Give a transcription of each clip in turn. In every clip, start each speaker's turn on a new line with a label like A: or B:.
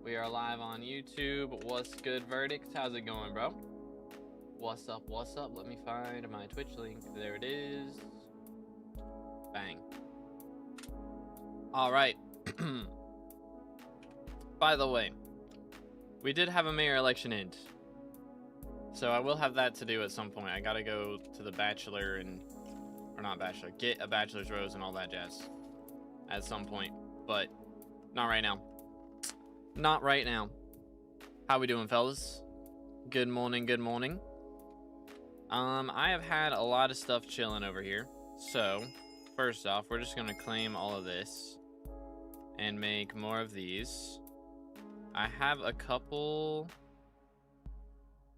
A: We are live on YouTube. What's good, Verdict? How's it going, bro? What's up? What's up? Let me find my Twitch link. There it is. Bang. All right. By the way, we did have a mayor election end, so I will have that to do at some point. I gotta go to the bachelor and, or not bachelor, get a bachelor's rose and all that jazz at some point, but not right now. Not right now. How we doing, fellas? Good morning, good morning. I have had a lot of stuff chilling over here. So, first off, we're just gonna claim all of this and make more of these. I have a couple.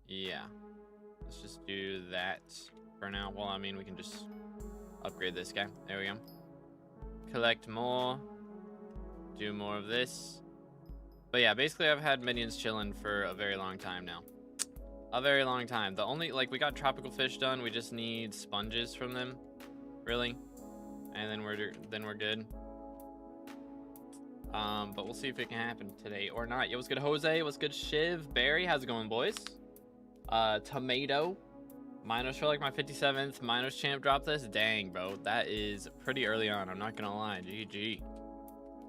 A: Yeah. Let's just do that for now. Well, I mean, we can just upgrade this guy. There we go. Collect more. Do more of this. But yeah, basically I've had minions chilling for a very long time now. A very long time. The only, like, we got tropical fish done. We just need sponges from them, really, and then we're good. But we'll see if it can happen today or not. Yo, what's good, Jose? What's good, Shiv? Barry, how's it going, boys? Tomato. Minos for like my 57th Minos champ dropped this. Dang, bro, that is pretty early on. I'm not gonna lie. GG.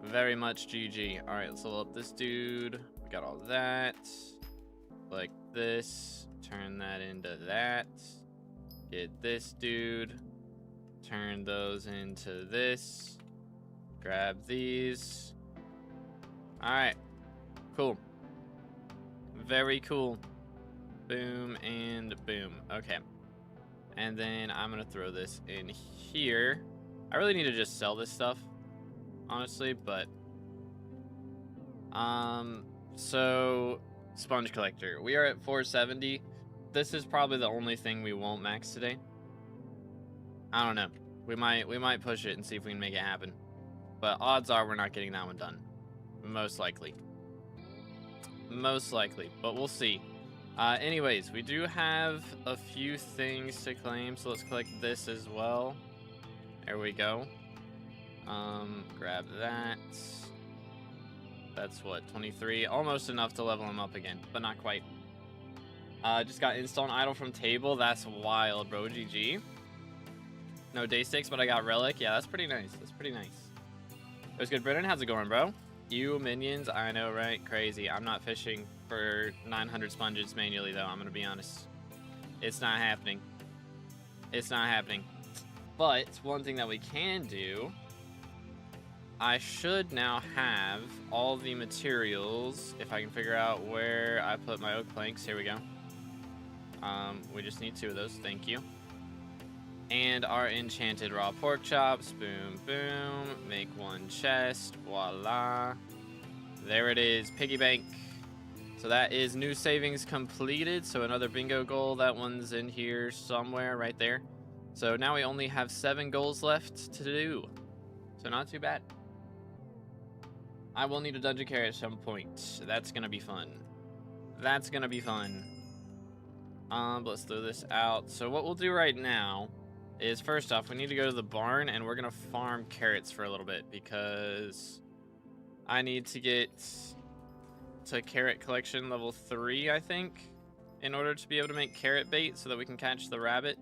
A: Very much GG. All right, let's level up this dude. We got all that. Like this. Turn that into that. Get this dude. Turn those into this. Grab these. All right. Cool. Very cool. Boom and boom. Okay. And then I'm going to throw this in here. I really need to just sell this stuff, honestly, but so sponge collector, we are at 470. This is probably the only thing we won't max today. I don't know, we might push it and see if we can make it happen, but odds are we're not getting that one done, most likely, but we'll see. Anyways, we do have a few things to claim, so let's collect this as well. There we go. Grab that. That's what, 23? Almost enough to level him up again, but not quite. Just got install and idle from table. That's wild, bro. GG. No day 6, but I got relic. Yeah, that's pretty nice. That's pretty nice. It was good, Brennan. How's it going, bro? You minions, I know, right? Crazy. I'm not fishing for 900 sponges manually, though. I'm gonna be honest. It's not happening. It's not happening. But one thing that we can do, I should now have all the materials, if I can figure out where I put my oak planks. Here we go. We just need 2 of those. Thank you. And our enchanted raw pork chops. Boom, boom. Make 1 chest. Voila. There it is. Piggy bank. So that is new savings completed. So another bingo goal. That one's in here somewhere right there. So now we only have 7 goals left to do. So not too bad. I will need a dungeon carry at some point. That's going to be fun. That's going to be fun. Let's throw this out. So what we'll do right now is, first off, we need to go to the barn and we're going to farm carrots for a little bit because I need to get to carrot collection level 3, I think, in order to be able to make carrot bait so that we can catch the rabbit.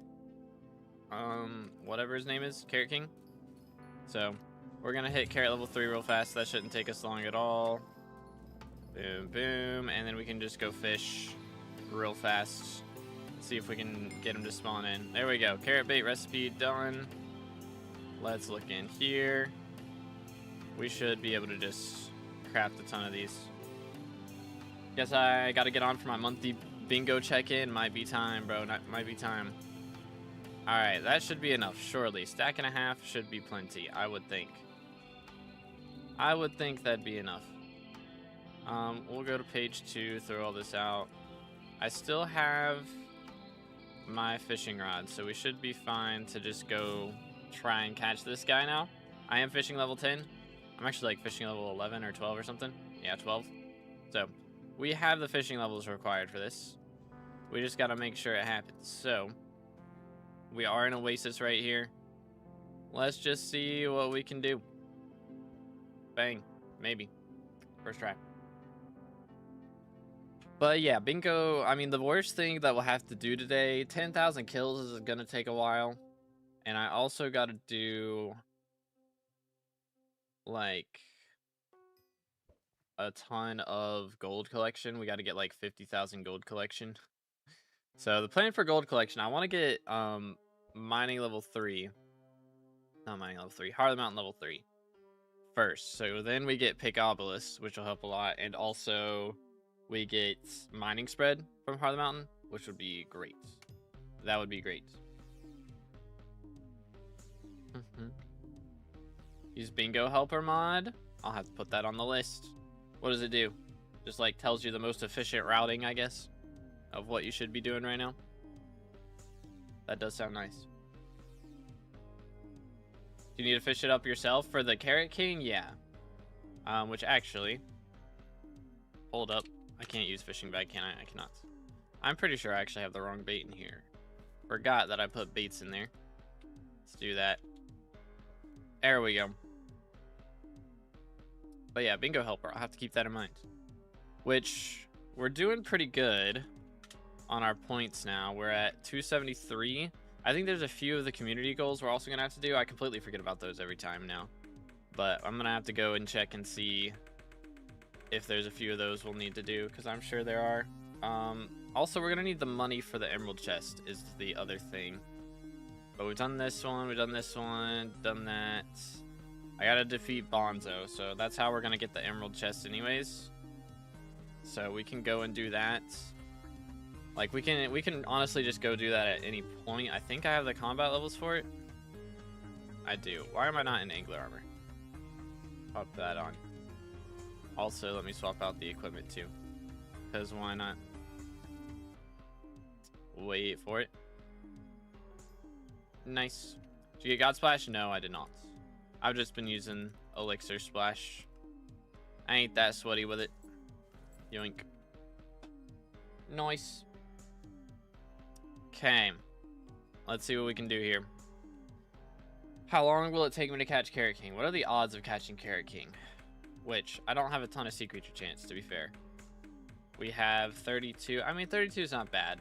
A: Whatever his name is, Carrot King. So we're gonna hit carrot level 3 real fast. That shouldn't take us long at all. Boom, boom, and then we can just go fish real fast. See if we can get him to spawn in. There we go. Carrot bait recipe done. Let's look in here. We should be able to just craft a ton of these. Guess I gotta get on for my monthly bingo check-in. Might be time, bro. Might be time. Alright, that should be enough, surely. Stack and a half should be plenty, I would think. I would think that'd be enough. We'll go to page 2, throw all this out. I still have my fishing rod, so we should be fine to just go try and catch this guy now. I am fishing level 10. I'm actually like fishing level 11 or 12 or something. Yeah, 12. So, we have the fishing levels required for this. We just gotta make sure it happens. So, we are in Oasis right here. Let's just see what we can do. Bang. Maybe. First try. But yeah, bingo. I mean, the worst thing that we'll have to do today, 10,000 kills is gonna take a while. And I also got to do like a ton of gold collection. We got to get like 50,000 gold collection. So the plan for gold collection, I want to get mining level 3. Not mining level 3, Heart of the Mountain level 3 first. So then we get Piggy, which will help a lot, and also we get mining spread from Heart of the Mountain, which would be great. That would be great. Use bingo helper mod. I'll have to put that on the list. What does it do? Just like tells you the most efficient routing, I guess, of what you should be doing right now. That does sound nice. Do you need to fish it up yourself for the Carrot King? Yeah. Which actually, hold up. I can't use fishing bag, can I? I cannot. I'm pretty sure I actually have the wrong bait in here. Forgot that I put baits in there. Let's do that. There we go. But yeah, bingo helper. I'll have to keep that in mind. Which, we're doing pretty good on our points now. We're at 273. I think there's a few of the community goals we're also going to have to do. I completely forget about those every time now. But I'm going to have to go and check and see if there's a few of those we'll need to do, because I'm sure there are. Also, we're going to need the money for the emerald chest is the other thing. But we've done this one, we've done this one, done that. I got to defeat Bonzo, so that's how we're going to get the emerald chest anyways. So we can go and do that. Like, we can honestly just go do that at any point. I think I have the combat levels for it. I do. Why am I not in angler armor? Pop that on. Also, let me swap out the equipment too. Because why not? Wait for it. Nice. Did you get God Splash? No, I did not. I've just been using Elixir Splash. I ain't that sweaty with it. Yoink. Nice. Okay. Let's see what we can do here. How long will it take me to catch Carrot King? What are the odds of catching Carrot King? Which, I don't have a ton of sea creature chance, to be fair. We have 32. I mean, 32 is not bad.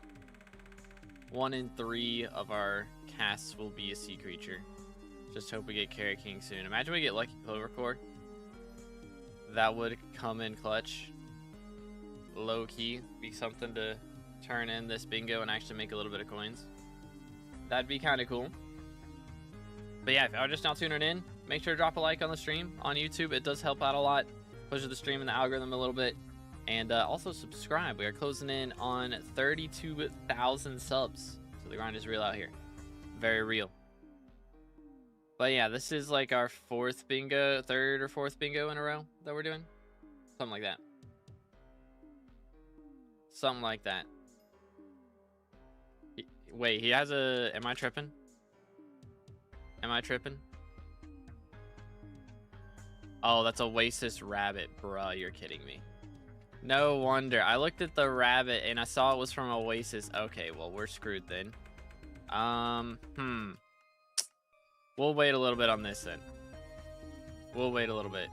A: 1 in 3 of our casts will be a sea creature. Just hope we get Carrot King soon. Imagine we get Lucky Clover Core. That would come in clutch. Low key. Be something to turn in this bingo and actually make a little bit of coins. That'd be kind of cool. But yeah, if y'all are just now tuning in, make sure to drop a like on the stream on YouTube. It does help out a lot. Pushes the stream and the algorithm a little bit. And also subscribe. We are closing in on 32,000 subs. So the grind is real out here. Very real. But yeah, this is like our third or fourth bingo in a row that we're doing. Something like that. Something like that. Wait, he has a... Am I tripping? Am I tripping? Oh, that's Oasis Rabbit. Bruh, you're kidding me. No wonder. I looked at the rabbit and I saw it was from Oasis. Okay, well, we're screwed then. We'll wait a little bit on this then. We'll wait a little bit.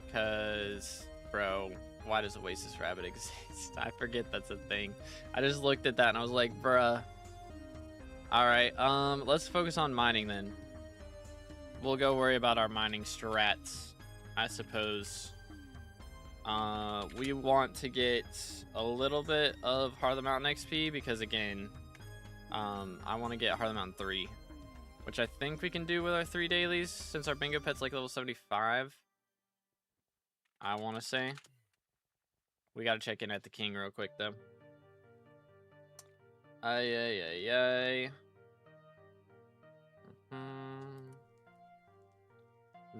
A: Because, bro, why does Oasis Rabbit exist? I forget that's a thing. I just looked at that and I was like, bruh. Alright, let's focus on mining then. We'll go worry about our mining strats, I suppose. We want to get a little bit of Heart of the Mountain XP because, again, I want to get Heart of the Mountain 3. Which I think we can do with our 3 dailies since our bingo pet's like level 75. I want to say. We got to check in at the king real quick though. Ay.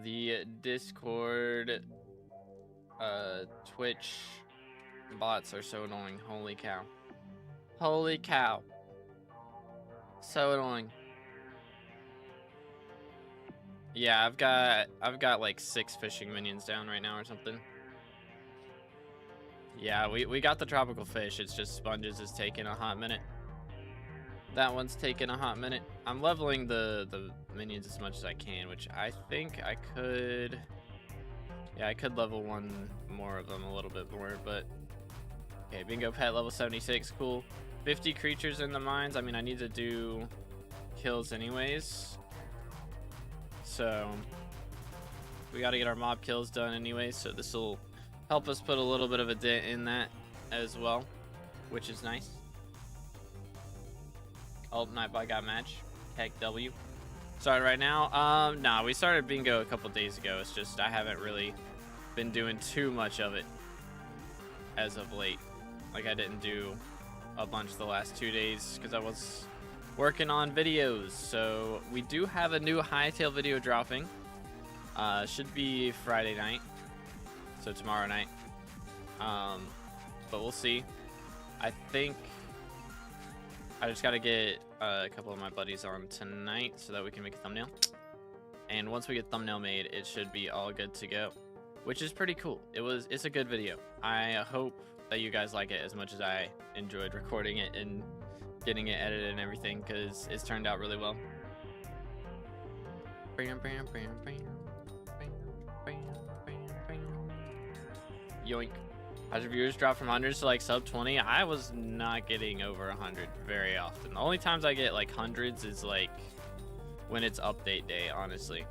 A: The Discord, Twitch bots are so annoying. Holy cow. Holy cow. So annoying. Yeah, I've got like 6 fishing minions down right now or something. Yeah, we got the tropical fish. It's just sponges is taking a hot minute. That one's taking a hot minute. I'm leveling the minions as much as I can, which I think I could... Yeah, I could level one more of them a little bit more, but Okay, bingo pet level 76, cool. 50 creatures in the mines. I mean, I need to do kills anyways. So we got to get our mob kills done anyway. So this will help us put a little bit of a dent in that as well, which is nice. Oh, Nightbot got match. Heck W. Started right now. Nah, we started bingo a couple days ago. It's just I haven't really been doing too much of it as of late. Like I didn't do a bunch the last 2 days because I was working on videos. So we do have a new Hightail video dropping. Should be Friday night, so tomorrow night. But we'll see. I think I just gotta get a couple of my buddies on tonight so that we can make a thumbnail. And once we get thumbnail made, it should be all good to go, which is pretty cool. It's a good video. I hope that you guys like it as much as I enjoyed recording it and getting it edited and everything, because it's turned out really well. Yoink. As your viewers drop from hundreds to like sub 20, I was not getting over 100 very often. The only times I get like hundreds is like when it's update day, honestly.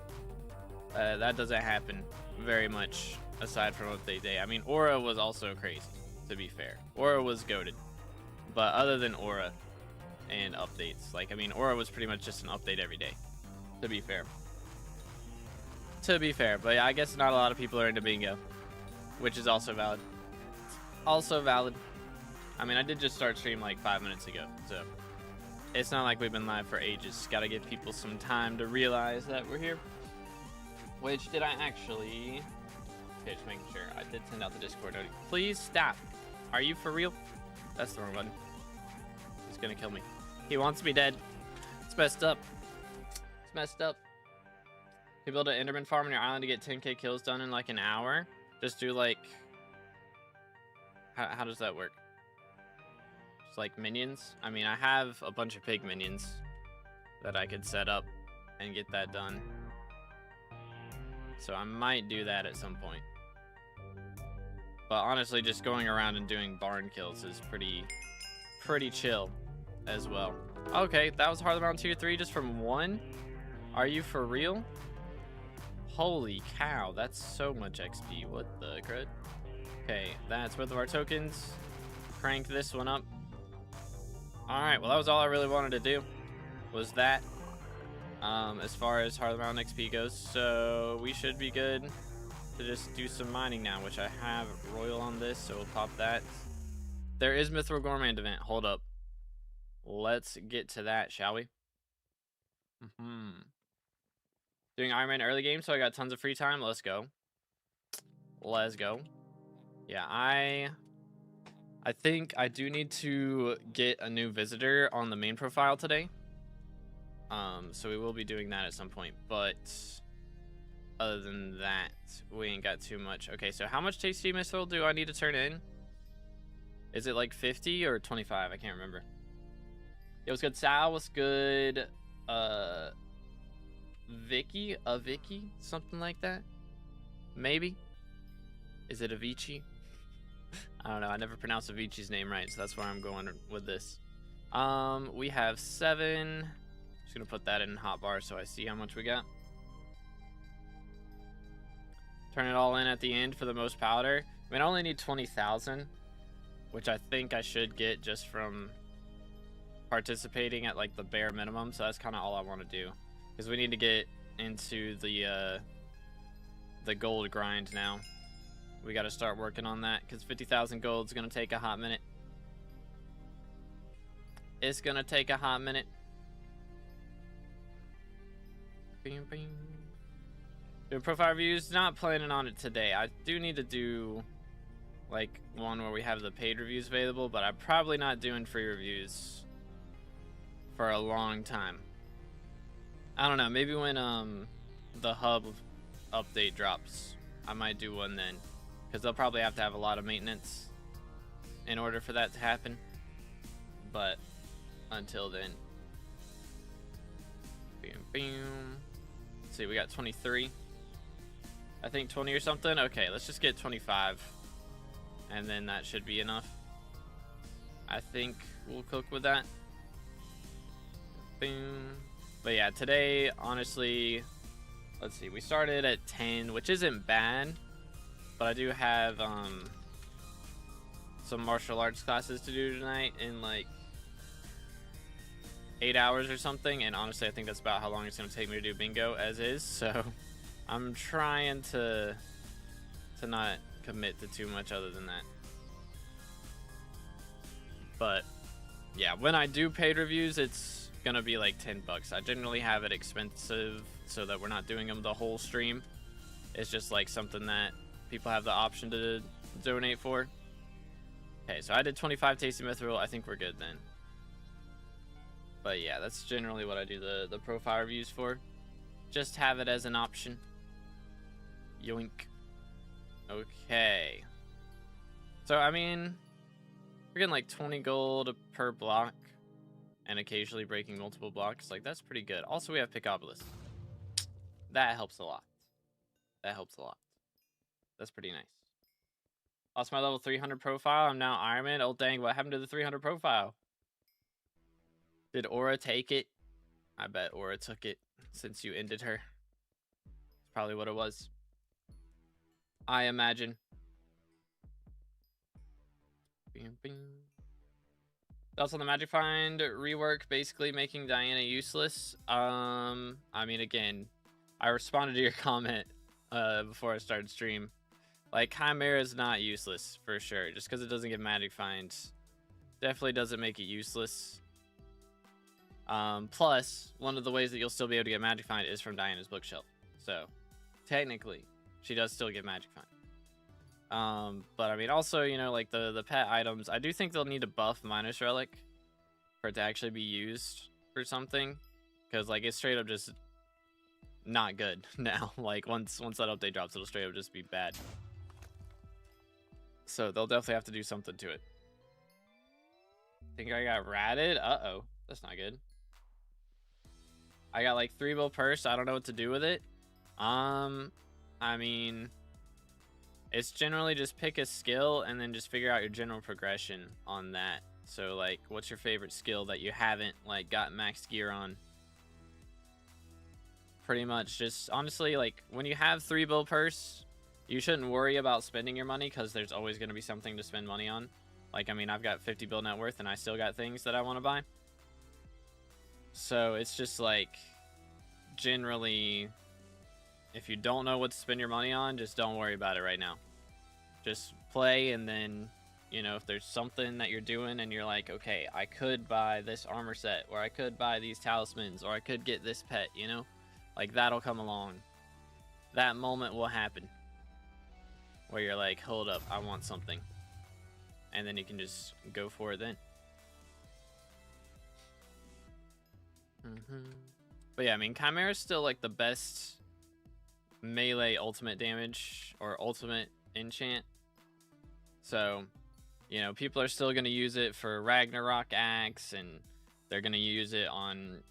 A: That doesn't happen very much aside from update day. I mean, Aura was also crazy, to be fair. Aura was goated. But other than Aura and updates, like, I mean, Aura was pretty much just an update every day, to be fair. But yeah, I guess not a lot of people are into bingo, which is also valid. I mean, I did just start stream like 5 minutes ago, so it's not like we've been live for ages. Gotta give people some time to realize that we're here. Which, did I actually... Okay, just making sure. I did send out the Discord note. Please stop. Are you for real? That's the wrong button. He's gonna kill me. He wants me dead. It's messed up. It's messed up. You build an Enderman farm on your island to get 10k kills done in like an hour. Just do like... How does that work? Just like minions? I mean, I have a bunch of pig minions that I could set up and get that done. So I might do that at some point. But honestly, just going around and doing barn kills is pretty chill as well. Okay, that was Harlem Round Tier 3 just from 1? Are you for real? Holy cow, that's so much XP. What the crud? Okay, that's both of our tokens. Crank this one up. Alright, well that was all I really wanted to do. Was that. As far as Harlem Round XP goes. So we should be good to just do some mining now, which I have Royal on this, so we'll pop that. There is Mithril Gourmand event. Hold up. Let's get to that, shall we? Doing Iron Man early game, so I got tons of free time. Let's go. Let's go. Yeah, I think I do need to get a new visitor on the main profile today. So we will be doing that at some point, but other than that, we ain't got too much. Okay, so how much tasty missile do I need to turn in? Is it like 50 or 25? I can't remember. It was good. Sal was good. Vicky, something like that. Maybe. Is it Avicii? I don't know. I never pronounced Avicii's name right, so that's where I'm going with this. We have 7. Just gonna put that in hotbar so I see how much we got. Turn it all in at the end for the most powder. I mean, I only need 20,000, which I think I should get just from participating at like the bare minimum. So that's kind of all I want to do, because we need to get into the gold grind now. We got to start working on that, because 50,000 gold is gonna take a hot minute. It's gonna take a hot minute. Doing profile reviews, not planning on it today. I do need to do like one where we have the paid reviews available, but I'm probably not doing free reviews for a long time. I don't know, maybe when the hub update drops, I might do one then, because they'll probably have to have a lot of maintenance in order for that to happen. But until then, let's see, we got 23. I think 20 or something. Okay, let's just get 25, and then that should be enough. I think we'll cook with that. Boom. But yeah, today, honestly, let's see. We started at 10, which isn't bad. But I do have some martial arts classes to do tonight in like 8 hours or something. And honestly, I think that's about how long it's going to take me to do bingo as is. So I'm trying to not commit to too much other than that. But yeah, when I do paid reviews, it's gonna be like $10. I generally have it expensive so that we're not doing them the whole stream. It's just like something that people have the option to donate for. Okay, so I did 25 tasty mithril. I think we're good then. But yeah, that's generally what I do the profile reviews for. Just have it as an option. Yoink. Okay. So I mean, we're getting like 20 gold per block and occasionally breaking multiple blocks. Like, that's pretty good. Also, we have Pickopolis. That helps a lot. That helps a lot. That's pretty nice. Lost my level 300 profile. I'm now Iron Man. Oh, dang. What happened to the 300 profile? Did Aura take it? I bet Aura took it since you ended her. That's probably what it was. I imagine. Bing, bing. Also, the Magic Find rework basically making Diana useless. I mean, again, I responded to your comment before I started stream. Like, Chimera is not useless for sure. Just because it doesn't get Magic Find definitely doesn't make it useless. Plus, one of the ways that you'll still be able to get Magic Find is from Diana's bookshelf. So, technically, she does still get Magic Find. But I mean, also, you know, like the pet items, I do think they'll need to buff Minus Relic for it to actually be used for something, because like it's straight up just not good now. Like once that update drops, it'll straight up just be bad. So they'll definitely have to do something to it. Think I got ratted? Uh-oh, that's not good. I got like 3 bill purse. I don't know what to do with it. I mean, it's generally just pick a skill and then just figure out your general progression on that. So like, what's your favorite skill that you haven't like got max gear on? Pretty much just honestly, like when you have 3 bill purse, you shouldn't worry about spending your money because there's always going to be something to spend money on. Like, I mean, I've got 50 bill net worth and I still got things that I want to buy. So it's just like, generally, if you don't know what to spend your money on, just don't worry about it right now. Just play, and then, you know, if there's something that you're doing and you're like, okay, I could buy this armor set, or I could buy these talismans, or I could get this pet, you know? Like, that'll come along. That moment will happen. Where you're like, hold up, I want something. And then you can just go for it then. But yeah, I mean, Chimera is still like the best melee ultimate damage or ultimate enchant. So, you know, people are still going to use it for Ragnarok Axe, and they're going to use it on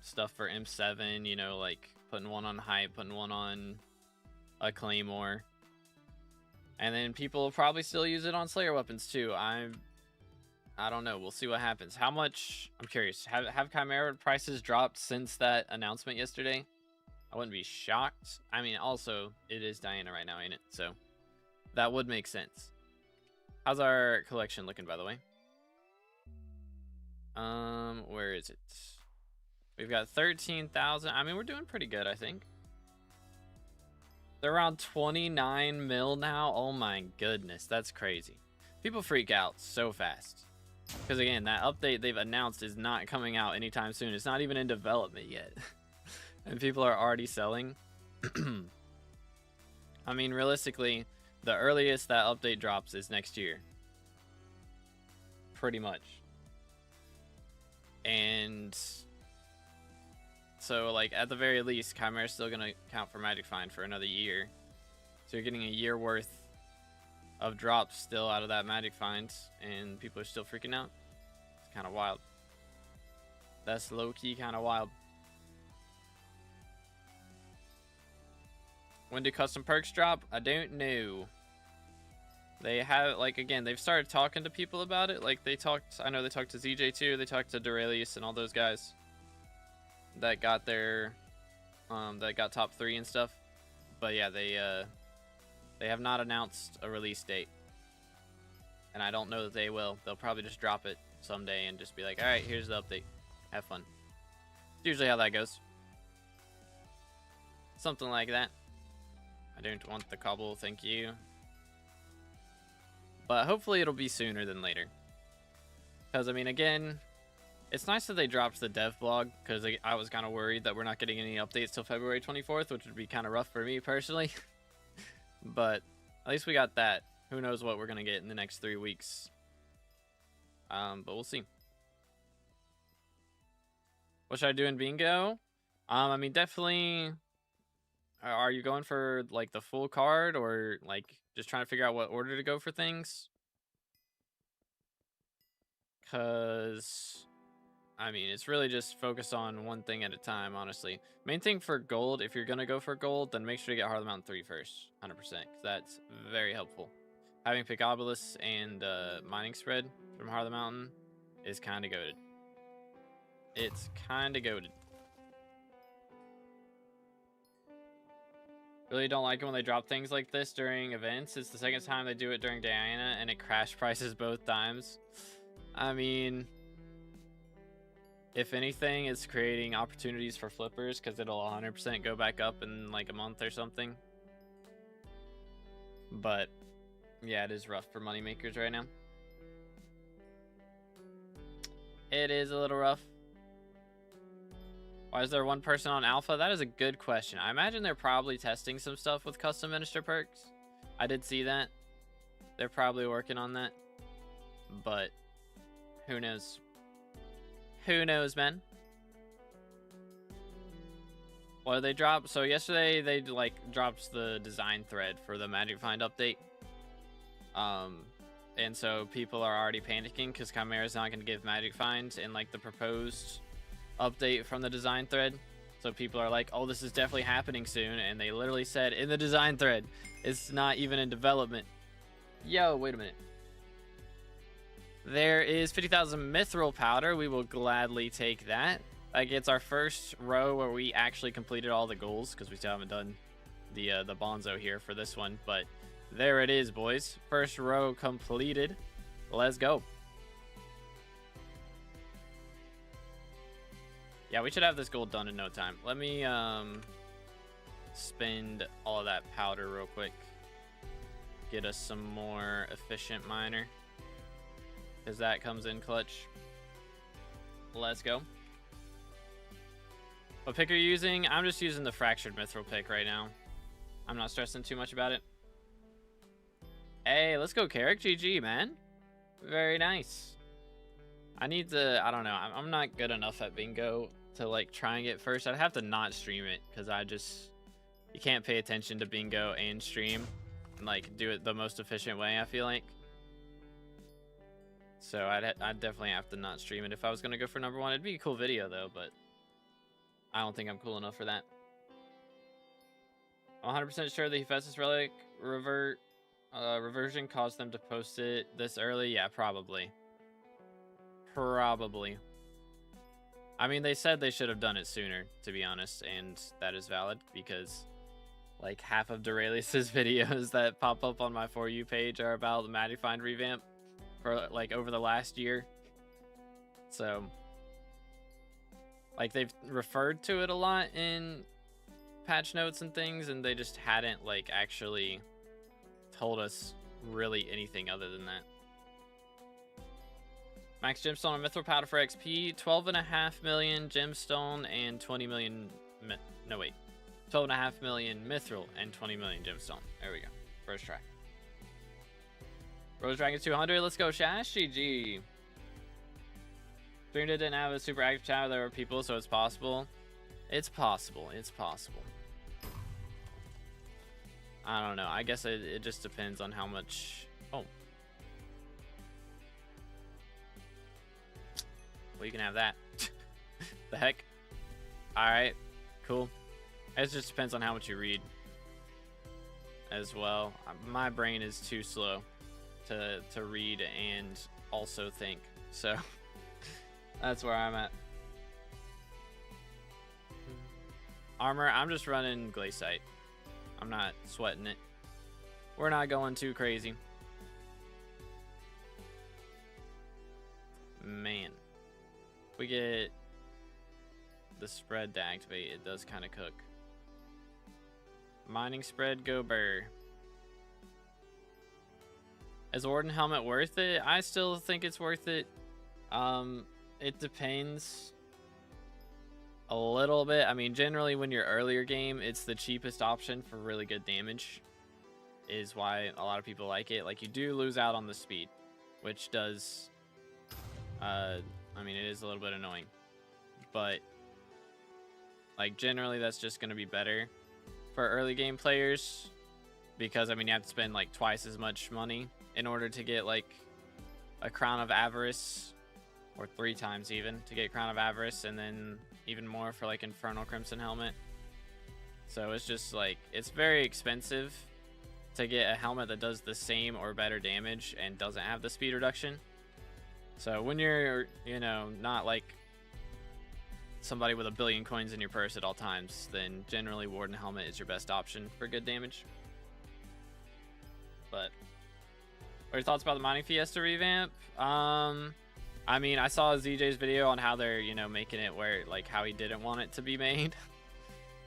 A: stuff for M7, you know, like putting one on Hype, putting one on a Claymore. And then people will probably still use it on Slayer weapons too. I don't know. We'll see what happens. How much? I'm curious. Have Chimera prices dropped since that announcement yesterday? I wouldn't be shocked. I mean, also, it is Diana right now, ain't it? So that would make sense. How's our collection looking, by the way? Where is it? We've got 13,000. I mean, we're doing pretty good, I think. They're around 29 mil now. Oh my goodness, that's crazy. People freak out so fast. Because again, that update they've announced is not coming out anytime soon. It's not even in development yet. And people are already selling. I mean, realistically, the earliest that update drops is next year. Pretty much. And so, like, at the very least, Chimera's still going to count for Magic Find for another year. So you're getting a year worth of drops still out of that Magic Find, and people are still freaking out. It's kind of wild. That's low-key kind of wild. When do custom perks drop? I don't know. They have, like, again, they've started talking to people about it. Like, I know they talked to ZJ too. They talked to Duralius and all those guys that got their, that got top 3 and stuff. But yeah, they have not announced a release date. And I don't know that they will. They'll probably just drop it someday and just be like, all right, here's the update. Have fun. It's usually how that goes. Something like that. I don't want the cobble, thank you. But hopefully it'll be sooner than later. Because, I mean, again, it's nice that they dropped the dev blog, because I was kind of worried that we're not getting any updates till February 24th, which would be kind of rough for me personally. But at least we got that. Who knows what we're going to get in the next 3 weeks. But we'll see. What should I do in bingo? I mean, definitely... Are you going for, like, the full card, or, like, just trying to figure out what order to go for things? Because, I mean, it's really just focus on one thing at a time, honestly. Main thing for gold, if you're going to go for gold, then make sure you get Heart of the Mountain 3 first, 100%, because that's very helpful. Having Picobulus and Mining Spread from Heart of the Mountain is kind of goated. It's kind of goated. Really don't like it when they drop things like this during events. It's the second time they do it during Diana, and it crash prices both times. I mean, if anything, it's creating opportunities for flippers, because it'll 100% go back up in like a month or something. But yeah, it is rough for moneymakers right now. It is a little rough. Why is there one person on alpha? That is a good question. I imagine they're probably testing some stuff with custom minister perks. I did see that. They're probably working on that. But who knows? Who knows, man? What did they drop? So yesterday they like dropped the design thread for the Magic Find update. And so people are already panicking because Chimera's not going to give Magic Find in like the proposed update from the design thread. So people are like, oh, this is definitely happening soon. And they literally said in the design thread, it's not even in development. Yo, wait a minute. There is 50,000 mithril powder. We will gladly take that. That gets our first row where we actually completed all the goals, because we still haven't done the bonzo here for this one. But there it is, boys. First row completed. Let's go. Yeah, we should have this gold done in no time. Let me spend all of that powder real quick. Get us some more efficient miner, because that comes in clutch. Let's go. What pick are you using? I'm just using the fractured mithril pick right now. I'm not stressing too much about it. Hey, let's go Carrick. GG, man. Very nice. I need to, I don't know. I'm not good enough at bingo to like try and get first. I'd have to not stream it, because you can't pay attention to bingo and stream and like do it the most efficient way, I feel like. So I'd definitely have to not stream it if I was going to go for number 1. It'd be a cool video though, but I don't think I'm cool enough for that. I'm 100% sure the Hephaestus relic reversion caused them to post it this early. Yeah, probably. Probably. I mean, they said they should have done it sooner, to be honest, and that is valid, because like half of Duralius's videos that pop up on my For You page are about the Magic Find revamp for like over the last year. So like they've referred to it a lot in patch notes and things, and they just hadn't like actually told us really anything other than that. Max gemstone and mithril powder for XP, 12.5 million gemstone and 20 million, no wait, 12.5 million mithril and 20 million gemstone. There we go, first try. Rose Dragon 200, let's go Shash, GG. Dreamed it didn't have a super active chat, there were people, so it's possible. It's possible, it's possible. I don't know, I guess it just depends on how much, oh. Well, you can have that. The heck? Alright, cool. It just depends on how much you read as well. My brain is too slow to read and also think. So that's where I'm at. Armor, I'm just running Glaciite. I'm not sweating it. We're not going too crazy. Man, if we get the spread to activate, it does kind of cook. Mining spread, go Burr. Is Warden Helmet worth it? I still think it's worth it. It depends a little bit. I mean, generally when you're earlier game, it's the cheapest option for really good damage, is why a lot of people like it. Like, you do lose out on the speed, which does, I mean, it is a little bit annoying, but like generally that's just going to be better for early game players, because I mean, you have to spend like twice as much money in order to get like a Crown of Avarice, or 3 times even to get Crown of Avarice, and then even more for like Infernal Crimson Helmet. So it's just like, it's very expensive to get a helmet that does the same or better damage and doesn't have the speed reduction. So when you're, you know, not like somebody with a billion coins in your purse at all times, then generally Warden Helmet is your best option for good damage. But what are your thoughts about the Mining Fiesta revamp? I mean, I saw ZJ's video on how they're, you know, making it where, like, how he didn't want it to be made.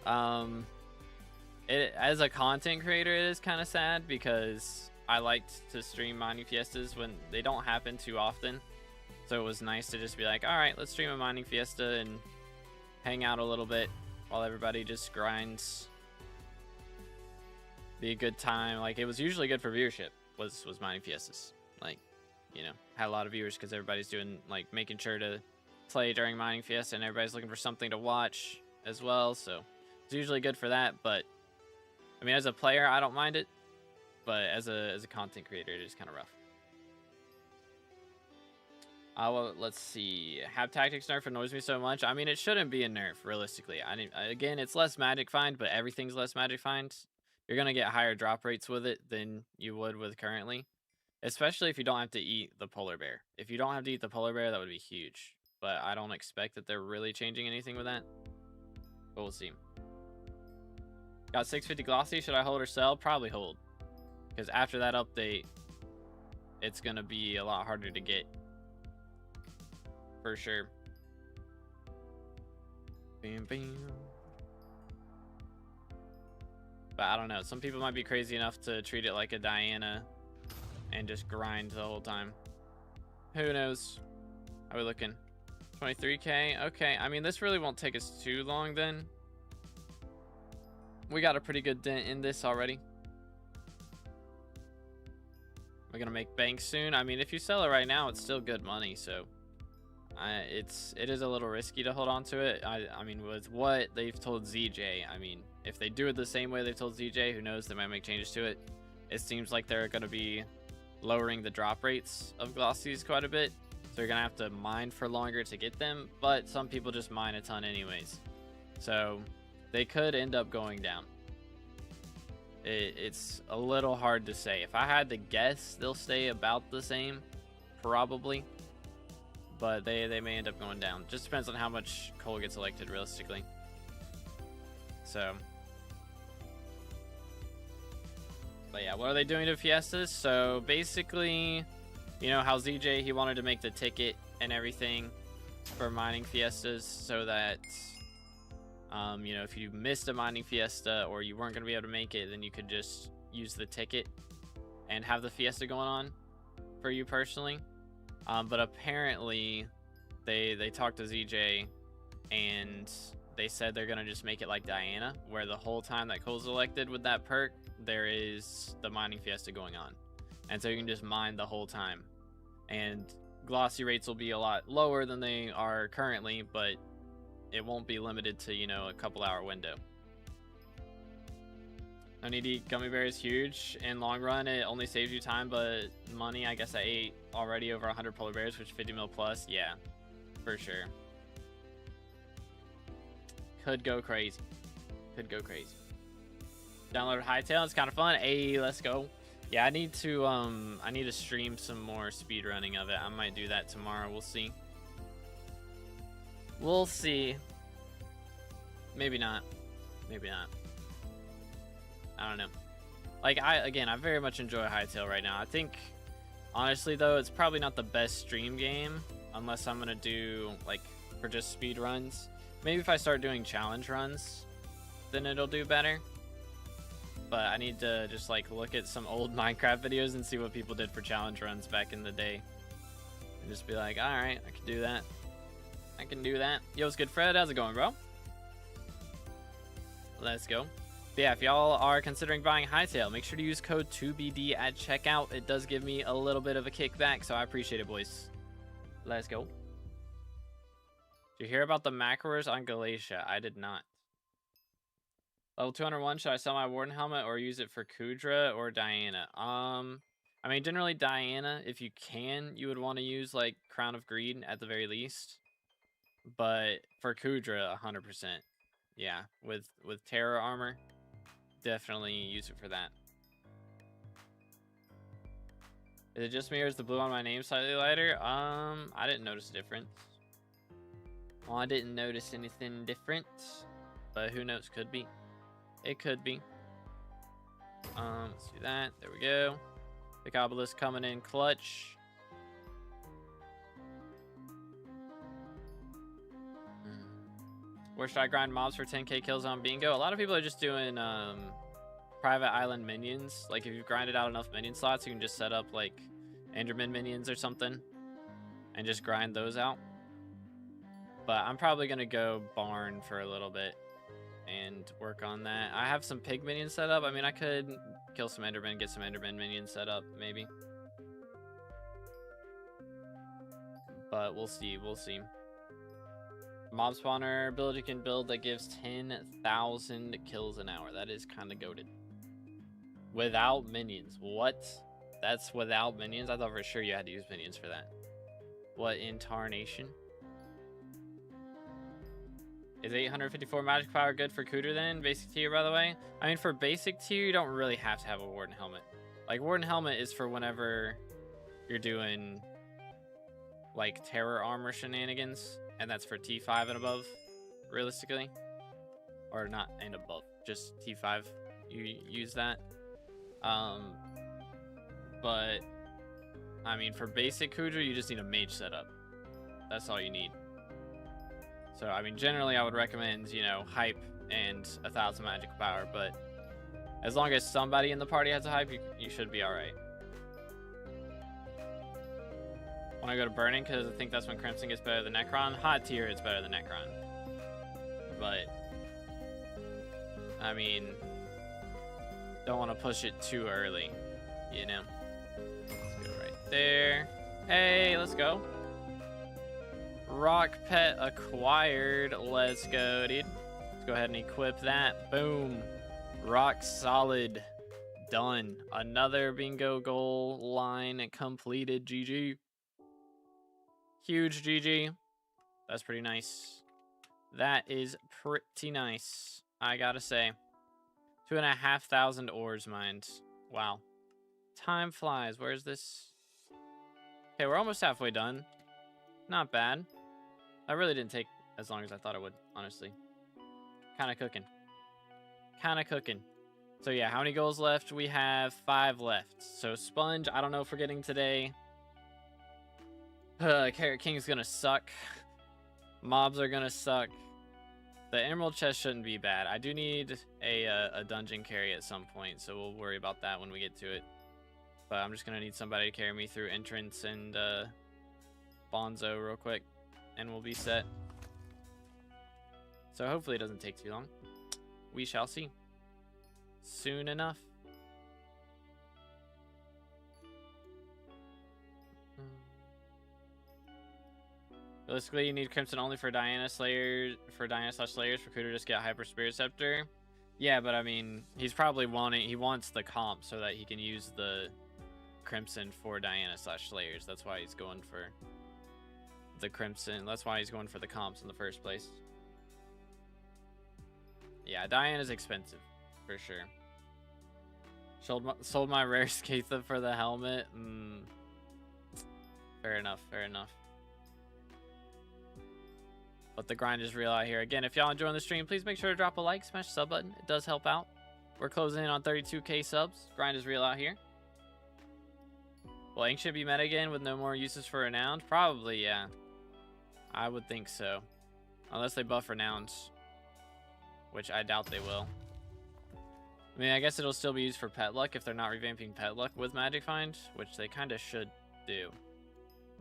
A: As a content creator, it is kind of sad, because I liked to stream Mining Fiestas when they don't happen too often. So it was nice to just be like, all right, let's stream a Mining Fiesta and hang out a little bit while everybody just grinds. Be a good time. Like, it was usually good for viewership, was Mining Fiestas. Like, you know, had a lot of viewers because everybody's doing, like, making sure to play during Mining Fiesta, and everybody's looking for something to watch as well. So it's usually good for that. But I mean, as a player, I don't mind it, but as a content creator, it is kind of rough. Well, let's see. Have Tactics nerf annoys me so much. I mean, it shouldn't be a nerf, realistically. Again, it's less magic find, but everything's less magic find. You're going to get higher drop rates with it than you would with currently. Especially if you don't have to eat the polar bear. If you don't have to eat the polar bear, that would be huge. But I don't expect that they're really changing anything with that. But we'll see. Got 650 glossy. Should I hold or sell? Probably hold. Because after that update, it's going to be a lot harder to get. For sure. Bam, bam. But I don't know. Some people might be crazy enough to treat it like a Diana and just grind the whole time. Who knows? How are we looking? 23k? Okay. I mean, this really won't take us too long then. We got a pretty good dent in this already. We're gonna make bank soon. I mean, if you sell it right now, it's still good money, so it is a little risky to hold on to it. I mean, with what they've told ZJ, I mean, if they do it the same way they've told ZJ, who knows, they might make changes to it. It seems like they're going to be lowering the drop rates of glossies quite a bit, so you're going to have to mine for longer to get them, but some people just mine a ton anyways, so they could end up going down. It's a little hard to say. If I had to guess, they'll stay about the same, probably. But they may end up going down. Just depends on how much coal gets elected realistically. So. But yeah, what are they doing to Fiestas? So basically, you know how ZJ, he wanted to make the ticket and everything for mining Fiestas so that, you know, if you missed a mining Fiesta or you weren't going to be able to make it, then you could just use the ticket and have the Fiesta going on for you personally. But apparently they talked to ZJ and they said they're going to just make it like Diana, where the whole time that coal's elected with that perk, there is the mining Fiesta going on. And so you can just mine the whole time. And glossy rates will be a lot lower than they are currently, but it won't be limited to, you know, a couple hour window. No need to eat gummy bears, huge. In long run, it only saves you time, but money. I guess I ate already over 100 polar bears, which 50 mil plus. Yeah, for sure. Could go crazy. Could go crazy. Downloaded Hightail. It's kind of fun. Hey, let's go. Yeah, I need to stream some more speedrunning of it. I might do that tomorrow. We'll see. We'll see. Maybe not. Maybe not. I don't know. Like, I very much enjoy Hytale right now. I think, honestly, though, it's probably not the best stream game unless I'm going to do, like, for just speed runs. Maybe if I start doing challenge runs, then it'll do better. But I need to just, like, look at some old Minecraft videos and see what people did for challenge runs back in the day. And just be like, alright, I can do that. I can do that. Yo, what's good, Fred? How's it going, bro? Let's go. But yeah, if y'all are considering buying Hytale, make sure to use code 2BD at checkout. It does give me a little bit of a kickback, so I appreciate it, boys. Let's go. Did you hear about the macros on Galatia? I did not. Level 201, should I sell my Warden helmet or use it for Kudra or Diana? I mean, generally Diana, if you can, you would want to use, like, Crown of Greed at the very least. But for Kudra, 100%. Yeah, with Terror Armor, definitely use it for that. Is it just me or is the blue on my name slightly lighter? I didn't notice a difference. Well, I didn't notice anything different, but who knows, could be. It could be. Let's do that. There we go. The obelisk coming in clutch. Where should I grind mobs for 10k kills on bingo? A lot of people are just doing private island minions. Like, if you've grinded out enough minion slots, you can just set up, like, Enderman minions or something and just grind those out. But I'm probably going to go barn for a little bit and work on that. I have some pig minions set up. I mean, I could kill some Endermen, get some Enderman minions set up, maybe. But we'll see, we'll see. Mob spawner ability can build that gives 10,000 kills an hour. That is kind of goated. Without minions. What? That's without minions? I thought for sure you had to use minions for that. What in tarnation? Is 854 magic power good for Cooter then? Basic tier, by the way? I mean, for basic tier, you don't really have to have a Warden helmet. Like, Warden helmet is for whenever you're doing, like, terror armor shenanigans. And that's for T5 and above, realistically. Or not and above, just T5. You use that. But, I mean, for basic Kudra, you just need a mage setup. That's all you need. So, I mean, generally, I would recommend, you know, hype and 1,000 magic power. But as long as somebody in the party has a hype, you should be alright. When I go to Burning, because I think that's when Crimson gets better than Necron. Hot tier, it's better than Necron. But, I mean, don't want to push it too early, you know? Let's go right there. Hey, let's go. Rock pet acquired. Let's go, dude. Let's go ahead and equip that. Boom. Rock solid. Done. Another bingo goal line completed. GG. Huge GG. That's pretty nice. That is pretty nice, I gotta say. 2,500 ores mined. Wow. Time flies. Where's this? Okay, we're almost halfway done. Not bad. That really didn't take as long as I thought it would, honestly. Kind of cooking. Kind of cooking. So yeah, how many goals left? We have 5 left. So Sponge, I don't know if we're getting today. Carrot King's gonna suck. Mobs are gonna suck. The Emerald Chest shouldn't be bad. I do need a dungeon carry at some point, so we'll worry about that when we get to it. But I'm just gonna need somebody to carry me through Entrance and Bonzo real quick, and we'll be set. So hopefully it doesn't take too long. We shall see. Soon enough. Realistically, you need Crimson only for Diana Slayers, for Diana/Slayers, for Kudo just get Hyper Spirit Scepter. Yeah, but I mean, he's probably he wants the comp so that he can use the Crimson for Diana/Slayers. That's why he's going for the Crimson. That's why he's going for the comps in the first place. Yeah, Diana's expensive, for sure. Sold my rare Skatha for the helmet. Fair enough, fair enough. But the grind is real out here. Again, if y'all enjoying the stream, please make sure to drop a like, smash the sub button. It does help out. We're closing in on 32k subs. Grind is real out here. Will Ancient be meta again with no more uses for Renowned? Probably, yeah. I would think so. Unless they buff Renowned. Which I doubt they will. I mean, I guess it'll still be used for Pet Luck if they're not revamping Pet Luck with Magic Find. Which they kind of should do.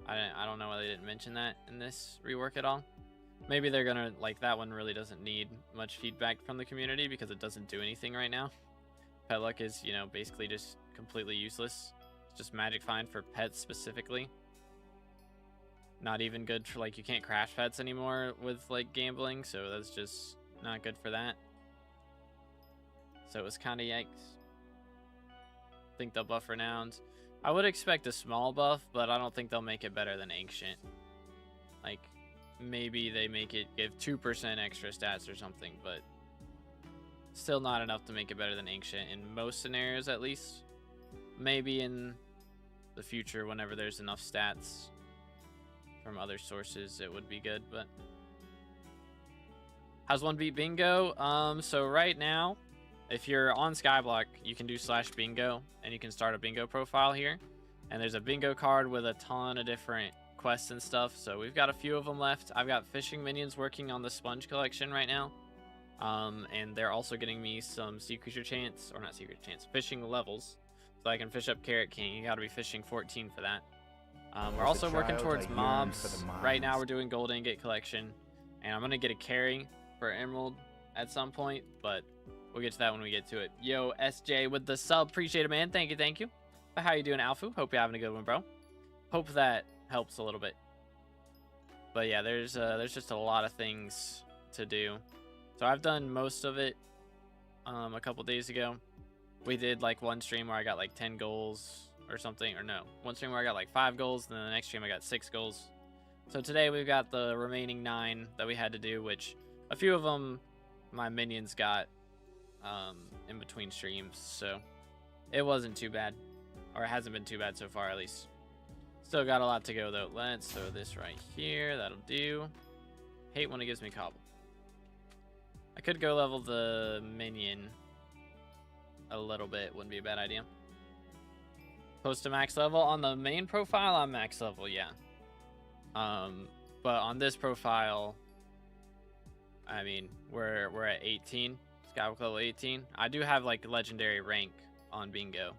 A: I don't know why they didn't mention that in this rework at all. Maybe they're gonna, like, that one really doesn't need much feedback from the community because it doesn't do anything right now. Pet Luck is, you know, basically just completely useless. It's just Magic Find for pets specifically. Not even good for, like, you can't crash pets anymore with, like, gambling, so that's just not good for that. So it was kind of yikes. I think they'll buff Renowned. I would expect a small buff, but I don't think they'll make it better than Ancient. Like, maybe they make it give 2% extra stats or something, but still not enough to make it better than Ancient in most scenarios, at least. Maybe in the future, whenever there's enough stats from other sources, it would be good, but how's one beat bingo? So right now, if you're on SkyBlock, you can do /bingo and you can start a bingo profile here, and there's a bingo card with a ton of different quests and stuff. So we've got a few of them left. I've got fishing minions working on the sponge collection right now, and they're also getting me some sea creature chance, or not sea creature chance, fishing levels, so I can fish up Carrot King. You got to be fishing 14 for that. We're also working towards mobs. Right now we're doing gold ingot collection, and I'm gonna get a carry for Emerald at some point, but we'll get to that when we get to it. Yo, SJ with the sub. Appreciate it, man. Thank you, thank you. But how you doing, Alfu? Hope you're having a good one, bro. Hope that helps a little bit. But yeah, there's just a lot of things to do. So I've done most of it a couple days ago. We did like one stream where I got like 10 goals or something, or no, one stream where I got like 5 goals, and then the next stream I got 6 goals. So today we've got the remaining 9 that we had to do, which a few of them my minions got in between streams, so it wasn't too bad, or it hasn't been too bad so far, at least. Still got a lot to go though. Let's throw this right here. That'll do. Hate when it gives me cobble. I could go level the minion a little bit. Wouldn't be a bad idea. Close to max level on the main profile. I'm max level, yeah. But on this profile, I mean, we're at 18. SkyBlock level 18. I do have like legendary rank on bingo,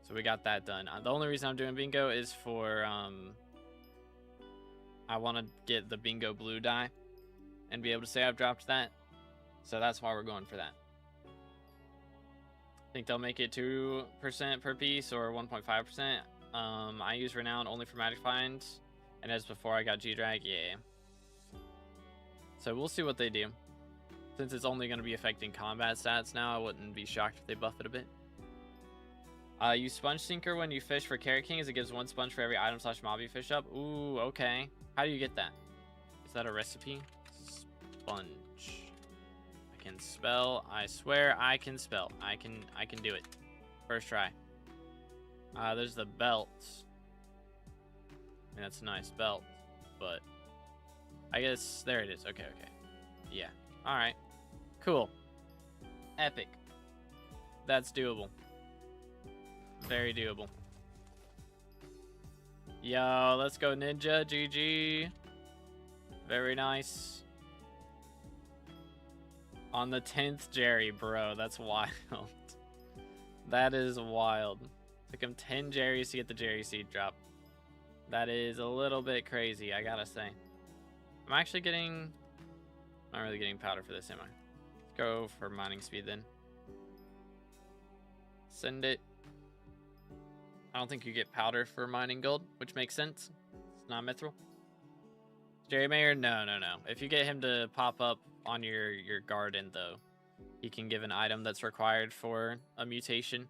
A: so we got that done. The only reason I'm doing bingo is for I want to get the bingo blue die and be able to say I've dropped that, so that's why we're going for that. I think they'll make it 2% per piece or 1.5%. I use Renown only for Magic Finds, and as before I got G-Drag, yeah. So we'll see what they do. Since it's only going to be affecting combat stats now, I wouldn't be shocked if they buff it a bit. Use Sponge Sinker when you fish for Carrot King, as it gives 1 sponge for every item / mob you fish up. Ooh, okay. How do you get that? Is that a recipe? Sponge. I can spell. I swear I can spell. I can do it. First try. There's the belt. I mean, that's a nice belt, but I guess there it is. Okay, okay. Yeah. All right. Cool. Epic. That's doable. Very doable. Yo, let's go Ninja. GG. Very nice. On the 10th Jerry, bro. That's wild. That is wild. Took him 10 Jerrys to get the Jerry seed drop. That is a little bit crazy, I gotta say. I'm actually getting... I'm not really getting powder for this, am I? Let's go for mining speed then. Send it. I don't think you get powder for mining gold, which makes sense. It's not mithril. Jerry Mayer? No, no, no. If you get him to pop up on your garden, though, he can give an item that's required for a mutation.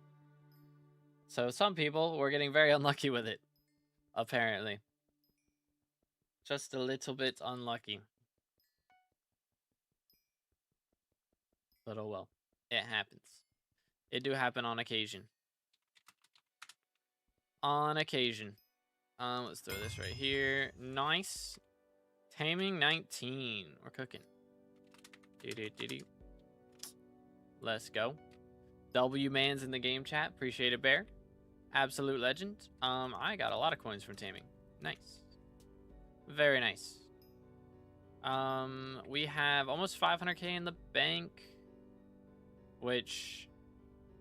A: So some people were getting very unlucky with it, apparently. Just a little bit unlucky. But oh well. It happens. It do happen on occasion. On occasion. Let's throw this right here. Nice. Taming 19. We're cooking. Let's go. W Man's in the game chat. Appreciate it, Bear. Absolute legend. I got a lot of coins from taming. Nice. Very nice. We have almost 500k in the bank, which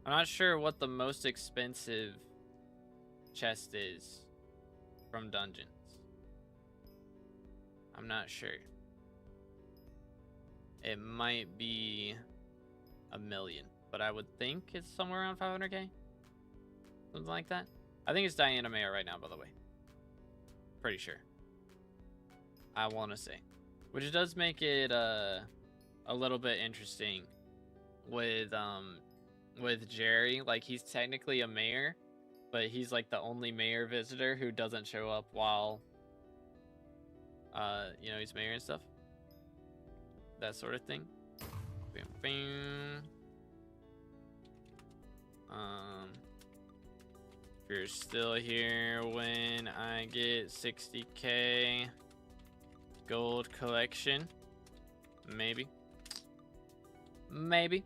A: I'm not sure what the most expensive chest is from dungeons. I'm not sure. It might be 1 million, but I would think it's somewhere around 500k. Something like that. I think it's Diana Mayer right now, by the way. Pretty sure. I want to say. Which does make it a little bit interesting with Jerry. Like, he's technically a mayor, but he's like the only mayor visitor who doesn't show up while you know, he's mayor and stuff. That sort of thing. Bam, bam. If you're still here when I get 60k gold collection, maybe. Maybe.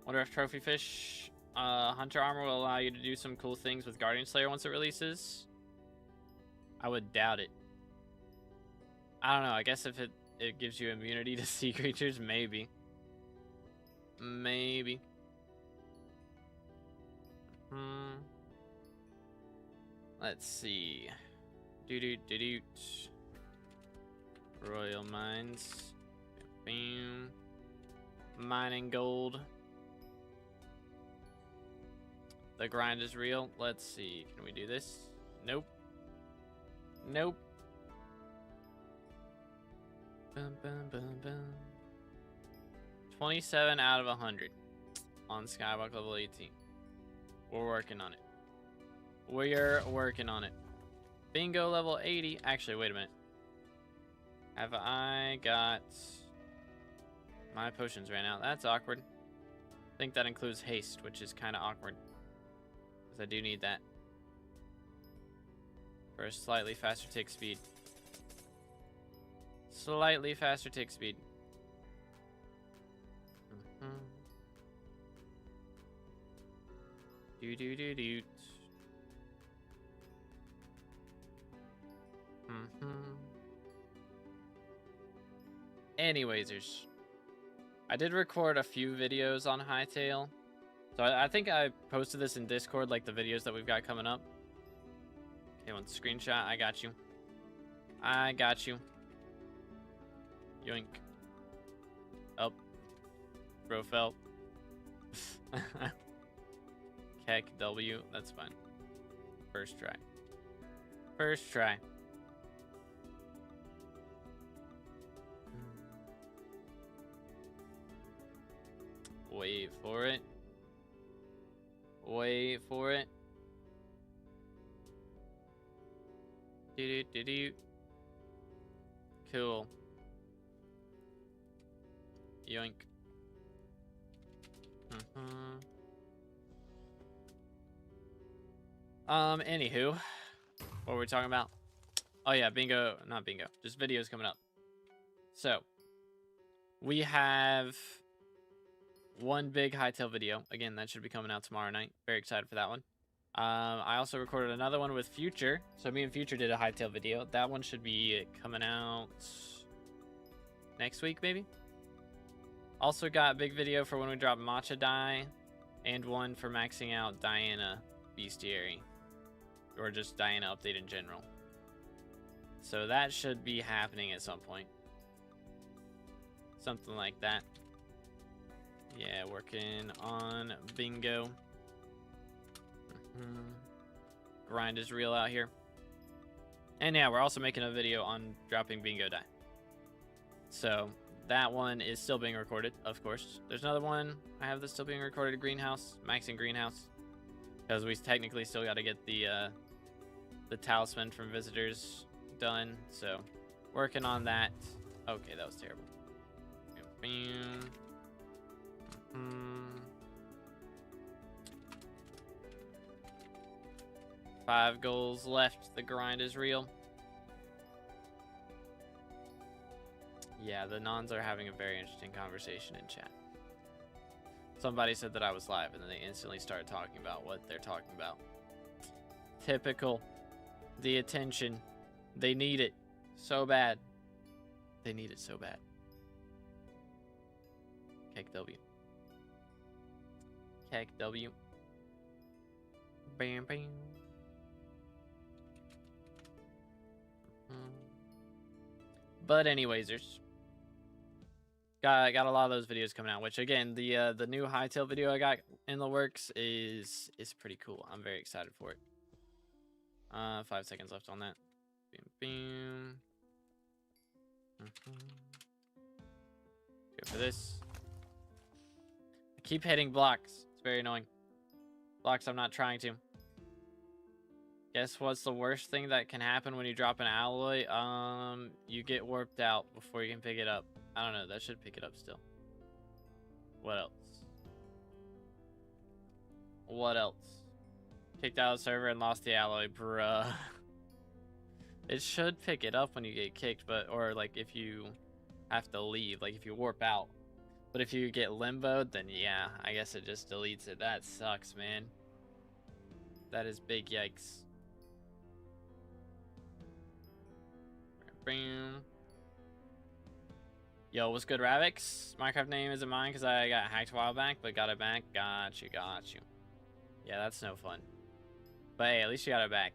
A: Wonder if Trophy Fish Hunter Armor will allow you to do some cool things with Guardian Slayer once it releases. I would doubt it. I don't know. I guess if it gives you immunity to sea creatures, maybe. Maybe. Let's see. Doo-doo-doo-doo. Royal Mines. Bam. Mining gold. The grind is real. Let's see. Can we do this? Nope. Nope. Bum, bum, bum, bum. 27 out of 100 on SkyBlock level 18. We're working on it. We're working on it. Bingo level 80. Actually, wait a minute. Have I got... My potions ran out. That's awkward. I think that includes haste, which is kind of awkward. Because I do need that. For a slightly faster tick speed. Slightly faster tick speed. Do-do-do-do. Anywaysers. I did record a few videos on Hytale. So I think I posted this in Discord, like the videos that we've got coming up. Okay, one screenshot. I got you. I got you. Yoink. Up. Bro fell. Keck W. That's fine. First try. First try. Wait for it. Wait for it. Do-do-do-do. Cool. Yoink. Anywho, what were we talking about? Oh yeah, bingo, not bingo, just videos coming up. So, we have one big Hytale video. Again, that should be coming out tomorrow night. Very excited for that one. I also recorded another one with Future. So me and Future did a Hytale video. That one should be coming out next week, maybe? Also got a big video for when we drop Matcha Die, and one for maxing out Diana Bestiary, or just Diana update in general. So that should be happening at some point. Something like that. Yeah, working on bingo. Grind is real out here. And yeah, we're also making a video on dropping bingo die. So that one is still being recorded, of course. There's another one I have that's still being recorded, Greenhouse, maxing Greenhouse. Because we technically still got to get the talisman from visitors done. So working on that. Okay, that was terrible. Five goals left. The grind is real. Yeah, the Nons are having a very interesting conversation in chat. Somebody said that I was live, and then they instantly started talking about what they're talking about. Typical. The attention. They need it so bad. They need it so bad. KW. KW. Bam, bam. But anywaysers. Got a lot of those videos coming out, which again, the new hightail video I got in the works is pretty cool. I'm very excited for it. 5 seconds left on that. Bam, bam. Go for this. I keep hitting blocks. It's very annoying. Blocks I'm not trying to. Guess what's the worst thing that can happen when you drop an alloy? You get warped out before you can pick it up. I don't know. That should pick it up still. What else? What else? Kicked out of the server and lost the alloy, bruh. It should pick it up when you get kicked, but or like if you have to leave, like if you warp out. But if you get limboed, then yeah, I guess it just deletes it. That sucks, man. That is big yikes. Bam. Yo, what's good, Ravix? Minecraft name isn't mine because I got hacked a while back, but got it back. Got you. Yeah, that's no fun. But hey, at least you got it back.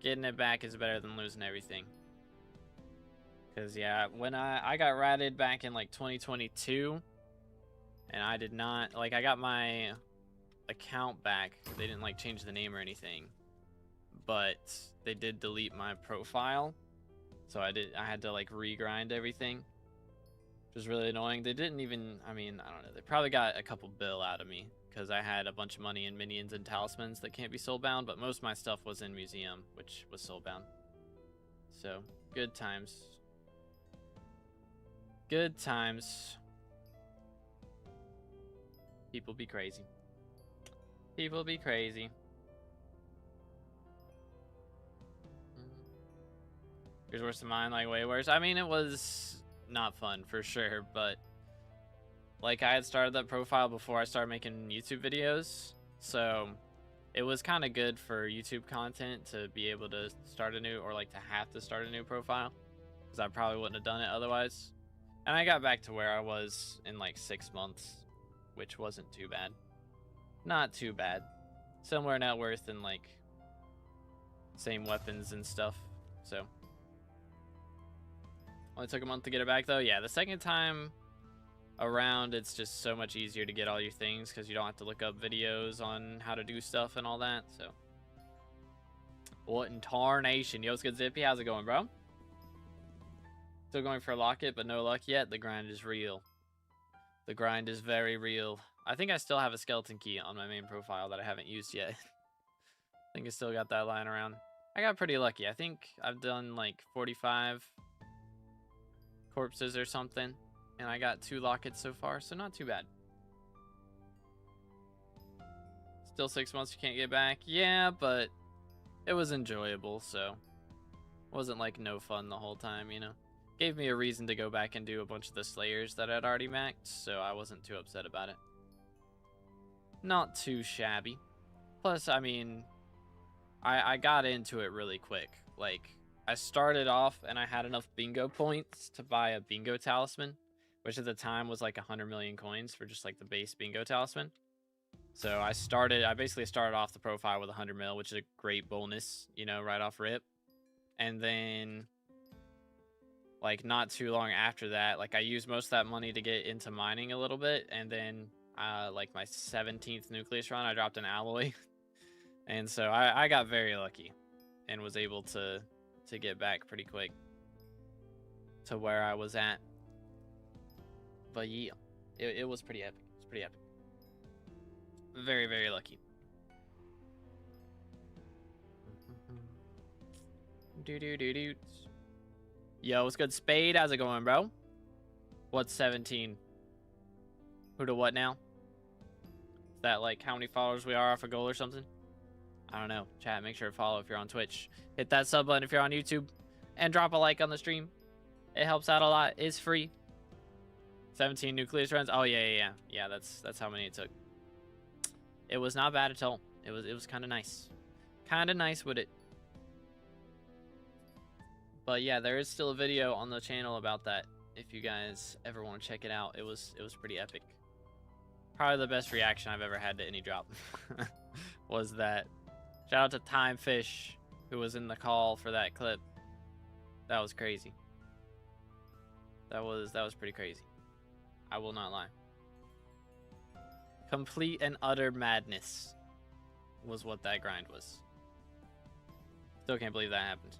A: Getting it back is better than losing everything. Because, yeah, when I got ratted back in, like, 2022, and I did not, like, I got my account back. They didn't, like, change the name or anything. But they did delete my profile. So I had to, like, regrind everything. Which was really annoying. They didn't even, I mean, I don't know. They probably got a couple bill out of me. Because I had a bunch of money in minions and talismans that can't be soulbound. But most of my stuff was in museum, which was soulbound. So, good times. Good times. People be crazy. People be crazy. Yours worse than mine, like way worse. I mean, it was not fun for sure, but like I had started that profile before I started making YouTube videos, so it was kind of good for YouTube content to be able to start a new, or like to have to start a new profile, because I probably wouldn't have done it otherwise. And I got back to where I was in like 6 months, which wasn't too bad. Not too bad. Similar net worth and like same weapons and stuff. So only took a month to get it back though. Yeah, the second time around it's just so much easier to get all your things because you don't have to look up videos on how to do stuff and all that. So what in tarnation? Yo, what's good, Zippy? How's it going, bro? Still going for a locket, but no luck yet. The grind is real. The grind is very real. I think I still have a skeleton key on my main profile that I haven't used yet. I think I still got that lying around. I got pretty lucky. I think I've done like 45 corpses or something. And I got 2 lockets so far, so not too bad. Still 6 months you can't get back. Yeah, but it was enjoyable, so it wasn't like no fun the whole time, you know. Gave me a reason to go back and do a bunch of the slayers that I'd already maxed, so I wasn't too upset about it. Not too shabby. Plus, I mean, I got into it really quick. Like, I started off and I had enough bingo points to buy a bingo talisman, which at the time was like 100 million coins for just like the base bingo talisman. So I basically started off the profile with 100 mil, which is a great bonus, you know, right off rip. And then like not too long after that, like I used most of that money to get into mining a little bit. And then like my 17th nucleus run, I dropped an alloy. And so I got very lucky and was able to get back pretty quick to where I was at. But yeah, it was pretty epic. It's pretty epic. Very, very lucky. Do. Yo, what's good, Spade? How's it going, bro? What's 17? Who to what now? Is that like how many followers we are off a goal or something? I don't know. Chat, make sure to follow if you're on Twitch. Hit that sub button if you're on YouTube. And drop a like on the stream. It helps out a lot. It's free. 17 nucleus runs. Oh yeah. Yeah, that's how many it took. It was not bad at all. It was kind of nice. Kind of nice with it. But yeah, there is still a video on the channel about that. If you guys ever want to check it out, it was pretty epic. Probably the best reaction I've ever had to any drop was that. Shout out to Time Fish, who was in the call for that clip. That was crazy. That was pretty crazy. I will not lie. Complete and utter madness was what that grind was. Still can't believe that happened.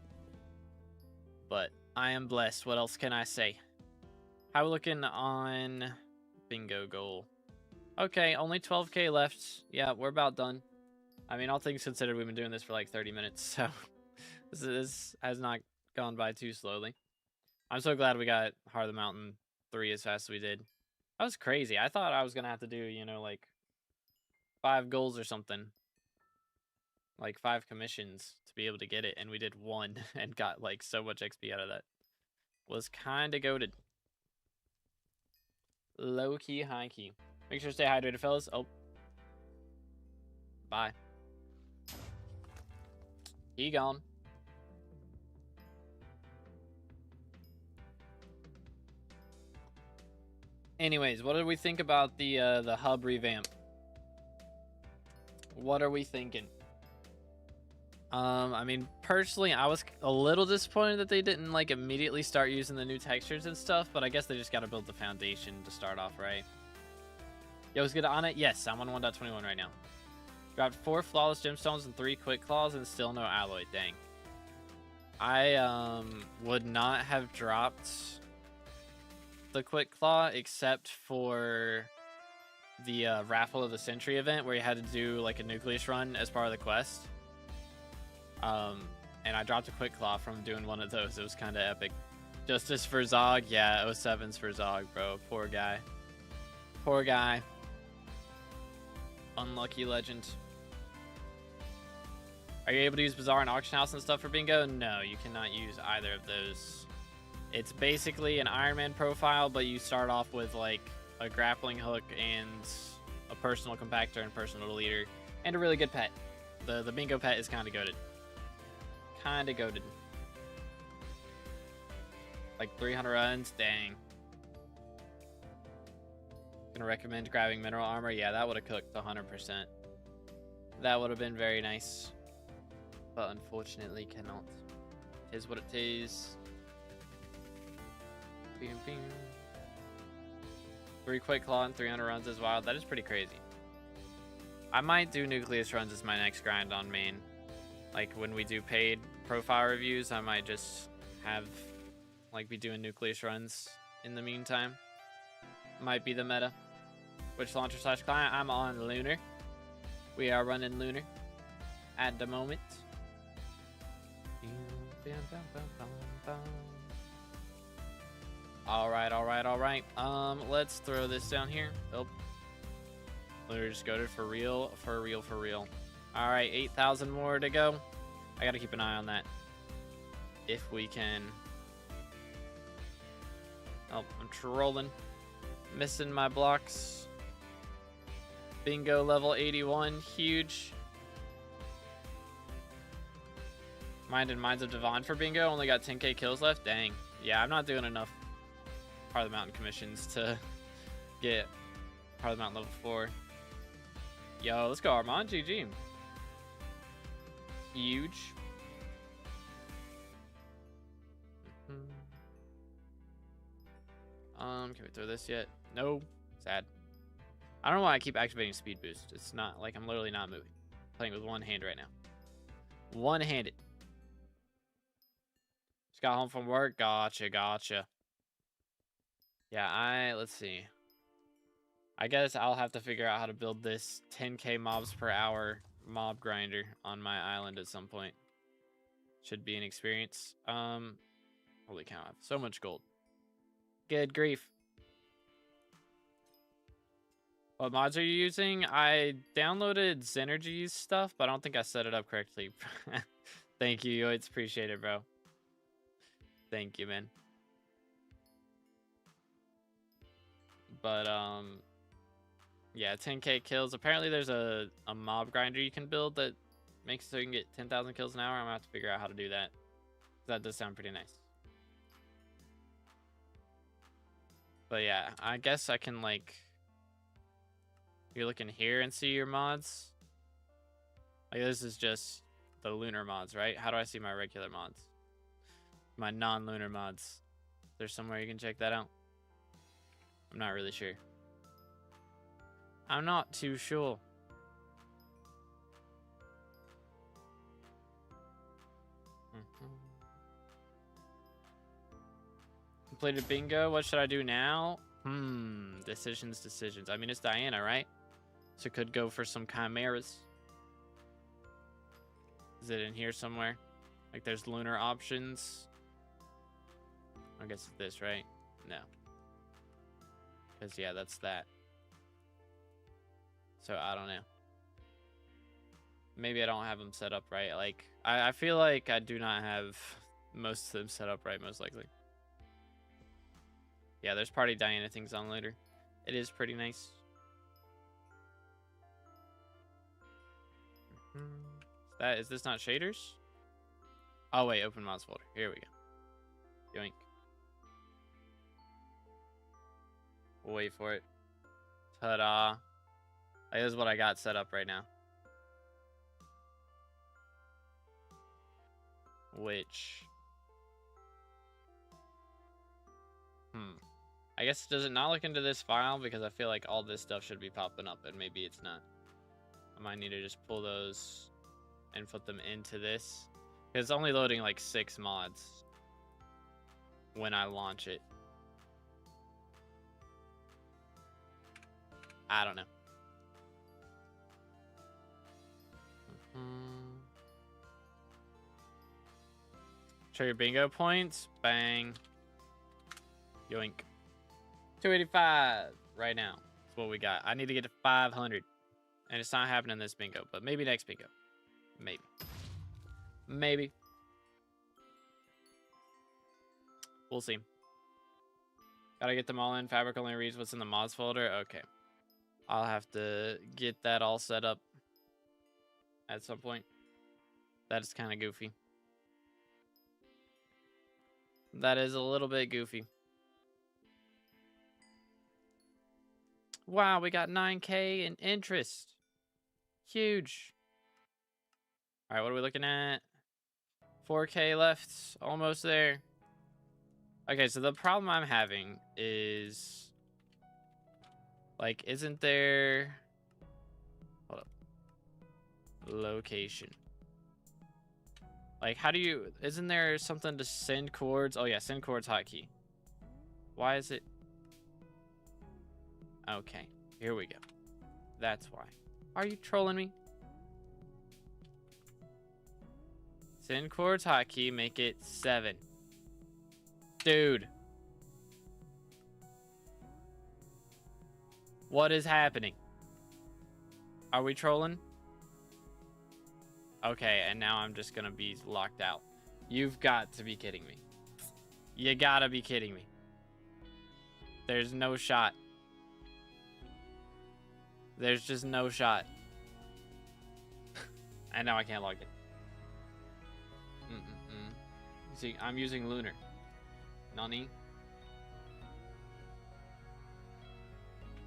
A: But I am blessed. What else can I say? How we looking on bingo goal? Okay, only 12k left. Yeah, we're about done. I mean, all things considered, we've been doing this for like 30 minutes, so this has not gone by too slowly. I'm so glad we got Heart of the Mountain 3 as fast as we did. That was crazy. I thought I was going to have to do, you know, like 5 goals or something. Like 5 commissions to be able to get it, and we did 1 and got like so much XP out of that. Was kind of goated. Low key, high key. Make sure to stay hydrated, fellas. Oh. Bye. He gone. Anyways, what do we think about the hub revamp? What are we thinking? I mean, personally, I was a little disappointed that they didn't like immediately start using the new textures and stuff, but I guess they just got to build the foundation to start off, right? Yo, is good on it? Yes, I'm on 1.21 right now. Dropped 4 flawless gemstones and 3 quick claws and still no alloy. Dang. I would not have dropped the quick claw except for the raffle of the century event where you had to do like a nucleus run as part of the quest. And I dropped a quick claw from doing one of those. It was kind of epic. Justice for Zog. Yeah, 07's for Zog, bro. Poor guy. Poor guy. Unlucky legend. Are you able to use Bazaar and Auction House and stuff for bingo? No, you cannot use either of those. It's basically an Iron Man profile, but you start off with like a grappling hook and a personal compactor and personal leader and a really good pet. The bingo pet is kind of goated. Kind of goated. Like 300 runs, dang. Gonna recommend grabbing mineral armor. Yeah, that would have cooked 100%. That would have been very nice. But unfortunately cannot. Tis what it is. Bing, bing. 3 quick claw and 300 runs is wild. That is pretty crazy. I might do nucleus runs as my next grind on main. Like when we do paid profile reviews, I might just have like be doing nucleus runs in the meantime. Might be the meta. Which launcher / client? I'm on Lunar. We are running Lunar at the moment. Alright. Let's throw this down here. Oh. Lunar just goated for real. Alright, 8,000 more to go. I gotta keep an eye on that. If we can. Oh, I'm trolling. Missing my blocks. Bingo level 81. Huge. Mind and Minds of Devon for bingo. Only got 10k kills left. Dang. Yeah, I'm not doing enough Heart of the Mountain commissions to get Heart of the Mountain level 4. Yo, let's go, Armand. GG. Huge. Can we throw this yet? No. Sad. I don't know why I keep activating speed boost. It's not like I'm literally not moving. Playing with one hand right now. One-handed. Just got home from work. Gotcha. Yeah, let's see. I guess I'll have to figure out how to build this 10k mobs per hour mob grinder on my island at some point. Should be an experience. Holy cow, I have so much gold. Good grief. What mods are you using? I downloaded Synergy's stuff, but I don't think I set it up correctly. Thank you, it's appreciated, bro. Thank you, man. But yeah, 10k kills. Apparently there's a mob grinder you can build that makes it so you can get 10,000 kills an hour. I'm gonna have to figure out how to do that. That does sound pretty nice. But yeah, I guess I can, like, you're looking here and see your mods. Like, this is just the lunar mods, right? How do I see my regular mods? My non-lunar mods. There's somewhere you can check that out. I'm not really sure. I'm not too sure. Completed bingo. What should I do now? Decisions. I mean, it's Diana, right? So could go for some chimeras. Is it in here somewhere? Like, there's lunar options. I guess it's this, right? No. Because, yeah, that's that. So, I don't know. Maybe I don't have them set up right. Like, I feel like I do not have most of them set up right, most likely. Yeah, there's Party Diana things on later. It is pretty nice. Is this not shaders? Oh, wait, open mods folder. Here we go. Yoink. We'll wait for it. Ta-da. Like, this is what I got set up right now. Which... I guess, does it not look into this file? Because I feel like all this stuff should be popping up, and maybe it's not. I might need to just pull those and put them into this. Because it's only loading like 6 mods when I launch it. I don't know. Show your bingo points. Bang. Yoink. 285 right now. That's what we got. I need to get to 500. And it's not happening this bingo, but maybe next bingo. Maybe. Maybe. We'll see. Gotta get them all in. Fabric only reads what's in the mods folder. Okay. I'll have to get that all set up at some point. That's kind of goofy. That is a little bit goofy. Wow, we got 9k in interest. Huge. All right, what are we looking at? 4k left. Almost there. Okay, so the problem I'm having is... like, isn't there... hold up. Location. Like, how do you... isn't there something to send chords? Oh, yeah, send chords hotkey. Why is it... okay, here we go. That's why. Are you trolling me? Send chords hotkey, make it 7. Dude. What is happening? Are we trolling? Okay, and now I'm just gonna be locked out. You've got to be kidding me. You gotta be kidding me. There's no shot. There's just no shot. And now I can't log in. See, I'm using Lunar. Nani?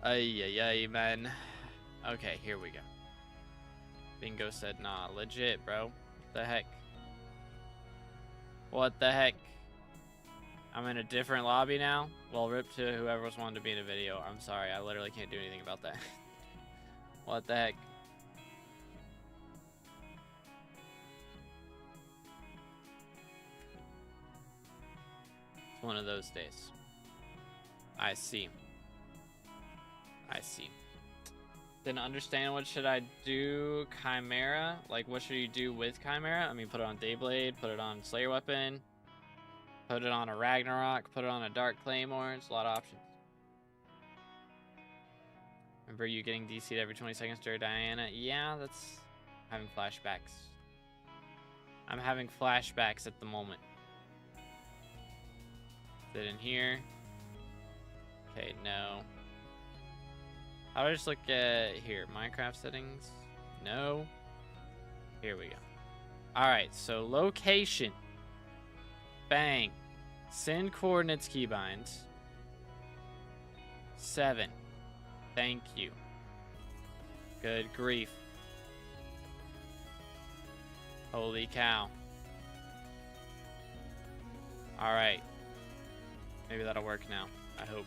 A: Ay, man. Okay, here we go. Bingo said, nah, legit, bro. What the heck? What the heck? I'm in a different lobby now? Well, rip to whoever was wanting to be in a video. I'm sorry, I literally can't do anything about that. What the heck? It's one of those days. I see. I see. Didn't understand. What should I do? Chimera? Like, what should you do with Chimera? I mean, put it on Dayblade, put it on Slayer Weapon, put it on a Ragnarok, put it on a Dark Claymore. It's a lot of options. Remember you getting DC'd every 20 seconds during Diana? Yeah, that's having flashbacks. I'm having flashbacks at the moment. Is it in here? Okay, no. How do I just look at here? Minecraft settings? No. Here we go. Alright, so location. Bang. Send coordinates keybinds. 7. Thank you. Good grief. Holy cow. Alright. Maybe that'll work now. I hope.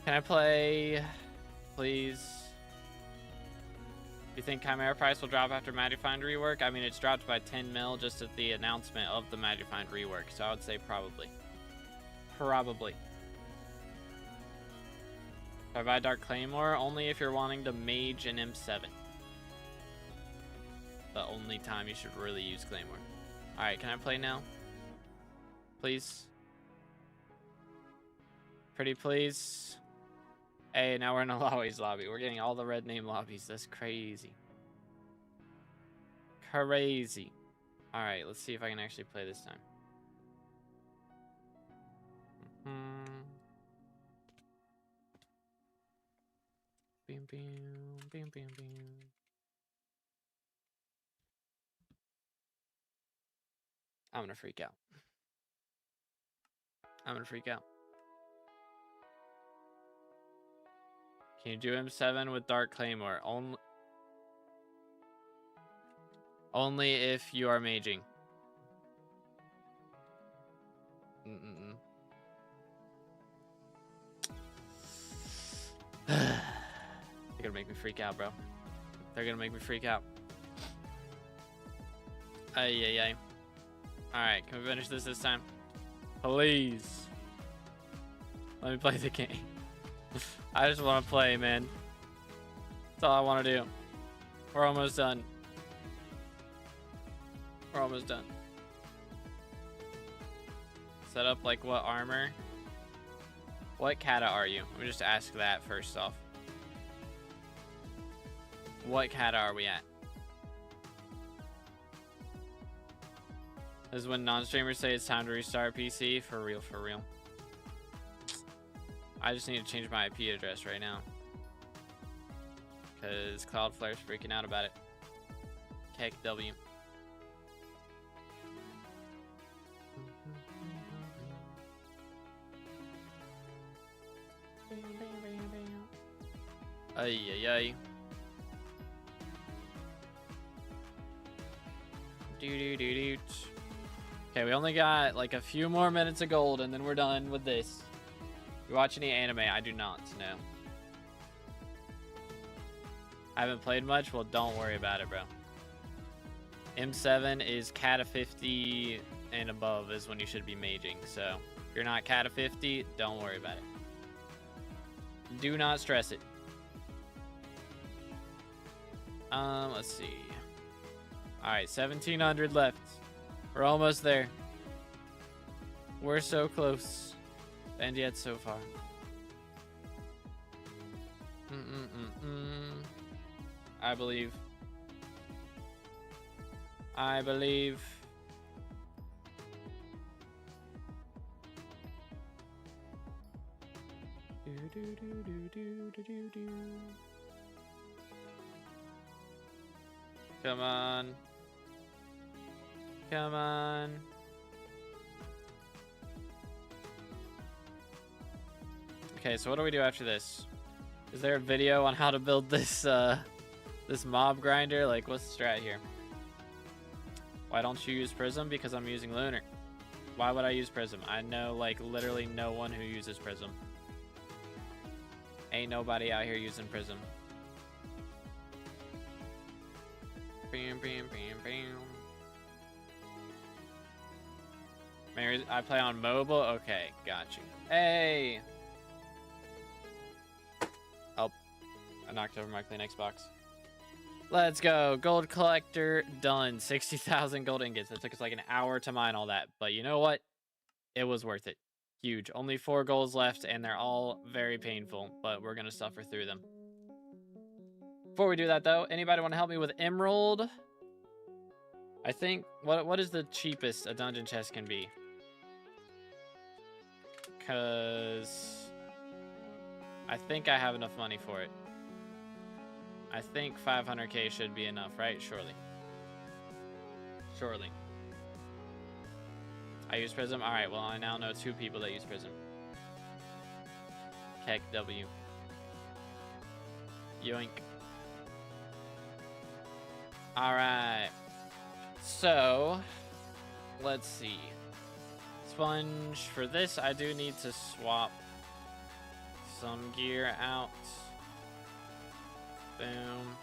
A: Can I play, please? You think Chimera price will drop after Magifind rework? I mean, it's dropped by 10 mil just at the announcement of the Magifind rework, so I would say probably. Probably. If I buy Dark Claymore, only if you're wanting to mage an M7. The only time you should really use Claymore. Alright, can I play now? Please? Pretty please? Hey, now we're in a Lowry's lobby. We're getting all the red name lobbies. That's crazy. Crazy. Alright, let's see if I can actually play this time. Bam, bam, bam, bam, bam. I'm gonna freak out. I'm gonna freak out. Can you do M7 with Dark Claymore? Only if you are maging. They're gonna make me freak out, bro. They're gonna make me freak out. Ay, ay, ay. Alright, can we finish this time? Please. Let me play the game. I just want to play, man. That's all I want to do. We're almost done. We're almost done. Set up like what armor? What kata are you? Let me just ask that first off. What kata are we at? This is when non-streamers say it's time to restart PC. For real, for real. I just need to change my IP address right now. Because Cloudflare's freaking out about it. KW. Ay, ay, ay. Do. Okay, we only got like a few more minutes of gold and then we're done with this. You watch any anime? I do not, no. I haven't played much? Well, don't worry about it, bro. M7 is Kata 50 and above is when you should be maging. So if you're not Kata 50, don't worry about it. Do not stress it. Let's see. Alright, 1700 left. We're almost there. We're so close. And yet so far. I believe. I believe. Come on. Come on. Okay, so what do we do after this? Is there a video on how to build this this mob grinder? Like, what's the strat here? Why don't you use Prism? Because I'm using Lunar. Why would I use Prism? I know, like, literally no one who uses Prism. Ain't nobody out here using Prism. Bam, bam, bam, bam. Mary, I play on mobile? Okay, got you. Hey! Oh, I knocked over my clean Xbox. Let's go. Gold collector done. 60,000 gold ingots. It took us like an hour to mine all that. But you know what? It was worth it. Huge. Only 4 goals left, and they're all very painful, but we're gonna suffer through them. Before we do that, though, anybody want to help me with Emerald? I think, what is the cheapest a dungeon chest can be? Because I think I have enough money for it. I think 500k should be enough, right? Surely. Surely. I use Prism? Alright, well, I now know 2 people that use Prism. Keck W. Yoink. Alright. So, let's see. Sponge. For this, I do need to swap some gear out. Boom.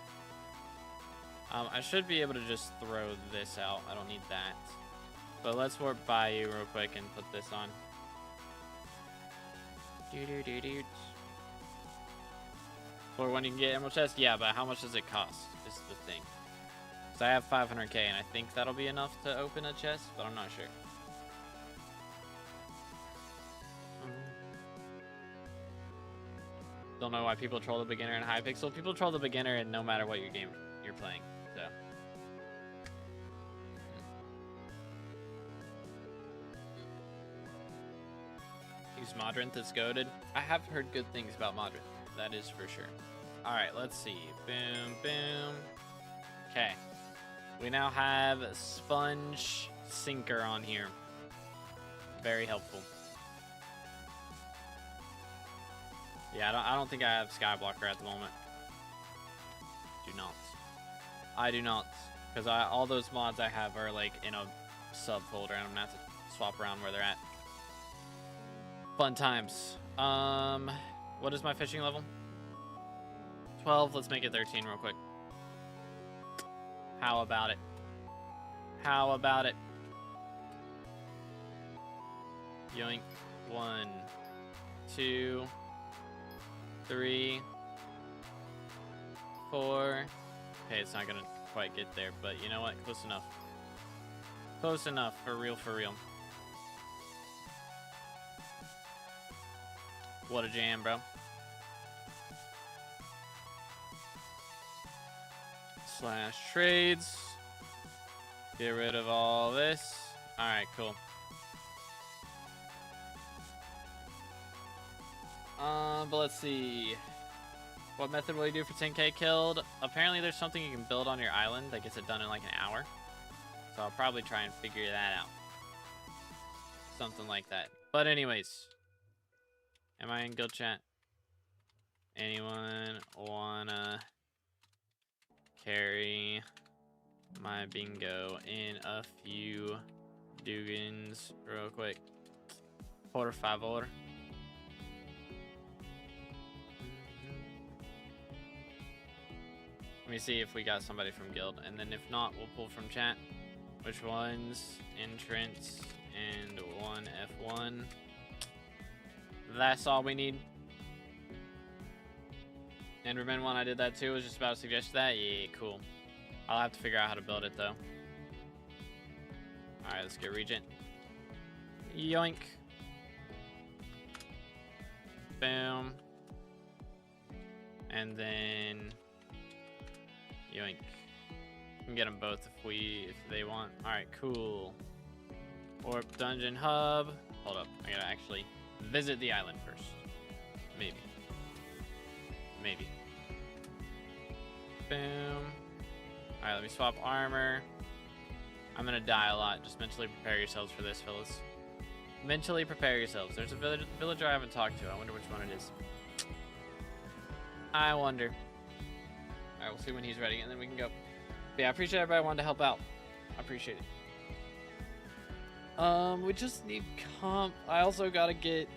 A: I should be able to just throw this out. I don't need that. But let's warp by you real quick and put this on. For when you can get Emerald Chest? Yeah, but how much does it cost? Is the thing. So I have 500k, and I think that'll be enough to open a chest, but I'm not sure. Don't know why people troll the beginner in Hypixel. People troll the beginner in no matter what your game you're playing. So. Use Modrinth that's goated. I have heard good things about Modrinth. That is for sure. Alright, let's see. Boom, boom. Okay. We now have Sponge Sinker on here. Very helpful. Yeah, I don't think I have Skyblocker at the moment. Do not. I do not. Because all those mods I have are like in a subfolder and I'm gonna have to swap around where they're at. Fun times. What is my fishing level? 12. Let's make it 13 real quick. How about it? How about it? Yoink. 1, 2, 3, 4. Okay, it's not gonna quite get there, but you know what? Close enough. Close enough. For real, for real. What a jam, bro. Slash trades. Get rid of all this. Alright, cool. But let's see. What method will you do for 10k killed? Apparently there's something you can build on your island that gets it done in like an hour. So I'll probably try and figure that out. Something like that. But anyways. Am I in guild chat? Anyone wanna carry my bingo in a few Dugans real quick? Por favor. Let me see if we got somebody from guild, and then if not, we'll pull from chat. Which ones? Intrests and 1F1. That's all we need. Enderman one, I did that too. I was just about to suggest that. Yeah, cool. I'll have to figure out how to build it though. Alright, let's get Regent. Yoink. Boom. And then yoink. We can get them both if they want. Alright, cool. Warp Dungeon Hub. Hold up. I gotta actually visit the island first. Maybe. Maybe. Boom. Alright, let me swap armor. I'm gonna die a lot. Just mentally prepare yourselves for this, fellas. Mentally prepare yourselves. There's a villager I haven't talked to. I wonder which one it is. I wonder. Alright, we'll see when he's ready, and then we can go. But yeah, I appreciate everybody wanting to help out. I appreciate it. We just need comp. I also gotta get...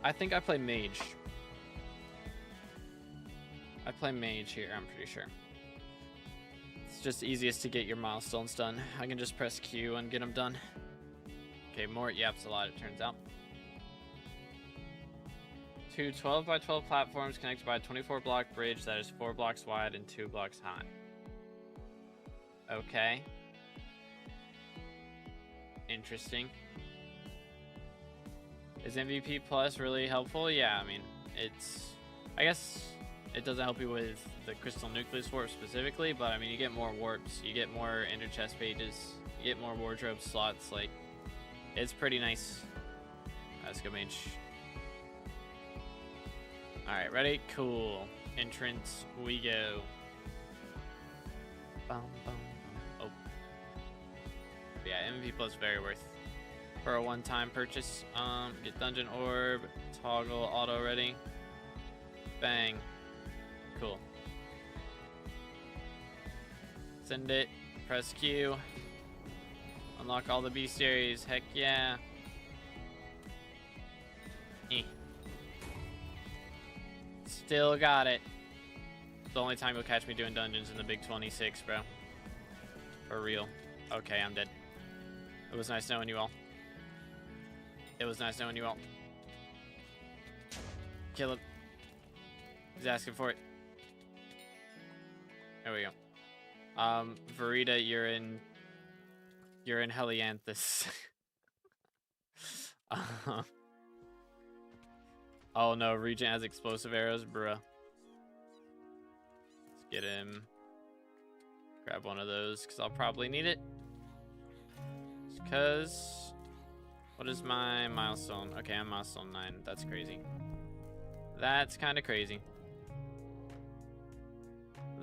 A: I think I play mage. I play mage here, I'm pretty sure. It's just easiest to get your milestones done. I can just press Q and get them done. Okay, more yaps a lot, it turns out. 2 12 by 12 platforms connected by a 24 block bridge that is 4 blocks wide and 2 blocks high. Okay. Interesting. Is MVP plus really helpful? Yeah, I mean, I guess it doesn't help you with the crystal nucleus warp specifically, but I mean, you get more warps, you get more inner chest pages, you get more wardrobe slots. Like, it's pretty nice. Let's go, mage. All right, ready? Cool. Entrance, we go. Bum, bum. Oh. Yeah, MVP plus very worth for a one-time purchase. Get dungeon orb, toggle auto ready. Bang. Cool. Send it. Press Q. Unlock all the bestiaries. Heck yeah. Still got it. It's the only time you'll catch me doing dungeons in the big 26, bro. For real. Okay, I'm dead. It was nice knowing you all. It was nice knowing you all. Kill him. He's asking for it. There we go. Verita, you're in Helianthus. Oh no, Regent has explosive arrows, bruh. Let's get him. Grab one of those, because I'll probably need it. Because, what is my milestone? Okay, I'm milestone 9. That's crazy. That's kind of crazy.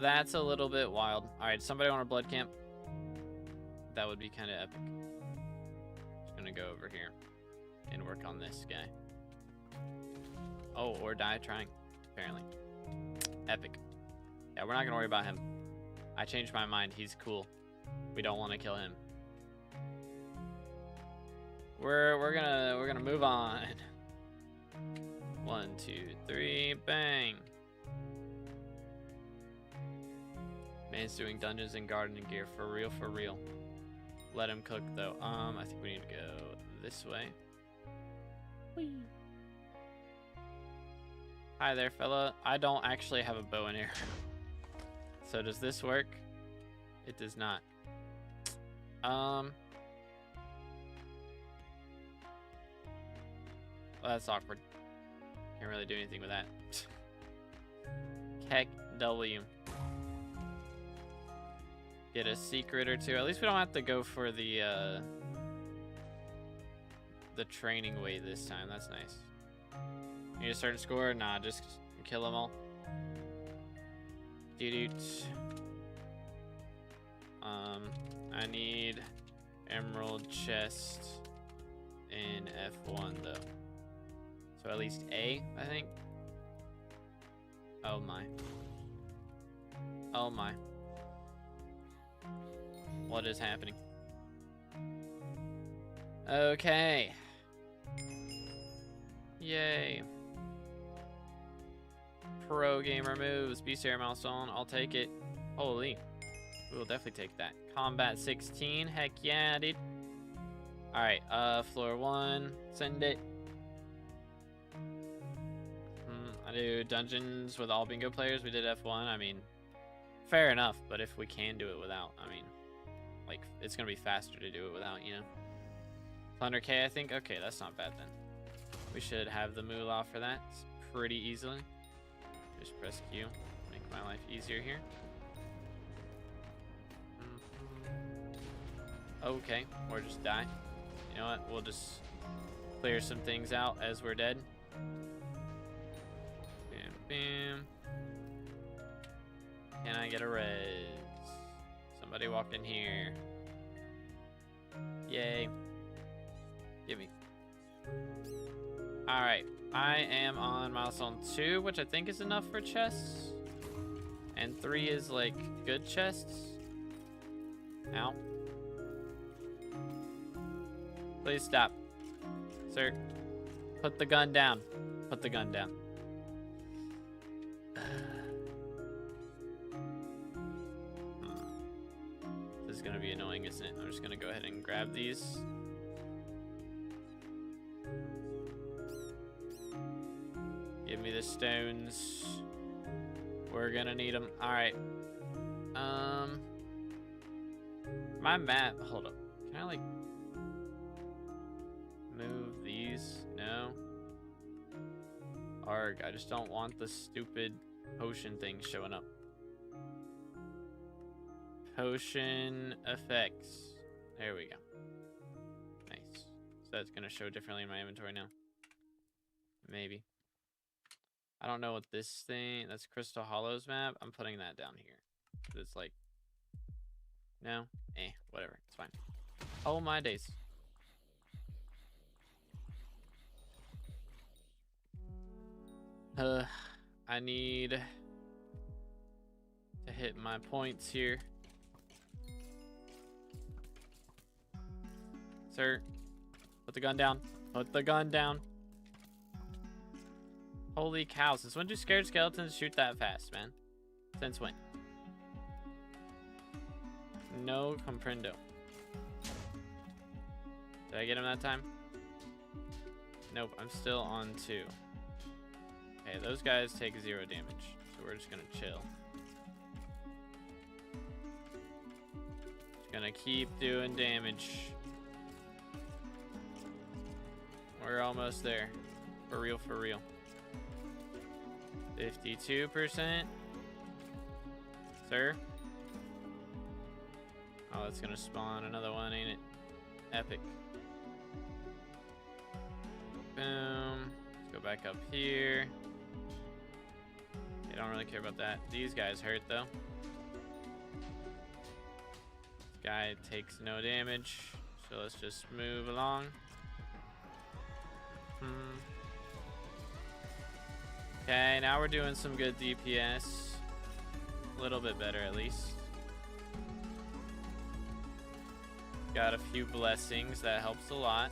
A: That's a little bit wild. Alright, somebody want a blood camp? That would be kind of epic. Just gonna go over here and work on this guy. Oh, or die trying, apparently. Epic. Yeah, we're not gonna worry about him. I changed my mind. He's cool. We don't want to kill him. We're gonna move on. 1, 2, 3, bang. Man's doing dungeons and gardening gear for real, for real. Let him cook though. I think we need to go this way. Whee. Hi there, fella. I don't actually have a bow and arrow. So does this work? It does not. Well, that's awkward. Can't really do anything with that. Heck W. Get a secret or two. At least we don't have to go for the training way this time. That's nice. Need a certain score? Nah, just kill them all. Doot. I need emerald chest in F1 though. So at least A, I think. Oh my. Oh my. What is happening? Okay. Yay. Pro gamer moves. Bestiary milestone. I'll take it. Holy. We'll definitely take that. Combat 16. Heck yeah, dude. Alright, floor 1. Send it. I do dungeons with all bingo players. We did F1. I mean, fair enough. But if we can do it without, I mean, like, it's going to be faster to do it without, you know. 100k, I think. Okay, that's not bad then. We should have the moolah for that pretty easily. Just press Q. Make my life easier here. Okay, or just die. You know what? We'll just clear some things out as we're dead. Bam, bam. Can I get a res? Somebody walked in here. Yay. Give me. Alright, I am on milestone 2, which I think is enough for chests. And 3 is like good chests. Ow. Please stop. Sir, put the gun down. Put the gun down. This is gonna be annoying, isn't it? I'm just gonna go ahead and grab these. Give me the stones. We're gonna need them. Alright. My map. Hold up. Can I, like, move these? No. Arg, I just don't want the stupid potion thing showing up. Potion effects. There we go. Nice. So that's gonna show differently in my inventory now. Maybe. I don't know what this thing, that's Crystal Hollows map. I'm putting that down here. It's like, no, whatever, it's fine. Oh my days. I need to hit my points here. Sir, put the gun down. Put the gun down. Holy cow, since when do scared skeletons shoot that fast, man? Since when? No comprendo. Did I get him that time? Nope, I'm still on 2. Okay, those guys take 0 damage, so we're just gonna chill. Just gonna keep doing damage. We're almost there. For real, for real. 52%. Sir? Oh, that's gonna spawn another one, ain't it? Epic. Boom. Let's go back up here. I don't really care about that. These guys hurt though. This guy takes no damage, so let's just move along. Okay, now we're doing some good DPS. A little bit better at least. Got a few blessings, that helps a lot.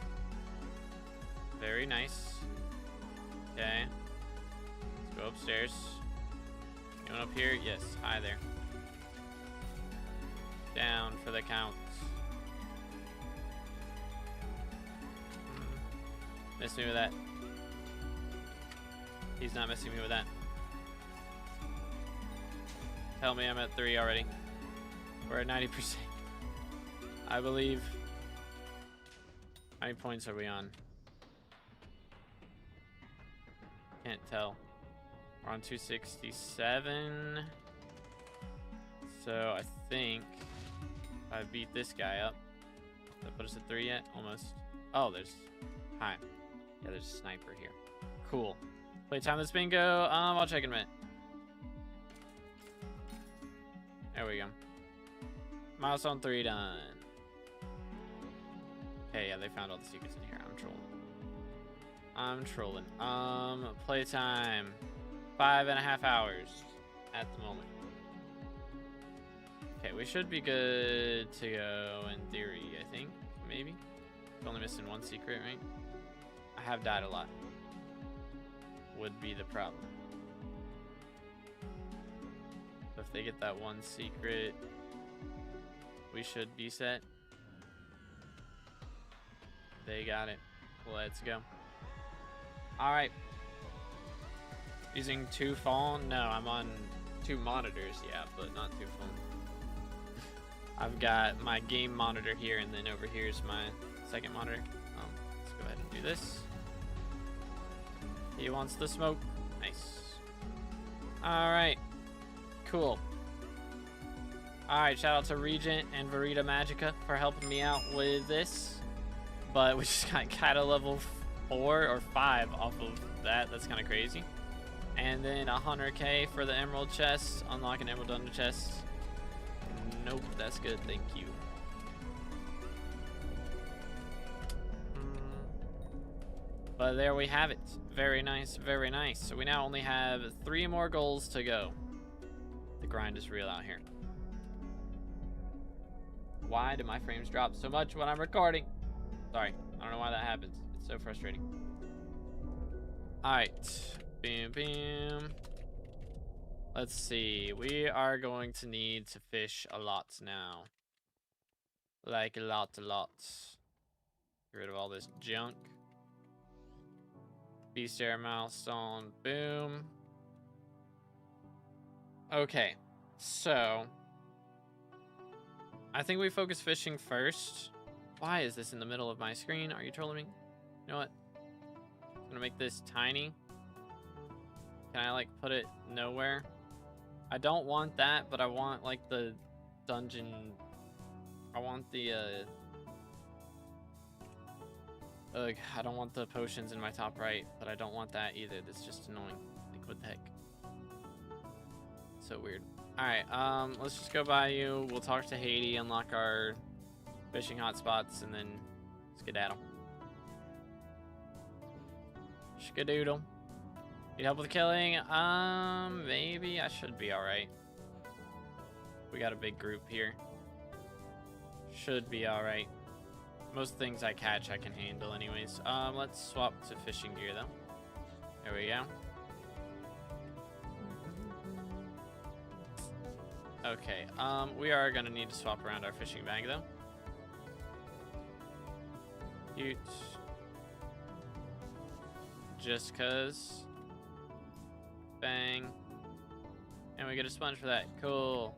A: Very nice. Okay. Let's go upstairs. Anyone up here? Yes. Hi there. Down for the count. Miss me with that. He's not missing me with that. Tell me I'm at 3 already. We're at 90%. I believe. How many points are we on? Can't tell. We're on 267. So I think if I beat this guy up. Does that put us at 3 yet? Almost. Oh, there's. Hi. Yeah, there's a sniper here. Cool. Playtime this bingo. I'll check in a minute. There we go. Milestone 3 done. Okay, yeah, they found all the secrets in here. I'm trolling. Playtime. 5.5 hours at the moment. Okay, we should be good to go in theory, I think. Maybe. Only missing 1 secret, right? I have died a lot. Would be the problem. So if they get that 1 secret, we should be set. They got it. Let's go. Alright. Using 2 phone? No, I'm on 2 monitors, yeah, but not 2 phone. I've got my game monitor here, and then over here is my second monitor. Let's go ahead and do this. He wants the smoke. Nice. Alright. Cool. Alright, shout out to Regent and Verita Magica for helping me out with this. But we just got kind of level 4 or 5 off of that. That's kind of crazy. And then 100k for the emerald chest. Unlock an emerald under chest. Nope, that's good. Thank you. But there we have it. Very nice, very nice. So we now only have 3 more goals to go. The grind is real out here. Why do my frames drop so much when I'm recording? Sorry, I don't know why that happens. It's so frustrating. Alright. Boom, boom. Let's see. We are going to need to fish a lot now. Like a lot. Get rid of all this junk. Beast Air milestone. Boom. Okay. So. I think we focus fishing first. Why is this in the middle of my screen? Are you trolling me? You know what? I'm gonna make this tiny. Can I like put it nowhere? I don't want that, but I want like the dungeon. I want the I don't want the potions in my top right, but I don't want that either. That's just annoying. Like, what the heck? So weird. Alright, let's just go by you. We'll talk to Haiti, unlock our fishing hotspots, and then skedaddle. Skadoodle. Need help with killing? Maybe I should be alright. We got a big group here. Should be alright. Most things I catch I can handle anyways. Let's swap to fishing gear though. There we go. Okay, we are gonna need to swap around our fishing bag though. Cute. Just cause. Bang. And we get a sponge for that. Cool.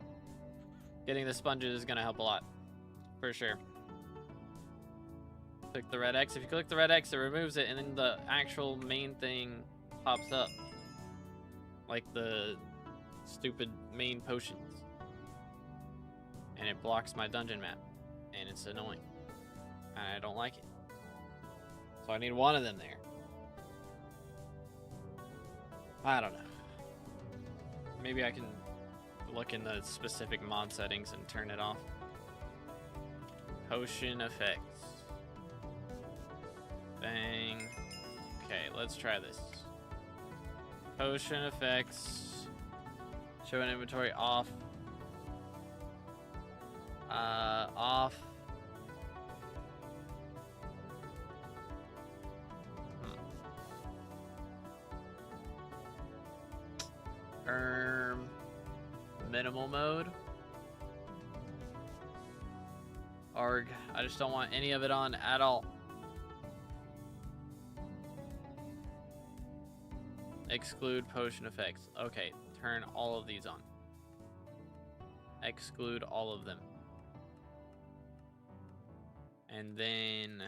A: Getting the sponges is gonna help a lot. For sure. Click the red X. If you click the red X, it removes it, and then the actual main thing pops up. Like the stupid main potions. And it blocks my dungeon map. And it's annoying. And I don't like it. So I need one of them there. I don't know. Maybe I can look in the specific mod settings and turn it off. Potion effects. Bang. Okay, let's try this. Potion effects. Show an inventory off. Off. Minimal mode. Arg. I just don't want any of it on at all. Exclude potion effects. Okay, turn all of these on. Exclude all of them. And then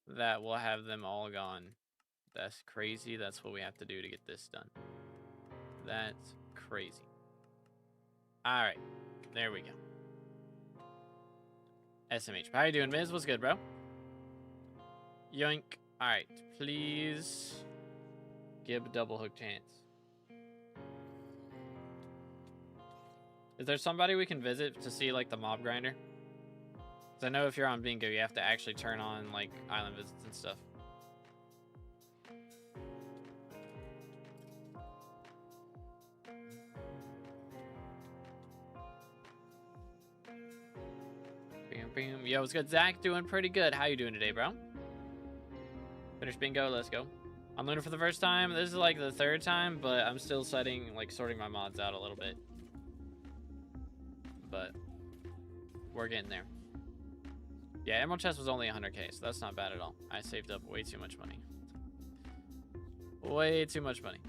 A: that will have them all gone. That's crazy. That's what we have to do to get this done. That's crazy. All right, there we go. SMH, how you doing, Miz? What's good, bro? Yoink. All right, please give a double hook chance. Is there somebody we can visit to see like the mob grinder? Because I know if you're on bingo, you have to actually turn on like island visits and stuff. Yo, what's good, Zach? Doing pretty good. How you doing today, bro? Finish bingo. Let's go. I'm learning for the first time. This is like the third time, but I'm still sorting my mods out a little bit. But we're getting there. Yeah, Emerald Chest was only 100k, so that's not bad at all. I saved up way too much money. Way too much money.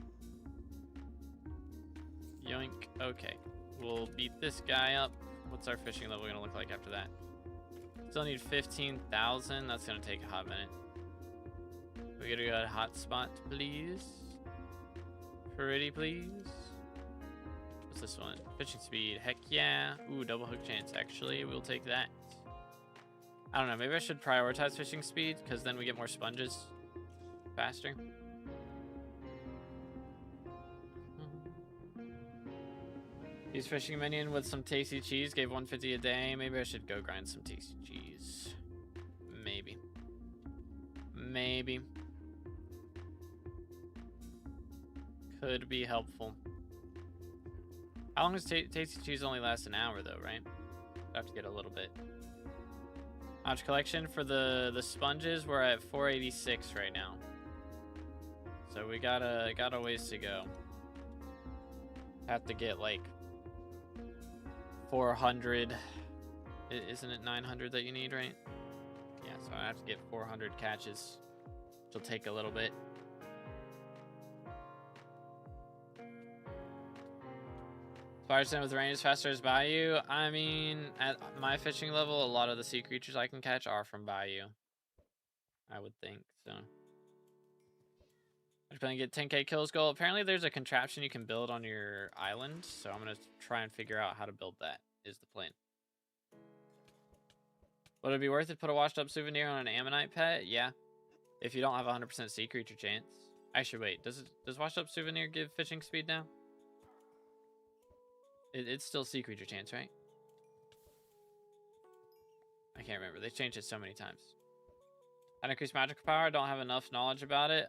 A: Yoink. Okay. We'll beat this guy up. What's our fishing level gonna look like after that? Still need 15,000. That's gonna take a hot minute. We gotta go to a hotspot, please. Pretty please. What's this one? Fishing speed. Heck yeah. Ooh, double hook chance. Actually, we'll take that. I don't know. Maybe I should prioritize fishing speed because then we get more sponges faster. He's fishing Minion with some tasty cheese. Gave 150 a day. Maybe I should go grind some tasty cheese. Maybe. Maybe. Could be helpful. How long does tasty cheese only last? An hour though, right? I have to get a little bit. Notch collection for the sponges. We're at 486 right now. So we got a ways to go. Have to get like 400. Isn't it 900 that you need, right? Yeah, so I have to get 400 catches, which will take a little bit. Firestorm with rain is faster as Bayou. I mean, at my fishing level, a lot of the sea creatures I can catch are from Bayou. I would think, so. I'm trying to get 10k kills goal. Apparently there's a contraption you can build on your island, so I'm going to try and figure out how to build that, is the plan. Would it be worth it to put a washed up souvenir on an ammonite pet? Yeah. If you don't have 100% sea creature chance. Actually, wait. Does washed up souvenir give fishing speed now? It's still sea creature chance, right? I can't remember. They changed it so many times. And increase magical power. I don't have enough knowledge about it.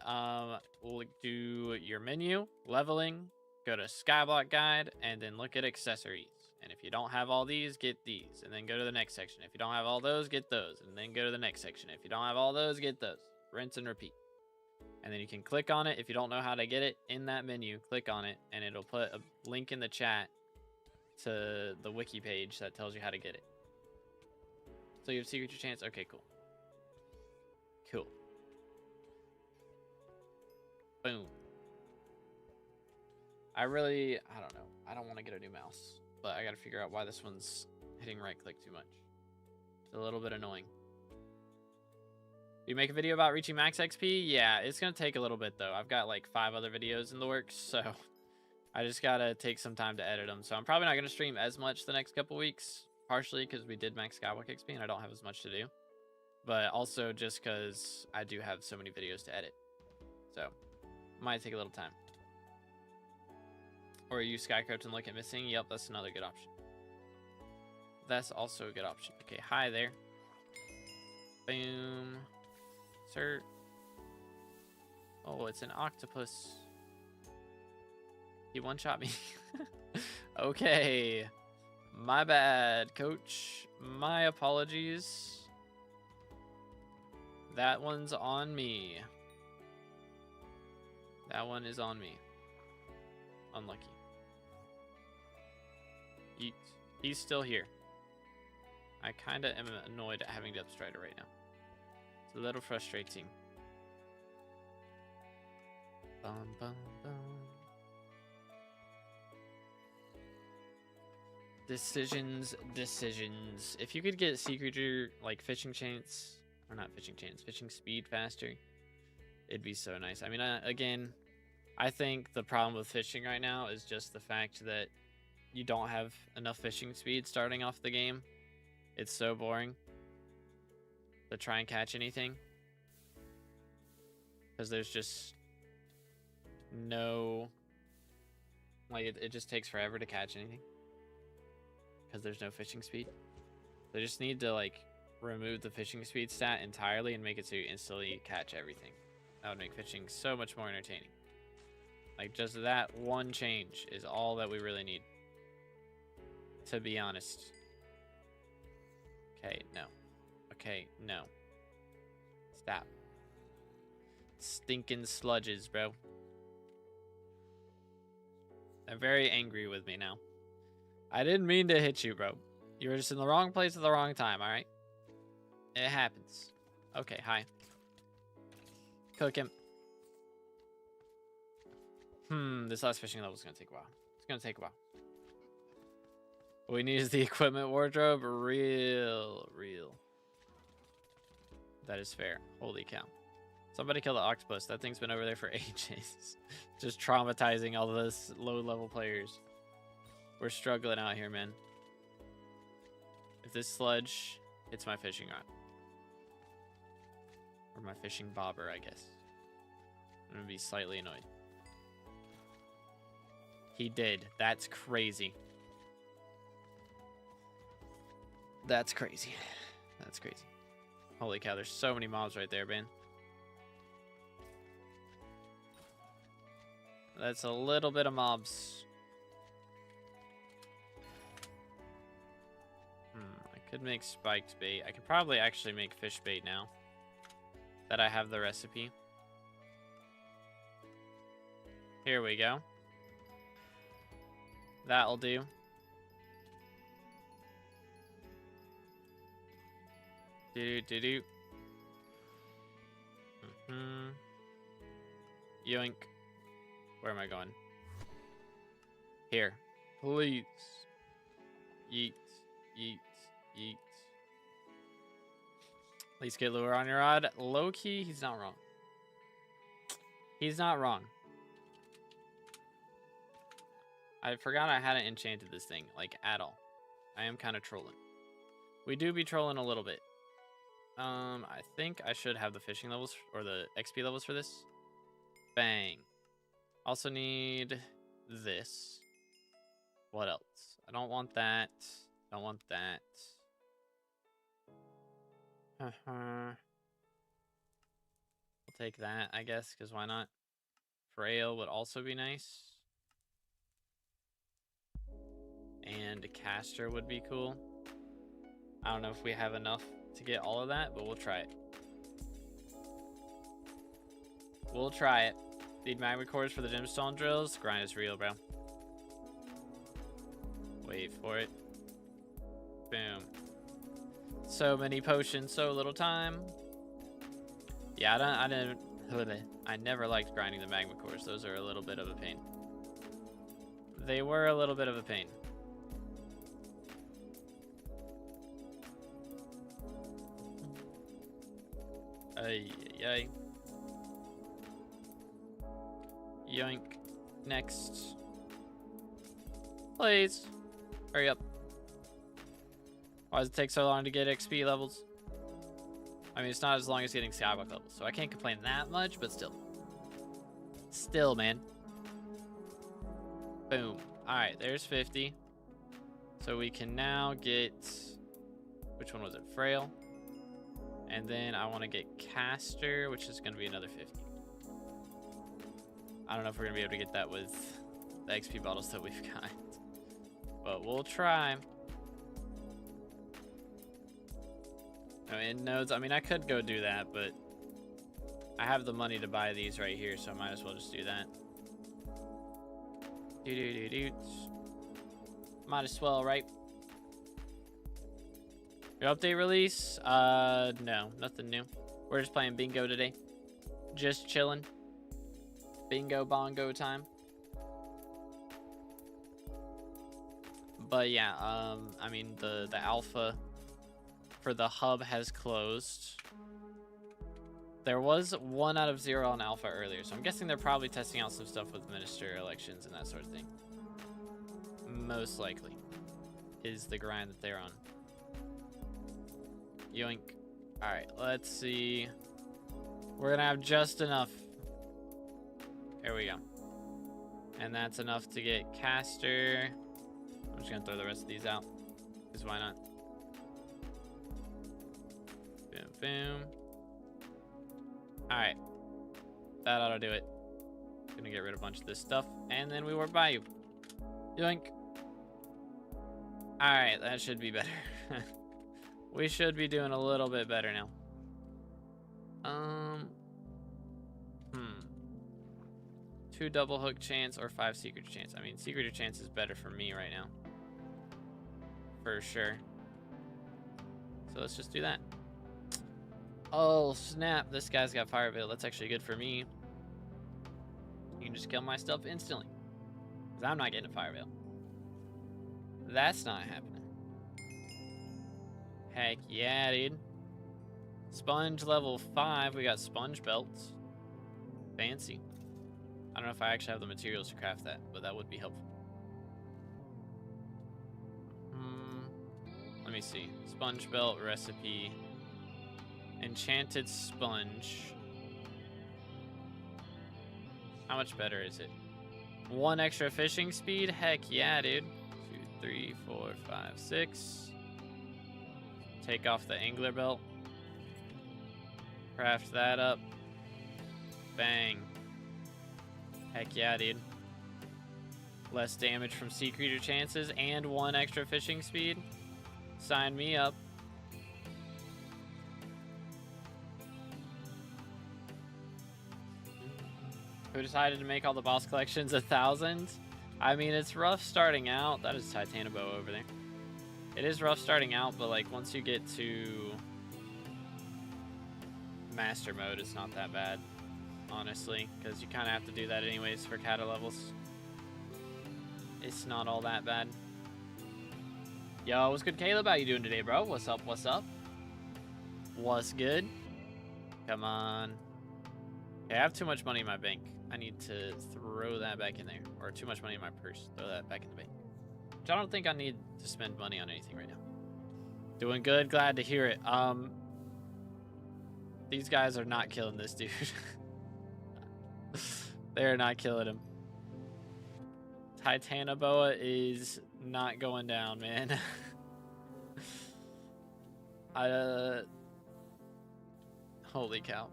A: We'll do your menu, leveling, go to SkyBlock guide, and then look at accessories. And if you don't have all these, get these. And then go to the next section. If you don't have all those, get those. And then go to the next section. If you don't have all those, get those. Rinse and repeat. And then you can click on it. If you don't know how to get it in that menu, click on it. And it'll put a link in the chat to the wiki page that tells you how to get it. So you have secret your chance? Okay, cool. Cool. Boom. I don't know. I don't want to get a new mouse. But I got to figure out why this one's hitting right click too much. It's a little bit annoying. You make a video about reaching max XP? Yeah, it's going to take a little bit though. I've got like 5 other videos in the works, so I just got to take some time to edit them. So I'm probably not going to stream as much the next couple weeks, partially because we did max SkyBlock XP and I don't have as much to do. But also just because I do have so many videos to edit. So might take a little time. Or use SkyCrypt and look at missing. Yep, that's another good option. That's also a good option. Okay, hi there. Boom. Sir. Oh, it's an octopus. He one-shot me. Okay. My bad, coach. My apologies. That one's on me. That one is on me. Unlucky. He's still here. I kind of am annoyed at having to upstride right now. It's a little frustrating. Bum, bum, bum. Decisions. If you could get sea creature like fishing chance, or not fishing chance, fishing speed faster, it'd be so nice. I mean, again, I think the problem with fishing right now is just the fact that you don't have enough fishing speed starting off the game. It's so boring to try and catch anything because there's just no, like, it just takes forever to catch anything because there's no fishing speed. They just need to like remove the fishing speed stat entirely and make it so you instantly catch everything. That would make fishing so much more entertaining. Like, just that one change is all that we really need, to be honest. Okay, no. Okay, no. Stop. Stinking sludges, bro. They're very angry with me now. I didn't mean to hit you, bro. You were just in the wrong place at the wrong time, alright? It happens. Okay, hi. Cook him. This last fishing level is going to take a while. It's going to take a while. What we need is the equipment wardrobe. Real. That is fair. Holy cow. Somebody kill the octopus. That thing's been over there for ages. Just traumatizing all those low-level players. We're struggling out here, man. If this sludge hits my fishing rod. Or my fishing bobber, I guess. I'm going to be slightly annoyed. He did. That's crazy. That's crazy. That's crazy. Holy cow, there's so many mobs right there, man. That's a little bit of mobs. I could make spiked bait. I could probably actually make fish bait now that I have the recipe. Here we go. That'll do. Do. Yoink. Where am I going? Here. Please. Yeet. At least get lure on your rod. Low key, he's not wrong. He's not wrong. I forgot I hadn't enchanted this thing, like, at all. I am kind of trolling. We do be trolling a little bit. I think I should have the fishing levels, or the XP levels for this. Bang. Also need this. What else? I don't want that. Don't want that. We'll take that, I guess, because why not? Frail would also be nice. And a caster would be cool. I don't know if we have enough to get all of that, but we'll try it. We'll try it. Need magma cores for the gemstone drills. Grind is real, bro. Wait for it. Boom. So many potions, so little time. Yeah, I never liked grinding the magma cores. Those are a little bit of a pain. They were a little bit of a pain. Ay. Yoink. Next. Please. Hurry up. Why does it take so long to get XP levels? I mean, it's not as long as getting SkyBlock levels, so I can't complain that much, but still. Still, man. Boom. Alright, there's 50. So we can now get... Which one was it? Frail. And then I want to get caster, which is going to be another 50. I don't know if we're going to be able to get that with the XP bottles that we've got. But we'll try. No end nodes. I mean, I could go do that, but I have the money to buy these right here, so I might as well just do that. Might as well, right? Your update release? No, nothing new. We're just playing bingo today. Just chilling. Bingo bongo time. But yeah, I mean, the alpha for the hub has closed. There was 1 out of 0 on alpha earlier, so I'm guessing they're probably testing out some stuff with minister elections and that sort of thing. Most likely is the grind that they're on. Yoink. Alright, let's see. We're gonna have just enough. There we go. And that's enough to get caster. I'm just gonna throw the rest of these out, because why not? Boom, boom. Alright. That ought to do it. Gonna get rid of a bunch of this stuff, and then we warp by you. Yoink. Alright, that should be better. We should be doing a little bit better now. 2 double hook chance or 5 secret chance. I mean, secret chance is better for me right now. For sure. So let's just do that. Oh, snap. This guy's got fire veil. That's actually good for me. You can just kill my stuff instantly. Because I'm not getting a fire veil. That's not happening. Heck yeah, dude. Sponge level 5. We got sponge belts. Fancy. I don't know if I actually have the materials to craft that, but that would be helpful. Let me see. Sponge belt recipe. Enchanted sponge. How much better is it? 1 extra fishing speed? Heck yeah, dude. 2, 3, 4, 5, 6. Take off the angler belt. Craft that up. Bang. Heck yeah, dude. Less damage from sea creature chances and 1 extra fishing speed. Sign me up. Who decided to make all the boss collections 1,000? I mean, it's rough starting out. That is Titanabo over there. It is rough starting out, but like once you get to master mode, it's not that bad, honestly, because you kind of have to do that anyways for kata levels. It's not all that bad. Yo, what's good, Caleb? How you doing today, bro? What's up? What's up? What's good? Come on. Okay, I have too much money in my bank. I need to throw that back in there. Or too much money in my purse. Throw that back in the bank. Which I don't think I need to spend money on anything right now. Doing good. Glad to hear it. These guys are not killing this dude. They're not killing him. Titanoboa is not going down, man. Holy cow.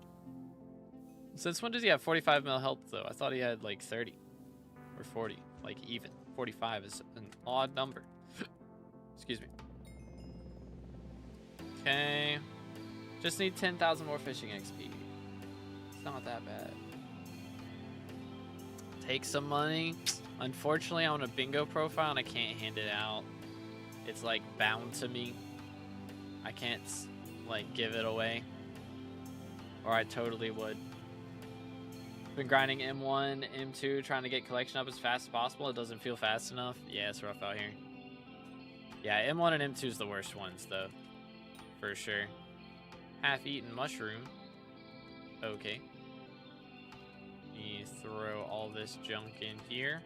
A: Since when does he have 45 mil health, though? I thought he had, like, 30. Or 40. Like, even. 45 is an odd number. Excuse me. Okay. Just need 10,000 more fishing XP. It's not that bad. Take some money. Unfortunately, I'm on a bingo profile and I can't hand it out. It's like bound to me. I can't like give it away. Or I totally would. Been grinding M1, M2, trying to get collection up as fast as possible. It doesn't feel fast enough. Yeah, it's rough out here. Yeah, M1 and M2 is the worst ones though. For sure. Half-eaten mushroom. Okay. You throw all this junk in here.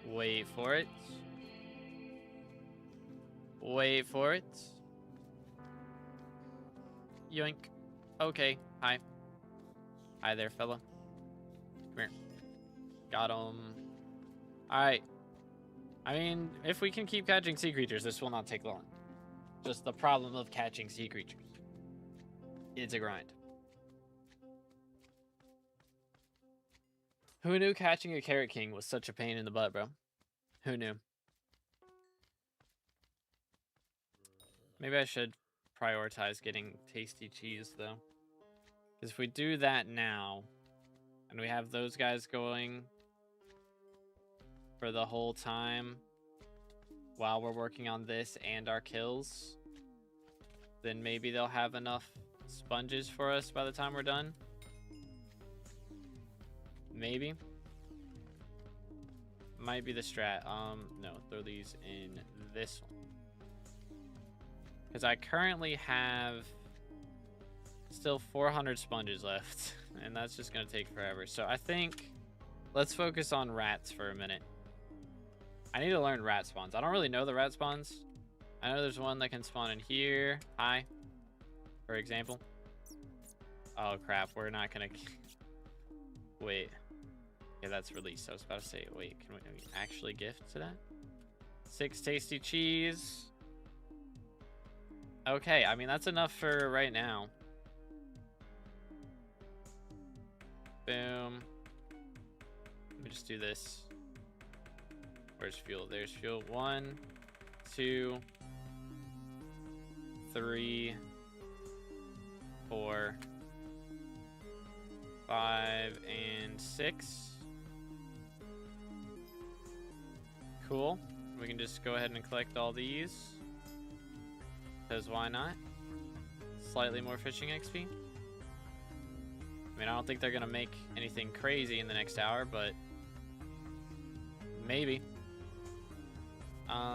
A: Wait for it. Wait for it. Yoink. Okay. Hi. Hi there, fella. Come here. Got him. Alright. I mean, if we can keep catching sea creatures, this will not take long. Just the problem of catching sea creatures. It's a grind. Who knew catching a Carrot King was such a pain in the butt, bro? Who knew? Maybe I should prioritize getting tasty cheese, though. Because if we do that now, and we have those guys going for the whole time while we're working on this and our kills, then maybe they'll have enough sponges for us by the time we're done. Maybe. Might be the strat. No, throw these in this one. Because I currently have still 400 sponges left. And that's just going to take forever. So I think let's focus on rats for a minute. I need to learn rat spawns. I don't really know the rat spawns. I know there's one that can spawn in here. Hi. For example. Oh, crap. We're not going to... Wait. Yeah, that's release. I was about to say, wait, can we actually gift to that? 6 tasty cheese. Okay, I mean, that's enough for right now. Boom. Let me just do this. Where's fuel? There's fuel. 1, 2, 3, 4, 5, and 6. Cool. We can just go ahead and collect all these. Because why not? Slightly more fishing XP. I mean, I don't think they're going to make anything crazy in the next hour, but maybe.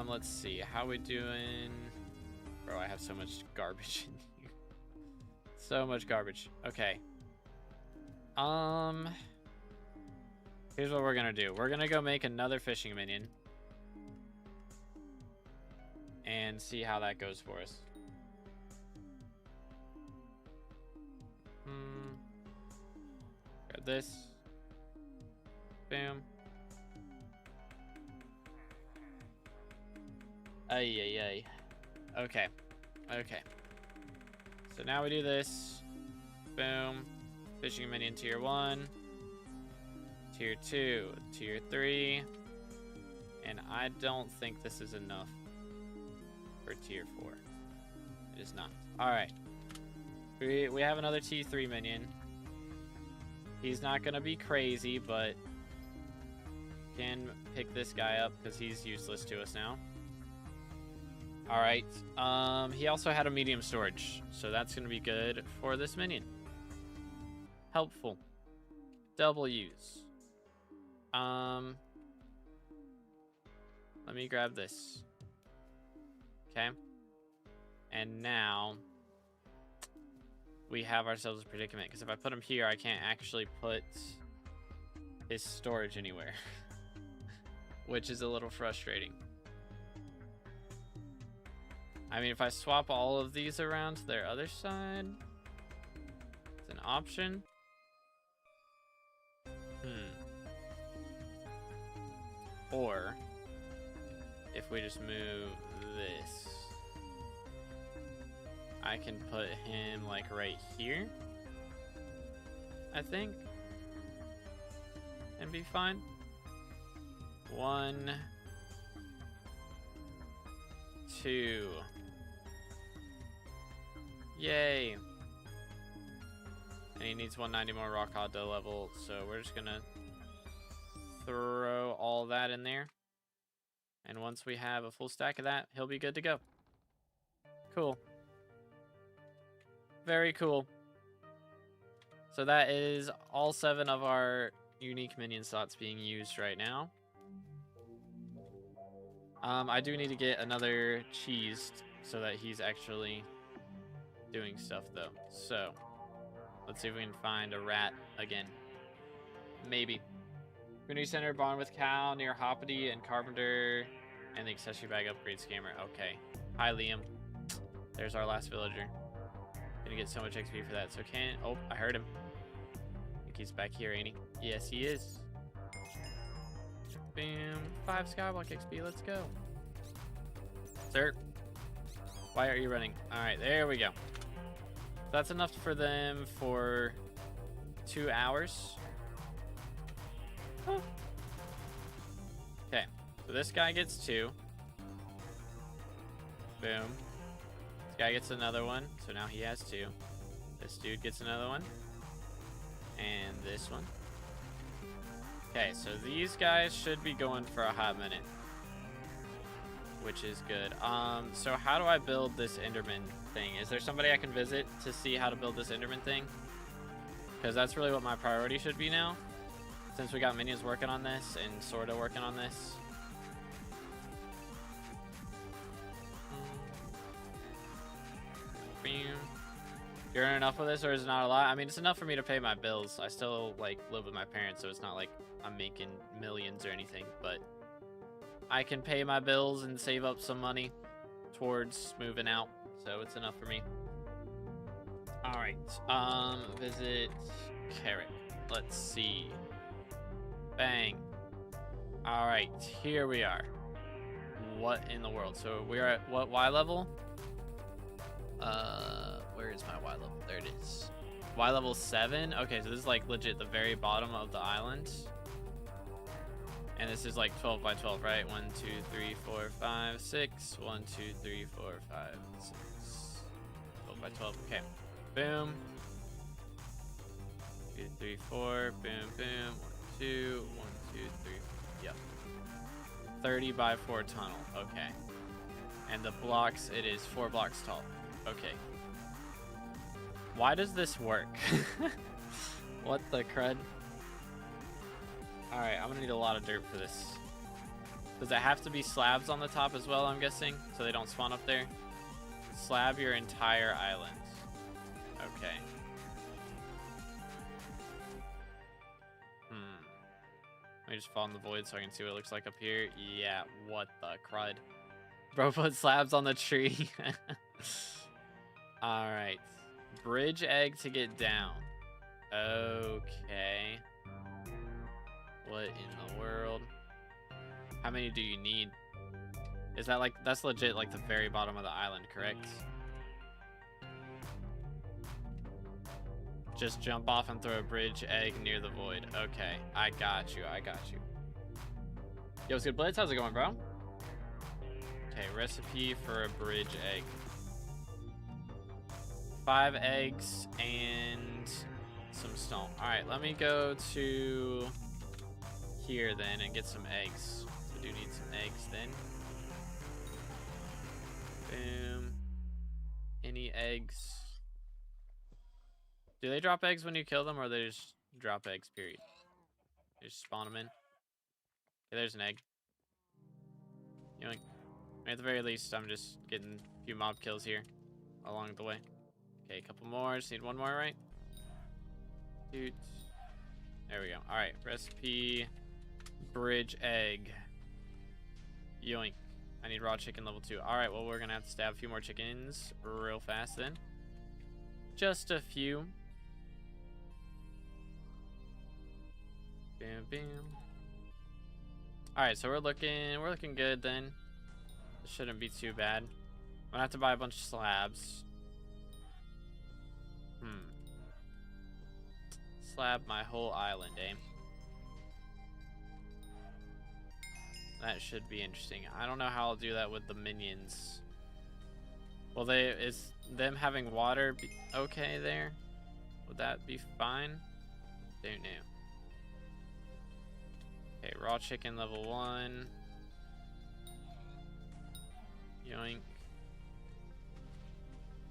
A: Let's see. How we doing? Bro, I have so much garbage in here. So much garbage. Okay. Here's what we're going to do. We're going to go make another fishing minion. And see how that goes for us. Grab this. Boom. Ay, ay, ay. Okay. Okay. So now we do this. Boom. Fishing minion tier 1. Tier 2. Tier 3. And I don't think this is enough for tier 4. It is not. Alright. We have another T3 minion. He's not going to be crazy, but can pick this guy up because he's useless to us now. Alright. He also had a medium storage, so that's going to be good for this minion. Helpful. Double use. Let me grab this. Okay. And now we have ourselves a predicament. Because if I put him here, I can't actually put his storage anywhere. Which is a little frustrating. I mean, if I swap all of these around to their other side, it's an option. Or if we just move this, I can put him like right here, I think, and be fine. 1, 2. Yay. And he needs 190 more rock auto level, so we're just gonna throw all that in there. And once we have a full stack of that, he'll be good to go. Cool. Very cool. So that is all 7 of our unique minion slots being used right now. I do need to get another cheese so that he's actually doing stuff though. So let's see if we can find a rat again. Maybe. Community center, barn with cow near Hoppity and Carpenter, and the accessory bag upgrade scammer. Okay. Hi, Liam. There's our last villager. Gonna get so much XP for that. So can't. Oh, I heard him. I think he's back here, ain't he? Yes, he is. Boom. 5 SkyBlock XP. Let's go. Sir. Why are you running? Alright, there we go. That's enough for them for 2 hours. Huh. Okay. So this guy gets 2. Boom. This guy gets another one. So now he has 2. This dude gets another one. And this one. Okay, so these guys should be going for a hot minute, which is good. So how do I build this Enderman thing? Is there somebody I can visit to see how to build this Enderman thing? Because that's really what my priority should be now, since we got minions working on this and sorta working on this. You earn enough of this, or is it not a lot? I mean, it's enough for me to pay my bills. I still like live with my parents, so it's not like I'm making millions or anything, but I can pay my bills and save up some money towards moving out, so it's enough for me. All right, visit Carrot. Let's see. Bang. All right, here we are. What in the world? So we're at what Y level? Where is my Y level? There it is. Y level 7. Okay, so this is like legit the very bottom of the island. And this is like 12 by 12, right? 1, 2, 3, 4, 5, 6. 1, 2, 3, 4, 5, 6. 12 by 12. Okay. Boom. 2, 3, 4. Boom, boom. 1, 2. 1, 2, 3. Yep. 30 by 4 tunnel. Okay. And the blocks, it is 4 blocks tall. Okay. Why does this work? What the crud? Alright, I'm gonna need a lot of dirt for this. Does it have to be slabs on the top as well, I'm guessing? So they don't spawn up there? Slab your entire island. Okay. Let me just fall in the void so I can see what it looks like up here. Yeah, what the crud? Bro, put slabs on the tree. Alright. Bridge egg to get down. Okay. What in the world? How many do you need? Is that like, that's legit like the very bottom of the island, correct? Just jump off and throw a bridge egg near the void. Okay, I got you, I got you. Yo, what's good, Blitz? How's it going, bro? Okay, recipe for a bridge egg. 5 eggs and some stone. Alright, let me go to here then and get some eggs. So I do need some eggs then. Boom. Any eggs? Do they drop eggs when you kill them, or they just drop eggs, period? You just spawn them in. Okay, there's an egg. Yoink. At the very least, I'm just getting a few mob kills here along the way. Okay, a couple more. Just need one more, right? Dude. There we go. All right, recipe, bridge egg. Yoink. I need raw chicken level 2. All right, well, we're gonna have to stab a few more chickens real fast then. Just a few. Bam, bam. All right, so we're looking good then. This shouldn't be too bad. I'm gonna have to buy a bunch of slabs. Slab my whole island, eh? That should be interesting. I don't know how I'll do that with the minions. Will is them having water be okay there? Would that be fine? Don't know. Okay, raw chicken level 1. Yoink.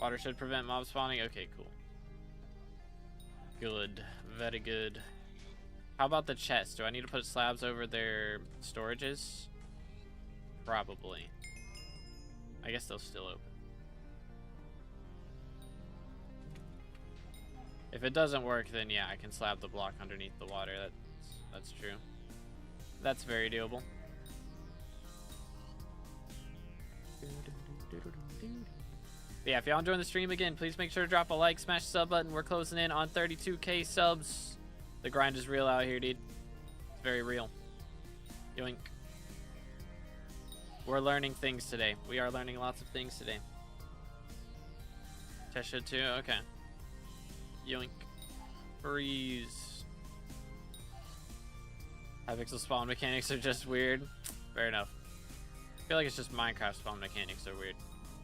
A: Water should prevent mob spawning. Okay, cool. Good. Very good. How about the chest? Do I need to put slabs over their storages? Probably. I guess they'll still open. If it doesn't work, then yeah, I can slab the block underneath the water. That's true. That's very doable. But yeah, if y'all enjoying the stream again, please make sure to drop a like, smash the sub button. We're closing in on 32K subs. The grind is real out here, dude. It's very real. Yoink. We're learning things today. We are learning lots of things today. Tesha too? Okay. Yoink. Freeze. Hypixel spawn mechanics are just weird. Fair enough. I feel like it's just Minecraft spawn mechanics are weird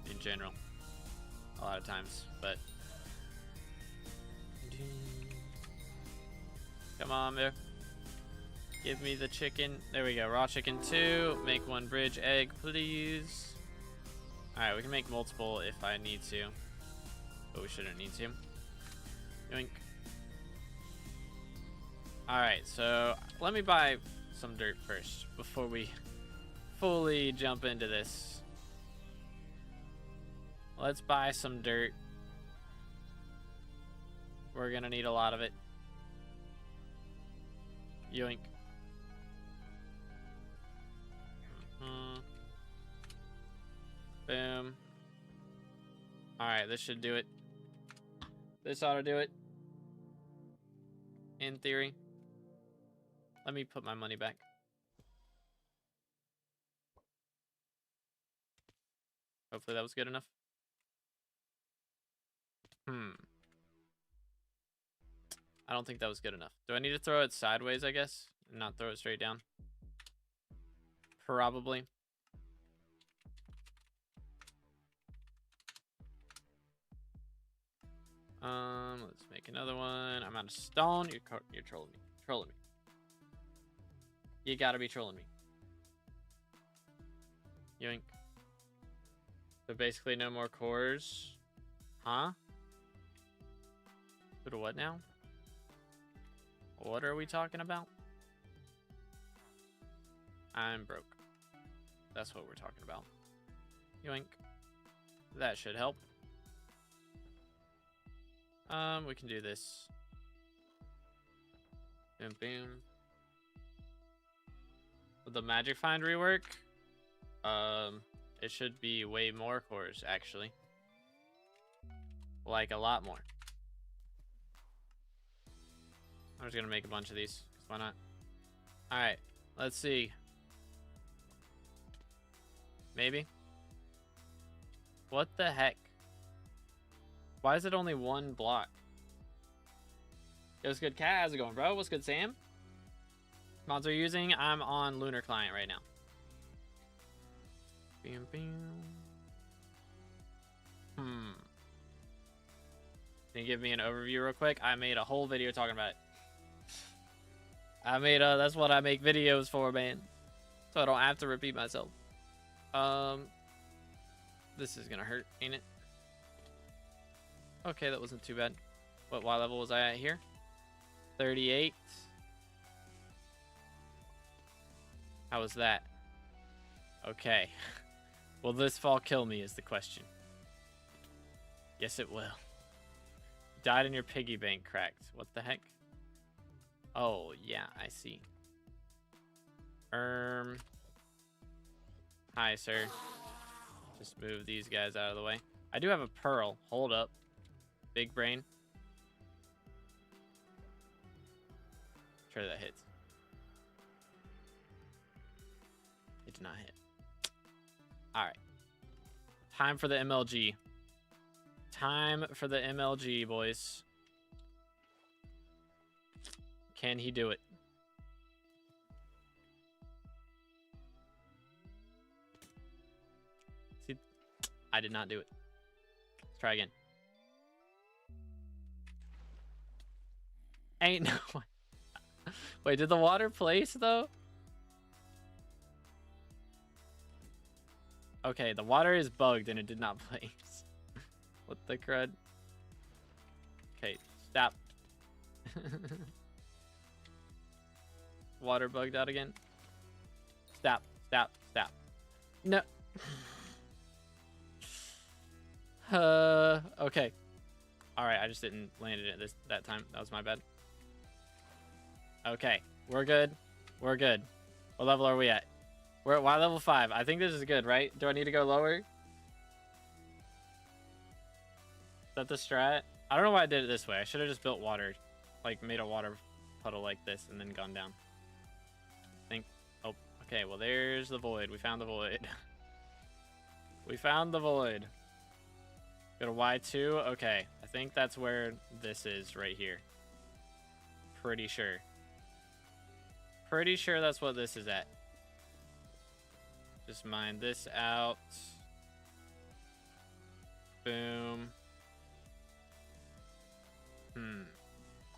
A: in general. A lot of times, but come on, there. Give me the chicken. There we go. Raw chicken 2. Make 1 bridge egg, please. Alright, we can make multiple if I need to, but we shouldn't need to. Yoink. Alright, so let me buy some dirt first before we fully jump into this. Let's buy some dirt. We're gonna need a lot of it. Yoink. Boom. Alright, this should do it. This ought to do it. In theory. Let me put my money back. Hopefully that was good enough. I don't think that was good enough. Do I need to throw it sideways, I guess? And not throw it straight down? Probably. Let's make another one. I'm out of stone. You're trolling me. Trolling me. You gotta be trolling me. Yoink. So basically no more cores. Huh? Go to what now? What are we talking about? I'm broke. That's what we're talking about. Yoink. That should help. We can do this. Boom, boom. Will the magic find rework? It should be way more cores, actually. Like a lot more. I'm just gonna make a bunch of these. Why not? Alright, let's see. Maybe? What the heck? Why is it only 1 block? Yo, what's good, Cat? How's it going, bro? What's good, Sam? Mods are using? I'm on Lunar Client right now. Bam, bam. Can you give me an overview real quick? I made a whole video talking about it. That's what I make videos for, man. So I don't have to repeat myself. This is gonna hurt, ain't it? Okay, that wasn't too bad. What Y level was I at here? 38. How was that? Okay. Will this fall kill me is the question. Yes, it will. died and your piggy bank cracked. What the heck? Oh, yeah, I see. Hi, sir. Just move these guys out of the way. I do have a pearl. Hold up. Big brain. Sure that hits. It did not hit. Alright. Time for the MLG. Time for the MLG, boys. Can he do it? See, I did not do it. Let's try again. Ain't no way. Wait, did the water place though? Okay, the water is bugged and it did not place. What the crud? Okay, stop. Water bugged out again. Stop, stop, stop. No. Okay. All right, I just didn't land it that time. That was my bad. Okay, we're good. We're good. What level are we at? We're at Y level 5. I think this is good, right? Do I need to go lower? Is that the strat? I don't know why I did it this way. I should have just built water. Like, made a water puddle like this and then gone down. I think... Oh, okay. Well, there's the void. We found the void. We found the void. Go to Y2. Okay. I think that's where this is right here. Pretty sure. Pretty sure that's what this is at. Just mine this out. Boom.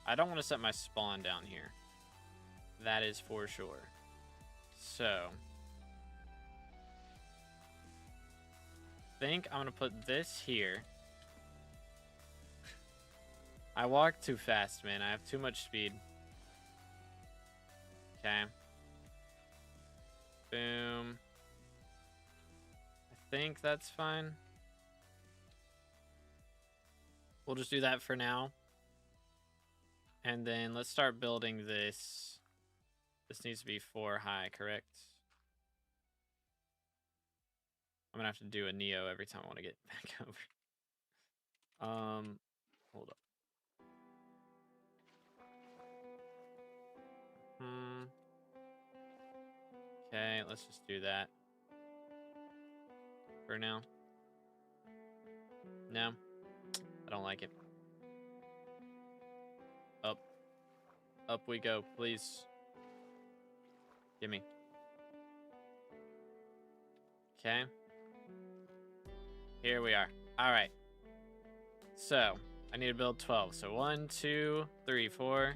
A: I don't want to set my spawn down here. That is for sure. So. I think I'm going to put this here. I walk too fast, man. I have too much speed. Okay. Boom. I think that's fine. We'll just do that for now. And then let's start building this. This needs to be 4 high, correct? I'm gonna have to do a Neo every time I want to get back over. Hold up. Okay, let's just do that for now. No, I don't like it. Up. Up we go, please. Gimme. Okay. Here we are. All right. So, I need to build 12. So 1, 2, 3, 4,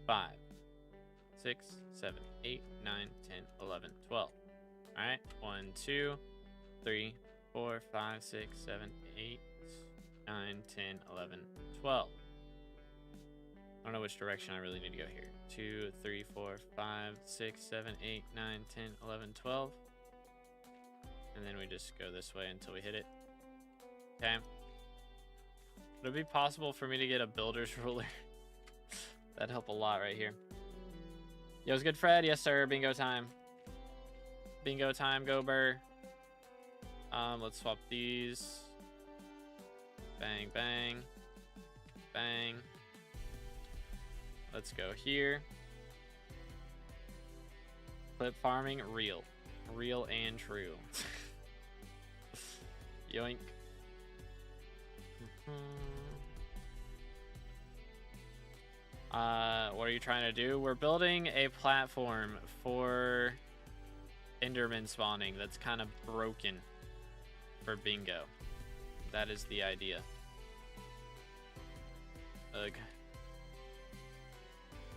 A: 5, 6, 7, 8, 9, 10, 11, 12. All right. 1, 2, 3, 4, 5, 6, 7, 8, 9, 10, 11, 12. I don't know which direction I really need to go here. 2, 3, 4, 5, 6, 7, 8, 9, 10, 11, 12. And then we just go this way until we hit it. Okay. Would it be possible for me to get a builder's ruler? That'd help a lot right here. Yo, it's good, Fred. Yes, sir. Bingo time. Bingo time. Go, Burr. Let's swap these. Bang, bang. Bang. Let's go here. Clip farming, real. Real and true. Yoink. What are you trying to do? We're building a platform for Enderman spawning that's kind of broken for bingo. That is the idea. Ugh.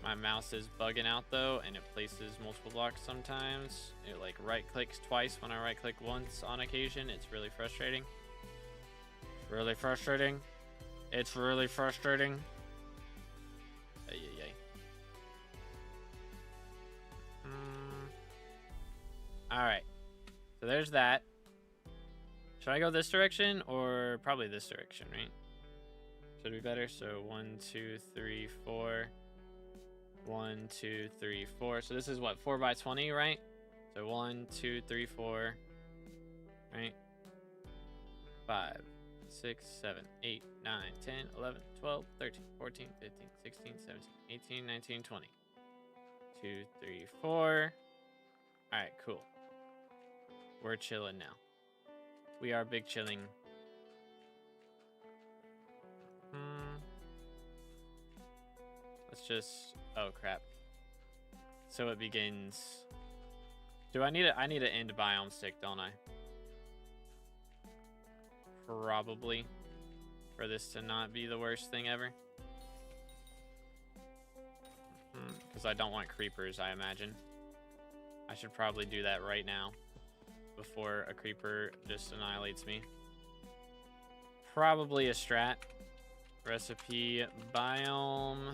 A: My mouse is bugging out though, and it places multiple blocks sometimes. It like right clicks twice when I right click once on occasion. It's really frustrating. It's really frustrating. It's really frustrating. Ay, ay, ay. Alright. So there's that. Should I go this direction or probably this direction, right? Should be better. So 1, 2, 3, 4. 1, 2, 3, 4. So this is what, 4 by 20, right? So 1, 2, 3, 4. Right? 5, 6, 7, 8, 9, 10, 11, 12, 13, 14, 15, 16, 17, 18, 19, 20. 2, 3, 4. All right, cool. We're chilling now. We are big chilling. Let's just, oh crap. So it begins. Do I need I need an end biome stick, don't I? Probably. For this to not be the worst thing ever. Because I don't want creepers, I imagine. I should probably do that right now. Before a creeper just annihilates me. Probably a strat. Recipe biome.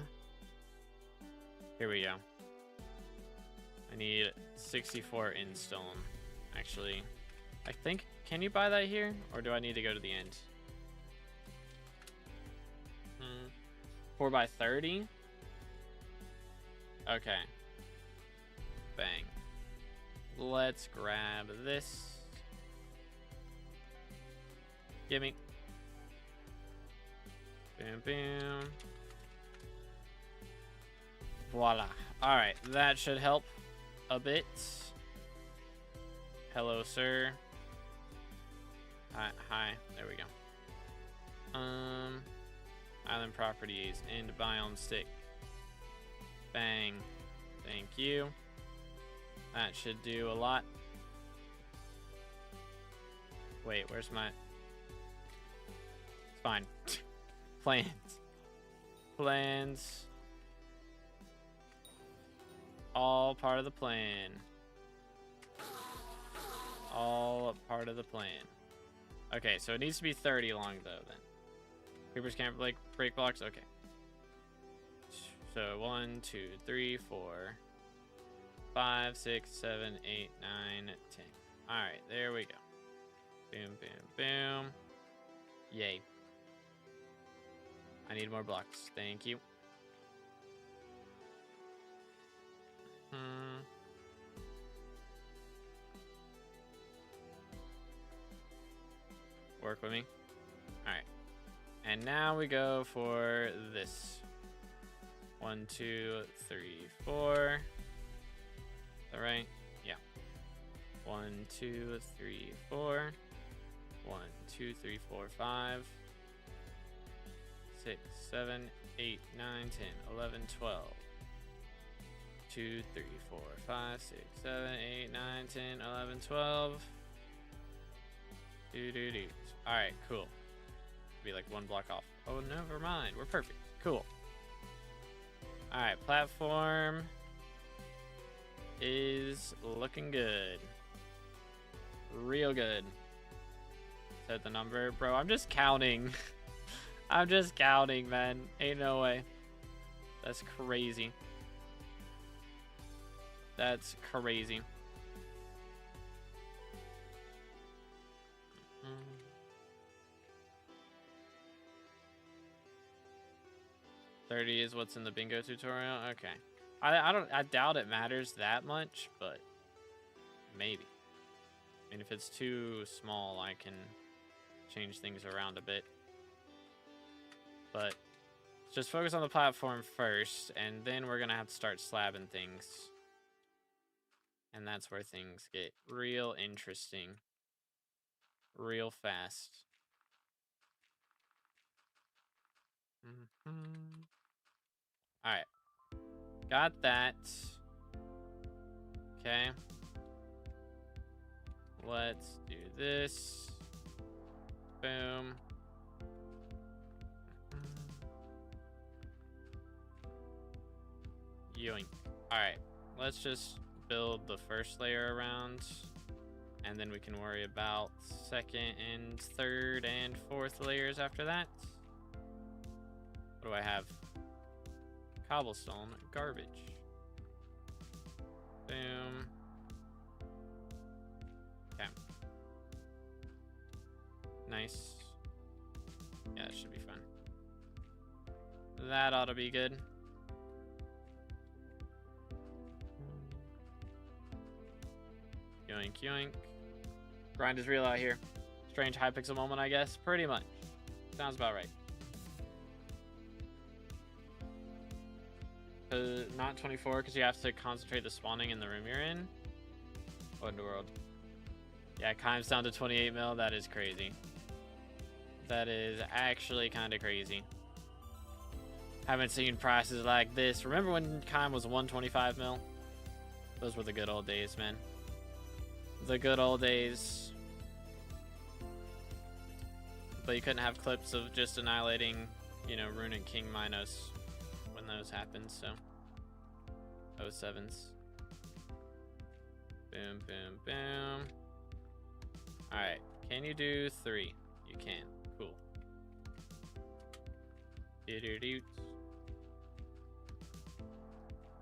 A: Here we go. I need 64 in stone. Actually, I think, can you buy that here? Or do I need to go to the end? 4 by 30? Okay. Bang. Let's grab this. Gimme. Boom, boom. Voila. Alright, that should help a bit. Hello, sir. Hi. There we go. Island properties. End biome stick. Bang. Thank you. That should do a lot. Wait, where's my... It's fine. Plans. Plans. All part of the plan. All part of the plan. Okay, so it needs to be 30 long though then. Creepers can't break blocks? Okay. So 1, 2, 3, 4, 5, 6, 7, 8, 9, 10. Alright, there we go. Boom, boom, boom. Yay. I need more blocks. Thank you. Work with me. Alright. And now we go for this. 1, 2, 3, 4. Is that right? Yeah. 1, 2, 3, 4. 1, 2, 3, 4, 5. 6, 7, 8, 9, 10, 11, 12. 2, 3, 4, 5, 6, 7, 8, 9, 10, 11, 12. Doo-doo-doo. Alright, cool. Be like one block off. Oh, never mind. We're perfect. Cool. Alright, platform is looking good. Real good. Set the number. Bro, I'm just counting. I'm just counting, man. Ain't no way. That's crazy. That's crazy. 30 is what's in the bingo tutorial. Okay. I doubt it matters that much, but maybe. I mean, if it's too small, I can change things around a bit. But just focus on the platform first, and then we're gonna have to start slabbing things. And that's where things get real interesting. Real fast. Alright. Got that. Okay. Let's do this. Boom. Yoink. Alright. Let's just build the first layer around. And then we can worry about second and third and fourth layers after that. What do I have? Cobblestone garbage. Boom. Okay. Nice. Yeah, that should be fun. That ought to be good. Yoink, yoink. Grind is real out here. Strange Hypixel moment, I guess. Pretty much. Sounds about right. Not 24, because you have to concentrate the spawning in the room you're in. What in the world? Yeah, Kime's down to 28 mil. That is crazy. That is actually kind of crazy. Haven't seen prices like this. Remember when Kime was 125 mil? Those were the good old days, man. The good old days. But you couldn't have clips of just annihilating, you know, Runic King Minos when those happened, so. 07s. Boom, boom, boom. Alright, can you do 3? You can. Cool.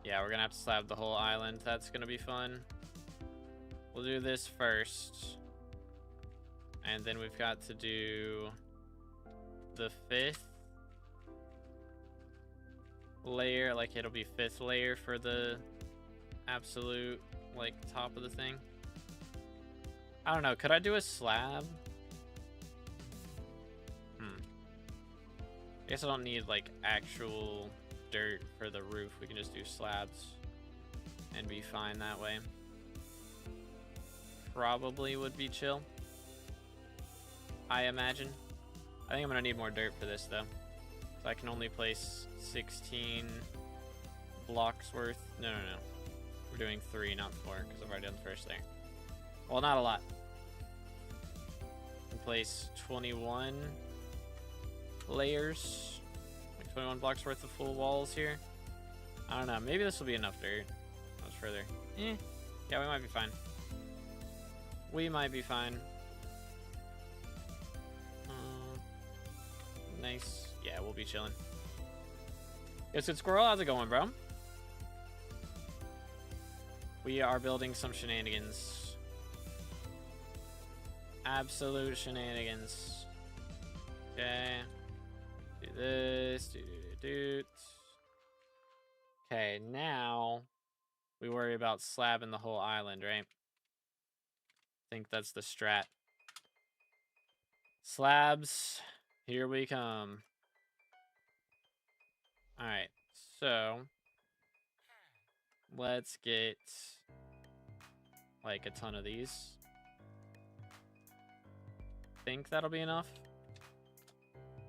A: Yeah, we're gonna have to slab the whole island. That's gonna be fun. We'll do this first. And then we've got to do the 5th layer. Like, it'll be 5th layer for the absolute, like, top of the thing. I don't know. Could I do a slab? I guess I don't need, like, actual dirt for the roof. We can just do slabs and be fine that way. Probably would be chill, I imagine. I think I'm gonna need more dirt for this though, so I can only place 16 blocks worth. No, we're doing 3, not 4, because I've already done the first layer. Well, not a lot. I can place 21 layers, like 21 blocks worth of full walls here. I don't know, maybe this will be enough dirt. Much further. Yeah, we might be fine. We might be fine. Nice. Yeah, we'll be chilling. It's good squirrel. How's it going, bro? We are building some shenanigans. Absolute shenanigans. Okay. Do this. Do. Okay, now we worry about slabbing the whole island, right? I think that's the strat. Slabs, here we come. Alright, so let's get like a ton of these. Think that'll be enough.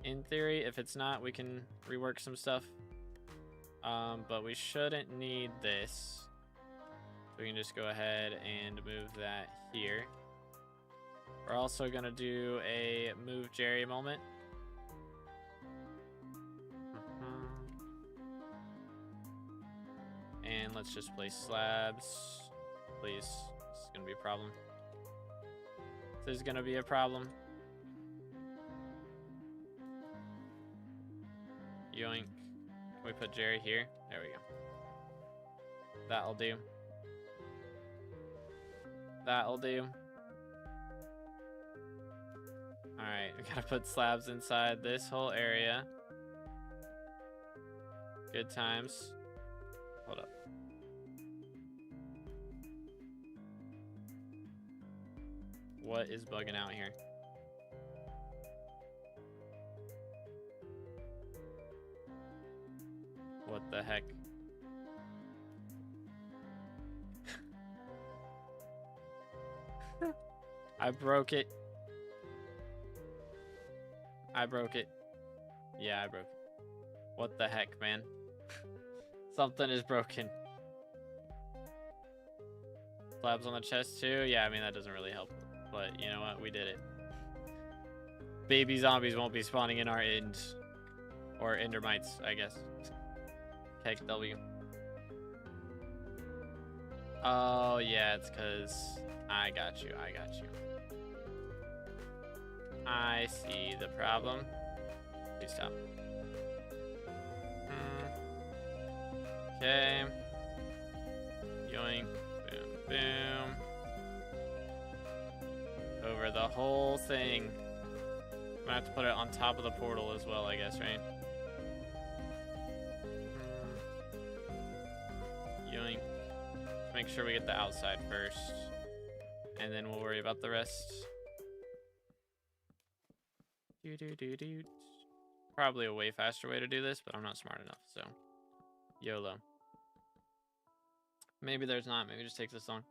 A: In theory, if it's not, we can rework some stuff. But we shouldn't need this. We can just go ahead and move that here. We're also gonna do a move Jerry moment. And let's just place slabs. Please, this is gonna be a problem. This is gonna be a problem. Yoink. Can we put Jerry here? There we go. That'll do. That'll do. Alright, we gotta put slabs inside this whole area. Good times. Hold up. What is bugging out here? What the heck? I broke it. I broke it. Yeah, I broke it. What the heck, man? Something is broken. Slabs on the chest too? Yeah, I mean, that doesn't really help. But you know what? We did it. Baby zombies won't be spawning in our end. Or endermites, I guess. Heck W. Oh, yeah, it's because I got you. I got you. I see the problem. Please stop. Okay. Yoink. Boom, boom. Over the whole thing. I'm gonna have to put it on top of the portal as well, I guess, right? make sure we get the outside first. And then we'll worry about the rest. Probably a way faster way to do this, but I'm not smart enough, so YOLO. Maybe there's not. Maybe it just takes this long.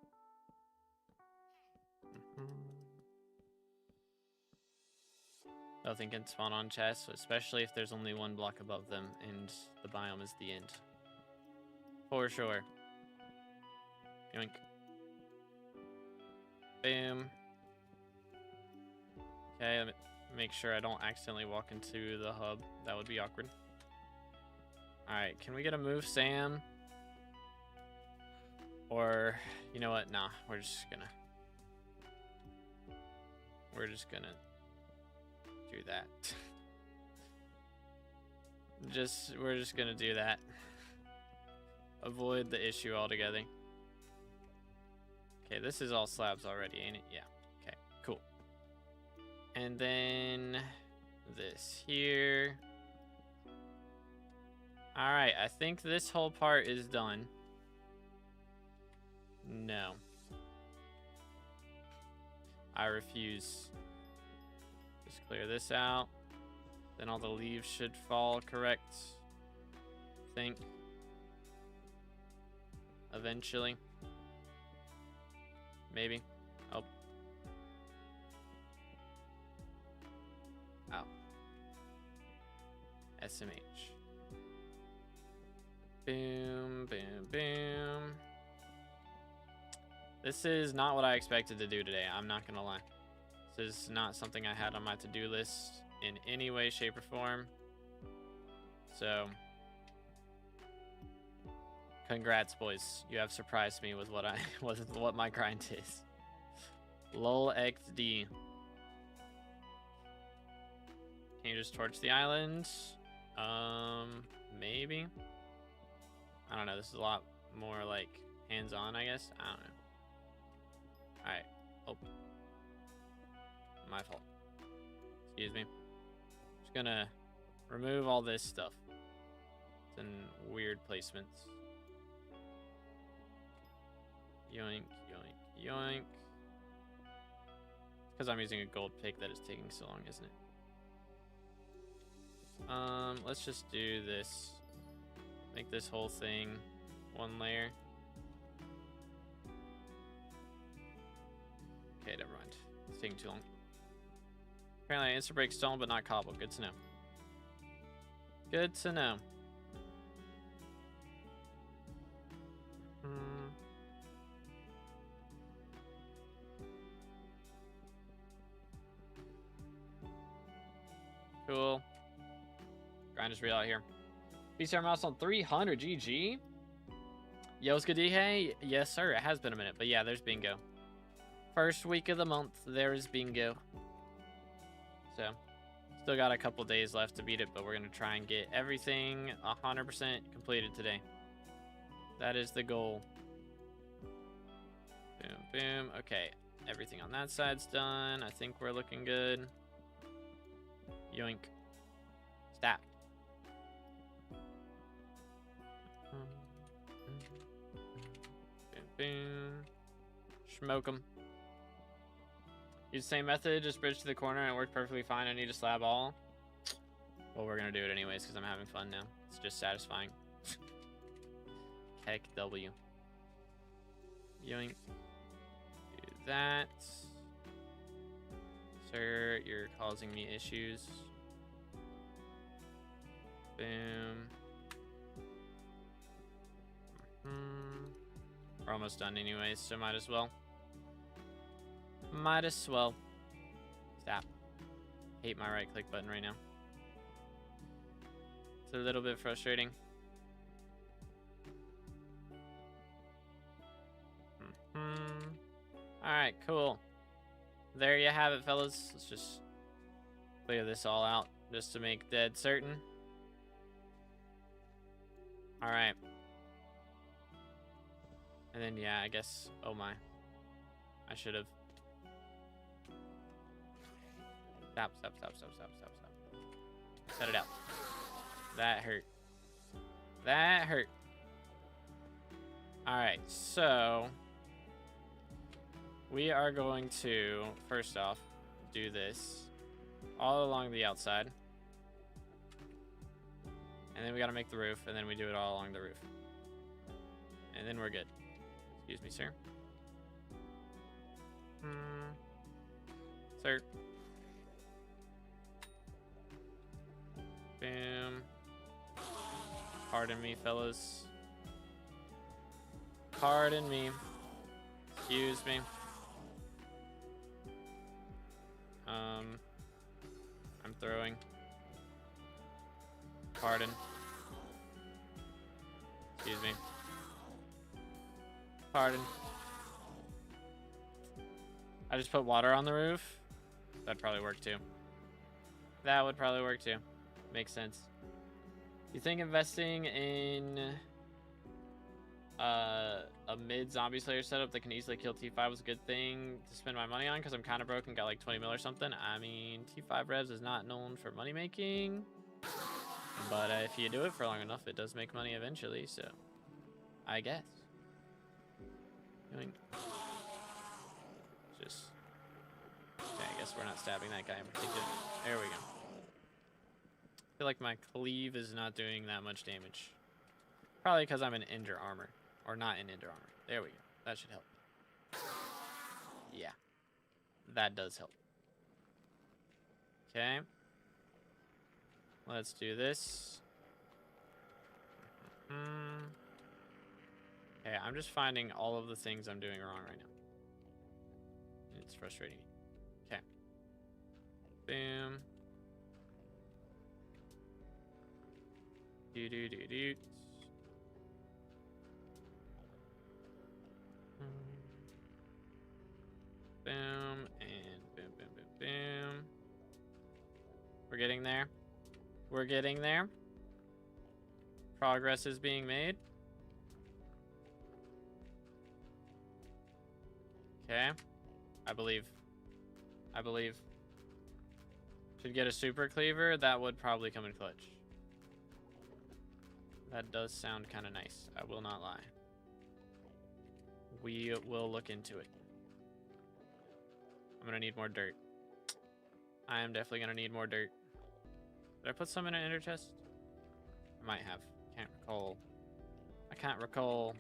A: Nothing can spawn on chests, especially if there's only one block above them and the biome is the end. For sure. Yoink. Boom. Okay, let me make sure I don't accidentally walk into the hub. That would be awkward. Alright, can we get a move, Sam? Or, you know what? Nah, we're just gonna do that. We're just gonna do that. Avoid the issue altogether. Okay, this is all slabs already, ain't it? Yeah. Okay, cool. And then this here. Alright, I think this whole part is done. No. I refuse. Just clear this out. Then all the leaves should fall correct. I think. Eventually. Maybe. Oh. Oh. SMH. Boom, boom, boom. This is not what I expected to do today. I'm not gonna lie. This is not something I had on my to-do list in any way, shape, or form. So, congrats, boys. You have surprised me with what what my grind is. Lol XD. Can you just torch the island? Maybe. I don't know. This is a lot more like hands-on, I guess. I don't know. Alright. Oh. My fault. Excuse me. Just gonna remove all this stuff. It's in weird placements. Yoink, yoink, yoink. Because I'm using a gold pick that is taking so long, isn't it? Let's just do this. Make this whole thing one layer. Okay, never mind. It's taking too long. Apparently I instant break stone, but not cobble. Good to know. Good to know. Cool. Grind is real out here. PCR milestone 300 GG. Yo, it's good, hey. Yes, sir. It has been a minute, but yeah, there's bingo. First week of the month, there is bingo. So, still got a couple days left to beat it, but we're going to try and get everything 100% completed today. That is the goal. Boom, boom. Okay, everything on that side's done. I think we're looking good. Yoink. Stop. Boom, boom. Smoke them. Use the same method, just bridge to the corner, and it worked perfectly fine. I need to slab all. Well, we're gonna do it anyways because I'm having fun now. It's just satisfying. Heck W. Yoink. Do that. Sir, you're causing me issues. Boom. We're almost done anyways, so might as well. Might as well. Stop. Hate my right click button right now. It's a little bit frustrating. Alright, cool. There you have it, fellas. Let's just clear this all out just to make dead certain. Alright. And then, yeah, I guess... Oh my. I should have... Stop. Set it out. That hurt. That hurt. All right, so we are going to, first off, do this all along the outside. And then we got to make the roof, and then we do it all along the roof. And then we're good. Excuse me, sir. Sir. Boom. Pardon me, fellas. Pardon me. Excuse me. I'm throwing. Pardon. Excuse me. Pardon. I just put water on the roof. That'd probably work too. That would probably work too. Makes sense. You think investing in a mid zombie slayer setup that can easily kill T5 was a good thing to spend my money on? Because I'm kind of broke and got like 20 mil or something. I mean, T5 revs is not known for money making. But if you do it for long enough, it does make money eventually, so I guess. Just... Okay, I guess we're not stabbing that guy in particular. There we go. I feel like my cleave is not doing that much damage. Probably because I'm in Ender armor. Or not in Ender armor. There we go. That should help. Yeah. That does help. Okay. Let's do this. Okay, I'm just finding all of the things I'm doing wrong right now. It's frustrating me. Okay. Boom. Do. Boom, and boom. We're getting there. We're getting there. Progress is being made. Okay. I believe. Should get a super cleaver. That would probably come in clutch. That does sound kind of nice. I will not lie. We will look into it. I'm going to need more dirt. I am definitely going to need more dirt. Did I put some in an ender chest? I might have. Can't recall. I can't recall.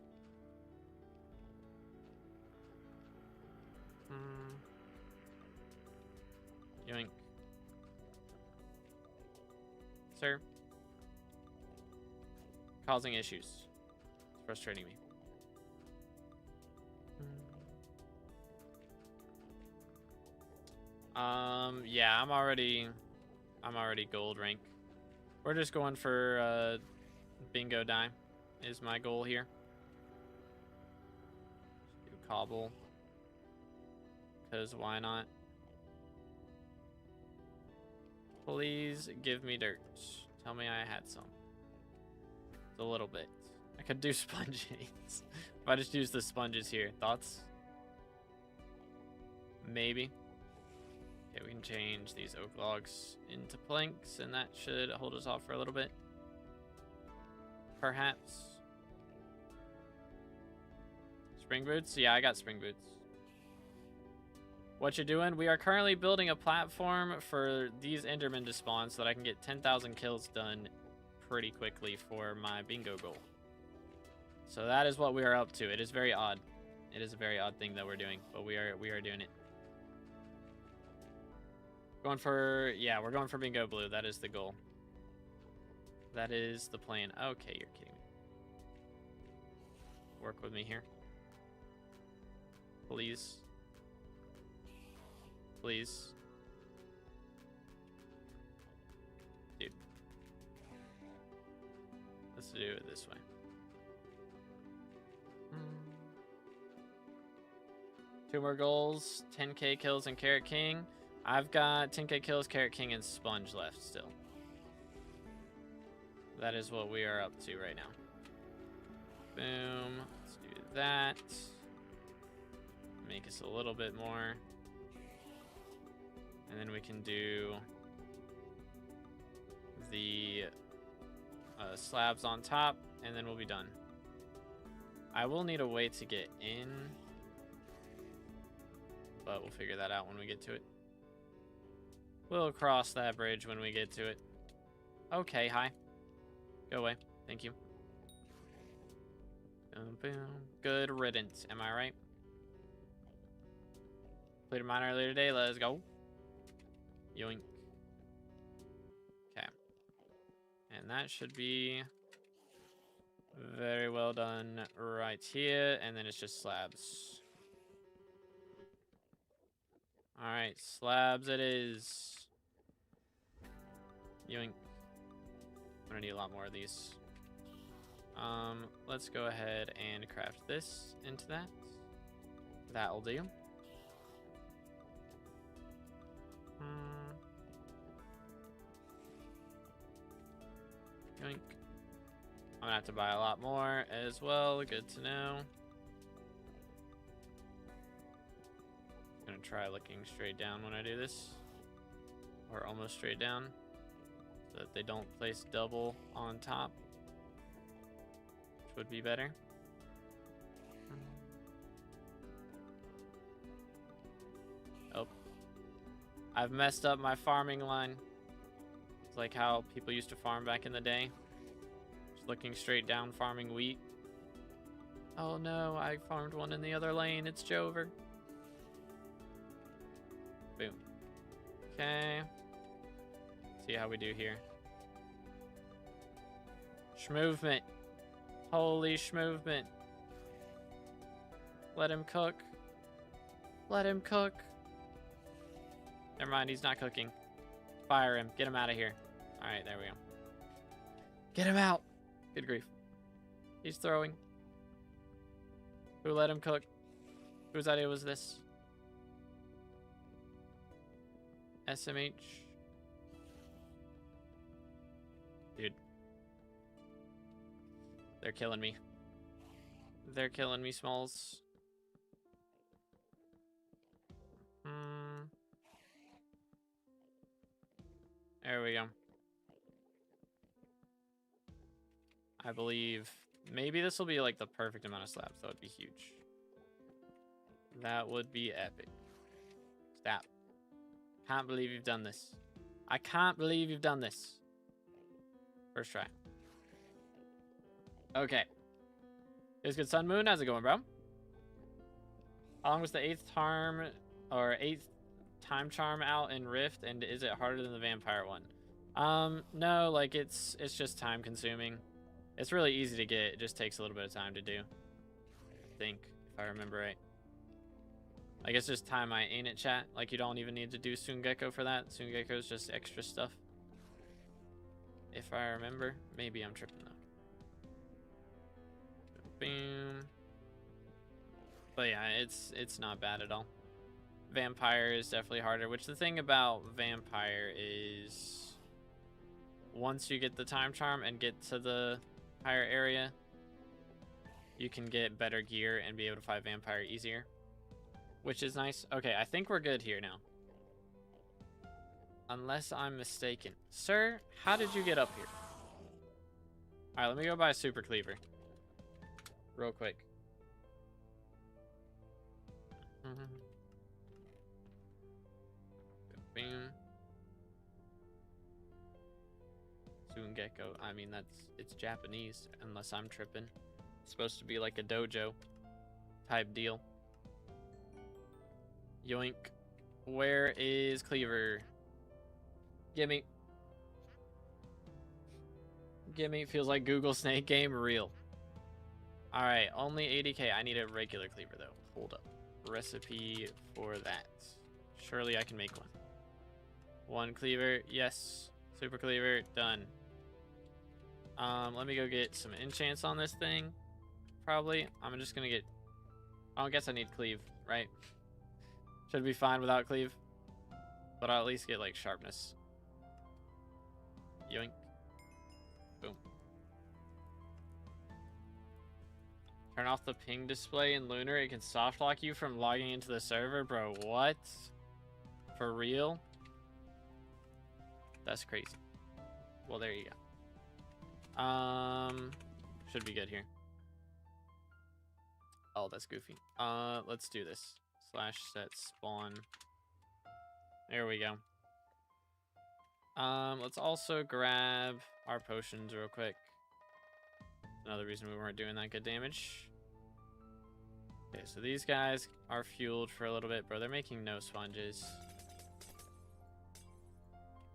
A: Yoink. Sir. Causing issues. It's frustrating me. Yeah, I'm already gold rank. We're just going for bingo die is my goal here. Do cobble. Because why not? Please give me dirt. Tell me I had some. It's a little bit. I could do sponges. If I just use the sponges here. Thoughts? Maybe. Okay, we can change these oak logs into planks, and that should hold us off for a little bit. Perhaps. Spring boots? Yeah, I got spring boots. What you're doing? We are currently building a platform for these Endermen to spawn so that I can get 10,000 kills done pretty quickly for my bingo goal. So that is what we are up to. It is very odd. It is a very odd thing that we're doing, but we are doing it. Going for, yeah, we're going for bingo blue. That is the goal. That is the plan. Okay, you're kidding me. Work with me here. Please. Please. Dude. Let's do it this way. 2 more goals. 10k kills and Carrot King. I've got 10k kills, Carrot King, and Sponge left still. That is what we are up to right now. Boom. Let's do that. Make us a little bit more. And then we can do the slabs on top, and then we'll be done. I will need a way to get in, but we'll figure that out when we get to it. We'll cross that bridge when we get to it. Okay, hi. Go away. Thank you. Boom, boom. Good riddance, am I right? Completed mine earlier today, let's go. Yoink. Okay. And that should be very well done right here, and then it's just slabs. Alright, slabs it is. Yoink. I'm gonna need a lot more of these. Let's go ahead and craft this into that. That'll do. Yoink. I'm gonna have to buy a lot more as well. Good to know. Gonna try looking straight down when I do this, or almost straight down, so that they don't place double on top, which would be better. Oh, I've messed up my farming line. It's like how people used to farm back in the day, just looking straight down farming wheat. Oh no, I farmed one in the other lane. It's Jover. Boom. Okay. See how we do here. Schmovement. Holy schmovement. Let him cook. Let him cook. Never mind, he's not cooking. Fire him. Get him out of here. Alright, there we go. Get him out. Good grief. He's throwing. Who let him cook? Whose idea was this? SMH. Dude. They're killing me. They're killing me, Smalls. There we go. I believe maybe this will be like the perfect amount of slabs. That would be huge. That would be epic. Stop. Can't believe you've done this. I can't believe you've done this. First try. Okay. It's good, Sun Moon. How's it going, bro? How long was the 8th charm or 8th time charm out in Rift, and is it harder than the vampire one? No, like it's just time consuming. It's really easy to get. It just takes a little bit of time to do. I think, if I remember right. Like, it's just time, ain't it, chat? Like, you don't even need to do Sungekko for that. Sungekko is just extra stuff. If I remember. Maybe I'm tripping, though. Boom. But yeah, it's not bad at all. Vampire is definitely harder, which the thing about Vampire is once you get the time charm and get to the higher area, you can get better gear and be able to fight Vampire easier, which is nice. Okay, I think we're good here now. Unless I'm mistaken. Sir, how did you get up here? Alright, let me go buy a super cleaver. Real quick. Boom. Sungekko. I mean, it's Japanese, unless I'm tripping. It's supposed to be like a dojo type deal. Yoink. Where is Cleaver? Gimme. Gimme. Feels like Google Snake game real. Alright, only 80k. I need a regular Cleaver, though. Hold up. Recipe for that. Surely I can make one. One Cleaver. Yes. Super Cleaver. Done. Let me go get some enchants on this thing. Probably. I'm just gonna get... I don't guess I need Cleave, right? Should be fine without Cleave. But I'll at least get, like, sharpness. Yoink. Boom. Turn off the ping display in Lunar. It can soft lock you from logging into the server. Bro, what? For real? That's crazy. Well, there you go. Should be good here. Oh, that's goofy. Let's do this. /set spawn. There we go. Let's also grab our potions real quick. Another reason we weren't doing that good damage. Okay, so these guys are fueled for a little bit, bro. They're making no sponges.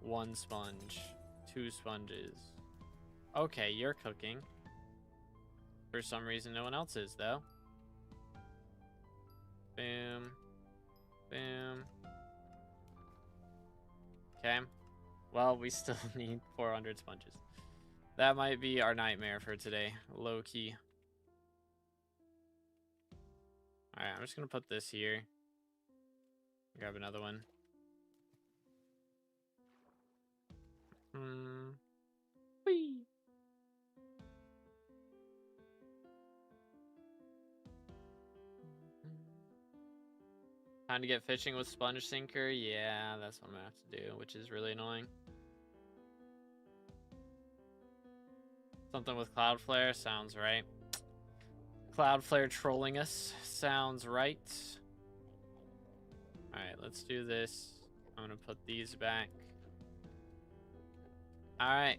A: 1 sponge. 2 sponges. Okay, you're cooking. For some reason, no one else is, though. Boom. Boom. Okay. Well, we still need 400 sponges. That might be our nightmare for today. Low key. Alright, I'm just going to put this here. Grab another one. Whee! Time to get fishing with sponge sinker. Yeah, that's what I'm gonna have to do, which is really annoying. Something with Cloudflare sounds right. Cloudflare trolling us sounds right. Alright, let's do this. I'm gonna put these back. Alright.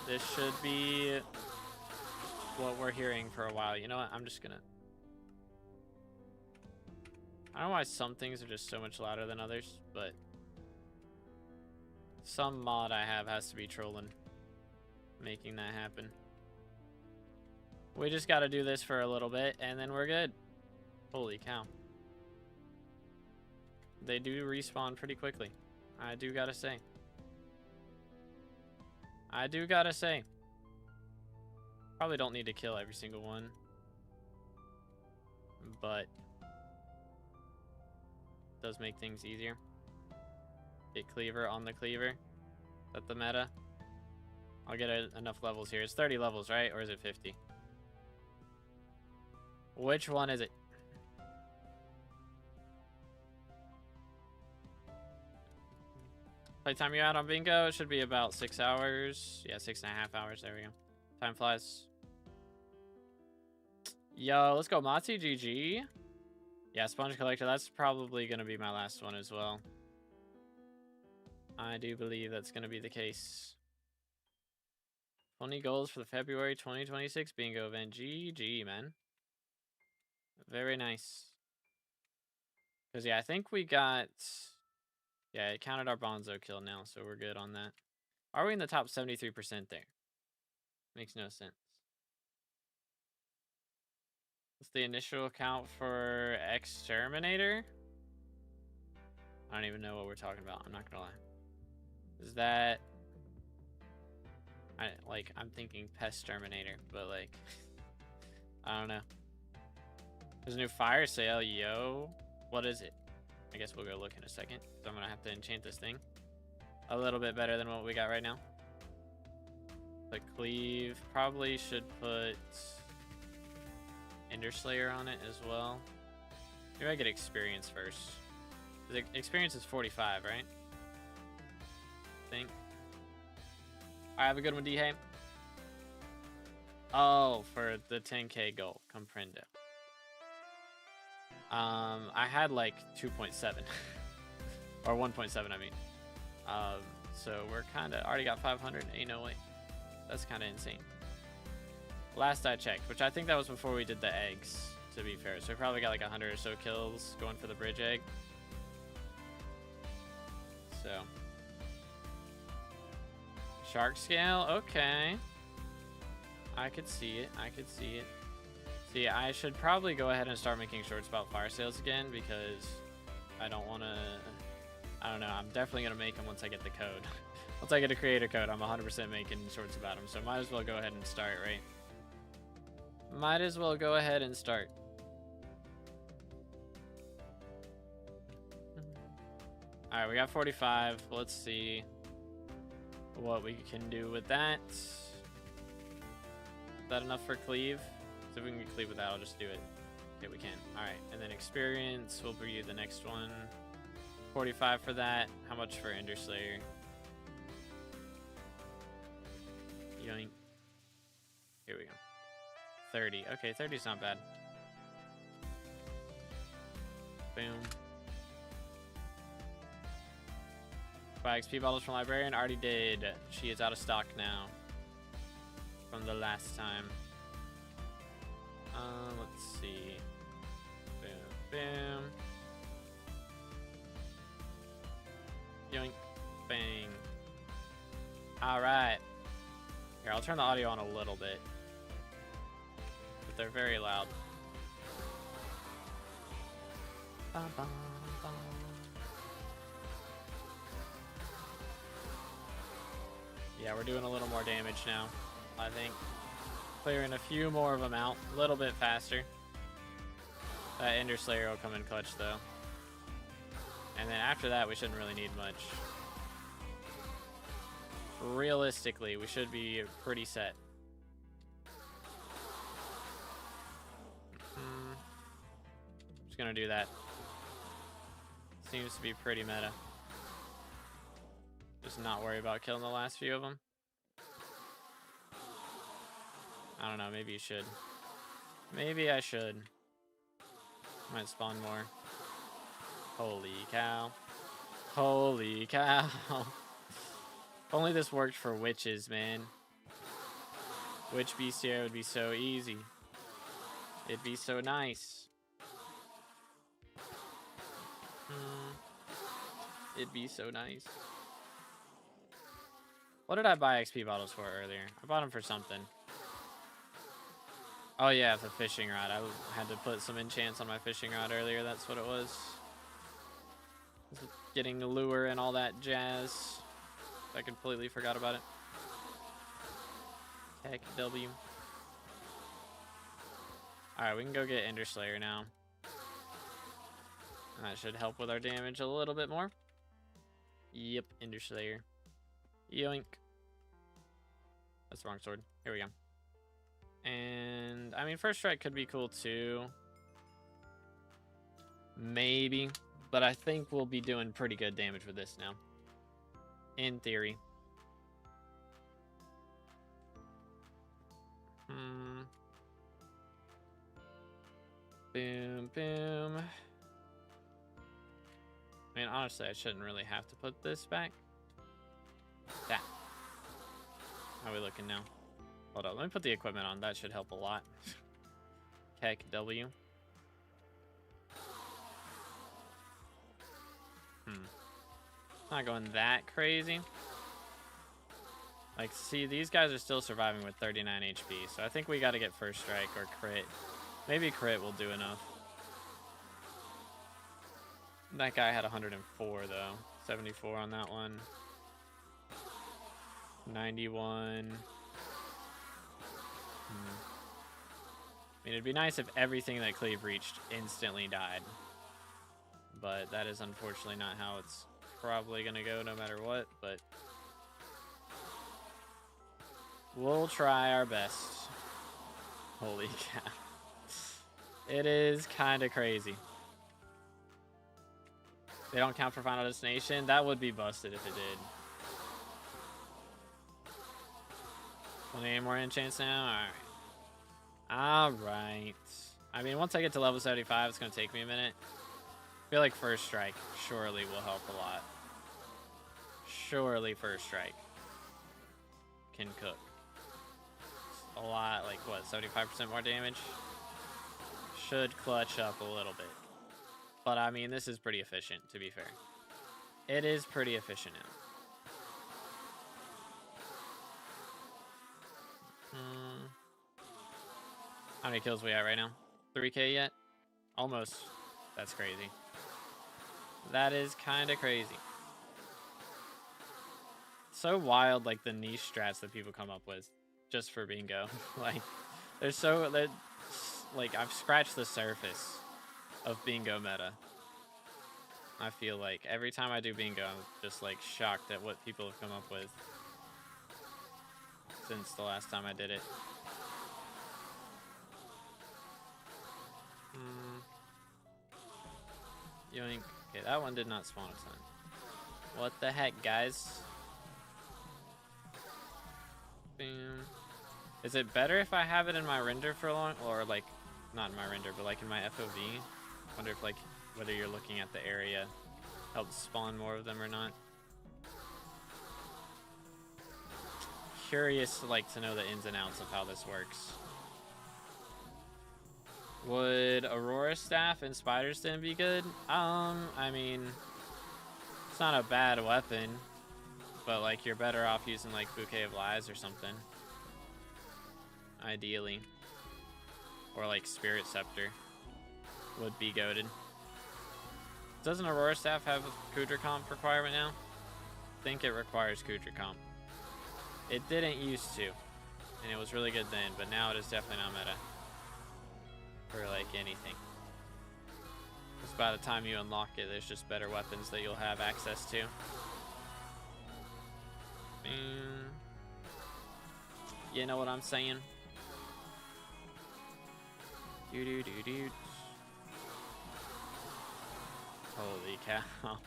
A: This should be what we're hearing for a while. You know what? I'm just gonna... I don't know why some things are just so much louder than others, but some mod I have has to be trolling, making that happen. We just got to do this for a little bit, and then we're good. Holy cow. They do respawn pretty quickly. I do gotta say. I do gotta say. Probably don't need to kill every single one, but does make things easier. Get cleaver on the cleaver. Is that the meta? I'll get enough levels here. It's 30 levels, right? Or is it 50? Which one is it? Playtime you out on bingo? It should be about 6 hours. Yeah, 6.5 hours. There we go. Time flies. Yo, let's go Mati GG. Yeah, Sponge Collector, that's probably going to be my last one as well. I do believe that's going to be the case. 20 goals for the February 2026 bingo event. GG, man. Very nice. Because, yeah, I think we got... Yeah, it counted our Bonzo kill now, so we're good on that. Are we in the top 73% there? Makes no sense. What's the initial count for Exterminator? I don't even know what we're talking about. I'm not gonna lie. Is that... I'm thinking Pest Terminator, but like... I don't know. There's a new fire sale, yo. What is it? I guess we'll go look in a second. So I'm gonna have to enchant this thing a little bit better than what we got right now. But cleave, probably should put Ender Slayer on it as well. Maybe I get experience first. The experience is 45, right? I think. Alright, have a good one, D-Hay. Oh, for the 10k goal. Comprendo. I had like 2.7 or 1.7, I mean. So we're kind of already got 500. Ain't no way. That's kind of insane. Last I checked, which I think that was before we did the eggs, to be fair. So we probably got like 100 or so kills going for the bridge egg. So shark scale, okay. I could see it. I could see it. See, I should probably go ahead and start making shorts about fire sales again because I don't want to... I don't know. I'm definitely going to make them once I get the code. Once I get a creator code, I'm 100% making shorts about them. So might as well go ahead and start, right? Might as well go ahead and start. Alright, we got 45. Let's see what we can do with that. Is that enough for cleave? So if we can get cleave with that, I'll just do it. Okay, we can. Alright, and then experience, we'll bring you the next one. 45 for that. How much for Ender Slayer? Yoink. Here we go. 30. Okay, 30 is not bad. Boom. Buy XP bottles from Librarian. Already did. She is out of stock now. From the last time. Let's see. Boom. Boom. Yoink. Bang. Alright. Here, I'll turn the audio on a little bit. But they're very loud. Bum, bum, bum. Yeah, we're doing a little more damage now, I think. Clearing a few more of them out, a little bit faster. That Ender Slayer will come in clutch, though. And then after that, we shouldn't really need much. Realistically, we should be pretty set. Just gonna do that. Seems to be pretty meta. Just not worry about killing the last few of them. I don't know, maybe you should. Maybe I should. Might spawn more. Holy cow. Holy cow. If only this worked for witches, man. Witch bestiary would be so easy. It'd be so nice. It'd be so nice. What did I buy XP bottles for earlier? I bought them for something. Oh yeah, the fishing rod. I had to put some enchants on my fishing rod earlier. That's what it was. Getting the lure and all that jazz. I completely forgot about it. Heck, W. Alright, we can go get Ender Slayer now. And that should help with our damage a little bit more. Yep, Ender Slayer. Yoink. That's the wrong sword. Here we go. And, I mean, First Strike could be cool too. Maybe. But I think we'll be doing pretty good damage with this now. In theory. Boom, boom. I mean, honestly, I shouldn't really have to put this back. That. How are we looking now? Hold on, let me put the equipment on. That should help a lot. Heck, W. Not going that crazy. Like, see, these guys are still surviving with 39 HP, so I think we got to get First Strike or crit. Maybe crit will do enough. That guy had 104, though. 74 on that one. 91. I mean, it'd be nice if everything that Cleve reached instantly died. But that is unfortunately not how it's probably going to go no matter what, but we'll try our best. Holy cow. It is kind of crazy. They don't count for Final Destination? That would be busted if it did. Any more enchants now? Alright. Alright. I mean, once I get to level 75, it's going to take me a minute. I feel like First Strike surely will help a lot. Surely First Strike can cook. A lot, like what, 75% more damage? Should clutch up a little bit. But I mean, this is pretty efficient, to be fair. It is pretty efficient now. How many kills we at right now? 3K yet? Almost. That's crazy. That is kind of crazy. So wild, like the niche strats that people come up with just for bingo. Like, like I've scratched the surface of bingo meta. I feel like every time I do bingo, I'm just like shocked at what people have come up with since the last time I did it. Yoink. Okay, that one did not spawn a ton. What the heck, guys? Boom. Is it better if I have it in my render for long, or like, not in my render, but like in my FOV? Wonder if like, whether you're looking at the area helps spawn more of them or not. Curious like to know the ins and outs of how this works. Would Aurora Staff and Spider Stem be good? I mean, it's not a bad weapon, but like you're better off using like Bouquet of Lies or something. Ideally. Or like Spirit Scepter would be goated. Doesn't Aurora Staff have a Kudra comp requirement now? I think it requires Kudra comp. It didn't used to, and it was really good then, but now it is definitely not meta for like anything. Because by the time you unlock it, there's just better weapons that you'll have access to. You know what I'm saying? Doo-doo-doo-doo. Holy cow.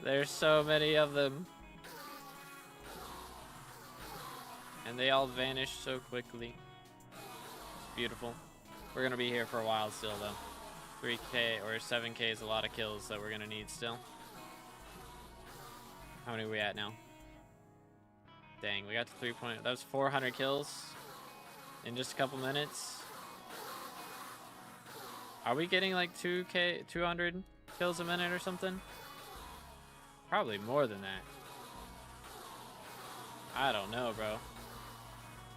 A: There's so many of them. And they all vanish so quickly. It's beautiful. We're gonna be here for a while still though. 3K or 7K is a lot of kills that we're gonna need still. How many are we at now? Dang, we got to 3 point. That was 400 kills in just a couple minutes. Are we getting like 200 kills a minute or something? Probably more than that. I don't know, bro.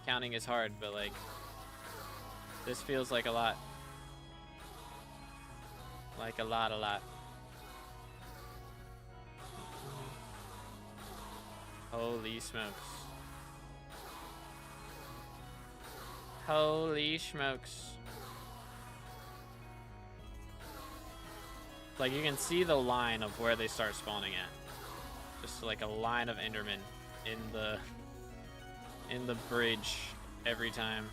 A: Counting is hard, but like, this feels like a lot. Like a lot. Holy smokes. Holy smokes. Like you can see the line of where they start spawning at. Just like a line of Endermen in the bridge every time.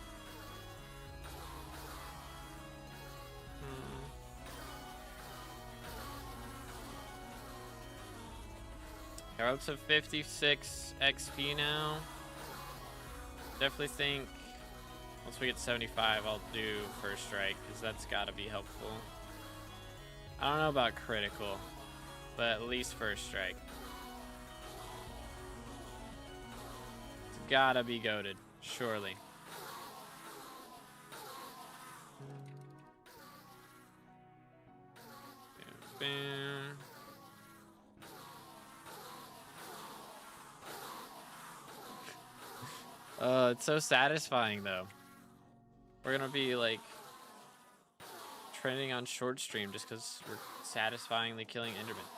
A: We're up to 56 XP now. Definitely think once we get 75, I'll do First Strike, because that's got to be helpful. I don't know about critical, but at least First Strike. It's gotta be goated, surely. Bam, bam. It's so satisfying though. We're gonna be like trending on short stream just because we're satisfyingly killing Enderman.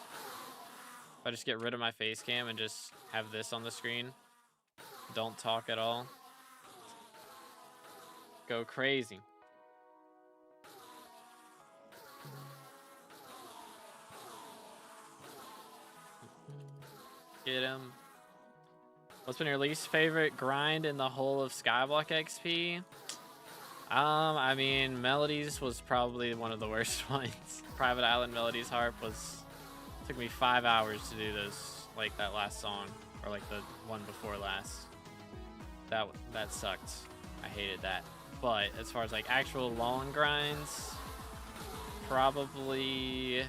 A: If I just get rid of my face cam and just have this on the screen, don't talk at all, go crazy. Get him. What's been your least favorite grind in the whole of SkyBlock XP? I mean, Melodies was probably one of the worst ones. Private Island Melodies Harp took me 5 hours to do those, like that last song, or like the one before last. That sucked. I hated that. But as far as like actual long grinds, probably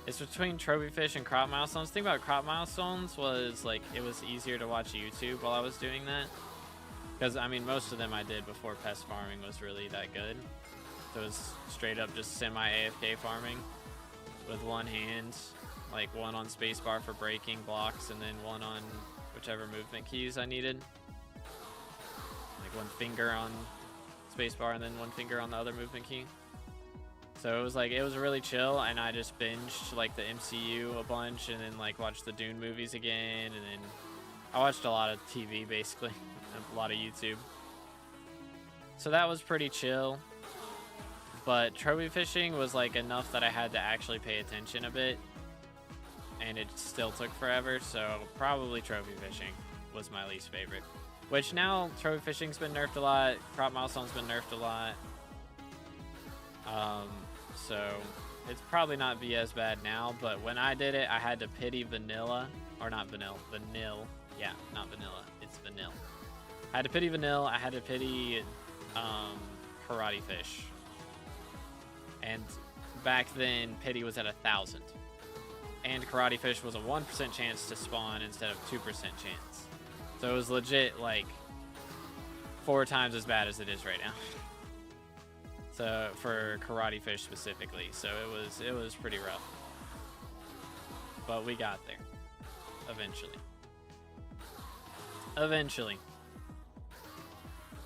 A: it's between Trophy Fish and Crop Milestones. The thing about Crop Milestones was like it was easier to watch YouTube while I was doing that. Because, I mean, most of them I did before pest farming was really that good. So it was straight up just semi-AFK farming with one hand, like one on spacebar for breaking blocks, and then one on whichever movement keys I needed. Like one finger on spacebar and then one finger on the other movement key. So it was like, it was really chill, and I just binged like the MCU a bunch, and then like watched the Dune movies again, and then I watched a lot of TV basically. A lot of YouTube. So that was pretty chill. But trophy fishing was like enough that I had to actually pay attention a bit. And it still took forever, so probably trophy fishing was my least favorite. Which now trophy fishing's been nerfed a lot, Crop Milestone's been nerfed a lot. So it's probably not be as bad now, but when I did it, I had to pity vanilla, or not vanilla, vanilla. Yeah, not vanilla, it's vanilla. I had to pity vanilla. I had to pity karate fish. And back then, pity was at 1,000. And karate fish was a 1% chance to spawn instead of 2% chance. So it was legit like 4 times as bad as it is right now. So for karate fish specifically, so it was pretty rough. But we got there eventually. Eventually.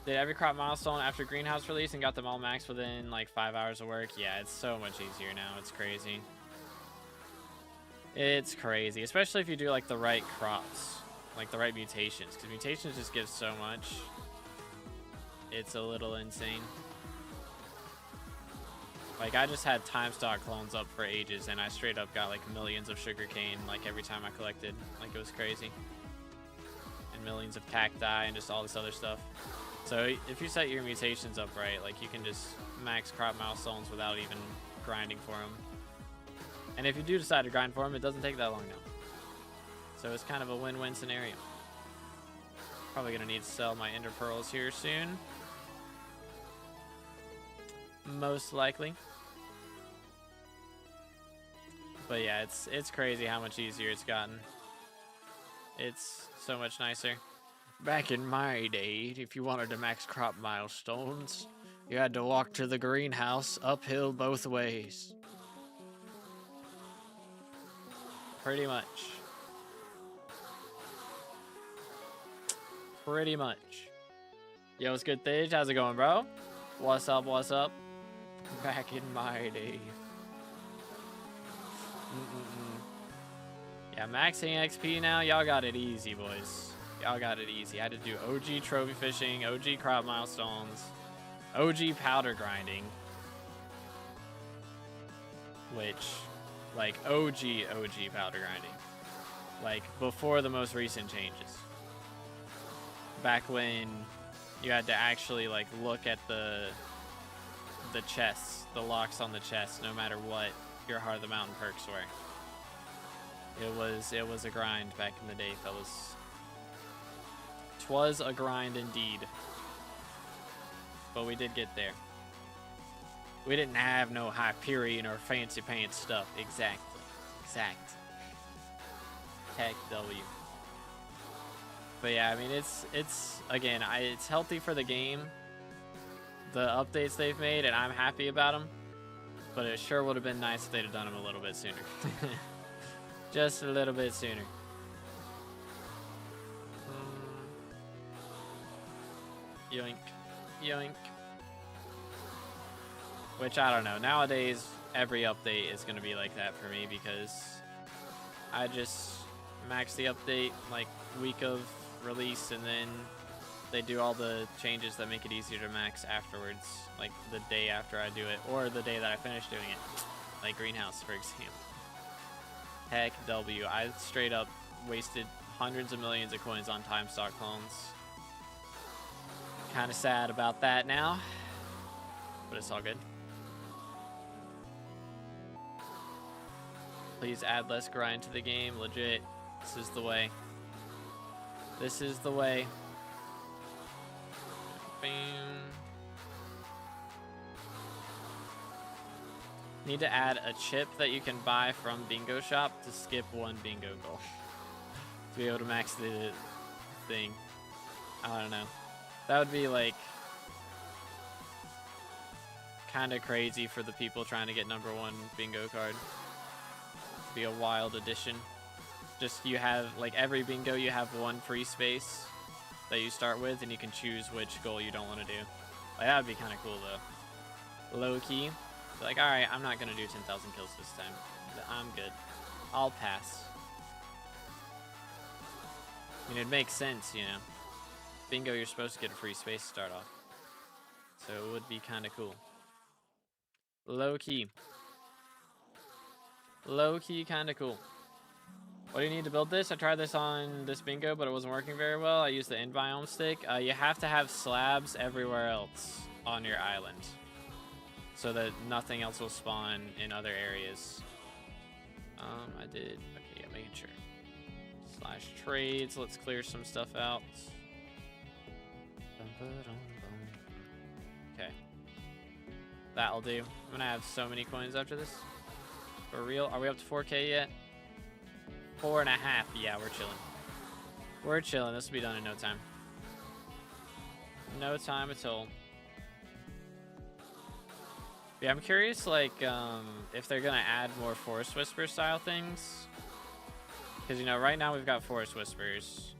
A: Did every crop milestone after greenhouse release and got them all maxed within like 5 hours of work. Yeah, it's so much easier now. It's crazy. It's crazy, especially if you do like the right crops, like the right mutations, because mutations just give so much. It's a little insane. Like I just had time stock clones up for ages and I straight up got like millions of sugarcane like every time I collected. Like it was crazy. And millions of cacti and just all this other stuff. So if you set your mutations up right, like you can just max crop milestones without even grinding for them. And if you do decide to grind for them, it doesn't take that long now. So it's kind of a win-win scenario. Probably gonna need to sell my ender pearls here soon. Most likely. But yeah, it's crazy how much easier it's gotten. It's so much nicer. Back in my day, if you wanted to max crop milestones, you had to walk to the greenhouse uphill both ways. Pretty much. Pretty much. Yo, what's good, Thij? How's it going, bro? What's up, what's up? Back in my day. Yeah, maxing XP now, y'all got it easy, boys. Y'all got it easy. I had to do OG trophy fishing, OG crop milestones, OG powder grinding. Which, like, OG powder grinding. Like, before the most recent changes. Back when you had to actually, like, look at the chests, the locks on the chests, no matter what your Heart of the Mountain perks were. It was a grind back in the day, fellas. 'Twas a grind indeed. But we did get there. We didn't have no Hyperion or fancy pants stuff. Exactly. Exact. Heck W. But yeah, I mean, it's again, it's healthy for the game. The updates they've made, and I'm happy about them. But it sure would have been nice if they'd have done them a little bit sooner. Just a little bit sooner. Yoink. Yoink. Which, I don't know. Nowadays, every update is going to be like that for me because I just max the update like week of release and then they do all the changes that make it easier to max afterwards, like the day after I do it or the day that I finish doing it, like Greenhouse, for example. Heck W. I straight up wasted hundreds of millions of coins on time stock clones. Kind of sad about that now, but it's all good. Please add less grind to the game. Legit, this is the way. This is the way. Bam. Need to add a chip that you can buy from Bingo Shop to skip one bingo goal. To be able to max the thing. I don't know. That would be like kind of crazy for the people trying to get #1 bingo card. It'd be a wild addition. Just you have like every bingo you have one free space that you start with and you can choose which goal you don't want to do. Like that would be kind of cool though. Low key. Like, all right, I'm not gonna do 10,000 kills this time. I'm good. I'll pass. I mean, it makes sense, you know. Bingo, you're supposed to get a free space to start off. So it would be kind of cool. Low key. Low key, kind of cool. What do you need to build this? I tried this on this bingo, but it wasn't working very well. I used the end biome stick. You have to have slabs everywhere else on your island, so that nothing else will spawn in other areas. I did, okay, yeah, making sure. /trades, let's clear some stuff out. Okay. That'll do. I'm gonna have so many coins after this. For real? Are we up to 4K yet? 4.5. Yeah, we're chilling. We're chilling. This will be done in no time. No time at all. Yeah, I'm curious, like, if they're gonna add more Forest Whisper style things. Because, you know, right now we've got Forest Whispers.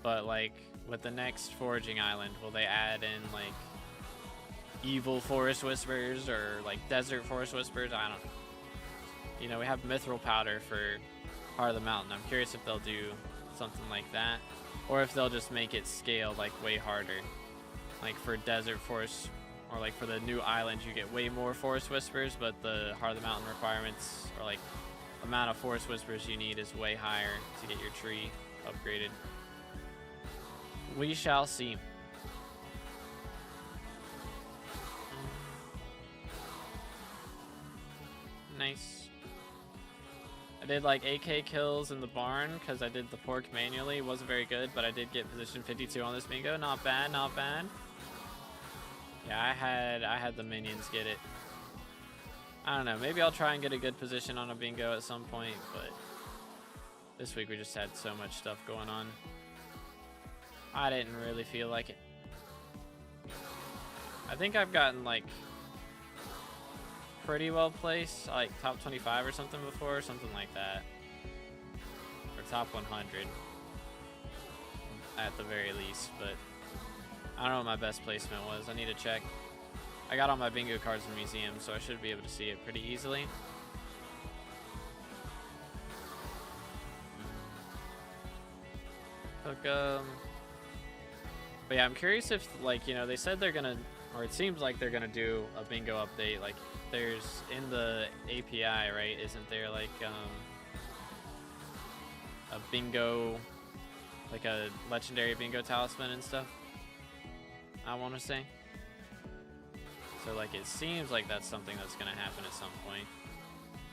A: But, like, with the next foraging island, will they add in, like, evil Forest Whispers or, like, desert Forest Whispers? I don't know. You know, we have Mithril Powder for Heart of the Mountain. I'm curious if they'll do something like that. Or if they'll just make it scale, like, way harder. Like, for desert forest, or, like, for the new island, you get way more Forest Whispers, but the Heart of the Mountain requirements, or, like, amount of Forest Whispers you need is way higher to get your tree upgraded. We shall see. Nice. I did like AK kills in the barn because I did the pork manually. It wasn't very good, but I did get position 52 on this bingo. Not bad, not bad. Yeah, I had the minions get it. I don't know, maybe I'll try and get a good position on a bingo at some point, but this week we just had so much stuff going on. I didn't really feel like it. I think I've gotten like pretty well placed, like top 25 or something before, something like that. Or top 100 at the very least, but I don't know what my best placement was. I need to check. I got all my bingo cards in the museum, so I should be able to see it pretty easily. But yeah, I'm curious if, like, you know, they said they're gonna, or it seems like they're gonna do a bingo update. Like, there's in the API, right? Isn't there like a bingo, like a legendary bingo talisman and stuff? I want to say. So, like, it seems like that's something that's gonna happen at some point.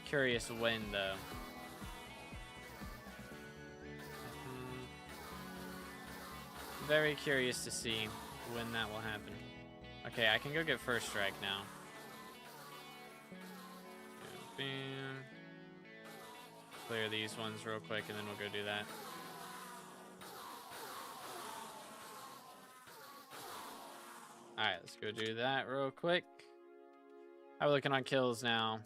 A: Curious when, though. Very curious to see when that will happen. Okay, I can go get first strike now. Bam. Clear these ones real quick and then we'll go do that. Alright, let's go do that real quick. How are we looking on kills now?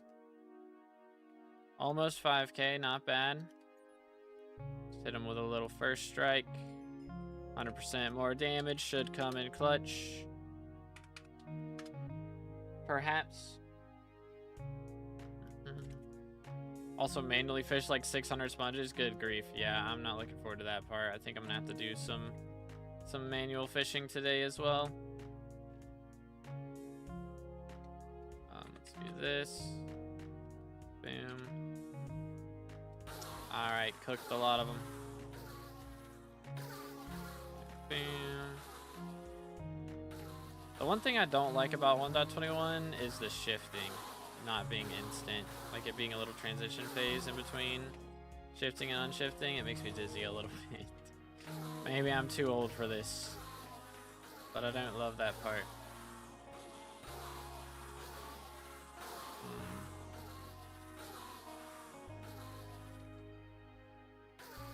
A: Almost 5K, not bad. Just hit him with a little first strike. 100% more damage should come in clutch. Perhaps. Also manually fish like 600 sponges. Good grief. Yeah, I'm not looking forward to that part. I think I'm gonna have to do some manual fishing today as well. Let's do this. Boom. Alright, cooked a lot of them. Bam. The one thing I don't like about 1.21 is the shifting not being instant. Like it being a little transition phase in between shifting and unshifting. It makes me dizzy a little bit. Maybe I'm too old for this, but I don't love that part.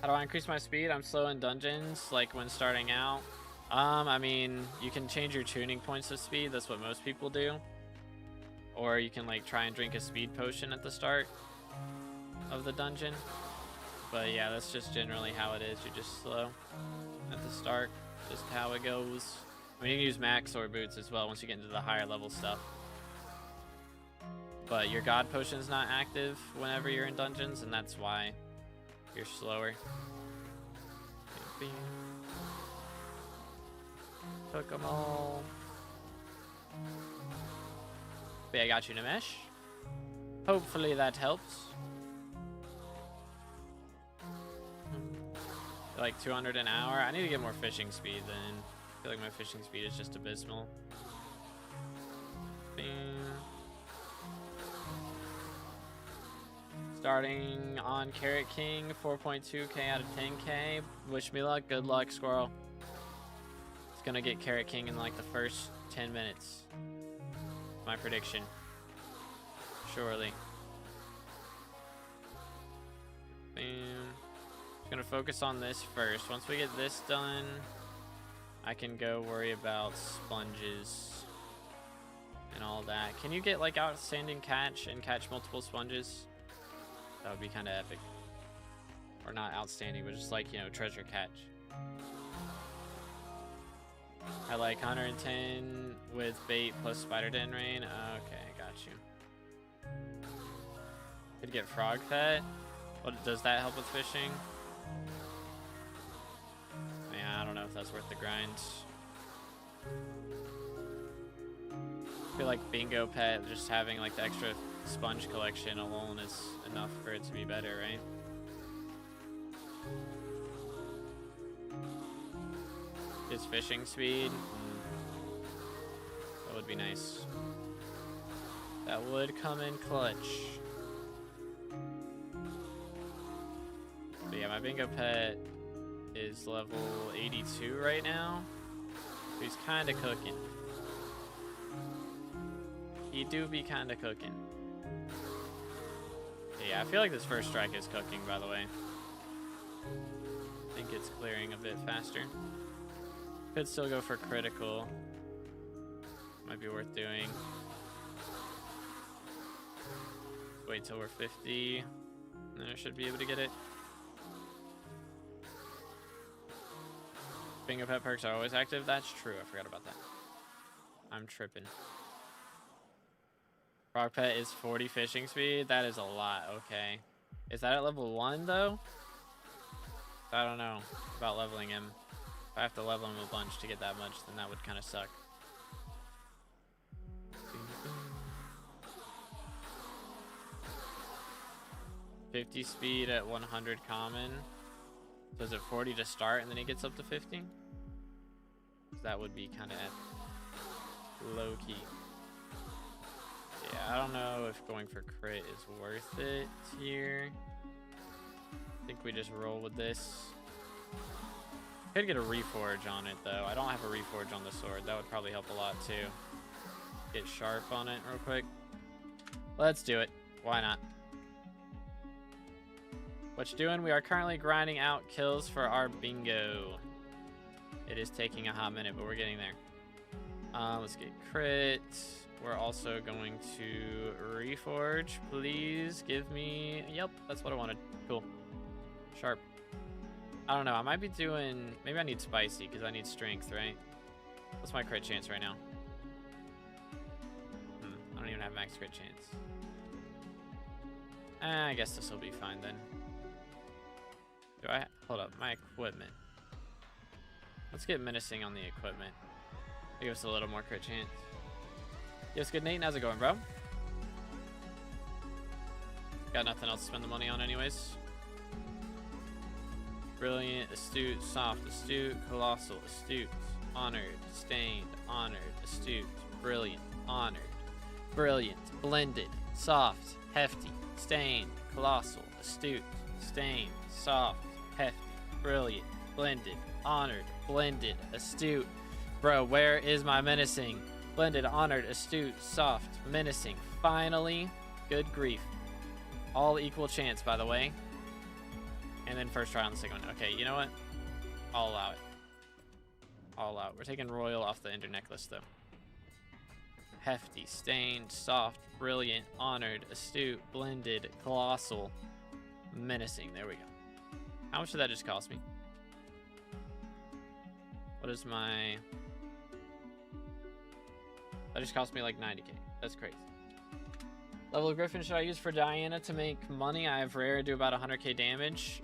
A: How do I increase my speed? I'm slow in dungeons, like when starting out. I mean, you can change your tuning points of speed. That's what most people do. Or you can like try and drink a speed potion at the start of the dungeon. But yeah, that's just generally how it is. You're just slow at the start. Just how it goes. I mean, you can use max or boots as well once you get into the higher level stuff. But your god potion's not active whenever you're in dungeons, and that's why you're slower. Took them all. But yeah, I got you, Nimesh. Hopefully that helps. Like 200 an hour. I need to get more fishing speed then. I feel like my fishing speed is just abysmal. Bing. Starting on Carrot King, 4.2k out of 10k. Wish me luck. Good luck, squirrel. gonna get Carrot King in like the first 10 minutes. My prediction. Surely. Boom. Just gonna focus on this first. Once we get this done, I can go worry about sponges and all that. Can you get like outstanding catch and catch multiple sponges? That would be kind of epic. Or not outstanding, but just like, you know, treasure catch. I like 110 with bait plus spider den rain. Okay, got you. Could get frog pet. What does that help with fishing? Yeah, I don't know if that's worth the grind. I feel like bingo pet, just having like the extra sponge collection alone is enough for it to be better, right? His fishing speed. That would be nice. That would come in clutch. But yeah, my bingo pet is level 82 right now. He's kind of cooking. He do be kind of cooking. Yeah, I feel like this first strike is cooking, by the way. I think it's clearing a bit faster. Could still go for critical. Might be worth doing. Wait till we're 50. Then I should be able to get it. Bingo pet perks are always active. That's true. I forgot about that. I'm tripping. Frog pet is 40 fishing speed. That is a lot. Okay. Is that at level 1 though? I don't know about leveling him. If I have to level him a bunch to get that much, then that would kind of suck. $50 speed at 100 common. So is it 40 to start and then he gets up to 50? That would be kind of low key. Yeah, I don't know if going for crit is worth it here. I think we just roll with this. Could get a reforge on it though. I don't have a reforge on the sword. That would probably help a lot too. Get sharp on it real quick. Let's do it. Why not? What you doing? We are currently grinding out kills for our bingo. It is taking a hot minute, but we're getting there. Let's get crit. We're also going to reforge. Please give me... Yep, that's what I wanted. Cool. Sharp. I don't know. I might be doing... Maybe I need spicy because I need strength, right? What's my crit chance right now? I don't even have max crit chance. I guess this will be fine then. Do I... Hold up. My equipment. Let's get menacing on the equipment. Give us a little more crit chance. Yes, good Nate. How's it going, bro? Got nothing else to spend the money on anyways. Brilliant, astute, soft, astute, colossal, astute, honored, stained, honored, astute, brilliant, honored, brilliant, blended, soft, hefty, stained, colossal, astute, stained, soft, hefty, brilliant, blended, honored, blended, astute. Bro, where is my menacing? Blended, honored, astute, soft, menacing. Finally, good grief. All equal chance, by the way. And then first try on the second one. Okay, you know what? I'll allow it. I'll allow it. We're taking Royal off the Ender Necklace, though. Hefty, stained, soft, brilliant, honored, astute, blended, colossal, menacing. There we go. How much did that just cost me? What is my... That just cost me like 90k. That's crazy. Level of Griffin should I use for Diana to make money? I have rare, do about 100k damage.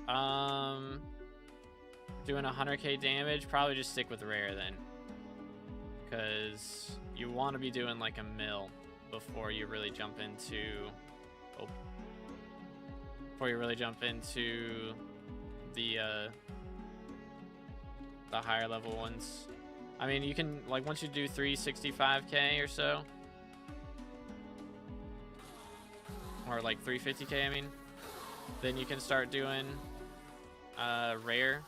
A: Doing 100k damage, probably just stick with rare then. Because you want to be doing like a mill before you really jump into... Oh. Before you really jump into the higher level ones. I mean, you can, like, once you do 365k or so, or like 350k, I mean, then you can start doing rare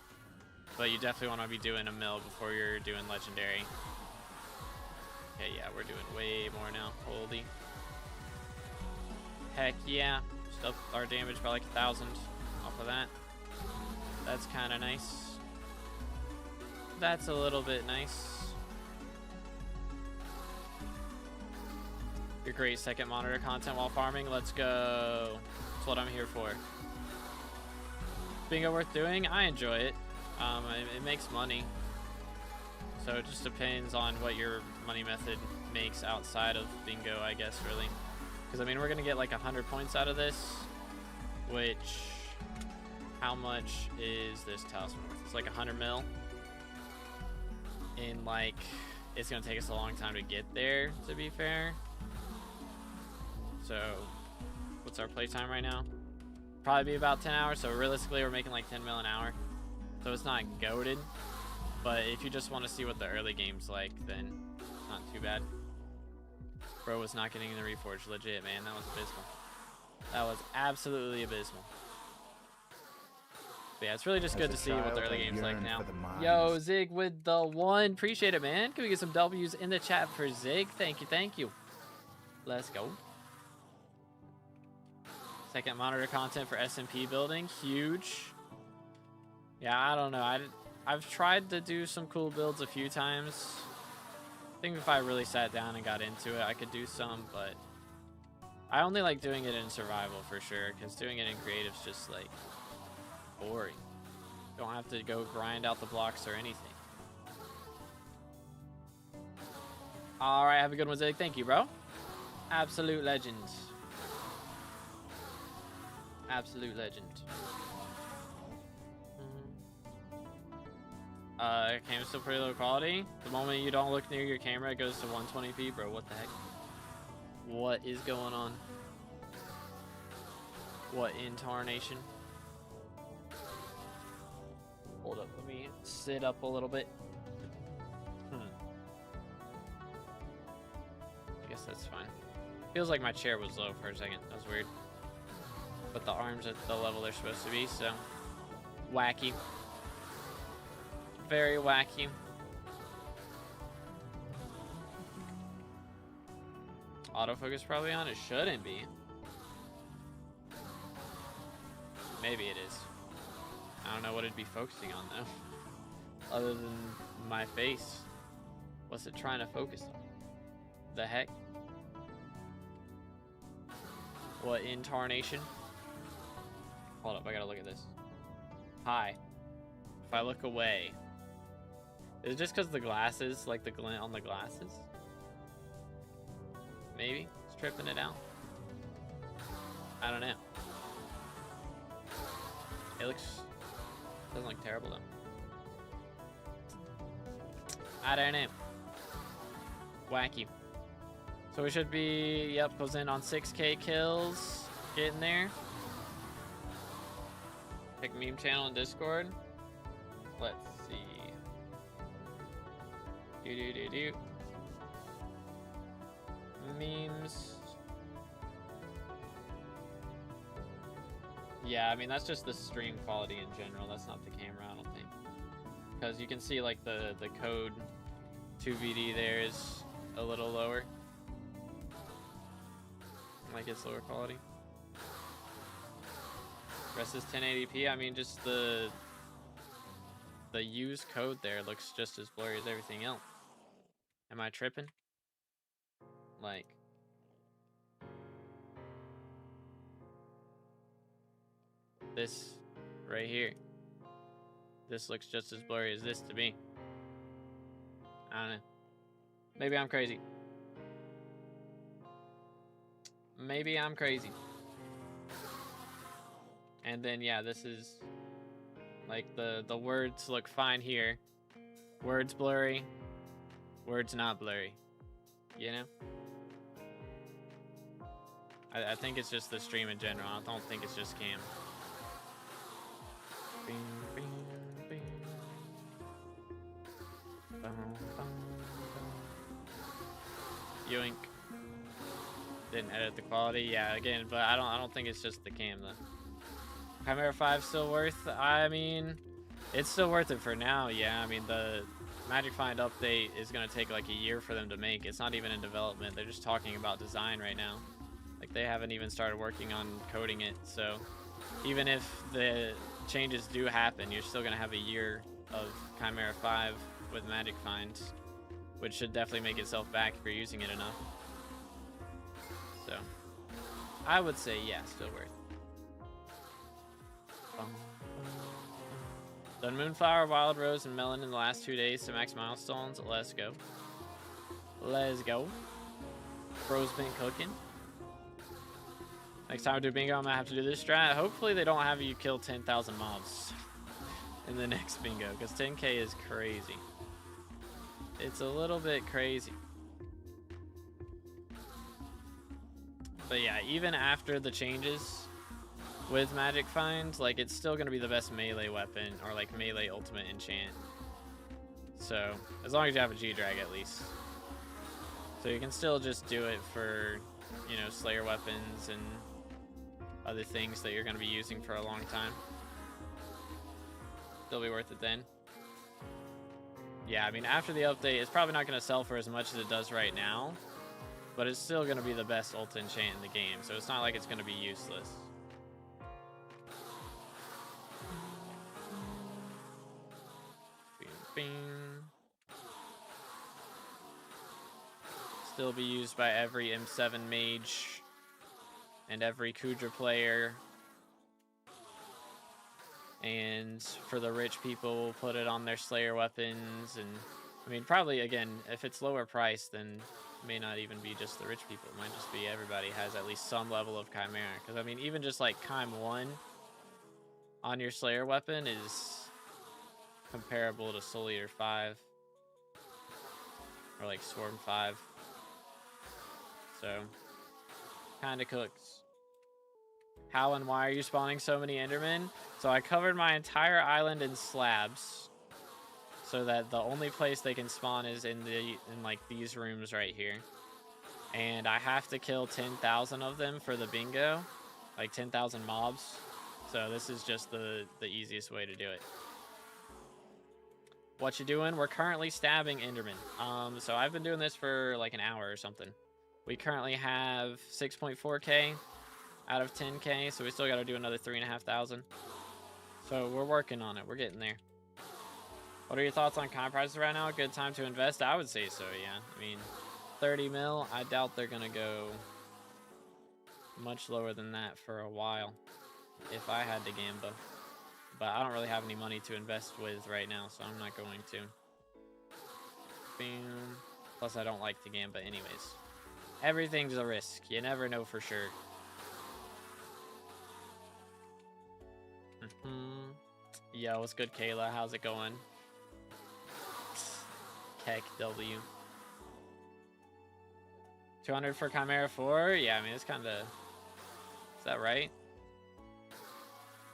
A: But you definitely want to be doing a mill before you're doing legendary. Okay, yeah, we're doing way more now. Holy. Heck yeah. Still our damage by like 1,000 off of that. That's kind of nice. That's a little bit nice. Your great second monitor content while farming. Let's go. That's what I'm here for. Bingo worth doing? I enjoy it. It makes money. So it just depends on what your money method makes outside of bingo, I guess, really. Because, I mean, we're going to get like 100 points out of this. Which, how much is this talisman worth? It's like 100 mil. And, like, it's going to take us a long time to get there, to be fair. So, what's our playtime right now? Probably be about 10 hours. So, realistically, we're making like 10 mil an hour. So, it's not goated. But if you just want to see what the early game's like, then it's not too bad. Bro was not getting in the reforge. Legit, man. That was abysmal. That was absolutely abysmal. But yeah, it's really just good to see what the early game's like now. Yo, Zig with the 1. Appreciate it, man. Can we get some W's in the chat for Zig? Thank you, thank you. Let's go. Second monitor content for SMP building. Huge. Yeah, I don't know. I've tried to do some cool builds a few times. I think if I really sat down and got into it, I could do some, but I only like doing it in survival for sure, because doing it in creative's just like boring. Don't have to go grind out the blocks or anything. All right, have a good one, Zig. Thank you, bro. Absolute legend. Absolute legend. Camera's still pretty low quality. The moment you don't look near your camera, it goes to 120p, bro. What the heck? What is going on? What in tarnation? Hold up, let me sit up a little bit. I guess that's fine. Feels like my chair was low for a second. That was weird. But the arms at the level they're supposed to be, so wacky. Very wacky. Autofocus probably on? It shouldn't be. Maybe it is. I don't know what it'd be focusing on though. Other than my face. What's it trying to focus on? The heck? What in tarnation? Hold up, I gotta look at this. Hi. If I look away. Is it just because the glasses, like the glint on the glasses? Maybe it's tripping it out. I don't know. It doesn't look terrible though. I don't know. Wacky. So we should be, yep, goes in on 6K kills. Getting there. Pick meme channel and Discord. Let's see. Do. Memes. Yeah, I mean, that's just the stream quality in general. That's not the camera, I don't think. Because you can see, like, the code 2VD there is a little lower. Like, it's lower quality. Rest is 1080p. I mean, just the used code there looks just as blurry as everything else. Am I tripping? Like, this right here. This looks just as blurry as this to me. I don't know. Maybe I'm crazy. Maybe I'm crazy. And then, yeah, this is like the words look fine here. Words blurry. Words not blurry. You know? I think it's just the stream in general. I don't think it's just cam. Bing, bing, bing. Bum, bum, bum. Yoink. Didn't edit the quality. Yeah, again, but I don't think it's just the cam though. Chimera 5 still worth? I mean, It's still worth it for now, yeah. I mean, the Magic Find update is going to take like a year for them to make. It's not even in development. They're just talking about design right now. Like, they haven't even started working on coding it. So even if the changes do happen, you're still going to have a year of Chimera 5 with Magic Find, which should definitely make itself back if you're using it enough. So I would say, yeah, still worth it. Done Moonflower, Wild Rose, and Melon in the last 2 days to max milestones. Let's go. Let's go. Bro's been cooking. Next time I do bingo, I'm gonna have to do this strat. Hopefully they don't have you kill 10,000 mobs in the next bingo, because 10k is crazy. It's a little bit crazy. But yeah, even after the changes with Magic Find, like, it's still gonna be the best melee weapon, or like melee ultimate enchant. So as long as you have a G-Drag at least. So you can still just do it for, you know, Slayer weapons and other things that you're gonna be using for a long time. Still be worth it then. Yeah, I mean, after the update, it's probably not gonna sell for as much as it does right now, but it's still gonna be the best ult enchant in the game, so it's not like it's gonna be useless. Still be used by every M7 mage and every Kudra player. And for the rich people, we'll put it on their Slayer weapons. And I mean, probably, again, if it's lower price, then it may not even be just the rich people. It might just be everybody has at least some level of Chimera. Because I mean, even just like Chime 1 on your Slayer weapon is comparable to Soul Eater 5 or like Swarm 5. So kind of cooks. How and why are you spawning so many Endermen? So I covered my entire island in slabs so that the only place they can spawn is in like these rooms right here. And I have to kill 10,000 of them for the bingo, like 10,000 mobs. So this is just the easiest way to do it. What you doing? We're currently stabbing Enderman. So I've been doing this for like an hour or something. We currently have 6.4k out of 10k, so we still got to do another 3,500. So we're working on it. We're getting there. What are your thoughts on coin prices right now? Good time to invest? I would say so, yeah. I mean, 30 mil, I doubt they're going to go much lower than that for a while if I had to gamble. But I don't really have any money to invest with right now, so I'm not going to. Boom. Plus, I don't like to gamble anyways. Everything's a risk. You never know for sure. Yo, what's good, Kayla? How's it going? Keck W. 200 for Chimera 4? Yeah, I mean, it's kind of... Is that right?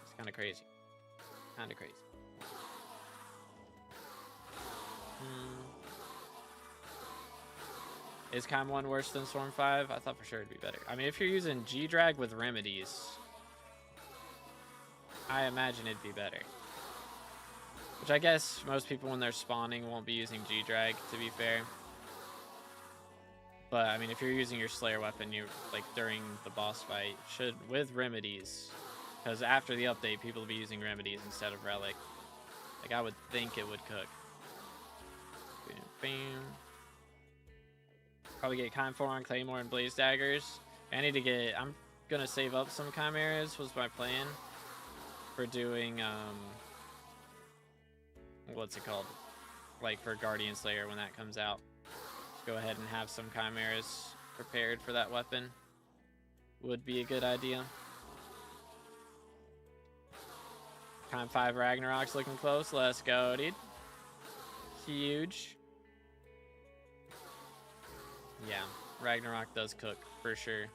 A: It's kind of crazy. Kind of crazy. Is Chime 1 worse than Storm 5? I thought for sure it'd be better. I mean, if you're using G-Drag with remedies, I imagine it'd be better. Which I guess most people when they're spawning won't be using G-Drag, to be fair. But, I mean, if you're using your Slayer weapon, you like during the boss fight, should, with remedies. Because after the update, people will be using remedies instead of Relic. Like, I would think it would cook. Probably get Chime 4 on Claymore and Blaze Daggers. I need to get... I'm gonna save up some Chimeras, was my plan. For doing, what's it called? Like, for Guardian Slayer when that comes out. Go ahead and have some Chimeras prepared for that weapon. Would be a good idea. Chime 5 Ragnarok's looking close. Let's go, dude. Huge. Yeah, Ragnarok does cook, for sure.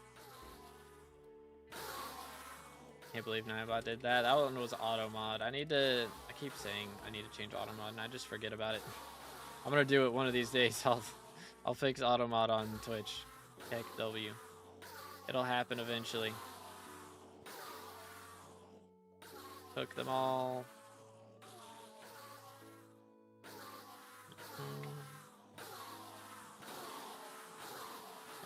A: Can't believe Nightbot did that. That one was auto mod. I keep saying I need to change auto mod, and I just forget about it. I'm gonna do it one of these days. I'll fix auto mod on Twitch. Heck W. It'll happen eventually. Cook them all.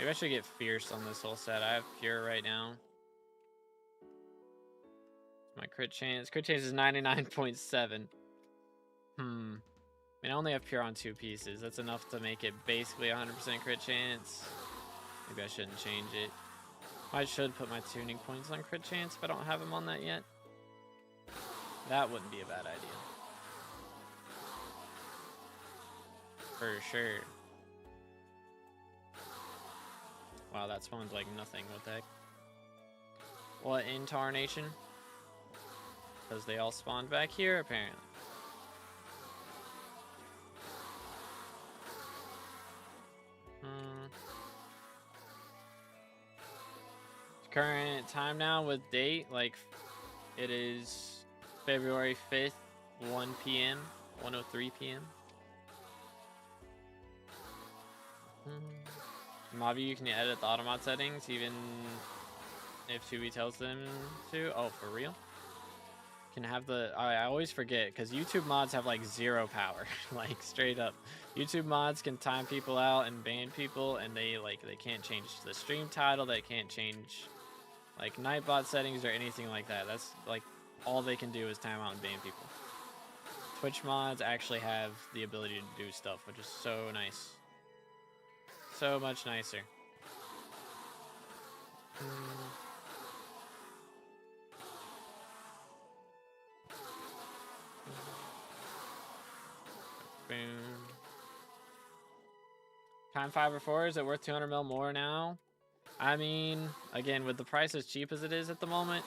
A: Maybe I should get Fierce on this whole set. I have Pure right now. My crit chance. Crit chance is 99.7. I mean, I only have Pure on 2 pieces. That's enough to make it basically 100% crit chance. Maybe I shouldn't change it. I should put my tuning points on crit chance if I don't have them on that yet. That wouldn't be a bad idea. For sure. Wow, that spawned like nothing. What the heck? What in tarnation? Because they all spawned back here, apparently. Current time now with date, like, it is February 5th, 1 p.m., 1:03 p.m. Mobby, you can edit the automod settings even if 2B tells them to. Oh, for real? Can have the... I always forget, because YouTube mods have, like, 0 power. Like, straight up. YouTube mods can time people out and ban people, and they can't change the stream title, they can't change, like, Nightbot settings or anything like that. That's, like, all they can do is time out and ban people. Twitch mods actually have the ability to do stuff, which is so nice. So much nicer. Boom. Time 5 or 4, is it worth 200 mil more now? I mean, again, with the price as cheap as it is at the moment,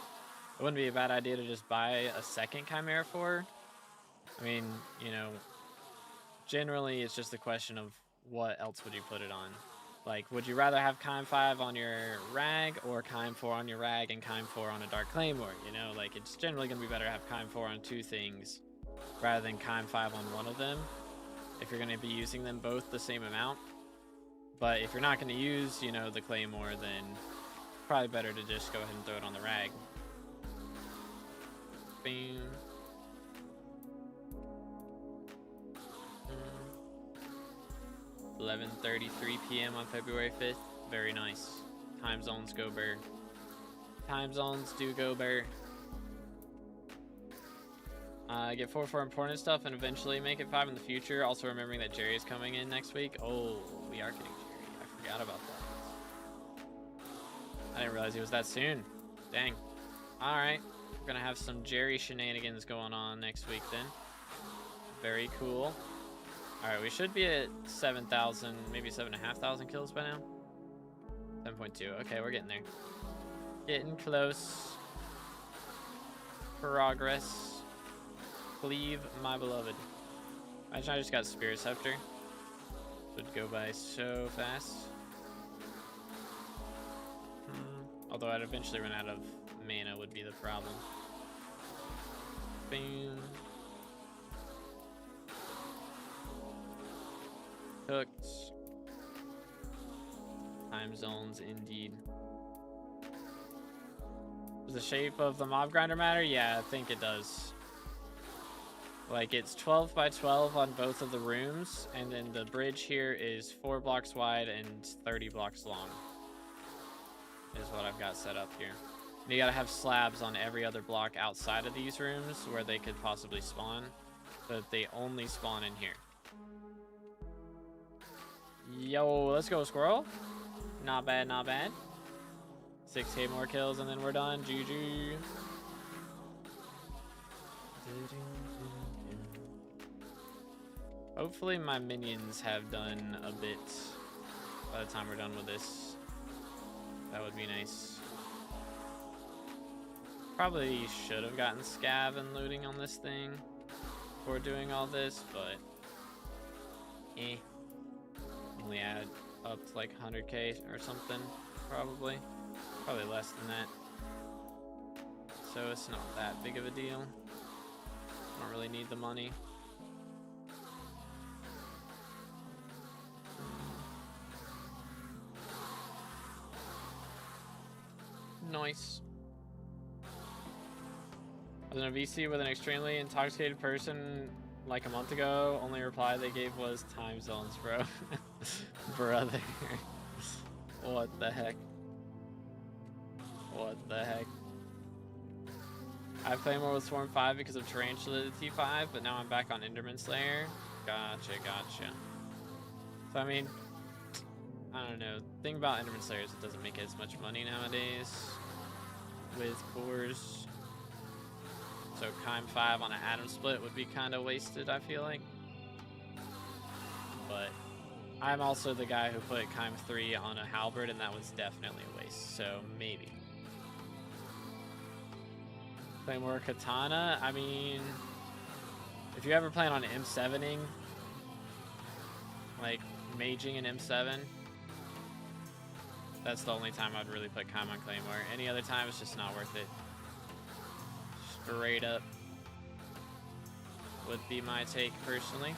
A: it wouldn't be a bad idea to just buy a second Chimera 4. I mean, you know, generally it's just a question of what else would you put it on. Like, would you rather have Chime 5 on your rag or Chime 4 on your rag and Chime 4 on a Dark Claymore? You know, like, it's generally going to be better to have Chime 4 on 2 things rather than Chime 5 on one of them if you're going to be using them both the same amount. But if you're not going to use, you know, the Claymore, then probably better to just go ahead and throw it on the rag. Boom. 11:33 p.m. on February 5th. Very nice. Time zones go burr. Time zones do go burr. Get 4 for important stuff and eventually make it 5 in the future. Also remembering that Jerry is coming in next week. Oh, we are getting Jerry. I forgot about that. I didn't realize he was that soon. Dang. Alright. We're going to have some Jerry shenanigans going on next week then. Very cool. Alright, we should be at 7,000, maybe 7,500 kills by now. 7.2. Okay, we're getting there. Getting close. Progress. Cleave, my beloved. Imagine I just got Spirit Scepter. This would go by so fast. Although I'd eventually run out of mana would be the problem. Boom. Hooked. Time zones, indeed. Does the shape of the mob grinder matter? Yeah, I think it does. Like, it's 12 by 12 on both of the rooms, and then the bridge here is 4 blocks wide and 30 blocks long. Is what I've got set up here. And you gotta have slabs on every other block outside of these rooms where they could possibly spawn, but they only spawn in here. Yo, let's go, squirrel. Not bad, not bad. 6k more kills and then we're done. GG. Hopefully my minions have done a bit by the time we're done with this. That would be nice. Probably should have gotten scav and looting on this thing before doing all this, but eh. Only add up to like 100k or something, probably. Probably less than that. So it's not that big of a deal. Don't really need the money. Nice. I was in a VC with an extremely intoxicated person like a month ago. Only reply they gave was time zones, bro. Brother. What the heck? What the heck? I play more with Swarm 5 because of Tarantula T5, but now I'm back on Enderman Slayer. Gotcha, gotcha. So, I mean, I don't know. The thing about Enderman Slayer is it doesn't make as much money nowadays with cores. So, Kime 5 on an Atom Split would be kind of wasted, I feel like. But I'm also the guy who put Kime 3 on a Halberd, and that was definitely a waste. So, maybe. Play more Katana. I mean, if you ever plan on M7ing, like maging an M7, that's the only time I'd really put Kime on Claymore. Any other time, it's just not worth it. Straight up would be my take personally.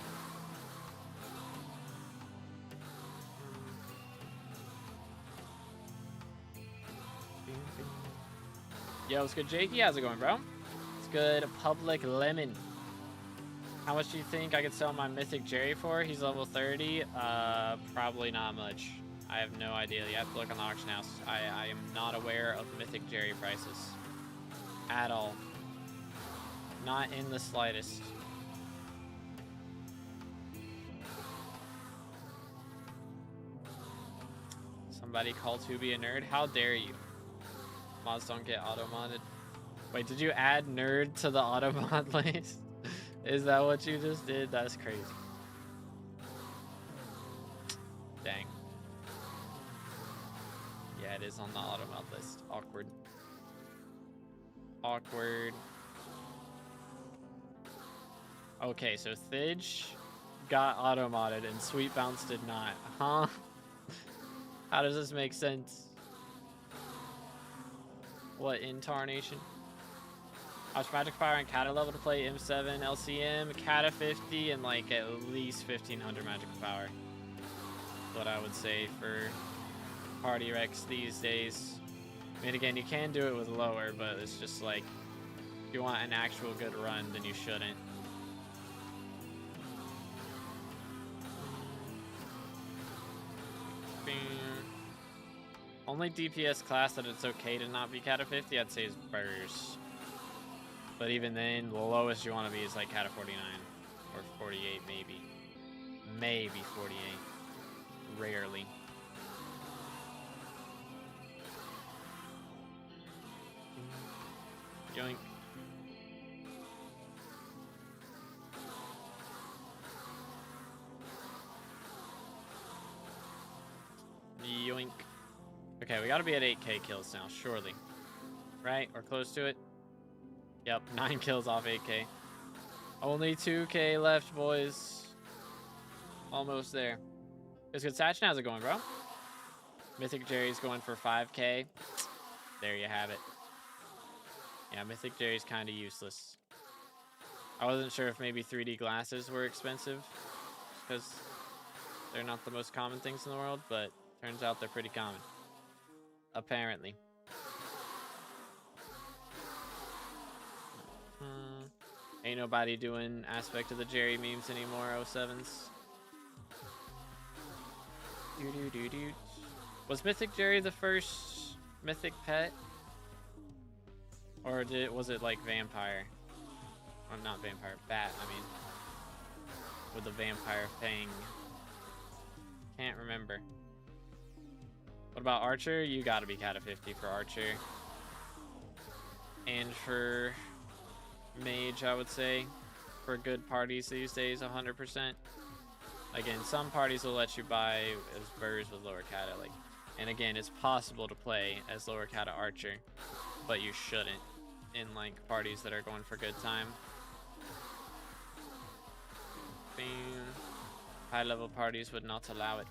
A: Yo, what's good, Jakey? How's it going, bro? It's good. Public Lemon. How much do you think I could sell my Mythic Jerry for? He's level 30. Probably not much. I have no idea. You have to look on the auction house. I am not aware of Mythic Jerry prices. At all. Not in the slightest. Somebody call Tubi a nerd? How dare you? Mods don't get auto-modded. Wait, did you add nerd to the auto-mod list? Is that what you just did? That's crazy. Dang. Yeah, it is on the auto-mod list. Awkward. Awkward. Okay, so Thidge got auto-modded and Sweet Bounce did not. Huh? How does this make sense? What intarnation? I was Magic Fire and Kata level to play M7 LCM, Kata 50, and like at least 1500 Magic Power. What I would say for party Rex these days. I mean, again, you can do it with lower, but it's just like if you want an actual good run, then you shouldn't. Bing. Only DPS class that it's okay to not be Kata 50, I'd say is Burrs. But even then, the lowest you want to be is like Kata 49 or 48 maybe. Maybe 48. Rarely. Yoink. Yoink. Okay, we gotta be at 8k kills now, surely. Right? Or close to it? Yep, 9 kills off 8k. Only 2k left, boys. Almost there. It's good. Satchin, how's it going, bro? Mythic Jerry's going for 5k. There you have it. Yeah, Mythic Jerry's kind of useless. I wasn't sure if maybe 3D glasses were expensive, because they're not the most common things in the world, but turns out they're pretty common. Apparently. Ain't nobody doing aspect of the Jerry memes anymore, 07s. Was Mythic Jerry the first mythic pet? Or was it like vampire? Or not vampire, bat, I mean. With the vampire fang. Can't remember. What about Archer? You gotta be Kata 50 for Archer. And for Mage, I would say. For good parties these days, 100%. Again, some parties will let you buy as Burrs with lower Kata. Like, and again, it's possible to play as lower Kata Archer, but you shouldn't in like parties that are going for good time. Bing. High level parties would not allow it.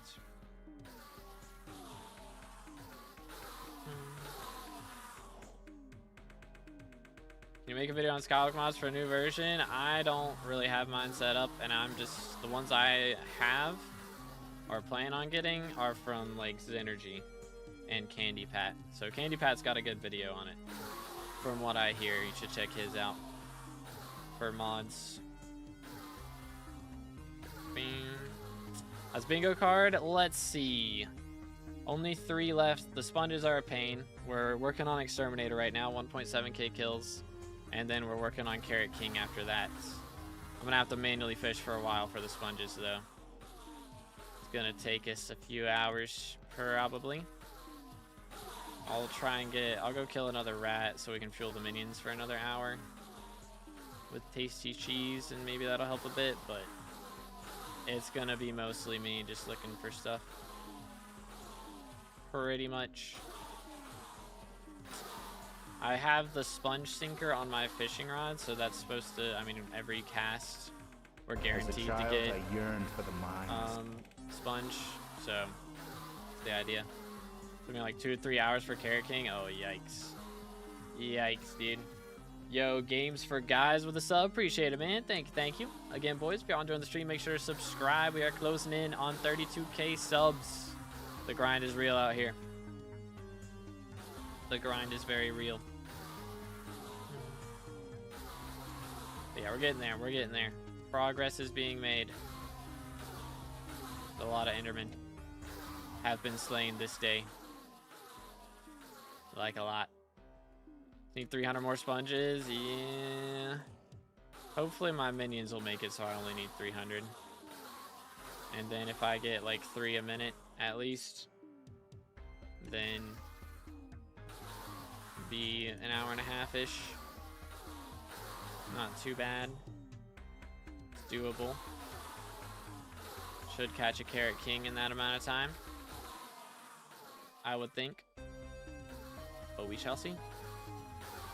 A: Can you make a video on SkyBlock mods for a new version? I don't really have mine set up, and I'm just, the ones I have or plan on getting are from like Xenergy and Candy Pat. So Candy Pat's got a good video on it. From what I hear, you should check his out for mods. Bing. As bingo card, let's see. Only 3 left. The sponges are a pain. We're working on Exterminator right now, 1.7k kills. And then we're working on Carrot King after that. I'm gonna have to manually fish for a while for the sponges though. It's gonna take us a few hours probably. I'll go kill another rat so we can fuel the minions for another hour with tasty cheese, and maybe that'll help a bit, but it's gonna be mostly me just looking for stuff. Pretty much. I have the sponge sinker on my fishing rod, so that's supposed to, I mean, every cast we're guaranteed to get
B: I yearned for the mines.
A: sponge, so that's the idea. Took me like 2 or 3 hours for Carrot King. Oh, yikes. Yikes, dude. Yo, Games for Guys with a sub. Appreciate it, man. Thank you. Again, boys, if you're enjoying the stream, make sure to subscribe. We are closing in on 32k subs. The grind is real out here. The grind is very real. But yeah, we're getting there. We're getting there. Progress is being made. A lot of Endermen have been slain this day. Like a lot. Need 300 more sponges. Yeah. Hopefully my minions will make it so I only need 300. And then if I get like 3 a minute at least, then be an hour and a half-ish. Not too bad. It's doable. Should catch a Carrot King in that amount of time, I would think. But we shall see.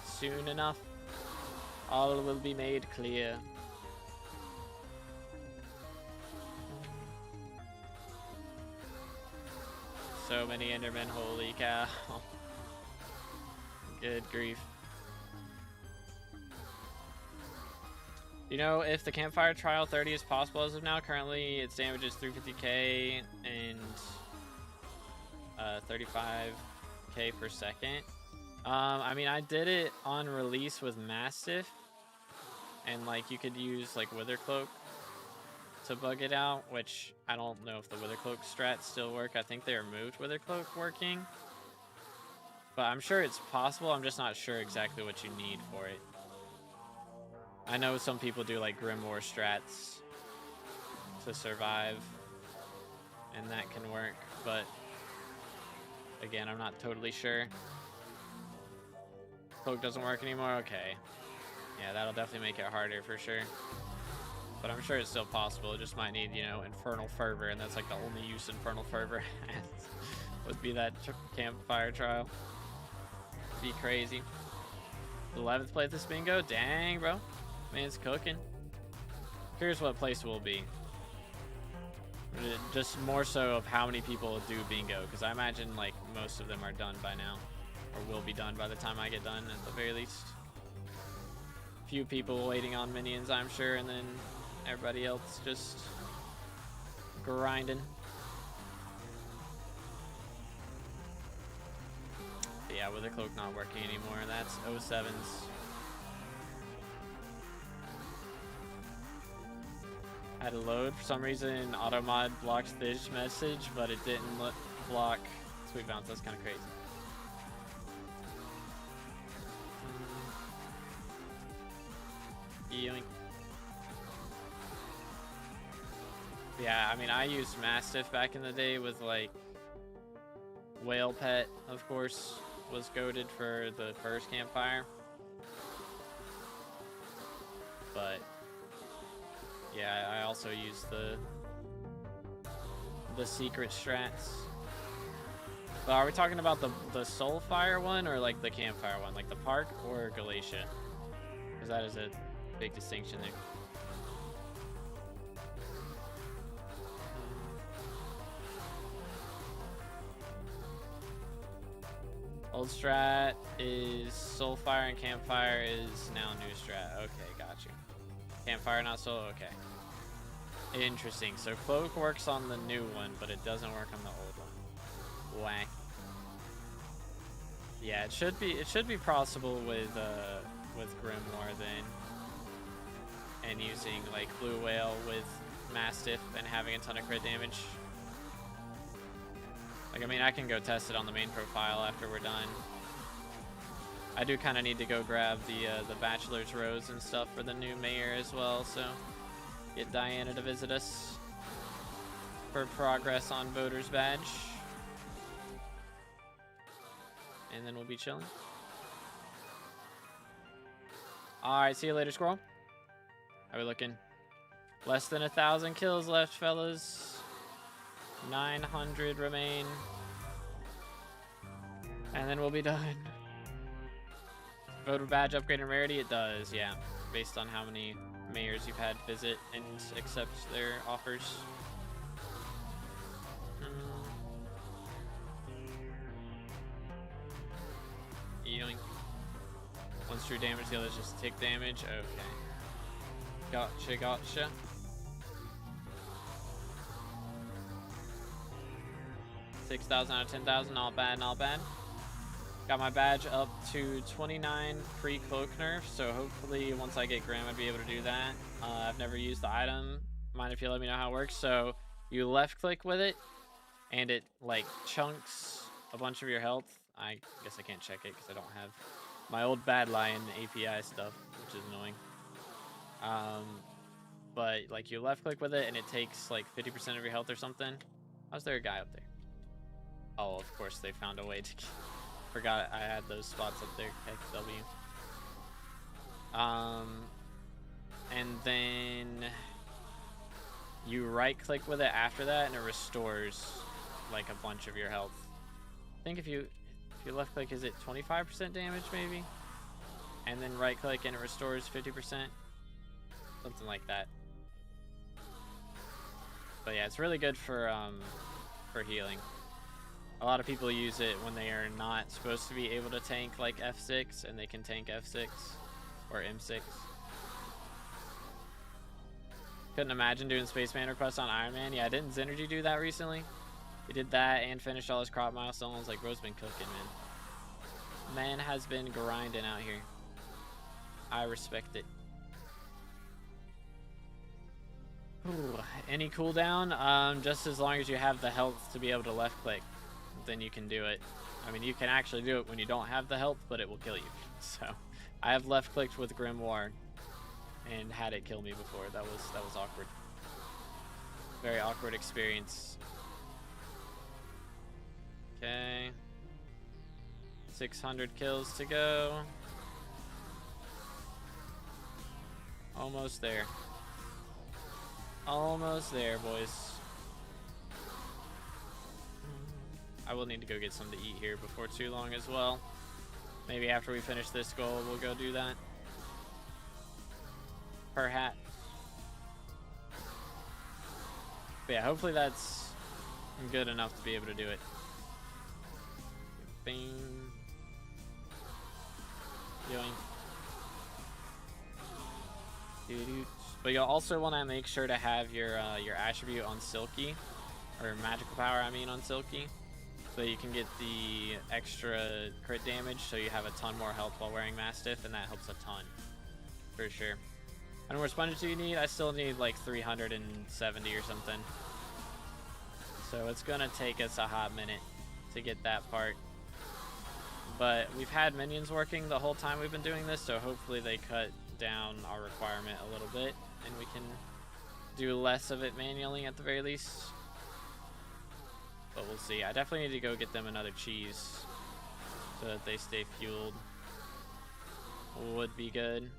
A: Soon enough, all will be made clear. So many Endermen, holy cow. Good grief. You know, if the campfire trial 30 is possible as of now, currently its damage is 350k and 35k per second. I mean, I did it on release with Mastiff, and like you could use like Wither Cloak to bug it out, which I don't know if the Wither Cloak strats still work. I think they removed Wither Cloak working, but I'm sure it's possible. I'm just not sure exactly what you need for it. I know some people do like Grimoire strats to survive, and that can work, but again, I'm not totally sure. Cloak doesn't work anymore? Okay. Yeah, that'll definitely make it harder for sure. But I'm sure it's still possible. It just might need, you know, Infernal Fervor, and that's like the only use Infernal Fervor has would be that campfire trial. Be crazy. 11th place this bingo? Dang, bro. Man's cooking. Here's what place will be. Just more so of how many people do bingo, because I imagine like most of them are done by now, or will be done by the time I get done at the very least. Few people waiting on minions, I'm sure, and then everybody else just grinding. But yeah, with the cloak not working anymore, that's 07's. Had to load. For some reason, AutoMod blocked this message, but it didn't block Sweet Bounce. That's kind of crazy. Yoink. Yeah, I mean, I used Mastiff back in the day with like Whale Pet, of course, was goated for the first campfire. But yeah, I also used the secret strats. But are we talking about the Soulfire one or like the campfire one? Like the park or Galatia? Because that is a big distinction there. Old strat is Soulfire and campfire is now new strat. Okay, got you. Campfire, not soul? Okay. Interesting. So cloak works on the new one, but it doesn't work on the old one. Whack. Yeah, it should be possible with Grimoire then. And using like Blue Whale with Mastiff and having a ton of crit damage. Like, I mean, I can go test it on the main profile after we're done. I do kind of need to go grab the bachelor's rose and stuff for the new mayor as well, so get Diana to visit us for progress on voter's badge. And then we'll be chilling. Alright, see you later, squirrel. How are we looking? Less than 1,000 kills left, fellas. 900 remain. And then we'll be done. Voter badge upgrade in rarity? It does, yeah. Based on how many mayors you've had visit and accept their offers. Yoink. One's true damage, the other's just tick damage. Okay. Gotcha, gotcha. $6,000 out of 10,000, not bad, not bad. Got my badge up to 29 pre-cloak nerf, so hopefully once I get Graham, I'd be able to do that. I've never used the item. Mind if you let me know how it works? So you left-click with it, and it like chunks a bunch of your health. I guess I can't check it because I don't have my old Bad Lion API stuff, which is annoying. But like you left-click with it, and it takes like 50% of your health or something. How's there a guy up there? Oh, of course they found a way to. Forgot I had those spots up there. XW. And then you right-click with it after that, and it restores like a bunch of your health. I think if you left-click, is it 25% damage maybe? And then right-click and it restores 50%, something like that. But yeah, it's really good for healing. A lot of people use it when they are not supposed to be able to tank like F6, and they can tank F6 or M6. Couldn't imagine doing Spaceman requests on Iron Man. Yeah, didn't Zenergy do that recently? He did that and finished all his crop milestones. Like, bro's been cooking, man. Man has been grinding out here. I respect it. Ooh, any cooldown? Just as long as you have the health to be able to left click, then you can do it. I mean, you can actually do it when you don't have the health, but it will kill you. So I have left clicked with Grimoire and had it kill me before. That was awkward. Very awkward experience. Okay. 600 kills to go. Almost there. Almost there, boys. I will need to go get something to eat here before too long as well. Maybe after we finish this goal, we'll go do that. Perhaps. But yeah, hopefully that's good enough to be able to do it. Bing. Yoink. Doo-doo. But you'll also want to make sure to have your attribute on Silky, or magical power, I mean, on Silky, so you can get the extra crit damage, so you have a ton more health while wearing Mastiff, and that helps a ton, for sure. How many more sponges do you need? I still need like 370 or something. So it's gonna take us a hot minute to get that part. But we've had minions working the whole time we've been doing this, so hopefully they cut down our requirement a little bit, and we can do less of it manually at the very least. But we'll see. I definitely need to go get them another cheese so that they stay fueled. Would be good.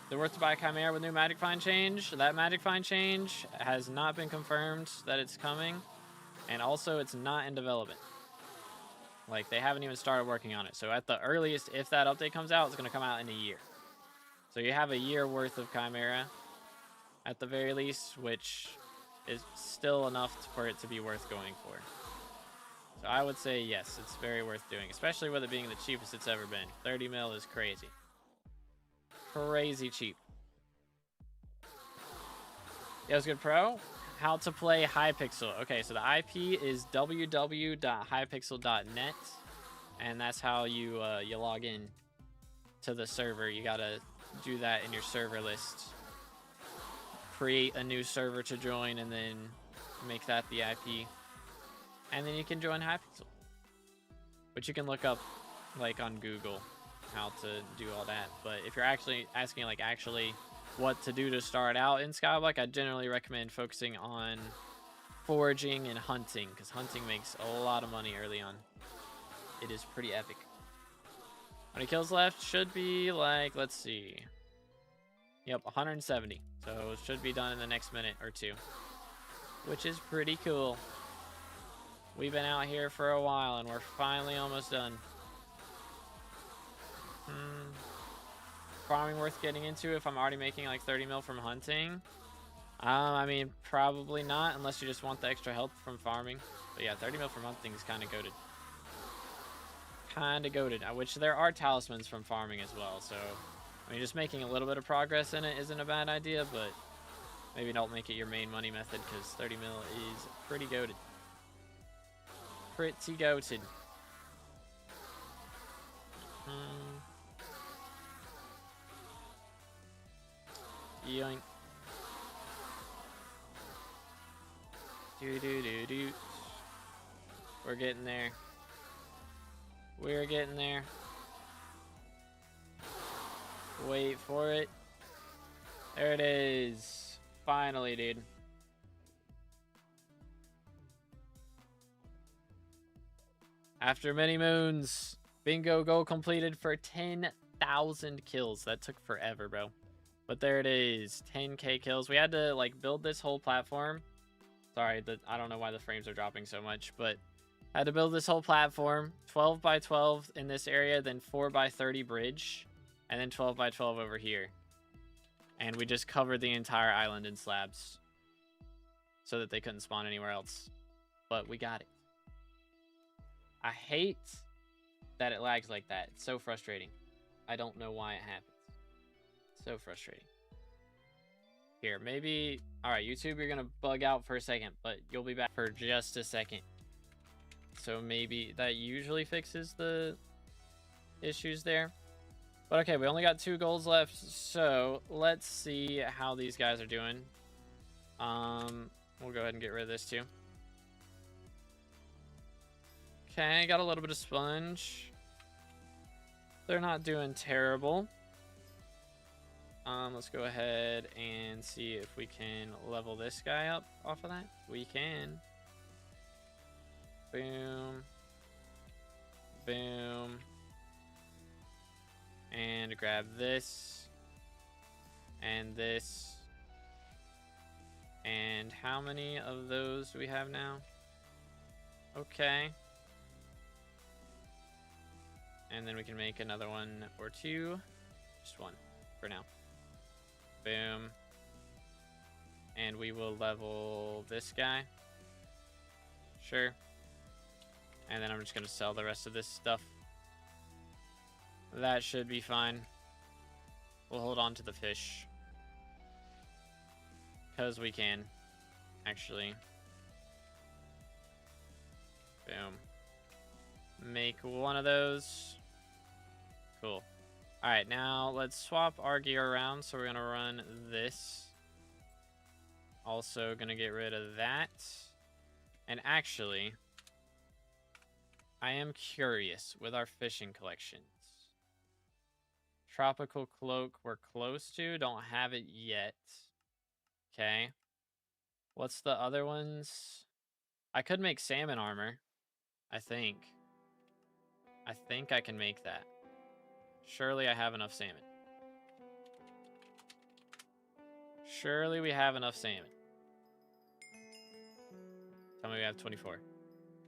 A: They're worth to buy Chimera with new Magic Find change. That Magic Find change has not been confirmed that it's coming, and also it's not in development. Like, they haven't even started working on it. So at the earliest, if that update comes out, it's going to come out in a year. So you have a year worth of Chimera at the very least, which is still enough for it to be worth going for. So I would say yes, it's very worth doing, especially with it being the cheapest it's ever been. 30 mil is crazy. Crazy cheap. Yeah, it's good, pro. How to play Hypixel. Okay, so the IP is www.hypixel.net, and that's how you you log in to the server. You gotta do that in your server list. Create a new server to join, and then make that the IP. And then you can join Hypixel, which you can look up like on Google how to do all that. But if you're actually asking like actually what to do to start out in SkyBlock, I generally recommend focusing on foraging and hunting, because hunting makes a lot of money early on. It is pretty epic. How many kills left? Should be like, let's see. Yep, 170. So it should be done in the next minute or two, which is pretty cool. We've been out here for a while and we're finally almost done. Farming worth getting into if I'm already making like 30 mil from hunting? I mean, probably not unless you just want the extra health from farming. But yeah, 30 mil from hunting is kind of goated. Kind of goated. Which there are talismans from farming as well. So, I mean, just making a little bit of progress in it isn't a bad idea, but maybe don't make it your main money method because 30 mil is pretty goated. Pretty goated. Yoink. Do. We're getting there. We're getting there. Wait for it. There it is. Finally, dude. After many moons, bingo goal completed for 10,000 kills. That took forever, bro. But there it is, 10k kills. We had to like build this whole platform. Sorry, I don't know why the frames are dropping so much, but I had to build this whole platform, 12 by 12 in this area, then 4 by 30 bridge, and then 12 by 12 over here. And we just covered the entire island in slabs so that they couldn't spawn anywhere else. But we got it. I hate that it lags like that. It's so frustrating. I don't know why it happens. So frustrating. Here, maybe... Alright, YouTube, you're gonna bug out for a second, but you'll be back for just a second. So maybe that usually fixes the issues there. But okay, we only got 2 goals left, so let's see how these guys are doing. We'll go ahead and get rid of this too. Okay, got a little bit of sponge. They're not doing terrible. Let's go ahead and see if we can level this guy up off of that. We can. Boom. Boom. And grab this. And this. And how many of those do we have now? Okay. And then we can make another one or 2. Just 1 for now. Boom. And we will level this guy. Sure. And then I'm just going to sell the rest of this stuff. That should be fine. We'll hold on to the fish. Because we can. Actually. Boom. Make 1 of those. Cool. Alright, now let's swap our gear around. So we're going to run this. Also going to get rid of that. And actually, I am curious with our fishing collections. Tropical cloak we're close to. Don't have it yet. Okay. What's the other ones? I could make salmon armor. I think I can make that. Surely I have enough salmon. Surely we have enough salmon. Tell me we have 24.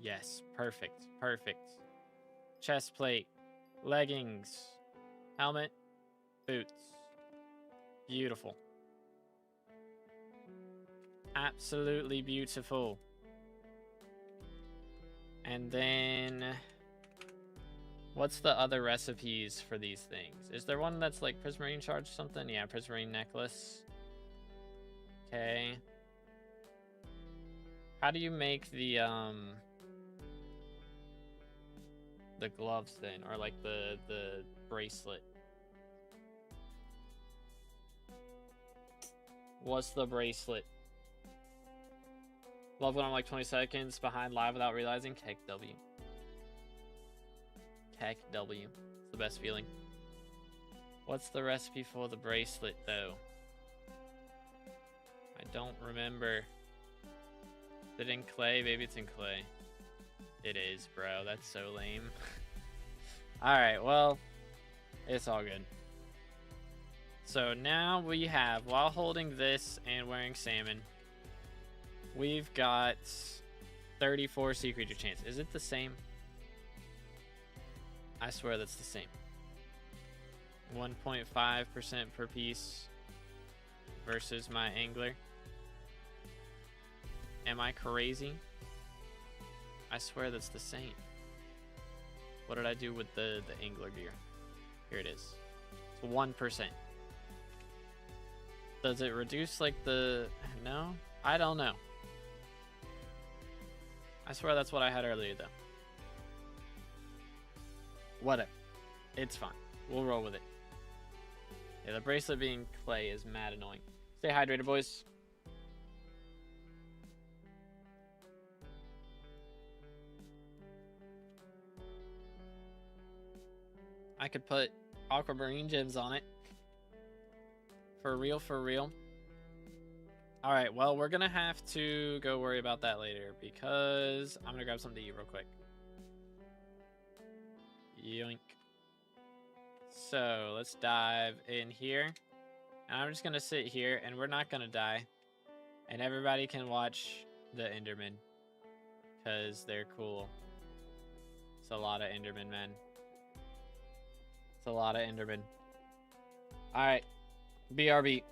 A: Yes, perfect, perfect. Chest plate, leggings, helmet, boots. Beautiful. Absolutely beautiful. And then... what's the other recipes for these things? Is there one that's like prismarine charge or something? Yeah, prismarine necklace. Okay. How do you make the gloves then? Or like the bracelet? What's the bracelet? Love when I'm like 20 seconds behind live without realizing. Keck W. Keck W. It's the best feeling. What's the recipe for the bracelet, though? I don't remember. Is it in clay? Maybe it's in clay. It is, bro. That's so lame. Alright, well, it's all good. So now we have, while holding this and wearing salmon, we've got 34 sea creature chance. Is it the same? I swear that's the same. 1.5% per piece versus my angler. Am I crazy? I swear that's the same. What did I do with the angler gear? Here it is. It's 1%. Does it reduce like the... No? I don't know. I swear that's what I had earlier though. Whatever. It's fine. We'll roll with it. Yeah, the bracelet being clay is mad annoying. Stay hydrated, boys. I could put aquamarine gems on it. For real, for real. Alright, well, we're gonna have to go worry about that later because I'm gonna grab something to eat real quick. Yoink. So, let's dive in here. And I'm just gonna sit here and we're not gonna die. And everybody can watch the Enderman. Because they're cool. It's a lot of Enderman, man. It's a lot of Enderman. Alright. BRB.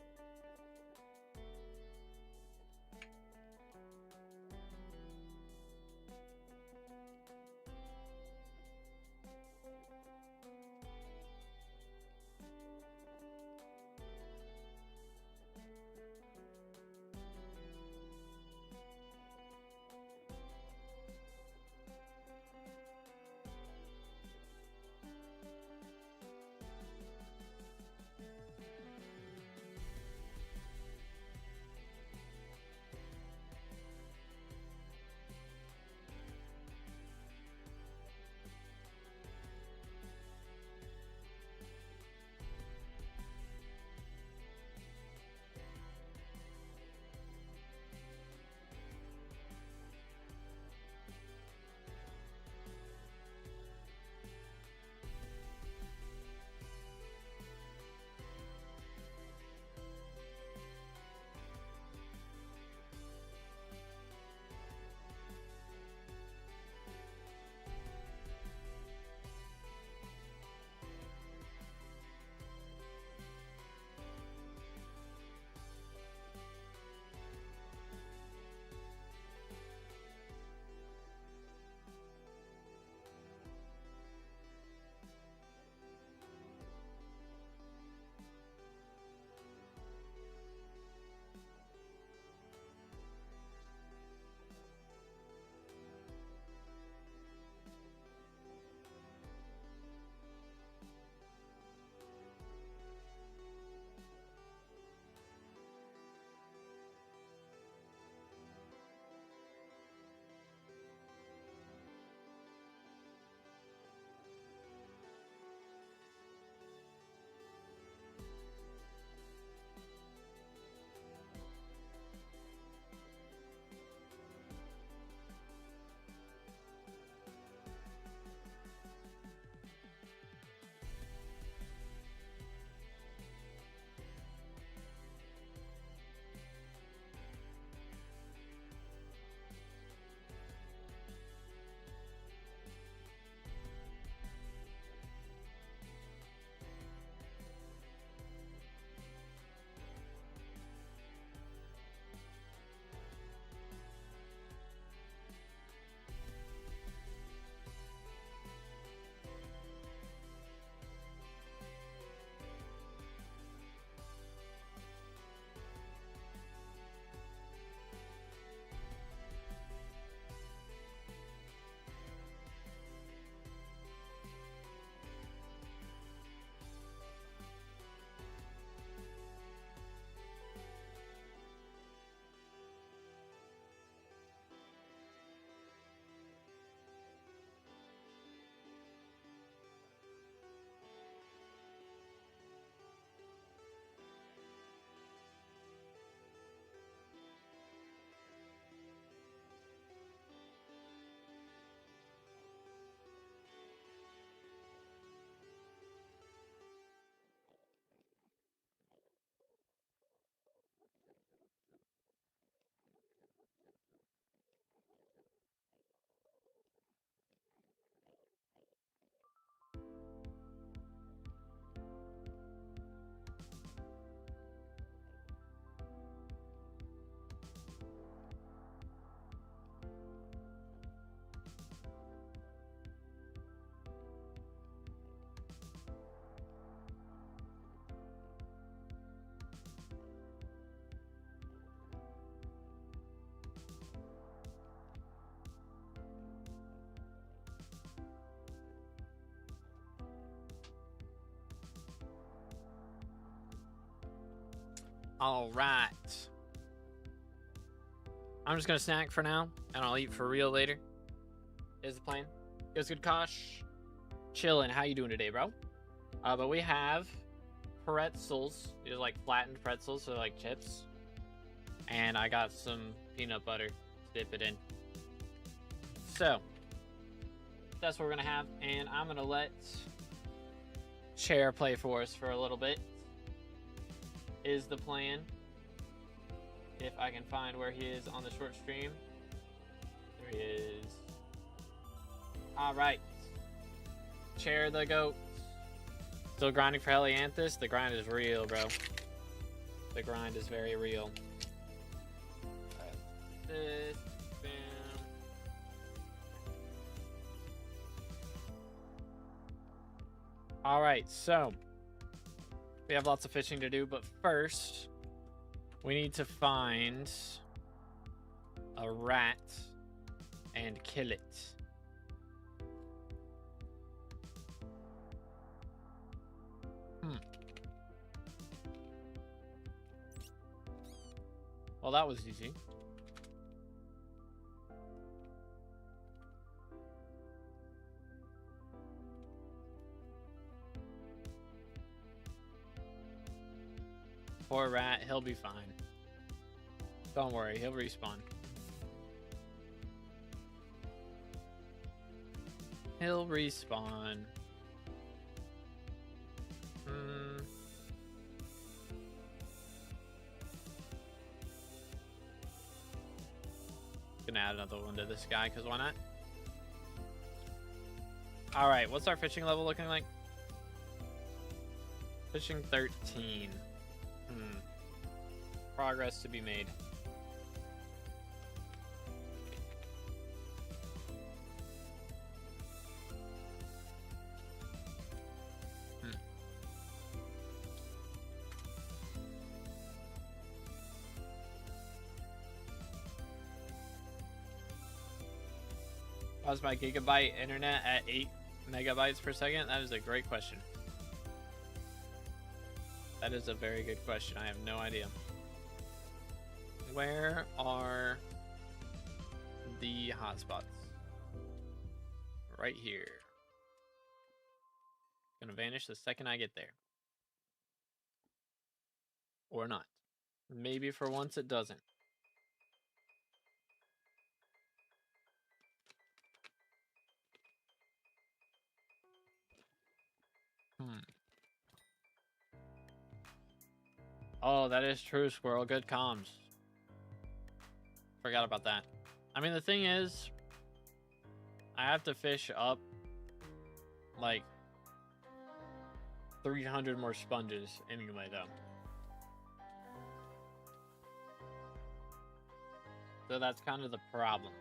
A: All right. I'm just gonna snack for now, and I'll eat for real later. Is the plan? Goes good, Kosh. Chillin'. How you doing today, bro? But we have pretzels. These are like flattened pretzels, so like chips. And I got some peanut butter to dip it in. So that's what we're gonna have, and I'm gonna let Chair play for us for a little bit. Is the plan. If I can find where he is on the short stream. There he is. Alright. Chair the goat. Still grinding for Helianthus? The grind is real, bro. The grind is very real. Alright. This. Bam. Alright, so. We have lots of fishing to do, but first, we need to find a rat and kill it. Well, that was easy. Poor rat, he'll be fine. Don't worry, he'll respawn. He'll respawn. Gonna add another one to this guy, because why not? Alright, what's our fishing level looking like? Fishing 13. Progress to be made. How's my gigabyte internet at 8 megabytes per second? That is a great question. That is a very good question. I have no idea. Where are the hotspots? Right here. Gonna vanish the second I get there. Or not. Maybe for once it doesn't. Oh, that is true, Squirrel. Good comms. Forgot about that. I mean, the thing is, I have to fish up like 300 more sponges anyway, though. So that's kind of the problem.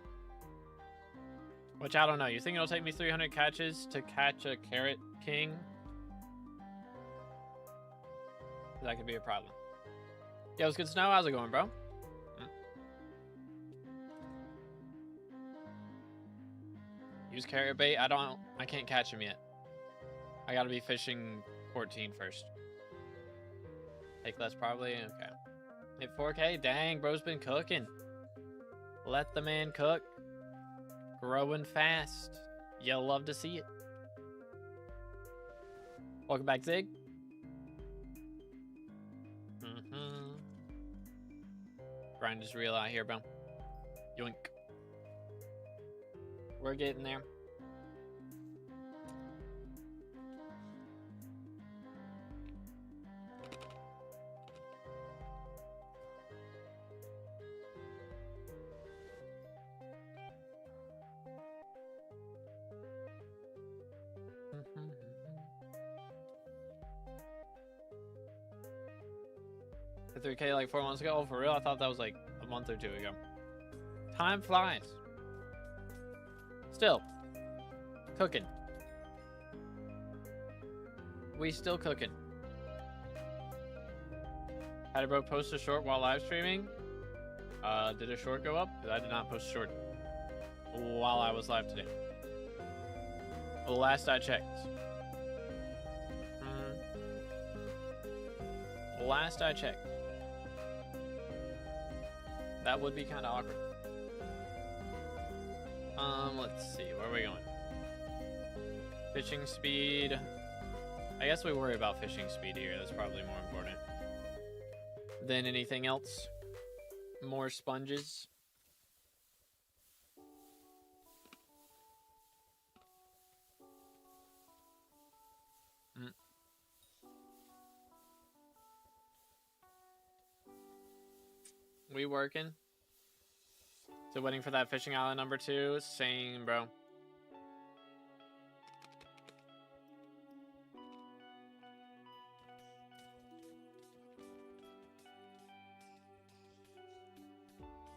A: Which I don't know. You think it'll take me 300 catches to catch a carrot king? That could be a problem. Yo, it's good snow. How's it going, bro? Use carrot bait. I can't catch him yet. I gotta be fishing 14 first. Take less probably. Okay. Hit 4K. Dang, bro's been cooking. Let the man cook. Growing fast. You'll love to see it. Welcome back, Zig. Grind is real out here, bro. Yoink. We're getting there. Hit 3K like 4 months ago. Oh, for real? I thought that was like a month or two ago. Time flies. Still cooking. We still cooking. Had a bro post a short while live streaming. Did a short go up? I did not post a short while I was live today. Well, last I checked. Last I checked. That would be kind of awkward. Let's see. Where are we going? Fishing speed. I guess we worry about fishing speed here. That's probably more important than anything else. More sponges. We working? So waiting for that fishing island number 2. Same, bro.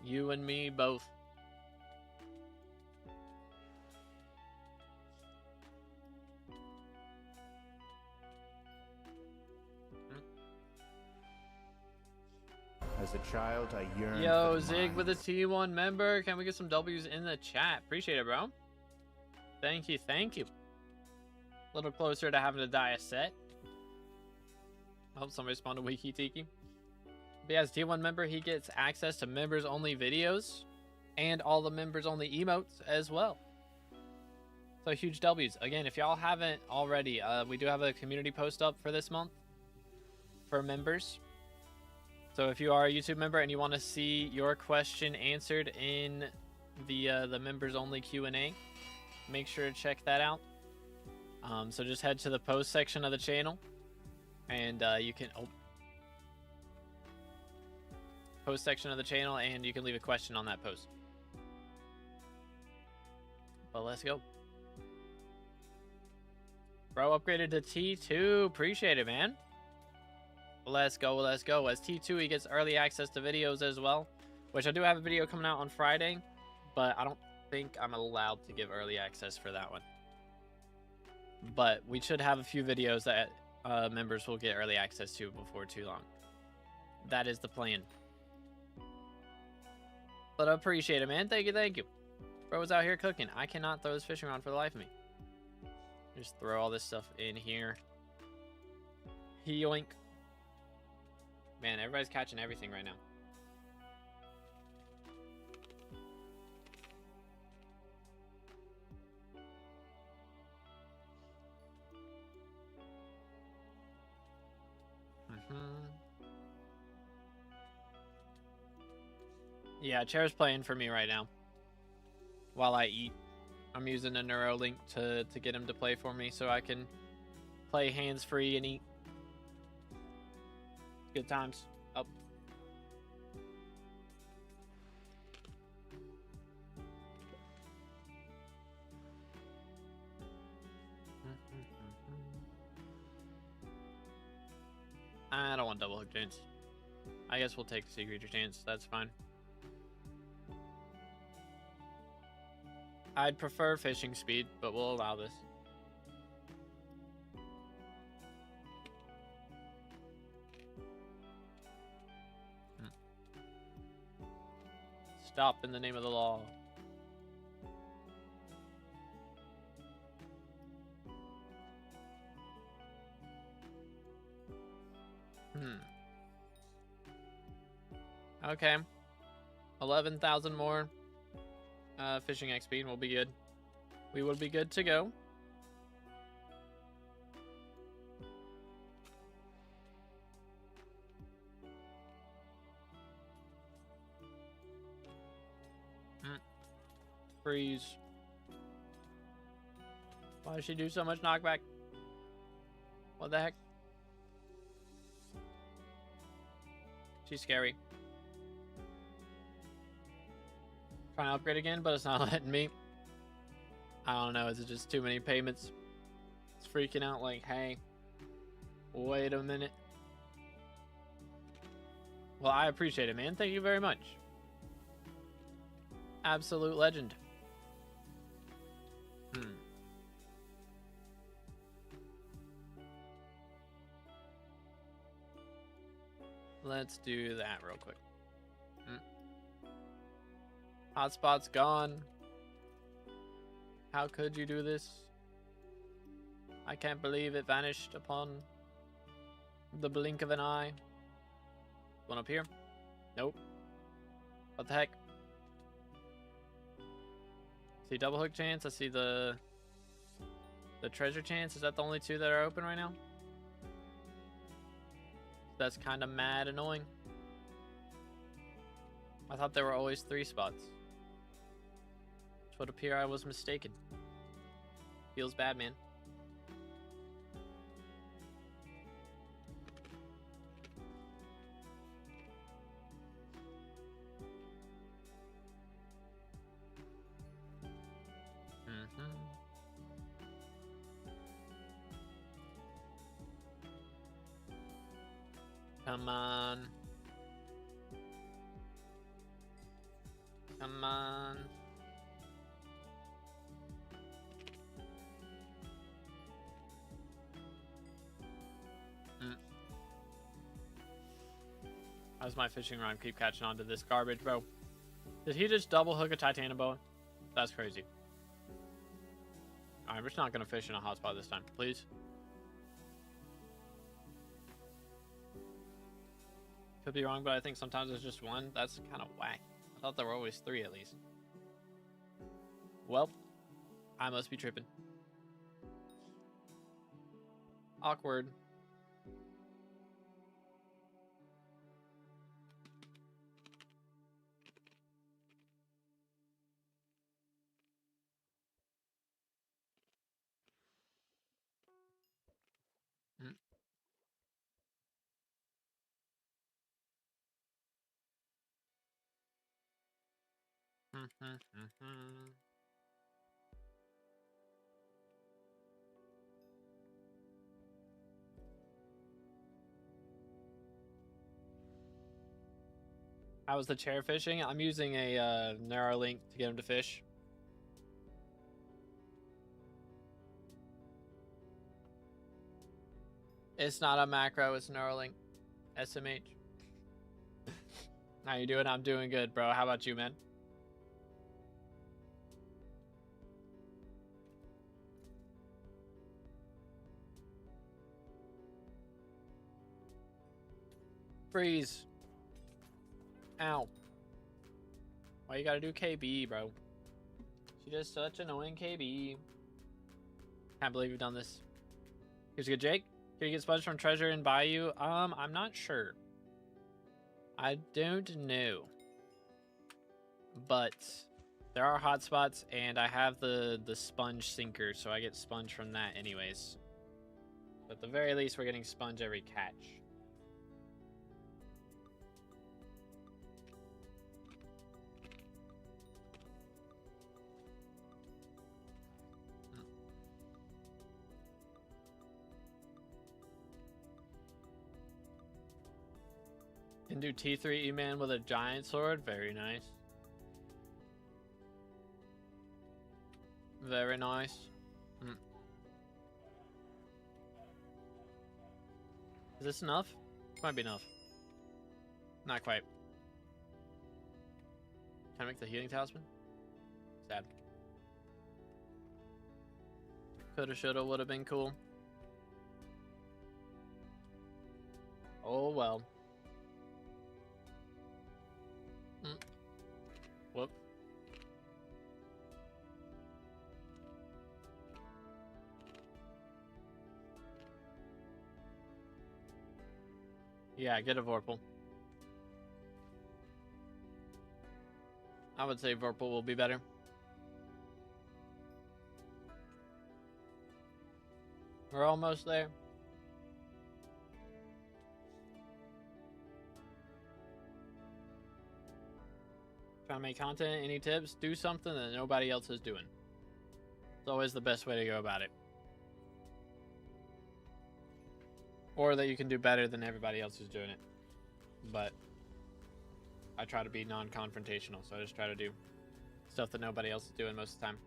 A: You and me both.
B: As a child, I yearned.
A: Yo, Zig with a T1 member. Can we get some W's in the chat? Appreciate it, bro. Thank you, thank you. A little closer to having to die a set. I hope somebody spawned a Wiki Tiki. But yeah, as T1 member, he gets access to members-only videos and all the members-only emotes as well. So huge W's. Again, if y'all haven't already, we do have a community post up for this month for members. So if you are a YouTube member and you want to see your question answered in the members-only Q&A, make sure to check that out. So just head to the post section of the channel, and you can post section of the channel, and you can leave a question on that post. But let's go. Bro upgraded to T2. Appreciate it, man. Let's go, let's go. As T2, he gets early access to videos as well, which I do have a video coming out on Friday, but I don't think I'm allowed to give early access for that one. But we should have a few videos that members will get early access to before too long. That is the plan. But I appreciate it, man. Thank you, thank you. Bro was out here cooking. I cannot throw this fishing rod for the life of me. Just throw all this stuff in here. Yoink. Man, everybody's catching everything right now. Yeah, Chair's playing for me right now while I eat. I'm using a Neuralink to get him to play for me so I can play hands-free and eat. Good times. Up. I don't want double hook chance. I guess we'll take the sea creature chance. That's fine. I'd prefer fishing speed, but we'll allow this. Stop in the name of the law. Okay. 11,000 more fishing XP and we'll be good. We will be good to go. Freeze. Why does she do so much knockback? What the heck? She's scary. Trying to upgrade again, but it's not letting me. I don't know. Is it just too many payments? It's freaking out like, hey, wait a minute. Well, I appreciate it, man. Thank you very much. Absolute legend. Let's do that real quick. Hotspot's gone. How could you do this? I can't believe it vanished upon the blink of an eye. One up here? Nope. What the heck? See double hook chance. I see the treasure chance. Is that the only 2 that are open right now? That's kind of mad annoying. I thought there were always 3 spots. It would appear I was mistaken. Feels bad, man. Come on. Come on. How's my fishing rhyme keep catching on to this garbage, bro? Did he just double hook a titanium boa? That's crazy. Alright, we're just not going to fish in a hotspot this time, please. Could be wrong, but I think sometimes it's just 1. That's kind of whack. I thought there were always 3 at least. Well, I must be tripping. Awkward. How was the chair fishing? I'm using a narrow link to get him to fish. It's not a macro, it's Neuralink. SMH. How you doing? I'm doing good, bro. How about you, man? Freeze. Ow. Why you gotta do KB, bro? She just such annoying KB. Can't believe you've done this. Here's a good Jake. Can you get sponge from treasure in Bayou? I'm not sure. I don't know. But there are hotspots, and I have the sponge sinker, so I get sponge from that anyways. But at the very least, we're getting sponge every catch. Can do T3 E-Man with a giant sword. Very nice. Very nice. Is this enough? Might be enough. Not quite. Can I make the healing talisman? Sad. Coulda, shoulda, woulda been cool. Oh well. Whoop. Yeah, get a Vorpal. I would say Vorpal will be better. We're almost there. Trying to make content, any tips? Do something that nobody else is doing. It's always the best way to go about it. Or that you can do better than everybody else is doing it. But I try to be non-confrontational, so I just try to do stuff that nobody else is doing most of the time.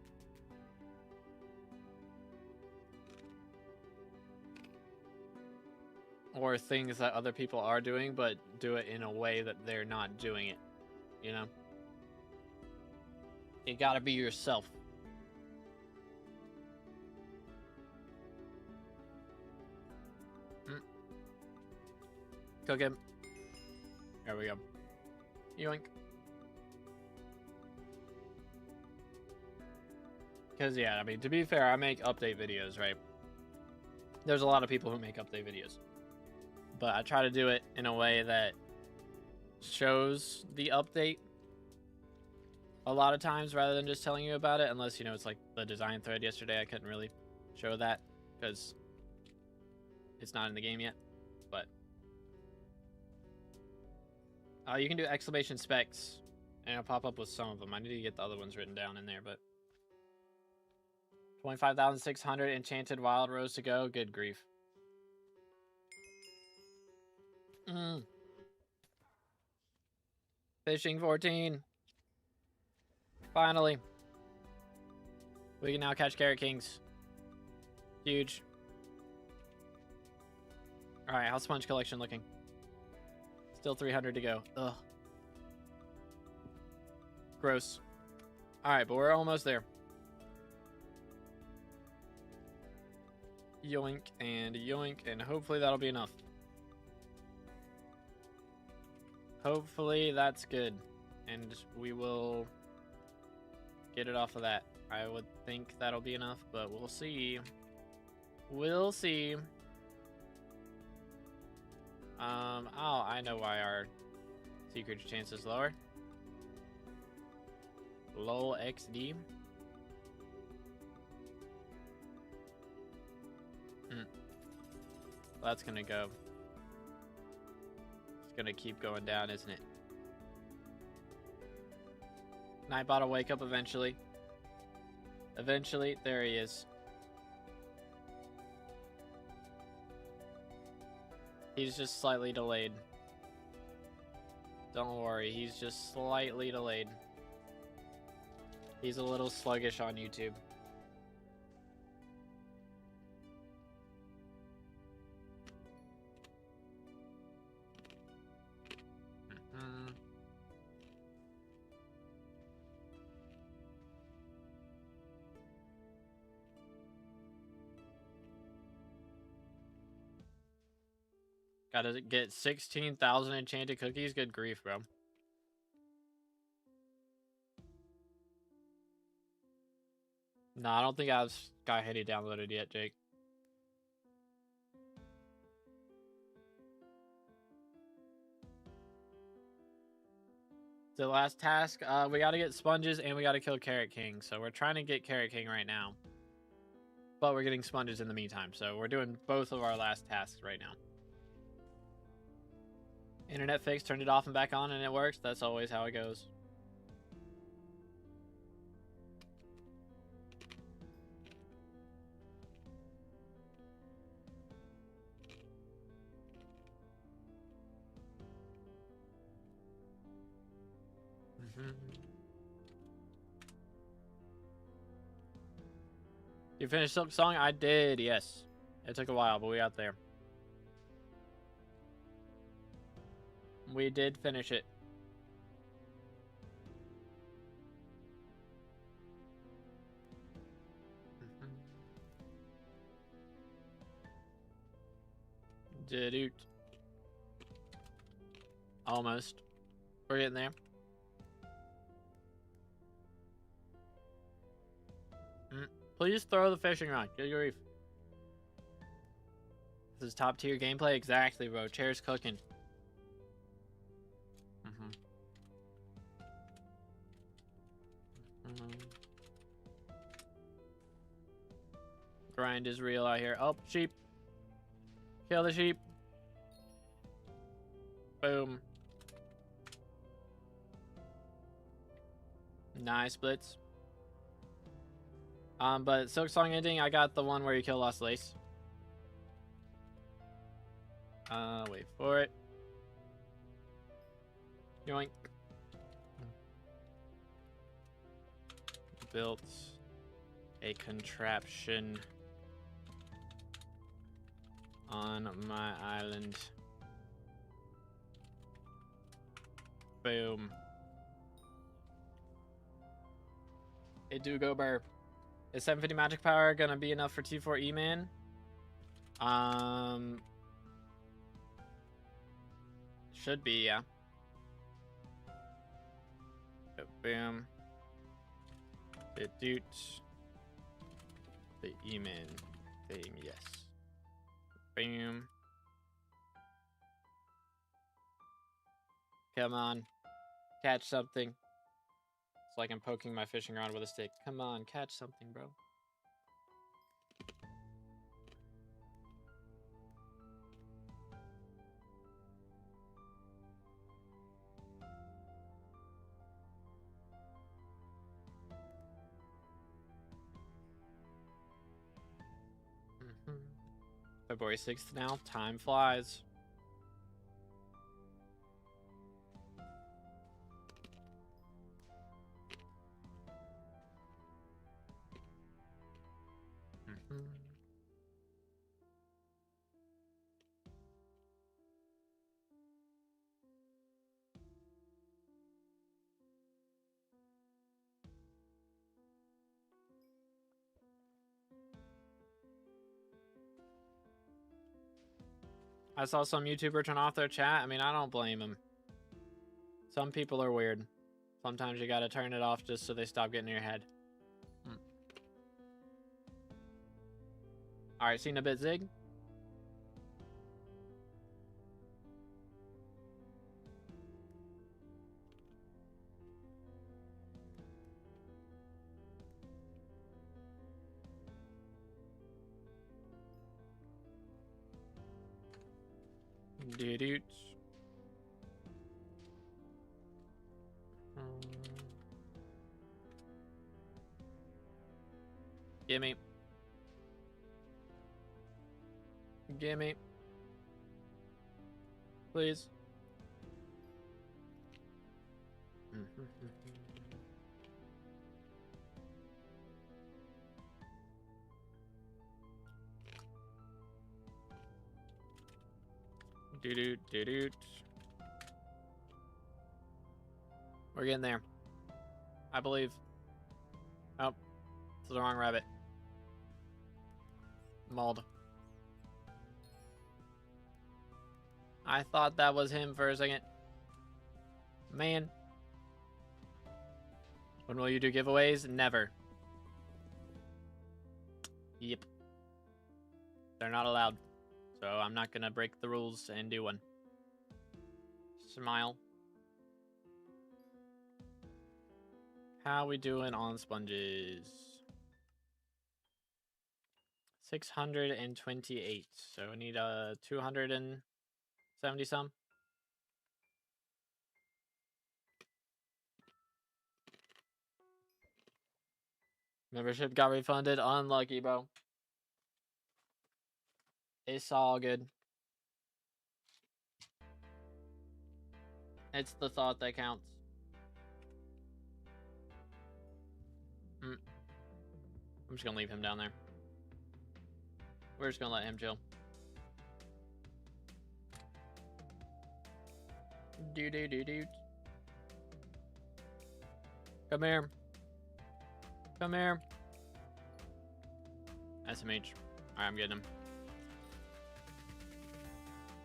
A: Or things that other people are doing, but do it in a way that they're not doing it. You know? You gotta be yourself. Cook him. There we go. Yoink. Because, yeah, I mean, to be fair, I make update videos, right? There's a lot of people who make update videos. But I try to do it in a way that shows the update a lot of times rather than just telling you about it. Unless, you know, it's like the design thread yesterday. I couldn't really show that because it's not in the game yet. But you can do exclamation specs and it'll pop up with some of them. I need to get the other ones written down in there, but 25,600 enchanted wild rose to go. Good grief. Fishing 14. Finally. We can now catch Carrot Kings. Huge. Alright, how's Sponge Collection looking? Still 300 to go. Ugh. Gross. Alright, but we're almost there. Yoink, and hopefully that'll be enough. Hopefully that's good. And we will get it off of that. I would think that'll be enough, but we'll see. We'll see. Oh, I know why our secret chance is lower. Lol XD. That's gonna go. It's gonna keep going down, isn't it? Nightbot will wake up eventually. Eventually, there he is. He's just slightly delayed. Don't worry, he's just slightly delayed. He's a little sluggish on YouTube. Gotta get 16,000 enchanted cookies? Good grief, bro. No, I don't think I have Sky Hitty downloaded yet, Jake. The last task, we gotta get sponges and we gotta kill Carrot King. So we're trying to get Carrot King right now. But we're getting sponges in the meantime. So we're doing both of our last tasks right now. Internet fix, turned it off and back on and it works. That's always how it goes. You finished Silk Song? I did, yes. It took a while, but we got there. We did finish it. Did it. Almost. We're getting there. Please throw the fishing rod. Good grief. This is top tier gameplay? Exactly, bro. Chair's cooking. Grind is real out here. Oh, sheep. Kill the sheep. Boom. Nice splits. But Silk Song ending, I got the one where you kill Lost Lace. Wait for it. Yoink. Built a contraption on my island. Boom. It do go burr. Is 750 magic power gonna be enough for T4 E-Man? Should be, yeah. Boom. It doot. The E-man thing, yes. Boom. Come on. Catch something. It's like I'm poking my fishing rod with a stick. Come on, catch something, bro. February 6th now. Time flies. I saw some YouTuber turn off their chat. I mean, I don't blame them. Some people are weird. Sometimes you gotta turn it off just so they stop getting in your head. Alright, seen a bit Zig? Dude. Gimme. Gimme. Please. Doo-doo. We're getting there. I believe. Oh, it's the wrong rabbit. Mauled. I thought that was him for a second. Man. When will you do giveaways? Never. Yep. They're not allowed. So I'm not gonna break the rules and do one. Smile. How we doing on sponges? 628. So we need 270 some. Membership got refunded. Unlucky, bro. It's all good. It's the thought that counts. I'm just gonna leave him down there. We're just gonna let him chill. Doo. Come here. Come here. SMH. Alright, I'm getting him.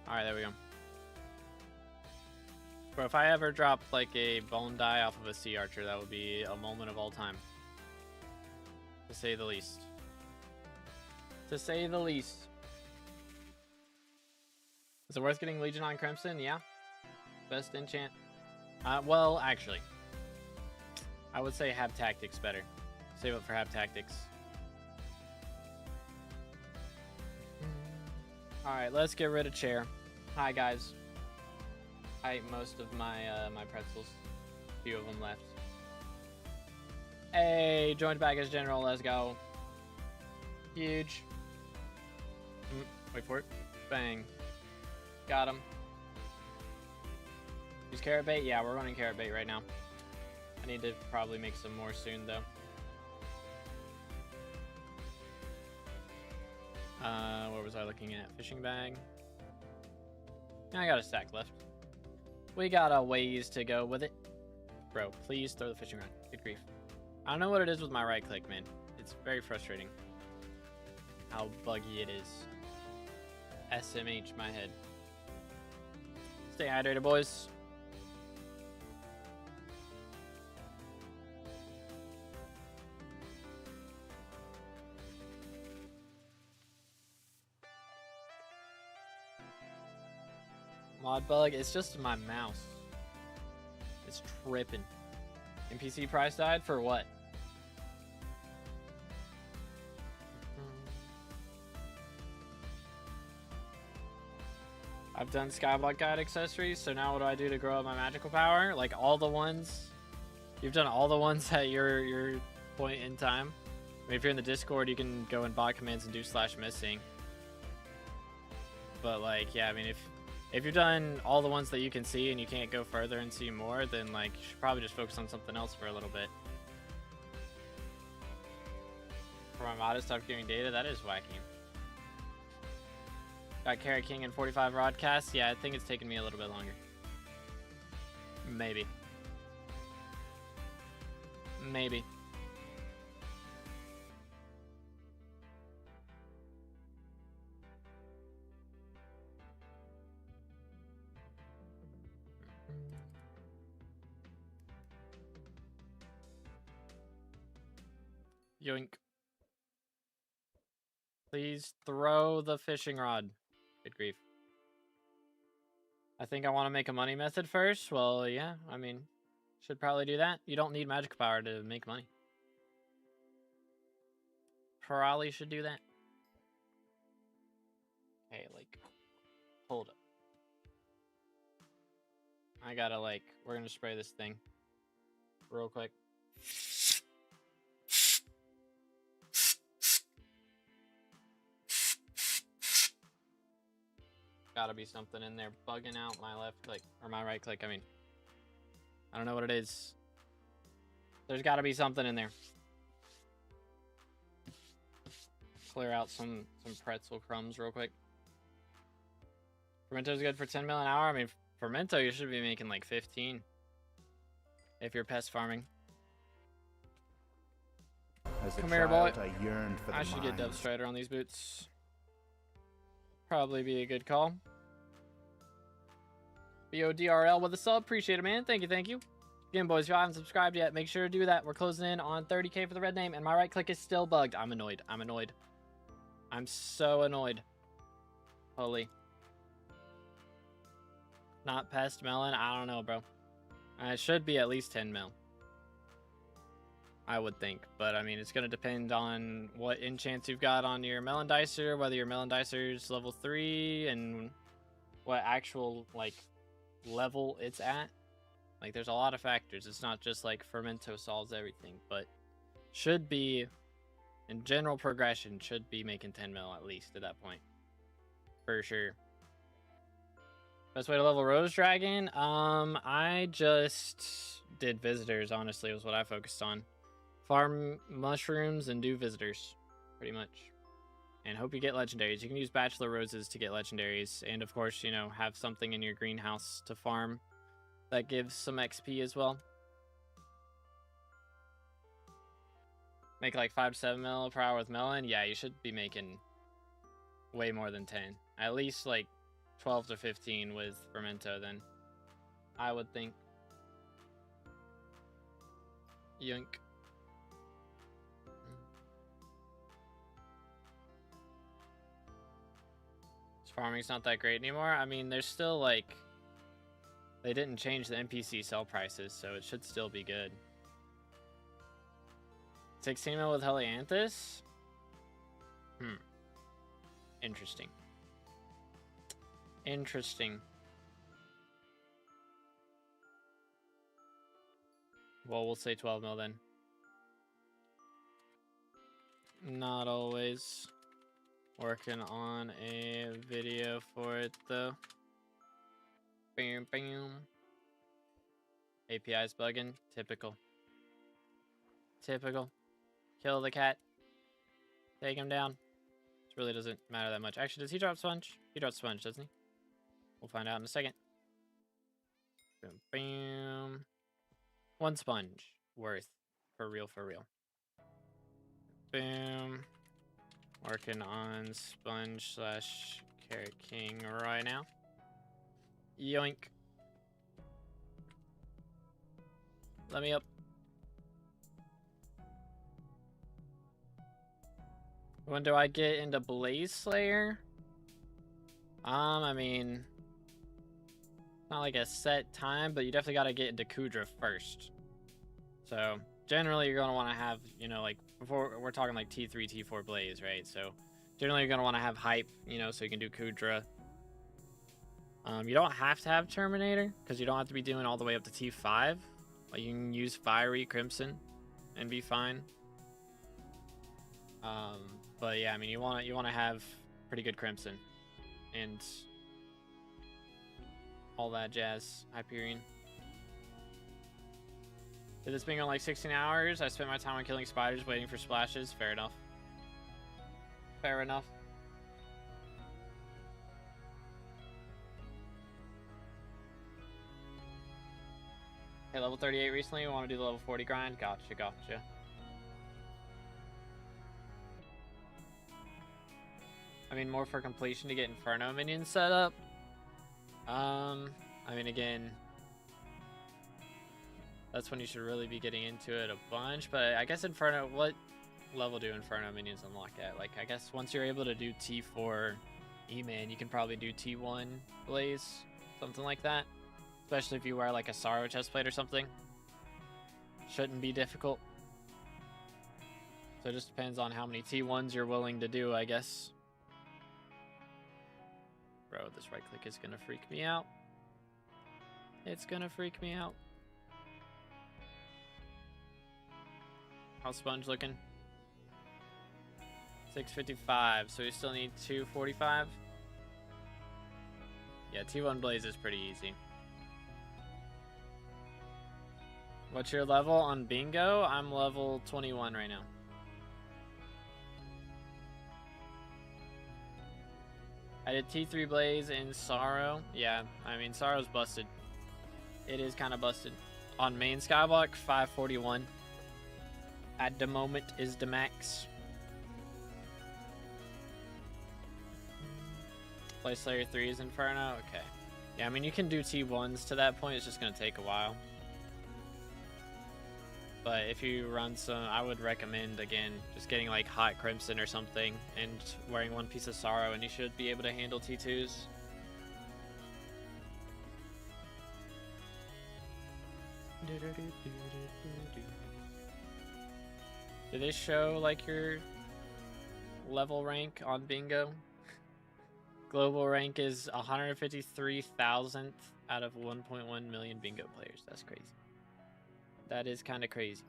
A: Alright, there we go. Bro, if I ever drop like a bone die off of a sea archer, that would be a moment of all time. To say the least. To say the least. Is it worth getting Legion on Crimson? Yeah. Best enchant. Well, actually. I would say have tactics better. Save it for have tactics. Alright, let's get rid of chair. Hi, guys. I ate most of my my pretzels. A few of them left. Hey, joined back as general. Let's go. Huge. Wait for it. Bang. Got him. Use carrot bait? Yeah, we're running carrot bait right now. I need to probably make some more soon, though. What was I looking at? Fishing bag. I got a stack left. We got a ways to go with it. Bro, please throw the fishing rod. Good grief. I don't know what it is with my right click, man. It's very frustrating. How buggy it is. SMH my head. Stay hydrated, boys. Mod bug. It's just my mouse. It's tripping. NPC price died for what? I've done SkyBlock guide accessories, so now what do I do to grow up my magical power? Like all the ones. You've done all the ones at your point in time. I mean, if you're in the Discord, you can go in bot commands and do /missing. But like, yeah, I mean, if you've done all the ones that you can see and you can't go further and see more, then like you should probably just focus on something else for a little bit. For my modest stop giving data, that is wacky. Got Carrot King and 45 Rodcasts. Yeah, I think it's taken me a little bit longer. Maybe. Maybe. Yoink. Please throw the fishing rod. Good grief. I think I want to make a money method first. Well, yeah, I mean, should probably do that. You don't need magic power to make money. Probably should do that. Hey, like, hold up. I gotta, like, we're gonna spray this thing real quick. Gotta be something in there bugging out my left click, or my right click, I mean. I don't know what it is. There's gotta be something in there. Clear out some pretzel crumbs real quick. Fermento's good for 10 mil an hour. I mean, Fermento, you should be making like 15 if you're pest farming. Come here, boy. I should get Dove Strider on these boots. Probably be a good call. BODRL with a sub. Appreciate it, man. Thank you, thank you. Again, boys, if you haven't subscribed yet, make sure to do that. We're closing in on 30K for the red name, and my right click is still bugged. I'm annoyed. I'm annoyed. I'm so annoyed. Holy. Not pest melon? I don't know, bro. It should be at least 10 mil. I would think. But, I mean, it's going to depend on what enchants you've got on your Melon Dicer, whether your Melon Dicer's level 3, and what actual, like, level it's at. Like, there's a lot of factors. It's not just, like, Fermento solves everything. But should be, in general progression, should be making 10 mil at least at that point. For sure. Best way to level Rose Dragon? I just did visitors, honestly, was what I focused on. Farm mushrooms and do visitors, pretty much. And hope you get legendaries. You can use Bachelor Roses to get legendaries. And, of course, you know, have something in your greenhouse to farm that gives some XP as well. Make like 5 to 7 mil per hour with Melon. Yeah, you should be making way more than 10. At least like 12 to 15 with Fermento then. I would think. Yoink. Farming's not that great anymore. I mean, there's still like, they didn't change the NPC sell prices, so it should still be good. 16 mil with Helianthus? Interesting. Interesting. Well, we'll say 12 mil then. Not always. Working on a video for it though. Bam, bam. API's bugging. Typical. Typical. Kill the cat. Take him down. This really doesn't matter that much. Actually, does he drop sponge? He drops sponge, doesn't he? We'll find out in a second. Bam, bam. 1 sponge worth. For real, for real. Boom. Working on sponge / Carrot King right now. Yoink. Let me up. When do I get into Blaze Slayer? I mean, Not like a set time, but you definitely got to get into Kudra first. So generally you're going to want to have, you know, like before we're talking like T3, T4 Blaze, right? So generally you're going to want to have Hype, you know, so you can do Kudra. You don't have to have Terminator because you don't have to be doing all the way up to T5. Like you can use Fiery Crimson and be fine. But yeah, I mean you want to have pretty good Crimson and all that jazz. Hyperion. Did this being on like 16 hours? I spent my time on killing spiders waiting for splashes. Fair enough. Fair enough. Hey, level 38 recently. You want to do the level 40 grind? Gotcha, gotcha. I mean, more for completion to get Inferno minions set up. I mean, again, that's when you should really be getting into it a bunch. But I guess Inferno, what level do Inferno minions unlock at? Like, I guess once you're able to do T4 E-Man, you can probably do T1 Blaze, something like that. Especially if you wear like a Sorrow chestplate or something. Shouldn't be difficult. So it just depends on how many T1s you're willing to do, I guess. Bro, this right click is gonna freak me out. It's gonna freak me out. How's Sponge looking? 655, so we still need 245. Yeah, T1 Blaze is pretty easy. What's your level on Bingo? I'm level 21 right now. I did T3 Blaze in Sorrow. Yeah, I mean, Sorrow's busted. It is kind of busted. On main SkyBlock, 541. At the moment is the max. Play Slayer 3 is Inferno? Okay. Yeah, I mean, you can do T1s to that point. It's just going to take a while. But if you run some, I would recommend, again, just getting like Hot Crimson or something and wearing one piece of Sorrow, and you should be able to handle T2s. Do they show like your level rank on Bingo? Global rank is 153,000th out of 1.1 million Bingo players. That's crazy. That is kind of crazy.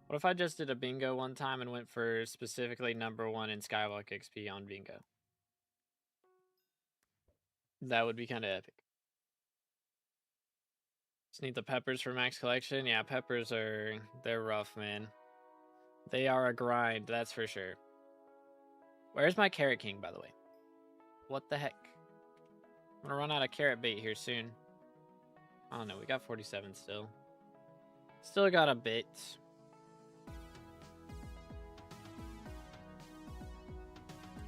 A: What if I just did a bingo one time and went for specifically #1 in SkyBlock XP on bingo? That would be kind of epic. Just need the peppers for max collection. Yeah, peppers they're rough, man. They are a grind, that's for sure. Where's my Carrot King, by the way? What the heck? I'm gonna run out of carrot bait here soon. I don't know, we got 47 still. Still got a bit.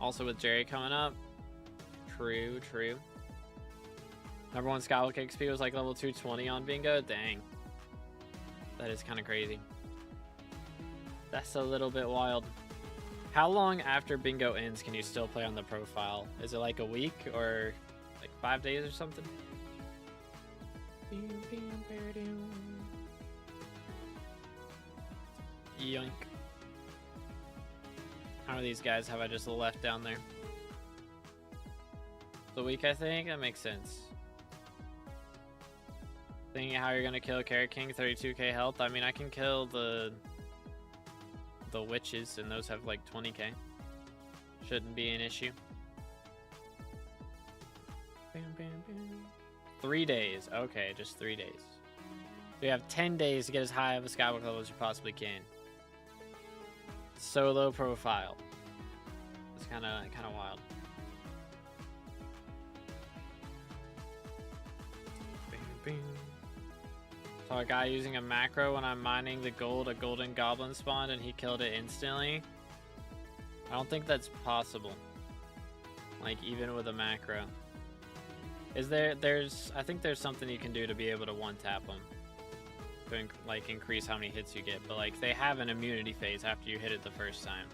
A: Also with Jerry coming up. True, true. #1 Skywalk XP was like level 220 on bingo. Dang. That is kind of crazy. That's a little bit wild. How long after bingo ends can you still play on the profile? Is it like a week or like 5 days or something? Yoink. How many of these guys have I just left down there? The week, I think? That makes sense. Thinking how you're gonna kill Carrot King, 32k health. I mean, I can kill the witches, and those have like 20k. Shouldn't be an issue. Bam, bam, bam. 3 days. Okay, just 3 days. We have 10 days to get as high of a Skywalk level as you possibly can. Solo profile. It's kind of wild. Bing, bing. Saw a guy using a macro when I'm mining the gold. A golden goblin spawned and he killed it instantly. I don't think that's possible. Like even with a macro. Is there? I think there's something you can do to be able to one tap them. to like increase how many hits you get, but like they have an immunity phase after you hit it the first time.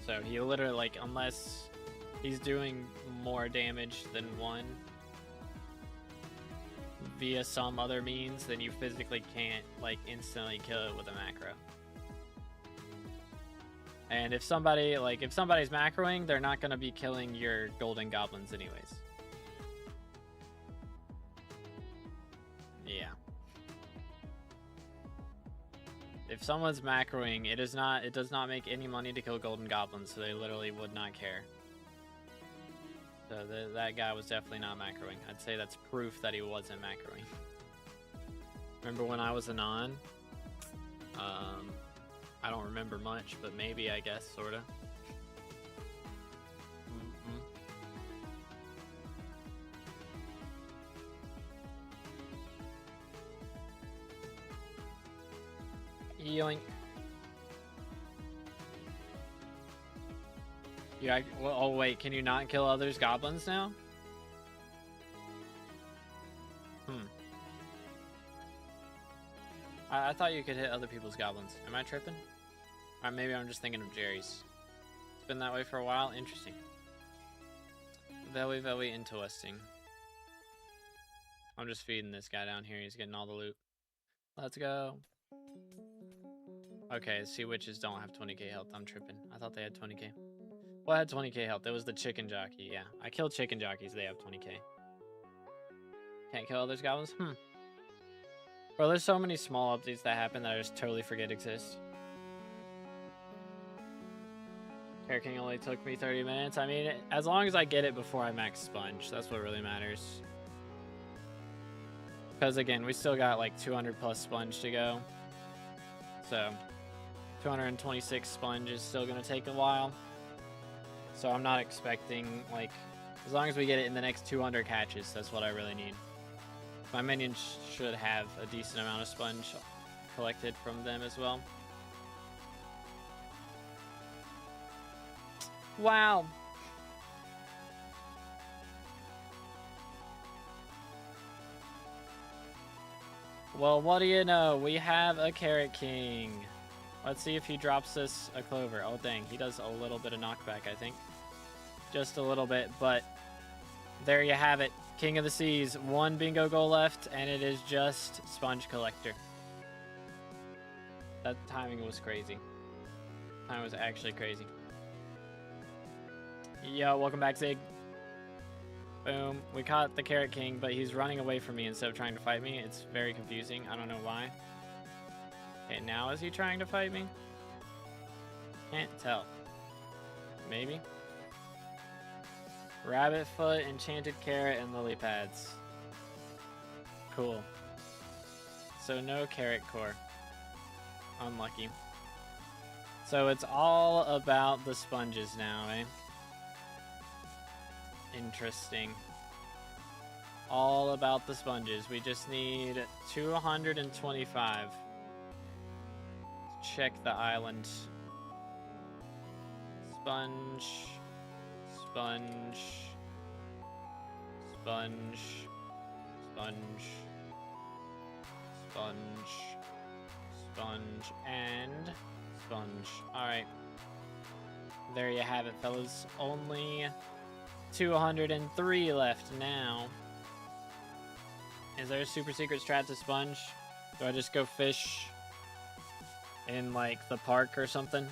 A: So he literally, like, unless he's doing more damage than one via some other means, then you physically can't like instantly kill it with a macro. And if somebody's macroing, they're not going to be killing your golden goblins anyways. Yeah. If someone's macroing, it does not make any money to kill golden goblins, so they literally would not care. So that guy was definitely not macroing. I'd say that's proof that he wasn't macroing. Remember when I was a non? I don't remember much, but maybe, I guess, sorta. Yoink. Yeah. Well, oh wait, can you not kill others' goblins now? I thought you could hit other people's goblins. Am I tripping? Or maybe I'm just thinking of Jerry's. It's been that way for a while. Interesting. Very, very interesting. I'm just feeding this guy down here. He's getting all the loot. Let's go. Okay, sea witches don't have 20k health. I'm tripping. I thought they had 20k. Well, I had 20k health. It was the chicken jockey. Yeah, I killed chicken jockeys. They have 20k. Can't kill others goblins? Bro, there's so many small updates that happen that I just totally forget exist. Carrot King only took me 30 minutes. I mean, as long as I get it before I max sponge, that's what really matters. Because again, we still got like 200 plus sponge to go. So 226 sponge is still going to take a while. So I'm not expecting, like, as long as we get it in the next 200 catches, that's what I really need. My minions should have a decent amount of sponge collected from them as well. Wow. Well, what do you know? We have a Carrot King. Let's see if he drops us a clover. Oh, dang. He does a little bit of knockback, I think. Just a little bit, but there you have it. King of the Seas. One bingo goal left, and it is just Sponge Collector. That timing was crazy. Time was actually crazy. Yo, welcome back, Zig. Boom. We caught the Carrot King, but he's running away from me instead of trying to fight me. It's very confusing. I don't know why. Okay, now is he trying to fight me? Can't tell. Maybe. Rabbit foot, enchanted carrot, and lily pads. Cool. So no carrot core. Unlucky. So it's all about the sponges now, eh? Interesting. All about the sponges. We just need 225. Check the island. Sponge. Sponge. Sponge. Sponge. Sponge. Sponge. And sponge. Alright. There you have it, fellas. Only 203 left now. Is there a super secret strat to sponge? Do I just go fish in like the park or something?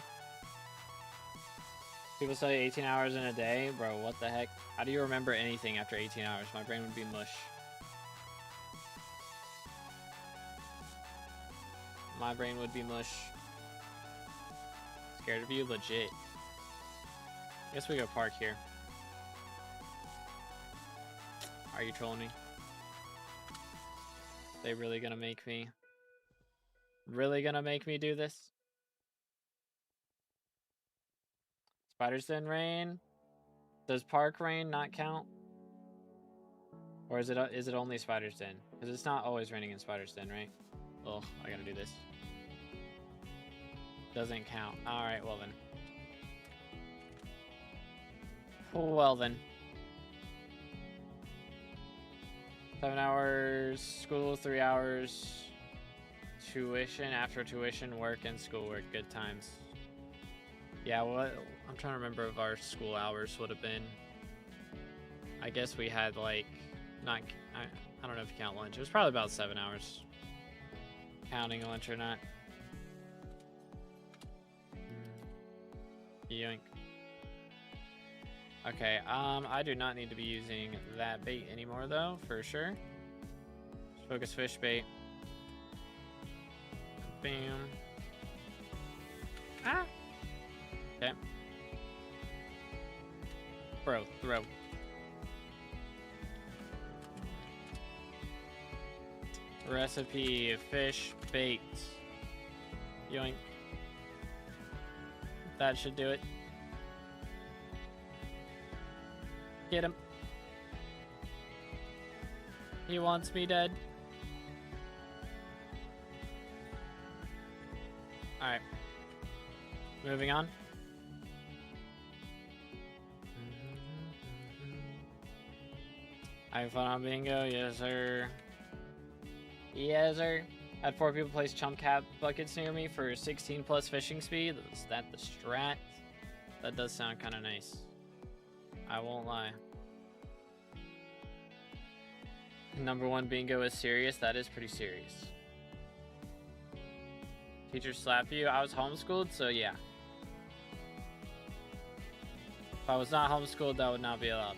A: People say 18 hours in a day? Bro, what the heck? How do you remember anything after 18 hours? My brain would be mush. My brain would be mush. Scared of you? Legit. Guess we go park here. Are you trolling me? They really gonna make me? Really gonna make me do this? Spider's Den rain? Does park rain not count? Or is it only Spider's Den? Because it's not always raining in Spider's Den, right? Oh, I gotta do this. Doesn't count. Alright, well then. Well then. 7 hours, school, 3 hours. tuition, after tuition, work, and schoolwork. Good times. Yeah, what? I'm trying to remember if our school hours would have been. I guess we had like, I don't know if you count lunch. It was probably about 7 hours. Counting lunch or not. Yoink. Okay, I do not need to be using that bait anymore though, for sure. Focus fish bait. Bam. Ah! Okay. Bro, throw. Recipe, fish bait. Yoink. That should do it. Get him. He wants me dead. Alright. Moving on. Having fun on bingo? Yes, sir. Yes, sir. Had 4 people place chump cap buckets near me for 16 plus fishing speed. Is that the strat? That does sound kind of nice. I won't lie. #1 bingo is serious. That is pretty serious. Teacher slap you? I was homeschooled, so yeah. If I was not homeschooled, that would not be allowed.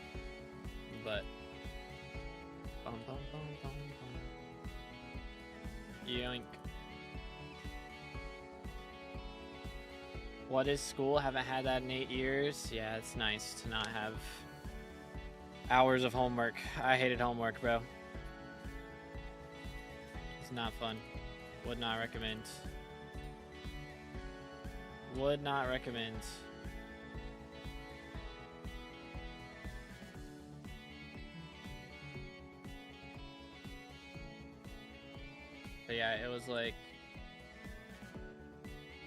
A: But bum, bum, bum, bum, bum. Yoink. What is school? Haven't had that in 8 years. Yeah, it's nice to not have hours of homework. I hated homework, bro. It's not fun. Would not recommend. Would not recommend. But yeah, it was like,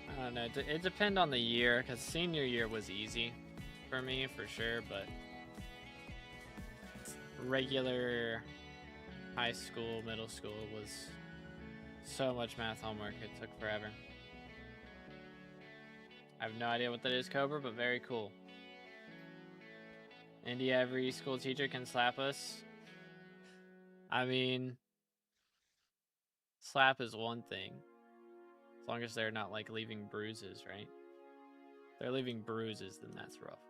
A: I don't know, it depends on the year, because senior year was easy for me, for sure, but regular high school, middle school was so much math homework, it took forever. I have no idea what that is, Cobra, but very cool. India, every school teacher can slap us. I mean, slap is one thing. As long as they're not like leaving bruises, right? If they're leaving bruises, then that's rough.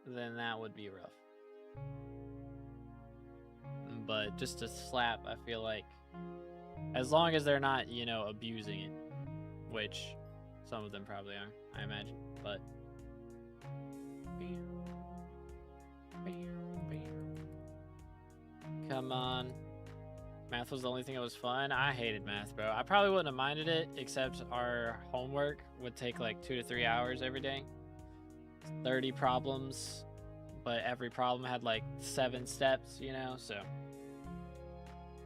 A: Then that would be rough. But just to slap, I feel like, as long as they're not, you know, abusing it, which some of them probably are, I imagine, but come on. Math was the only thing that was fun. I hated math, bro. I probably wouldn't have minded it, except our homework would take like 2 to 3 hours every day. 30 problems, but every problem had like 7 steps, you know, so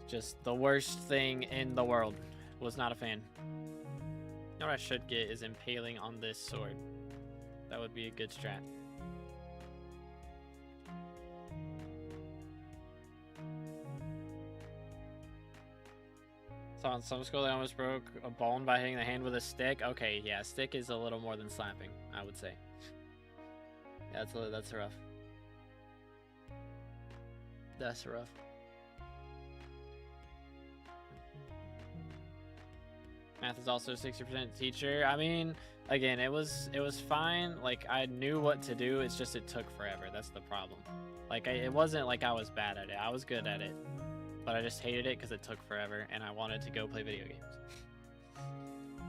A: just the worst thing in the world. Was not a fan. You know what I should get is impaling on this sword. That would be a good strat. So on some school, they almost broke a bone by hitting the hand with a stick. Okay, yeah, stick is a little more than slapping, I would say. Yeah, that's rough. That's rough. Math is also a 60% teacher. I mean, again, it was fine. Like, I knew what to do. It's just it took forever. That's the problem. Like, it wasn't like I was bad at it. I was good at it. But I just hated it because it took forever, and I wanted to go play video games.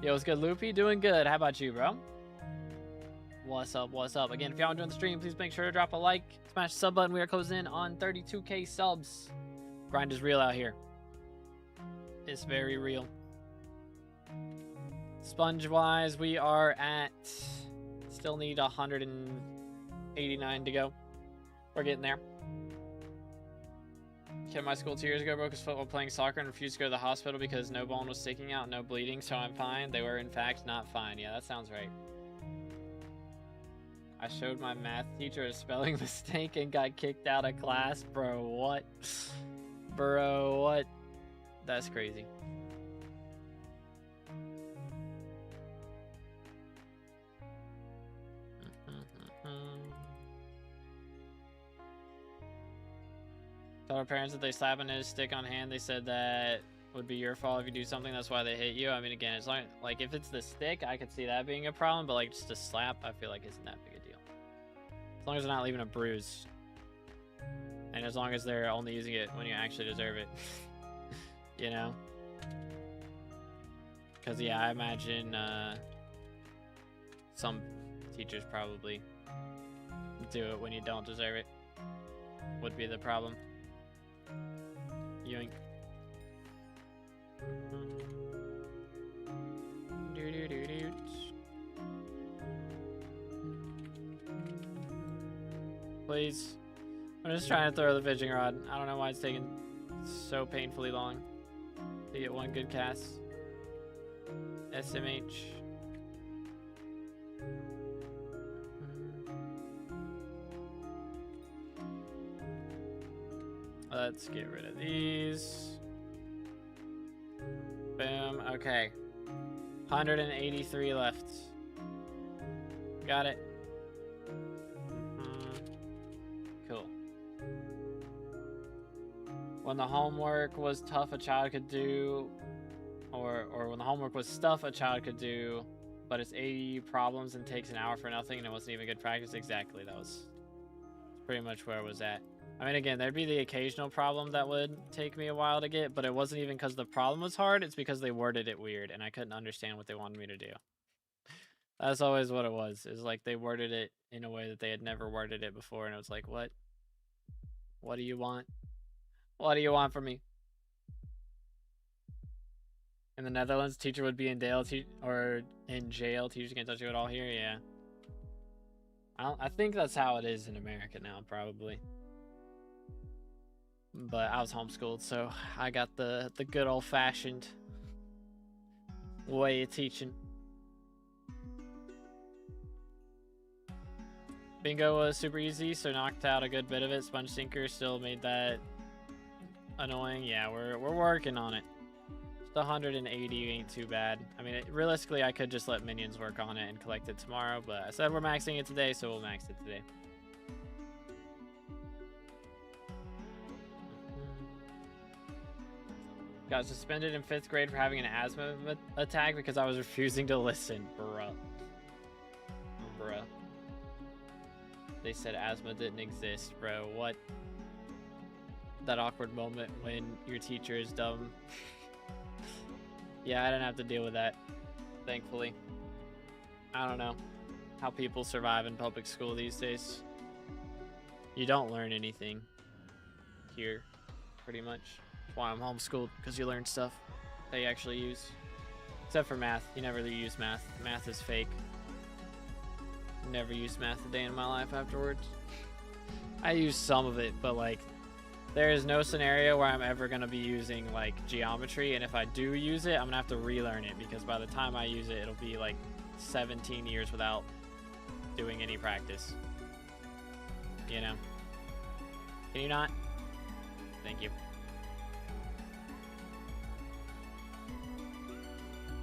A: Yo, what's good, Loopy? Doing good. How about you, bro? What's up? What's up? Again, if y'all enjoying the stream, please make sure to drop a like, smash the sub button. We are closing in on 32K subs. Grind is real out here. It's very real. Sponge-wise, we are at... Still need 189 to go. We're getting there. Kid at my school 2 years ago broke his foot while playing soccer and refused to go to the hospital because no bone was sticking out, no bleeding, so I'm fine. They were, in fact, not fine. Yeah, that sounds right. I showed my math teacher a spelling mistake and got kicked out of class. Bro, what? Bro, what? That's crazy. Told our parents that they slap on his stick on hand. They said that would be your fault if you do something. That's why they hit you. I mean, again, it's like if it's the stick, I could see that being a problem. But like just a slap, I feel like isn't that big a deal. As long as they're not leaving a bruise, and as long as they're only using it when you actually deserve it, you know. Because yeah, I imagine some teachers probably do it when you don't deserve it. Would be the problem. Yoink. Please. I'm just trying to throw the fishing rod. I don't know why it's taking so painfully long to get one good cast. SMH. Let's get rid of these. Boom. Okay. 183 left. Got it. Cool. When the homework was tough, a child could do, or when the homework was stuff a child could do, but it's 80 problems and takes an hour for nothing, and it wasn't even good practice. Exactly. That was pretty much where I was at. I mean, again, there'd be the occasional problem that would take me a while to get, but it wasn't even because the problem was hard. It's because they worded it weird, and I couldn't understand what they wanted me to do. That's always what it was. It's like they worded it in a way that they had never worded it before, and it was like, what? What do you want? What do you want from me? In the Netherlands, teacher would be in jail, or in jail. Teachers can't touch you at all here. Yeah. I think that's how it is in America now, probably. But I was homeschooled, so I got the good old-fashioned way of teaching. Bingo was super easy, so knocked out a good bit of it. Sponge Sinker still made that annoying. Yeah, we're working on it. Just 180 ain't too bad. I mean, realistically, I could just let Minions work on it and collect it tomorrow, but I said we're maxing it today, so we'll max it today. Got suspended in 5th grade for having an asthma attack because I was refusing to listen. Bruh. Bruh. They said asthma didn't exist, bro. What? That awkward moment when your teacher is dumb. Yeah, I didn't have to deal with that, thankfully. I don't know how people survive in public school these days. You don't learn anything here, pretty much. That's why I'm homeschooled, because you learn stuff that you actually use. Except for math. You never really use math. Math is fake. Never used math a day in my life afterwards. I use some of it, but like, there is no scenario where I'm ever going to be using like geometry, and if I do use it, I'm going to have to relearn it, because by the time I use it, it'll be like 17 years without doing any practice. You know? Can you not? Thank you.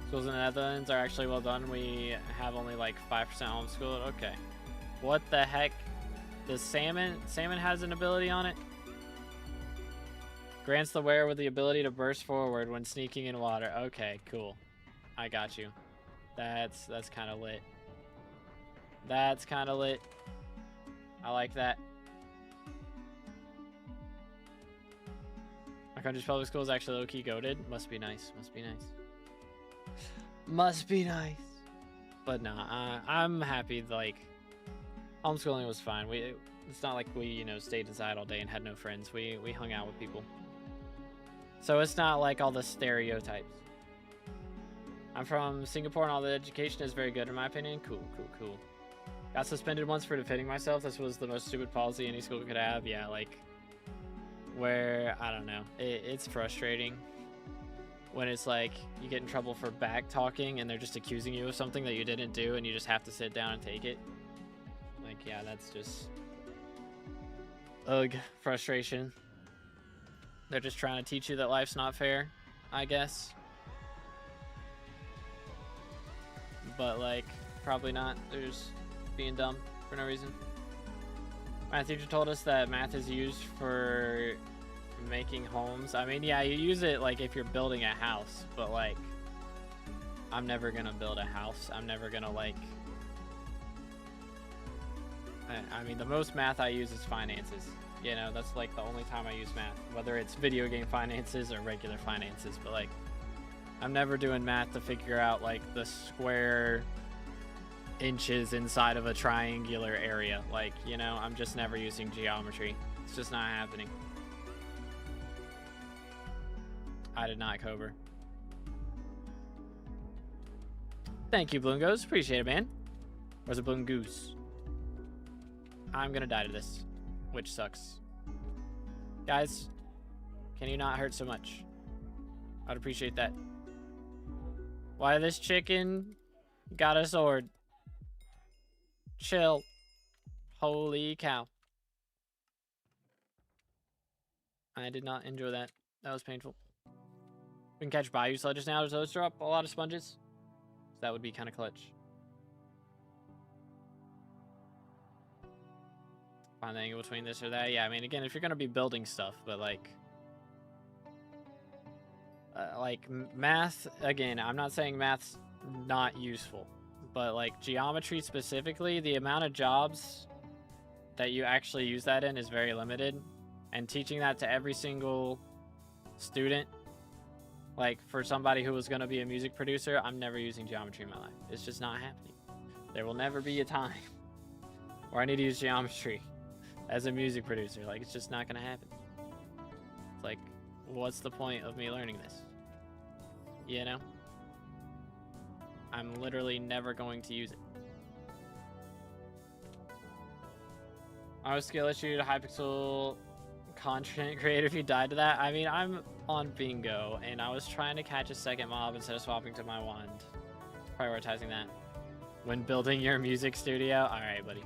A: Schools in the Netherlands are actually well done. We have only like 5% homeschooled. Okay. What the heck? The salmon has an ability on it? Grants the wearer with the ability to burst forward when sneaking in water. Okay, cool. I got you. That's kind of lit. That's kind of lit. I like that. Our country's public school is actually low-key goated. Must be nice. Must be nice. Must be nice. But nah, I'm happy. Like, homeschooling was fine. It's not like we, you know, stayed inside all day and had no friends. We hung out with people. So it's not like all the stereotypes. I'm from Singapore, and all the education is very good in my opinion. Cool, cool, cool. Got suspended once for defending myself. This was the most stupid policy any school could have. Yeah, like, where, I don't know. It's frustrating when it's like you get in trouble for back talking and they're just accusing you of something that you didn't do, and you just have to sit down and take it. Like, yeah, that's just ugh, frustration. They're just trying to teach you that life's not fair, I guess. But like, probably not. They're just being dumb for no reason. My teacher told us that math is used for making homes. I mean, yeah, you use it like if you're building a house, but like I'm never gonna build a house. I'm never gonna like I mean, the most math I use is finances. You know, that's like the only time I use math, whether it's video game finances or regular finances. But like, I'm never doing math to figure out like the square inches inside of a triangular area. Like, you know, I'm just never using geometry. It's just not happening. I did not cover. Thank you, Balloon Goose. Appreciate it, man. Where's the Balloon Goose? I'm gonna die to this, which sucks. Guys, can you not hurt so much? I'd appreciate that. Why this chicken got a sword? Chill. Holy cow. I did not enjoy that. That was painful. We can catch Bayou sledges now. Does those drop a lot of sponges? So that would be kind of clutch. Find the angle between this or that. Yeah, I mean, again, if you're going to be building stuff, but like math, again, I'm not saying math's not useful, but like geometry specifically, the amount of jobs that you actually use that in is very limited. And teaching that to every single student, like for somebody who was going to be a music producer, I'm never using geometry in my life. It's just not happening. There will never be a time where I need to use geometry as a music producer. Like, it's just not going to happen. It's like, what's the point of me learning this? You know? I'm literally never going to use it. I was skill issued Hypixel content creator if you died to that. I mean, I'm on bingo and I was trying to catch a second mob instead of swapping to my wand. Prioritizing that. When building your music studio? Alright, buddy.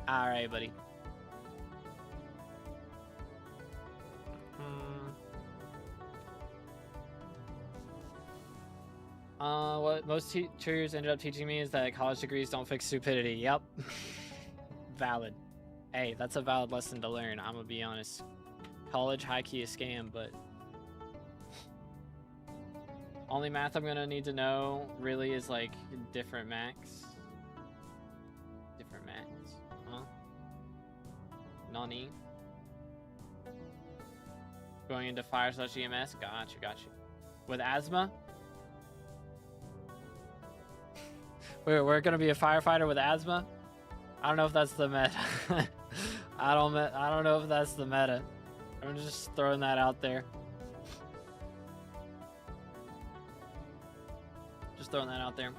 A: Alright, buddy. What most teachers ended up teaching me is that college degrees don't fix stupidity. Yep. Valid. Hey, that's a valid lesson to learn. I'm gonna be honest. College high-key a scam, but only math I'm gonna need to know really is like different max. Different max. Huh? Nani? Going into fire/EMS? Gotcha. With asthma? We're gonna be a firefighter with asthma? I don't know if that's the meta. I don't know if that's the meta. I'm just throwing that out there. Just throwing that out there.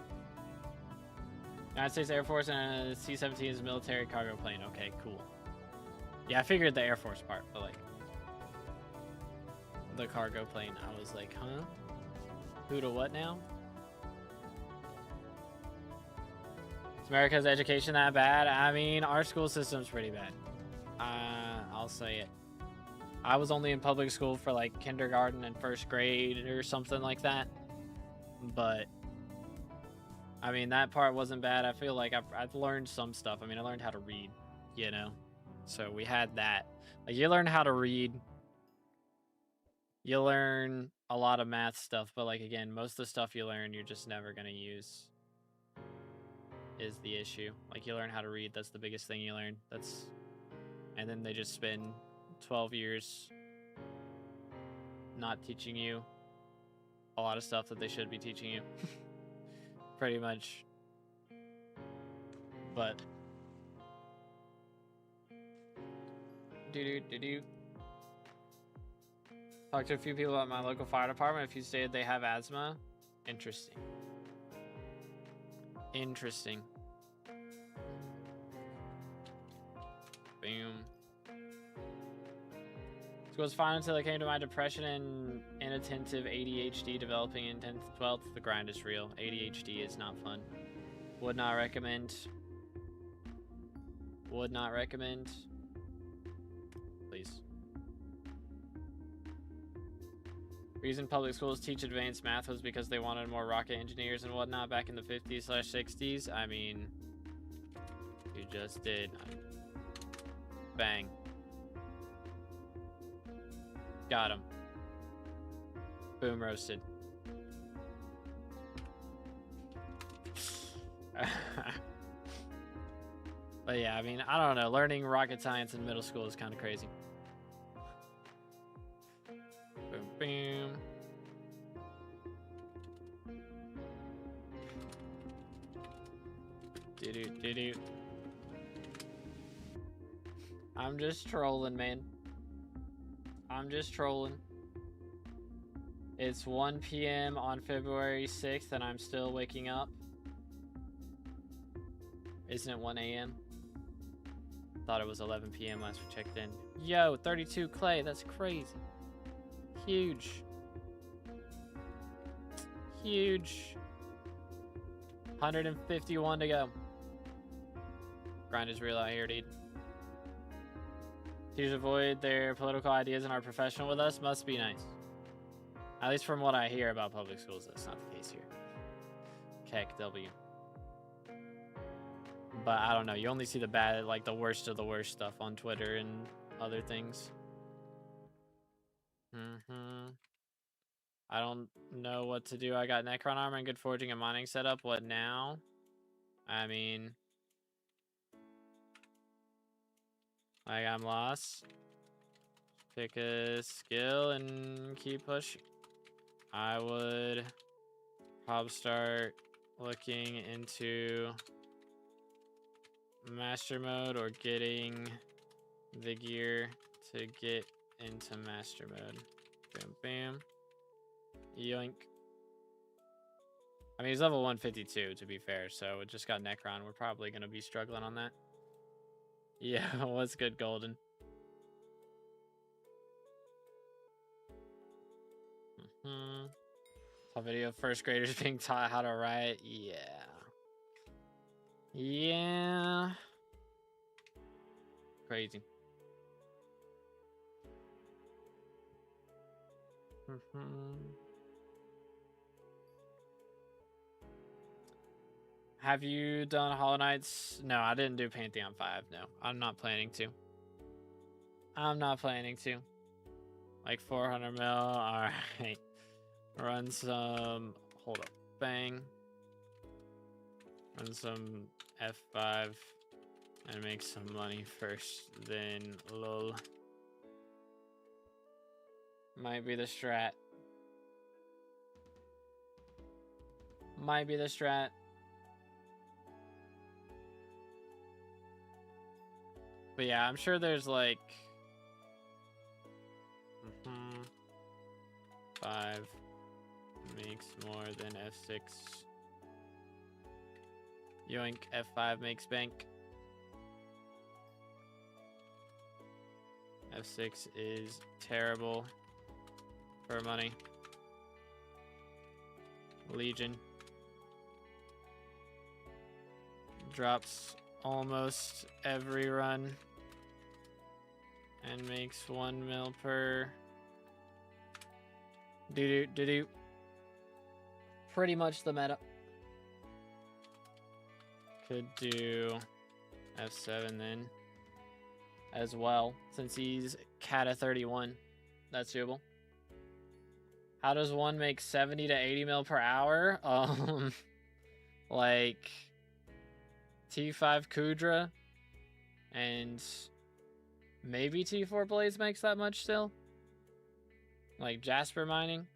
A: United States Air Force and a C-17 is a military cargo plane. Okay, cool. Yeah, I figured the Air Force part, but like the cargo plane, I was like, huh? Who to what now? America's education that bad? I mean, our school system's pretty bad. I'll say it. I was only in public school for like kindergarten and first grade or something like that. But I mean, that part wasn't bad. I feel like I've learned some stuff. I mean, I learned how to read, you know? So we had that. Like, you learn how to read. You learn a lot of math stuff. But like, again, most of the stuff you learn, you're just never going to use. Is the issue. Like, you learn how to read. That's the biggest thing you learn. And then they just spend 12 years not teaching you a lot of stuff that they should be teaching you. Pretty much. But talked to a few people at my local fire department. A few stated they have asthma. Interesting. Boom. School was fine until I came to my depression and inattentive ADHD developing in 10th, 12th. The grind is real. ADHD is not fun. Would not recommend. Would not recommend. Please. Reason public schools teach advanced math was because they wanted more rocket engineers and whatnot back in the 50s/60s. I mean, you just did. Bang. Got him. Boom, roasted. But yeah, I mean, I don't know. Learning rocket science in middle school is kind of crazy. Boom, boom. Do-do. I'm just trolling, man. I'm just trolling. It's 1 p.m. on February 6th, and I'm still waking up. Isn't it 1 a.m.? Thought it was 11 p.m. last we checked in. Yo, 32 clay. That's crazy. Huge. Huge. 151 to go. Grind is real out here, dude. Teachers avoid their political ideas and are professional with us. Must be nice. At least from what I hear about public schools, that's not the case here. Keck W. But I don't know. You only see the bad, like the worst of the worst stuff on Twitter and other things. I don't know what to do. I got Necron armor and good forging and mining setup. What now? I mean, like I'm lost. Pick a skill and keep pushing. I would probably start looking into master mode or getting the gear to get into master mode. Bam, bam. Yoink. I mean, he's level 152 to be fair, so it just got Necron. We're probably going to be struggling on that. Yeah, what's good, Golden? Top video of first graders being taught how to write. Yeah. Yeah. Crazy. Have you done Hollow Knights? No, I didn't do Pantheon 5. No, I'm not planning to. I'm not planning to. Like 400 mil. All right. Run some. Hold up. Bang. Run some F5 and make some money first. Then lol. Might be the strat. Might be the strat. But yeah, I'm sure there's like 5 makes more than F6. Yoink, F5 makes bank. F6 is terrible for money. Legion drops almost every run and makes 1 mil per. Do. Pretty much the meta. Could do F7 then as well, since he's Kata 31. That's doable. How does one make 70 to 80 mil per hour? Like T5 Kudra and maybe T4 Blades makes that much still. Like Jasper mining,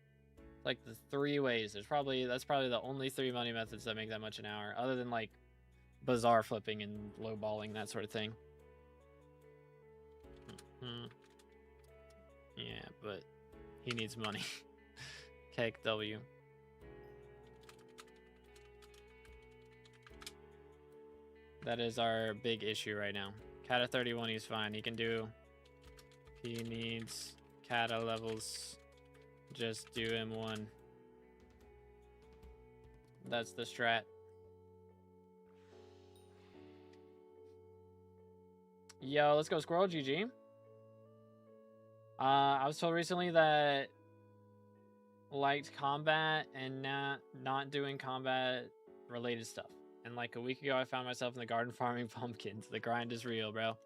A: like the 3 ways. That's probably the only 3 money methods that make that much an hour, other than like bazaar flipping and lowballing, that sort of thing. Yeah, but he needs money. Cake W. That is our big issue right now. Kata 31, he's fine. He can do. He needs Kata levels. Just do M1. That's the strat. Yo, let's go Squirrel GG. I was told recently that liked combat and not doing combat related stuff. And like a week ago, I found myself in the garden farming pumpkins. The grind is real, bro.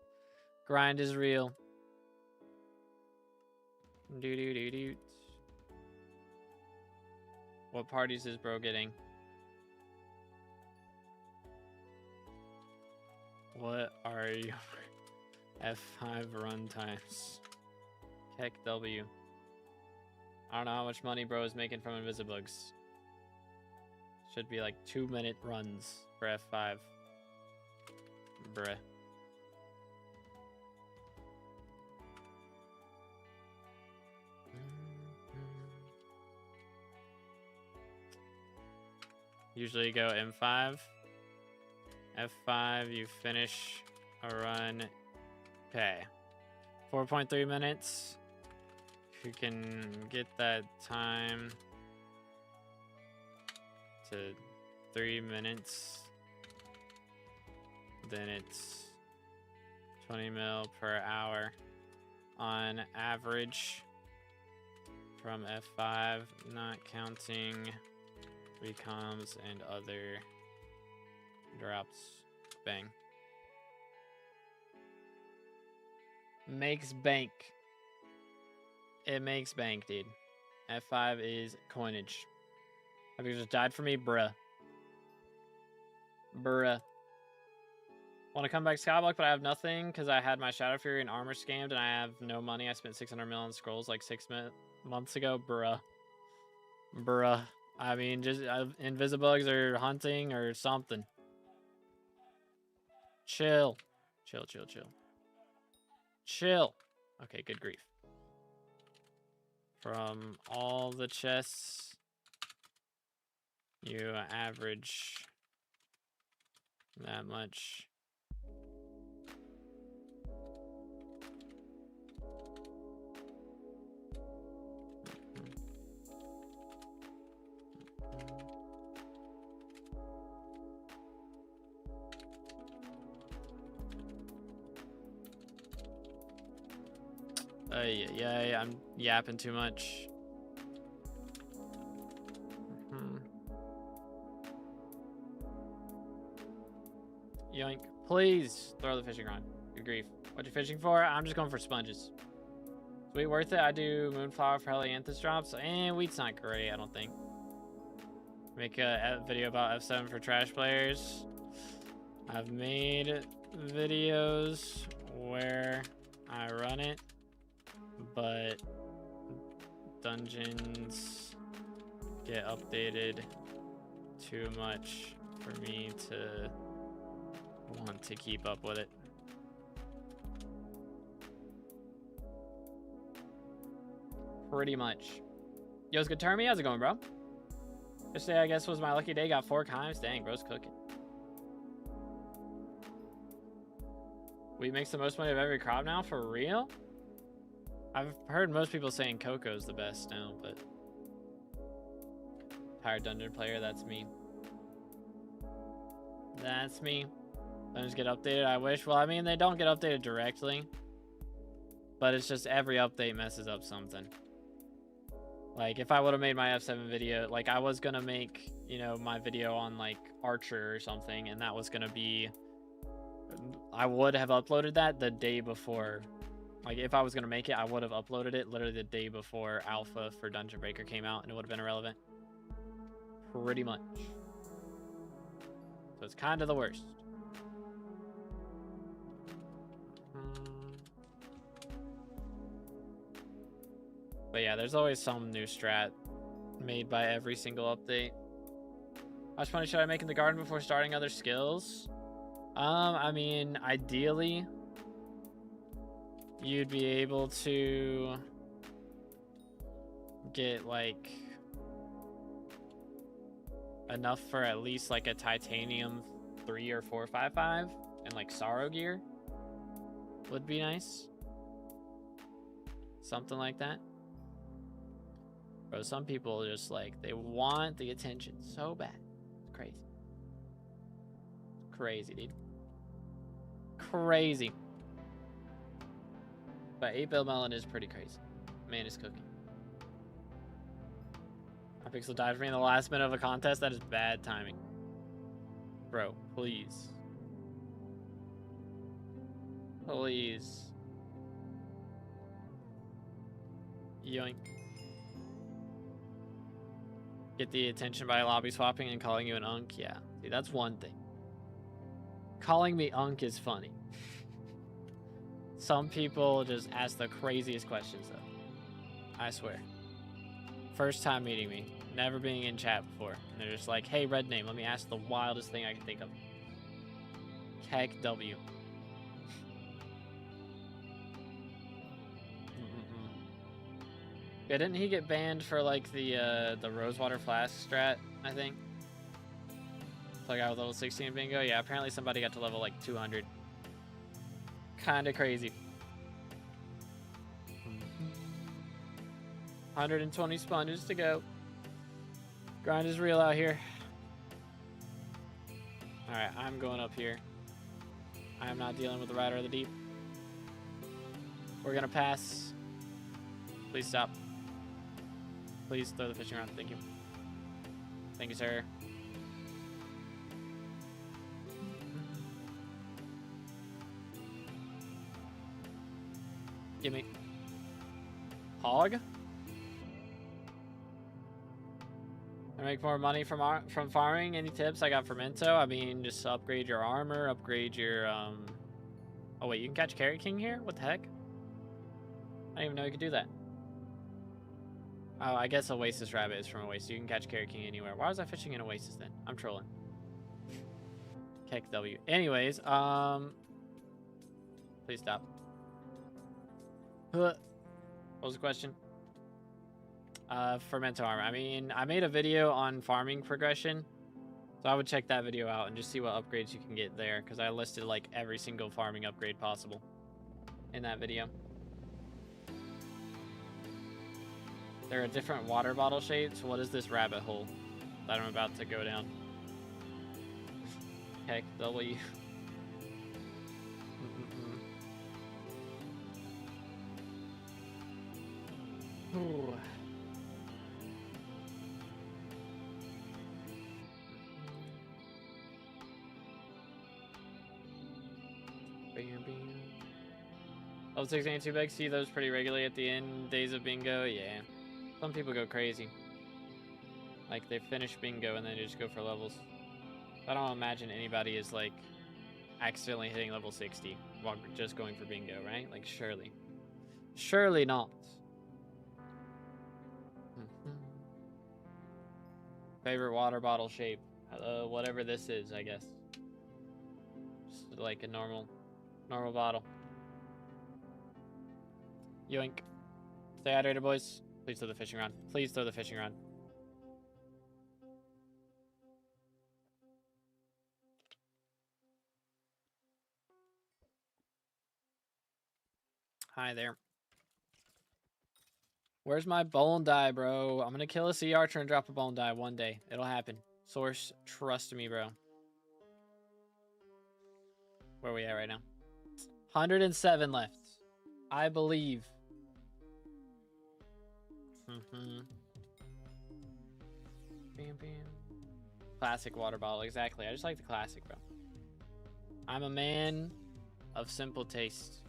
A: Grind is real. Do do do do. What parties is bro getting? What are your F5 run times? Heck W. I don't know how much money bro is making from Invisibugs. Should be like 2-minute runs for F5. Bruh. Usually go M5. F5, you finish a run. Okay. 4.3 minutes. If you can get that time to 3 minutes, then it's 20 mil per hour on average from F5, not counting recoms and other drops. Bang. Makes bank. It makes bank, dude. F5 is coinage. Have you just died for me? Bruh. Bruh. Want to come back SkyBlock, but I have nothing because I had my Shadow Fury and armor scammed and I have no money. I spent 600 mil on scrolls like 6 months ago. Bruh. Bruh. I mean, just Invisibugs or hunting or something. Chill. Chill, chill, chill. Chill. Okay, good grief. From all the chests, you average that much. Yeah, I'm yapping too much. Yoink. Please throw the fishing rod. Good grief. What you fishing for? I'm just going for sponges. Sweet, worth it. I do Moonflower for Helianthus drops. And wheat's not great, I don't think. Make a video about F7 for trash players. I've made videos where I run it, but dungeons get updated too much for me to want to keep up with it. Pretty much. Yo, it's good turn me. How's it going, bro? Yesterday, I guess, was my lucky day. Got 4 times. Dang, bro's cooking. Wheat makes the most money of every crop now, for real? I've heard most people saying cocoa's the best now, but tired dungeon player, that's me. That's me. Dungeons get updated, I wish. Well, I mean, they don't get updated directly, but it's just every update messes up something. Like, if I would have made my F7 video, like, I was gonna make, you know, my video on, like, Archer or something, and that was gonna be, I would have uploaded that the day before. Like, if I was gonna make it, I would have uploaded it literally the day before Alpha for Dungeon Breaker came out, and it would have been irrelevant. Pretty much. So it's kind of the worst. But yeah, there's always some new strat made by every single update. How much money should I make in the garden before starting other skills? I mean, ideally, you'd be able to get like enough for at least like a titanium 3 or 455 and like sorrow gear would be nice. Something like that. Bro, some people just like, they want the attention so bad. It's crazy. It's crazy, dude. Crazy. But 8-bill melon is pretty crazy. Man is cooking. Hypixel died for me in the last minute of a contest. That is bad timing. Bro, please. Please. Yoink. Get the attention by lobby swapping and calling you an unk? Yeah. See, that's one thing. Calling me unk is funny. Some people just ask the craziest questions, though. I swear. First time meeting me. Never being in chat before. And they're just like, hey, red name, let me ask the wildest thing I can think of. Heck W. Yeah, didn't he get banned for like the Rosewater Flask strat, I think? Plug out with level 16 bingo? Yeah, apparently somebody got to level like 200. Kinda crazy. 120 sponges to go. Grind is real out here. Alright, I'm going up here. I am not dealing with the Rider of the Deep. We're gonna pass. Please stop. Please throw the fishing rod. Thank you. Thank you, sir. Give me. Hog? I make more money from farming. Any tips? I got Fermento. I mean, just upgrade your armor, upgrade your, Oh, wait, you can catch Carrot King here? What the heck? I didn't even know you could do that. Oh, I guess Oasis Rabbit is from Oasis. You can catch Carrot King anywhere. Why was I fishing in Oasis then? I'm trolling. Heck W. Anyways, please stop. What was the question? Fermento armor. I mean, I made a video on farming progression, so I would check that video out and just see what upgrades you can get there, because I listed like every single farming upgrade possible in that video. There are different water bottle shapes. What is this rabbit hole that I'm about to go down? Heck W. Ooh. Level 682 bags, see those pretty regularly at the end days of bingo. Yeah, some people go crazy, like they finish bingo and then they just go for levels. I don't imagine anybody is like accidentally hitting level 60 while just going for bingo, right? Like surely not. Favorite water bottle shape, whatever this is, I guess. Just like a normal bottle. Yoink. Stay hydrated, boys. Please throw the fishing rod. Please throw the fishing rod. Hi there. Where's my bone die, bro? I'm gonna kill a sea archer and drop a bone die one day. It'll happen. Source, trust me, bro. Where are we at right now? 107 left. I believe. Bam, bam. Classic water bottle, exactly. I just like the classic, bro. I'm a man of simple taste.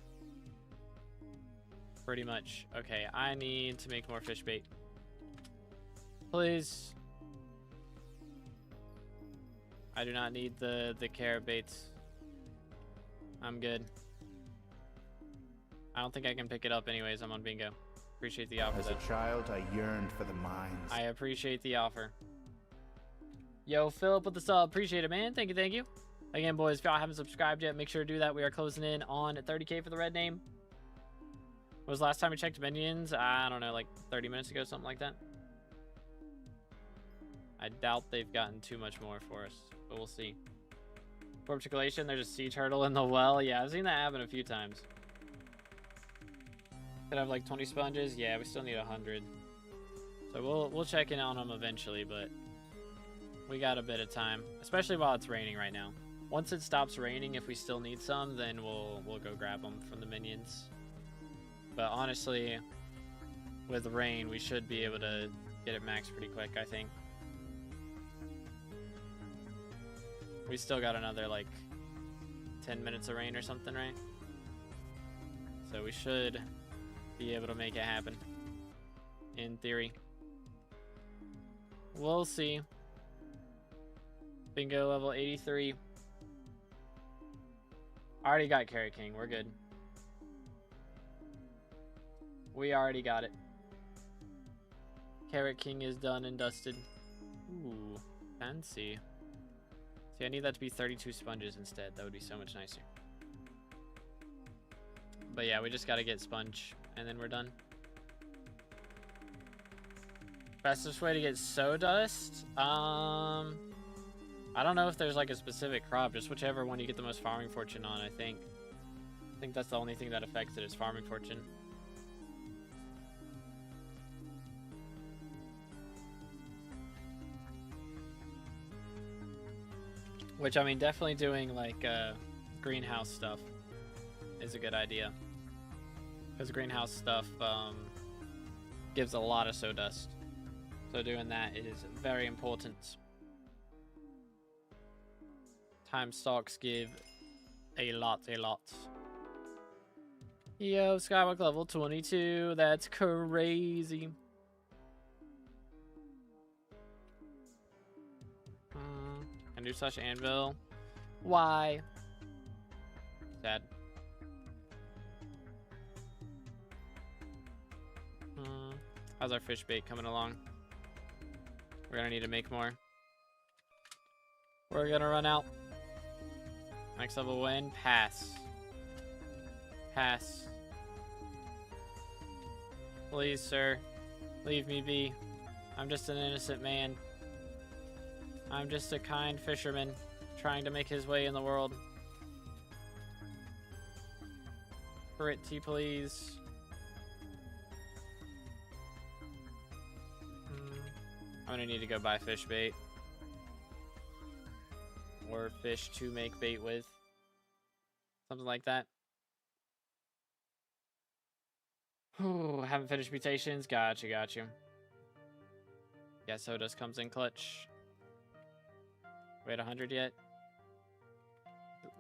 A: Pretty much. Okay, I need to make more fish bait. Please. I do not need the carrot baits. I'm good. I don't think I can pick it up anyways. I'm on bingo. Appreciate the offer,
B: As a child, I yearned for the mines.
A: I appreciate the offer. Yo, Philip with the sub. Appreciate it, man. Thank you, thank you. Again, boys, if y'all haven't subscribed yet, make sure to do that. We are closing in on 30K for the red name. When was the last time we checked Minions? I don't know, like 30 minutes ago, something like that. I doubt they've gotten too much more for us, but we'll see. For articulation, there's a sea turtle in the well. Yeah, I've seen that happen a few times. Could have like 20 sponges. Yeah, we still need 100. So we'll check in on them eventually, but we got a bit of time, especially while it's raining right now. Once it stops raining, if we still need some, then we'll go grab them from the minions. But honestly, with rain, we should be able to get it maxed pretty quick, I think. We still got another like 10 minutes of rain or something, right? So we should be able to make it happen. in theory. We'll see. Bingo level 83. Already got Carrot King. We're good. We already got it. Carrot King is done and dusted. Ooh, fancy. See, I need that to be 32 sponges instead. That would be so much nicer. But yeah, we just gotta get sponge, and then we're done. Fastest way to get Sawdust? I don't know if there's like a specific crop, just whichever one you get the most farming fortune on, I think. I think that's the only thing that affects it is farming fortune. Which, I mean, definitely doing like greenhouse stuff is a good idea. Because greenhouse stuff gives a lot of Sawdust. So doing that is very important. Time stalks give a lot. Yo, SkyBlock level 22. That's crazy. Can do such anvil. Why? Sad. How's our fish bait coming along? We're gonna need to make more. We're gonna run out. Next level win. Pass. Pass. Please, sir. Leave me be. I'm just an innocent man. I'm just a kind fisherman trying to make his way in the world. Pretty please. I'm gonna need to go buy fish bait. Or fish to make bait with. Something like that. Ooh, haven't finished mutations. Gotcha. Yeah, Sawdust comes in clutch. We at 100 yet?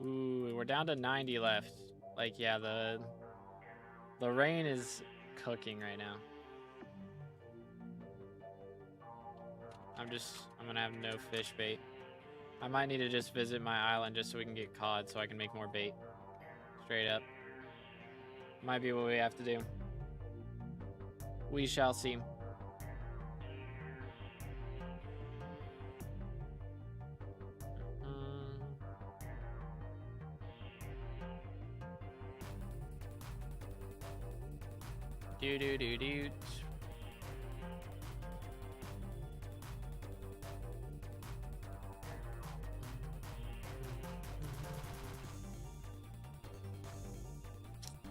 A: Ooh, we're down to 90 left. Like, yeah, the rain is cooking right now. I'm gonna have no fish bait. I might need to just visit my island just so we can get cod so I can make more bait. Straight up. Might be what we have to do. We shall see. Do.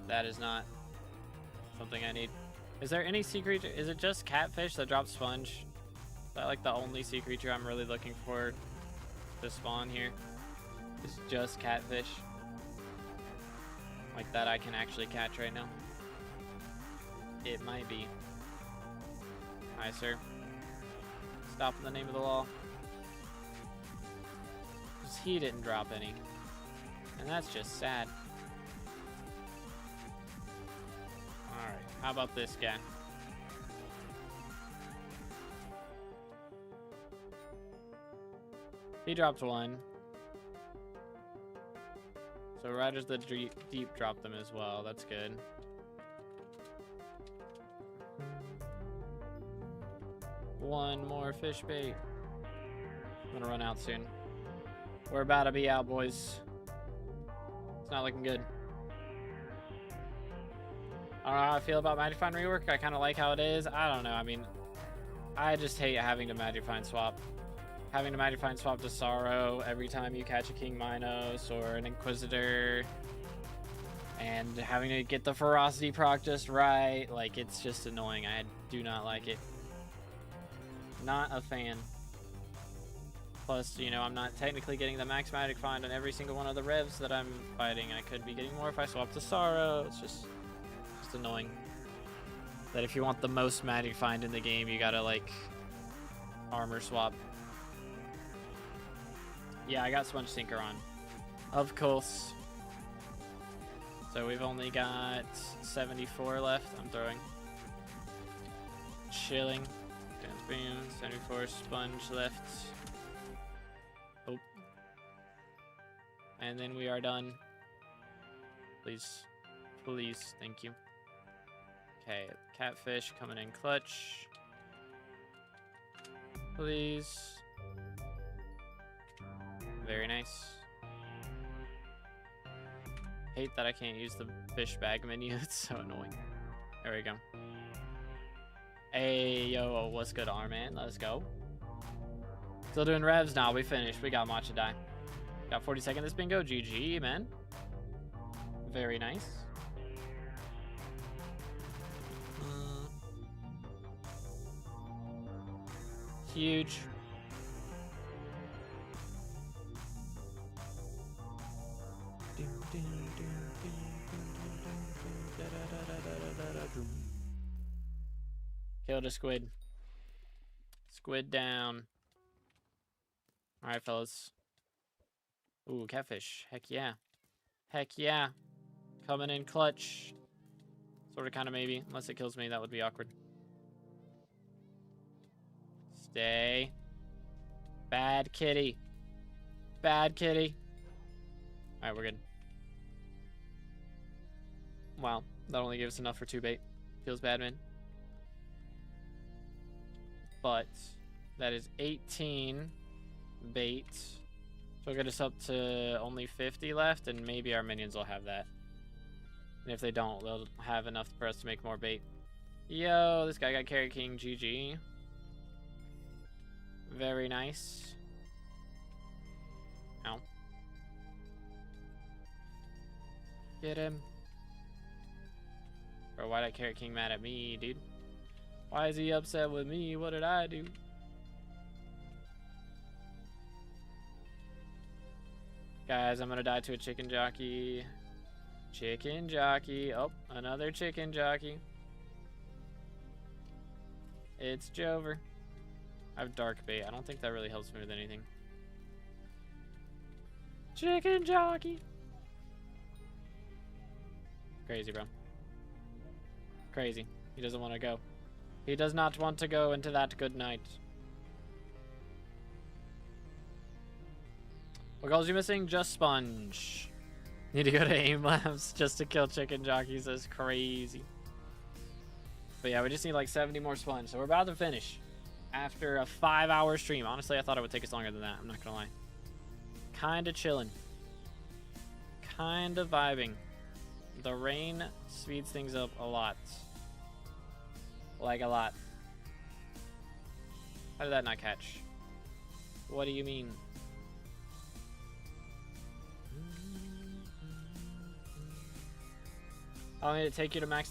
A: That is not something I need. Is there any sea creature? Is it just catfish that drops sponge? Is that like the only sea creature I'm really looking for to spawn here? It's just catfish. Like that I can actually catch right now. It might be. Hi, sir. Stop in the name of the law. Because he didn't drop any. And that's just sad. Alright, how about this guy? He dropped one. So Riders the Deep dropped them as well. That's good. One more fish bait. I'm gonna run out soon. We're about to be out, boys. It's not looking good. I don't know how I feel about Magifine rework. I kind of like how it is. I don't know. I mean, I just hate having to Magifine swap. Having to Magifine swap to Sorrow every time you catch a King Minos or an Inquisitor. And having to get the Ferocity proc just right. Like, it's just annoying. I do not like it. Not a fan. Plus, you know, I'm not technically getting the max magic find on every single one of the revs that I'm fighting. I could be getting more if I swap to Sorrow. It's just annoying. That if you want the most magic find in the game, you gotta, like, armor swap. Yeah, I got Sponge Sinker on. Of course. So we've only got 74 left. I'm throwing. chilling. Dance beam, 74 sponge left. Oh. And then we are done. Please. Please. Thank you. Okay. Catfish coming in clutch. Please. Very nice. Hate that I can't use the fish bag menu. It's so annoying. There we go. Hey, yo, what's good, R-Man? Let's go. Still doing revs now. We finished. We got matcha die. Got 40 seconds this bingo. GG, man. Very nice. Huge. Killed a squid. Squid down. Alright, fellas. Ooh, catfish. Heck yeah. Heck yeah. Coming in clutch. Sort of, kind of, maybe. Unless it kills me, that would be awkward. Stay. Bad kitty. Bad kitty. Alright, we're good. Wow. That only gives us enough for 2 bait. Feels bad, man. But that is 18 bait. So it'll get us up to only 50 left, and maybe our minions will have that. And if they don't, they'll have enough for us to make more bait. Yo, this guy got Carry King. GG. Very nice. Ow. Get him. Bro, why did Carrot King mad at me, dude? Why is he upset with me? What did I do? Guys, I'm gonna die to a chicken jockey. Chicken jockey. Oh, another chicken jockey. It's Jover. I have dark bait. I don't think that really helps me with anything. Chicken jockey. Crazy, bro. Crazy. He doesn't want to go. He does not want to go into that good night. What goals are you missing? Just sponge. Need to go to aim labs just to kill chicken jockeys. That's crazy. But yeah, we just need like 70 more sponge. So we're about to finish after a 5-hour stream. Honestly, I thought it would take us longer than that. I'm not gonna lie. Kinda chilling. Kinda vibing. The rain speeds things up a lot. Like a lot. How did that not catch? What do you mean? Oh, did it take you to max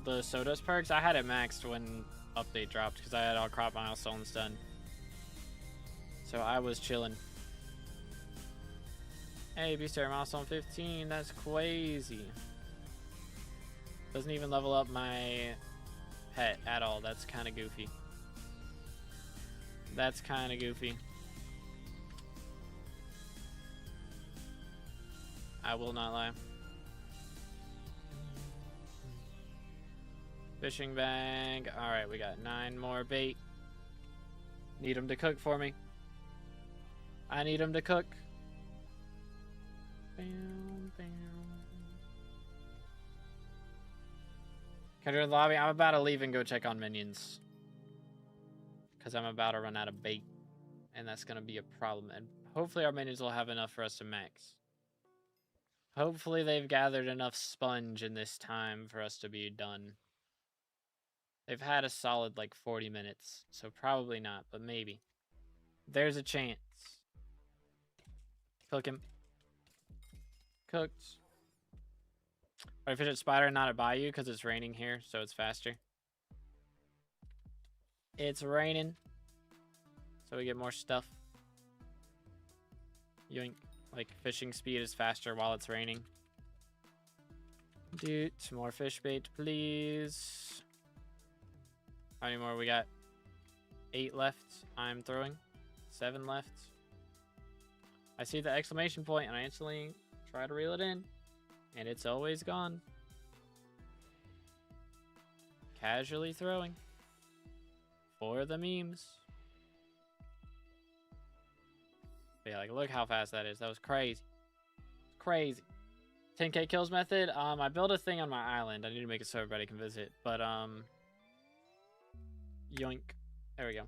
A: the Sodas perks? I had it maxed when update dropped because I had all crop milestones done. So I was chilling. Hey, Beastar milestone 15. That's crazy. Doesn't even level up my pet at all. That's kind of goofy. That's kind of goofy. I will not lie. Fishing bag. Alright, we got 9 more bait. Need them to cook for me. I need them to cook. Bam, bam. Can I do the lobby? I'm about to leave and go check on minions. Because I'm about to run out of bait. And that's going to be a problem. And hopefully our minions will have enough for us to max. Hopefully they've gathered enough sponge in this time for us to be done. They've had a solid like 40 minutes. So probably not, but maybe. There's a chance. Cook him. Cooked. I fish at Spider, not at Bayou, because it's raining here, so it's faster. It's raining, so we get more stuff. Yoink. Like, fishing speed is faster while it's raining. Dude, some more fish bait, please. How many more we got? 8 left. I'm throwing. 7 left. I see the exclamation point, and I instantly try to reel it in. And it's always gone. Casually throwing. For the memes. But yeah, like, look how fast that is. That was crazy. Crazy. 10k kills method. I built a thing on my island. I need to make it so everybody can visit. But, yoink. There we go.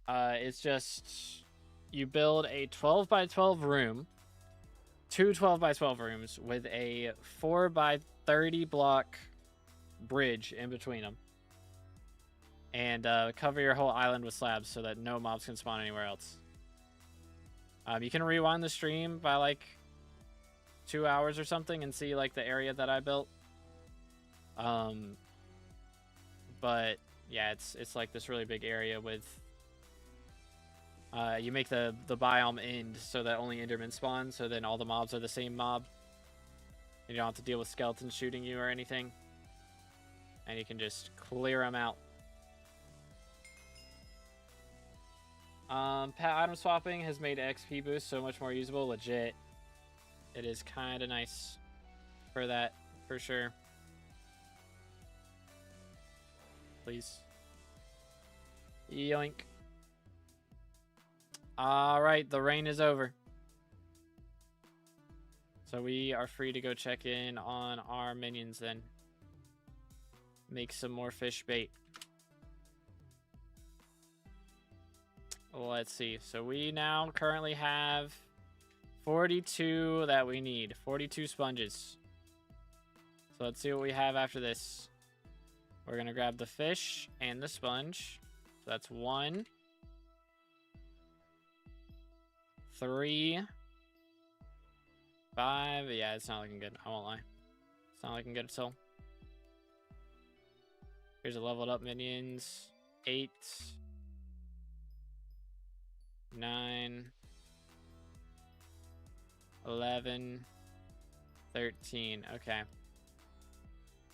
A: It's just, you build a 12 by 12 room. Two 12 by 12 rooms with a 4 by 30 block bridge in between them. And cover your whole island with slabs so that no mobs can spawn anywhere else. You can rewind the stream by like 2 hours or something and see like the area that I built. But yeah, it's like this really big area with you make the biome end so that only Endermen spawn, so then all the mobs are the same mob. You don't have to deal with skeletons shooting you or anything. And you can just clear them out. Pet item swapping has made XP boost so much more usable. Legit. It is kind of nice for that, for sure. Please. Yoink. Alright, the rain is over. So we are free to go check in on our minions then. Make some more fish bait. Let's see. So we now currently have 42 that we need. 42 sponges. So let's see what we have after this. We're going to grab the fish and the sponge. So that's 1, 3, 5. Yeah, it's not looking good. I won't lie. It's not looking good at all. Here's a leveled up minions. 8. 9, 11, 13. Okay.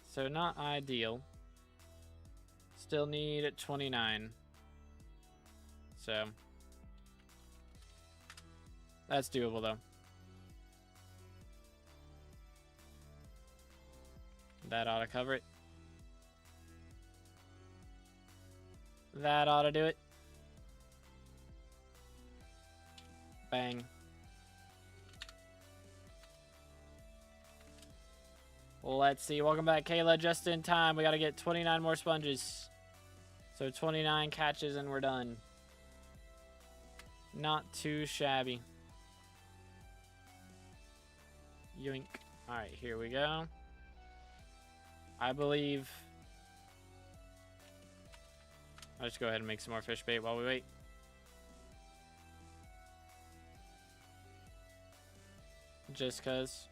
A: So not ideal. Still need 29. So that's doable though. That ought to cover it. That ought to do it. Bang. Let's see. Welcome back, Kayla. Just in time. We got to get 29 more sponges. So 29 catches and we're done. Not too shabby. Yoink. Alright, here we go. I believe... I'll just go ahead and make some more fish bait while we wait. Just cause.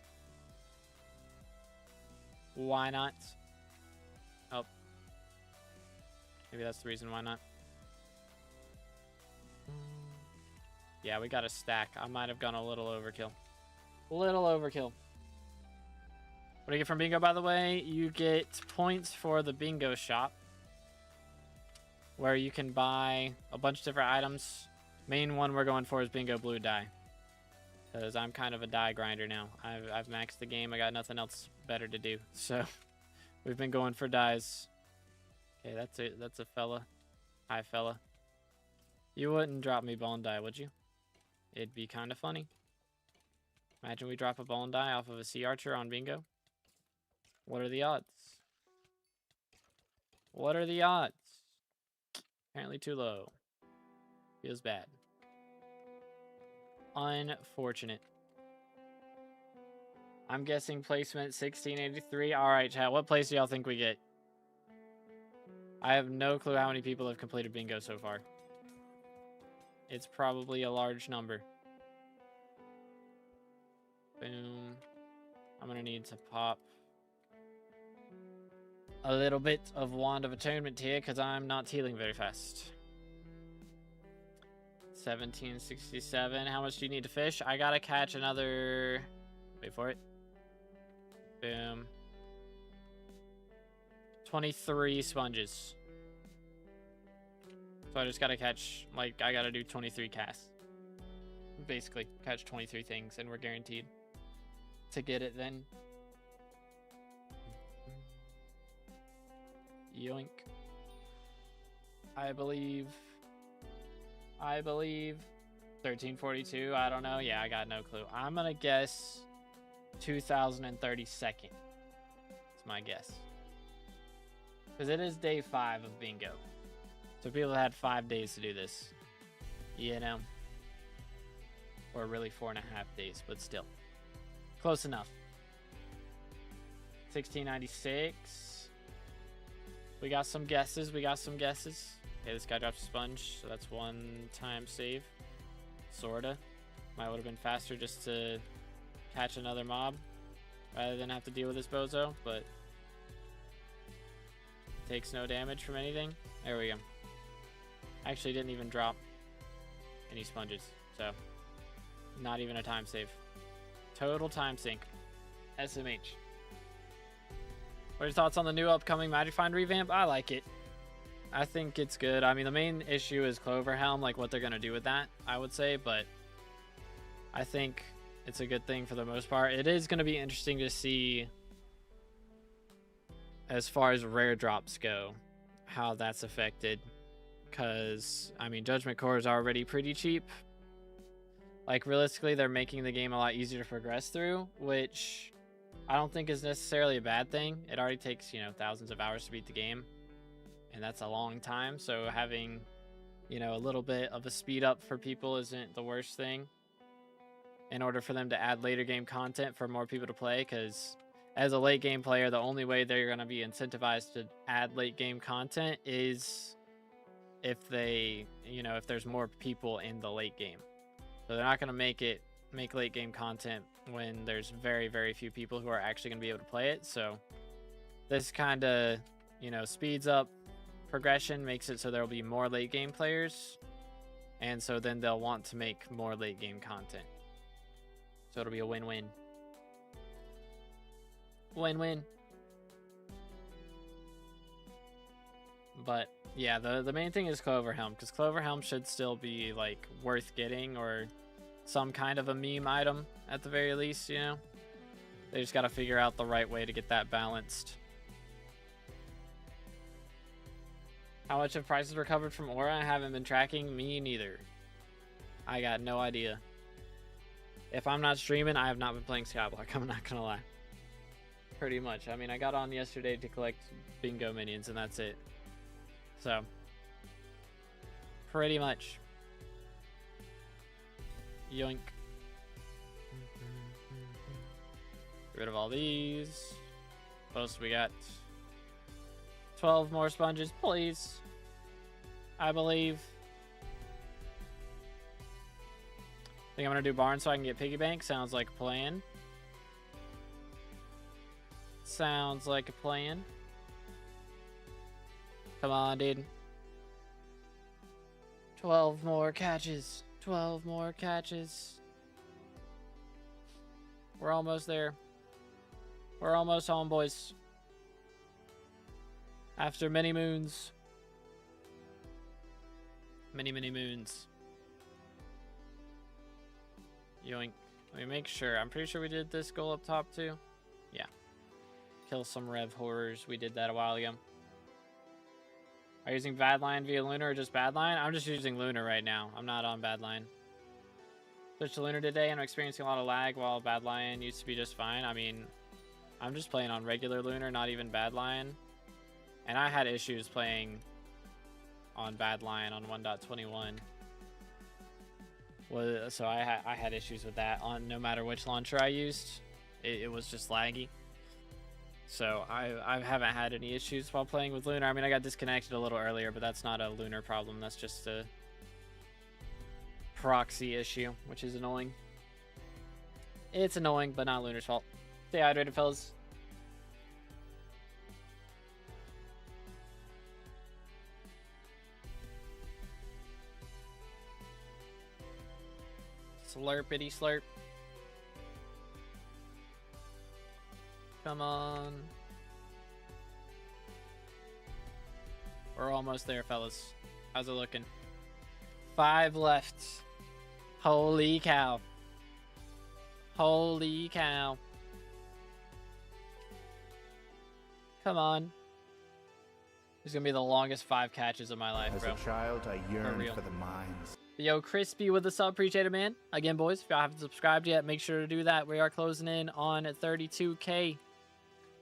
A: Why not? Oh. Maybe that's the reason why not. Yeah, we got a stack. I might have gone a little overkill. Little overkill. What do you get from bingo, by the way? You get points for the bingo shop, where you can buy a bunch of different items. Main one we're going for is bingo blue dye, because I'm kind of a dye grinder now. I've maxed the game. I got nothing else better to do, so we've been going for dyes. Okay, that's it. That's a fella. Hi, fella. You wouldn't drop me bone dye, would you? It'd be kind of funny. Imagine we drop a bone dye off of a sea archer on bingo. What are the odds? What are the odds? Apparently too low. Feels bad. Unfortunate. I'm guessing placement 1683. Alright, chat. What place do y'all think we get? I have no clue how many people have completed bingo so far. It's probably a large number. Boom. I'm gonna need to pop a little bit of Wand of Atonement here because I'm not healing very fast. 1767. How much do you need to fish? I gotta catch another... Wait for it. Boom. 23 sponges. So I just gotta catch, like, I gotta do 23 casts. Basically, catch 23 things, and we're guaranteed to get it then. Yoink. I believe 1342. I don't know. Yeah, I got no clue. I'm gonna guess 2032nd. It's my guess. Because it is day 5 of bingo. So people had 5 days to do this. You know? Or really 4.5 days, but still. Close enough. 1696. We got some guesses. Okay, this guy drops a sponge, so that's 1 time save. Sorta. Might would have been faster just to catch another mob rather than have to deal with this bozo, but takes no damage from anything. There we go. Actually didn't even drop any sponges, so not even a time save. Total time sink. SMH. What are your thoughts on the new upcoming Magic Find revamp? I like it. I think it's good. I mean, the main issue is Cloverhelm, like what they're going to do with that, I would say, but I think it's a good thing for the most part. It is going to be interesting to see, as far as rare drops go, how that's affected. Because, I mean, Judgment Core is already pretty cheap. Like, realistically, they're making the game a lot easier to progress through, which I don't think is necessarily a bad thing. It already takes, you know, thousands of hours to beat the game, and that's a long time. So having, you know, a little bit of a speed up for people isn't the worst thing, in order for them to add later game content for more people to play. Because as a late game player, the only way they're going to be incentivized to add late game content is if they, you know, if there's more people in the late game. So they're not going to make late game content when there's very, very few people who are actually going to be able to play it. So this kind of, you know, speeds up progression, makes it so there will be more late game players, and so then they'll want to make more late game content. So it'll be a win-win. Win-win. But yeah, the main thing is Cloverhelm, because Cloverhelm should still be like worth getting, or some kind of a meme item at the very least, you know? They just got to figure out the right way to get that balanced. How much have prices recovered from Aura? I haven't been tracking. Me neither. I got no idea. If I'm not streaming, I have not been playing SkyBlock. I'm not gonna lie. Pretty much. I mean, I got on yesterday to collect bingo minions, and that's it. So, pretty much. Yoink. Get rid of all these. What else we got? 12 more sponges, please. I believe. I think I'm gonna do barn so I can get piggy bank. Sounds like a plan. Sounds like a plan. Come on, dude. 12 more catches. 12 more catches. We're almost there. We're almost home, boys. After many moons. Many moons. Yoink. Let me make sure. I'm pretty sure we did this goal up top too. Yeah. Kill some Rev horrors. We did that a while ago. Are you using Badline via Lunar or just Badline? I'm just using Lunar right now. I'm not on Badline. Switched to Lunar today and I'm experiencing a lot of lag while Badline used to be just fine. I mean, I'm just playing on regular Lunar, not even Badline. And I had issues playing on Badline on 1.21. Well, so I had issues with that on no matter which launcher I used. It was just laggy. So I haven't had any issues while playing with Lunar. I mean, I got disconnected a little earlier, but that's not a Lunar problem. That's just a proxy issue, which is annoying. It's annoying, but not Lunar's fault. Stay hydrated, fellas. Slurpity slurp. Come on. We're almost there, fellas. How's it looking? 5 left. Holy cow. Holy cow. Come on. It's gonna be the longest 5 catches of my life,
B: As
A: bro.
B: a child, I yearned
A: real.
B: for the mines.
A: Yo, Crispy with the sub, appreciate it, man. Again, boys, if y'all haven't subscribed yet, make sure to do that. We are closing in on 32K.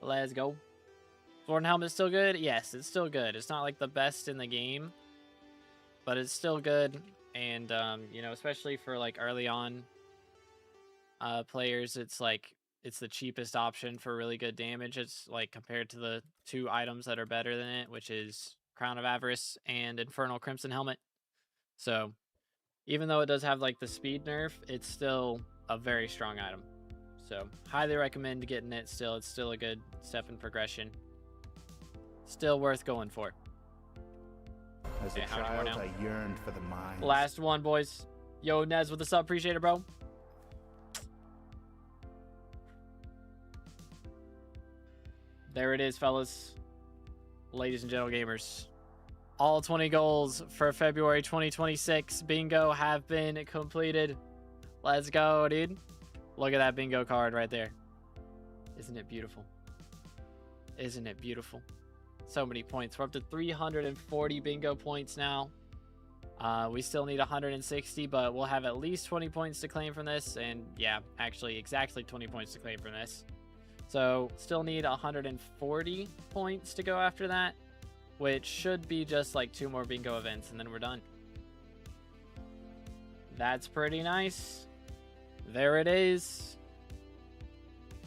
A: Let's go. Sword and Helmet's still good? Yes, it's still good. It's not like the best in the game, but it's still good. And, you know, especially for like early on players, it's like, it's the cheapest option for really good damage. It's like compared to the 2 items that are better than it, which is Crown of Avarice and Infernal Crimson Helmet. So, even though it does have like the speed nerf, it's still a very strong item. So, highly recommend getting it still. It's still a good step in progression. Still worth going for.
B: As a child, I yearned for the mines.
A: Last one, boys. Yo, Nez with the sub. Appreciate it, bro. There it is, fellas. Ladies and gentlemen gamers. All 20 goals for February 2026 bingo have been completed. Let's go, dude. Look at that bingo card right there. Isn't it beautiful? Isn't it beautiful? So many points. We're up to 340 bingo points now. We still need 160, but we'll have at least 20 points to claim from this. And yeah, actually exactly 20 points to claim from this. So still need 140 points to go after that, which should be just like 2 more bingo events and then we're done. That's pretty nice. There it is.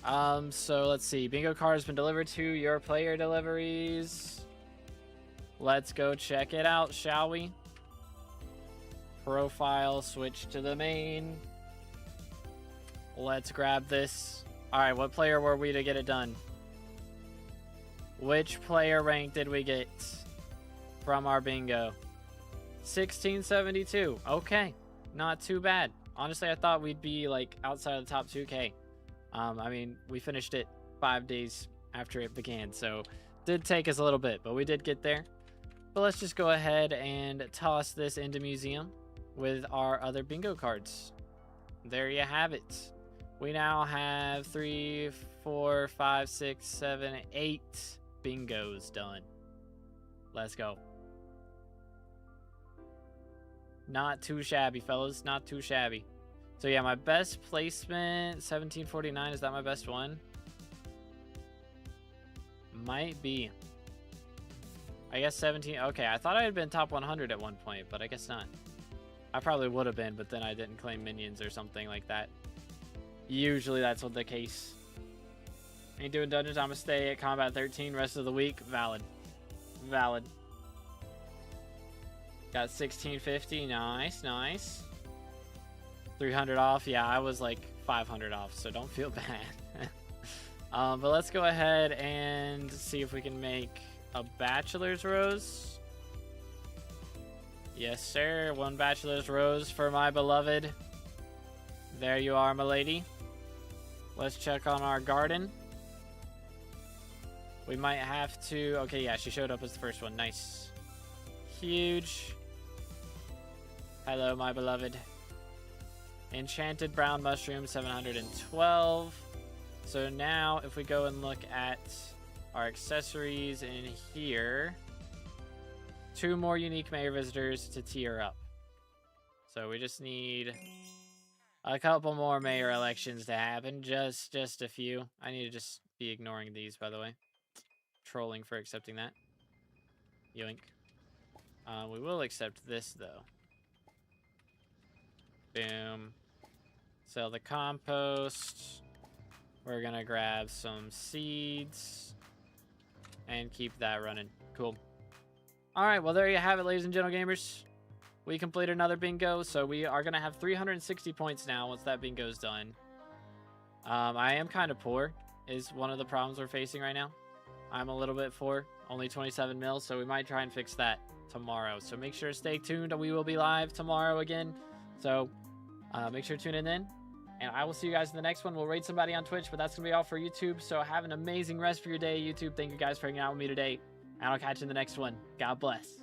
A: So let's see. Bingo card has been delivered to your player deliveries. Let's go check it out, shall we? Profile, switch to the main. Let's grab this. All right, what player were we to get it done? Which player rank did we get from our bingo? 1672. Okay, not too bad. Honestly, I thought we'd be like outside of the top 2K. I mean, we finished it 5 days after it began, so did take us a little bit, but we did get there. But let's just go ahead and toss this into museum with our other bingo cards. There you have it. We now have 3, 4, 5, 6, 7, 8 bingos done. Let's go. Not too shabby, fellas. Not too shabby. So yeah, my best placement, 1749. Is that my best one? Might be. I guess 17. Okay, I thought I had been top 100 at one point, but I guess not. I probably would have been, but then I didn't claim minions or something like that. Usually that's what the case. Ain't doing dungeons, I'm gonna stay at combat 13 rest of the week. Valid. Valid. Got 1650. Nice, nice. 300 off. Yeah, I was like 500 off, so don't feel bad. But let's go ahead and see if we can make a bachelor's rose. Yes, sir. 1 bachelor's rose for my beloved. There you are, my lady. Let's check on our garden. We might have to... Okay, yeah, she showed up as the first one. Nice. Huge. Hello, my beloved. Enchanted brown mushroom, 712. So now, if we go and look at our accessories in here, 2 more unique mayor visitors to tier up. So we just need a couple more mayor elections to happen. Just a few. I need to just be ignoring these, by the way. Trolling for accepting that. Yoink. We will accept this, though. Boom. Sell the compost. We're gonna grab some seeds and keep that running. Cool. All right, well, there you have it, ladies and gentlemen gamers. We completed another bingo, so we are gonna have 360 points now once that bingo's done. I am kind of poor, is one of the problems we're facing right now. I'm a little bit poor, only 27 mil, so we might try and fix that tomorrow. So make sure to stay tuned. We will be live tomorrow again, so make sure to tune in then. And I will see you guys in the next one. We'll raid somebody on Twitch, but that's going to be all for YouTube. So have an amazing rest of your day, YouTube. Thank you guys for hanging out with me today. And I'll catch you in the next one. God bless.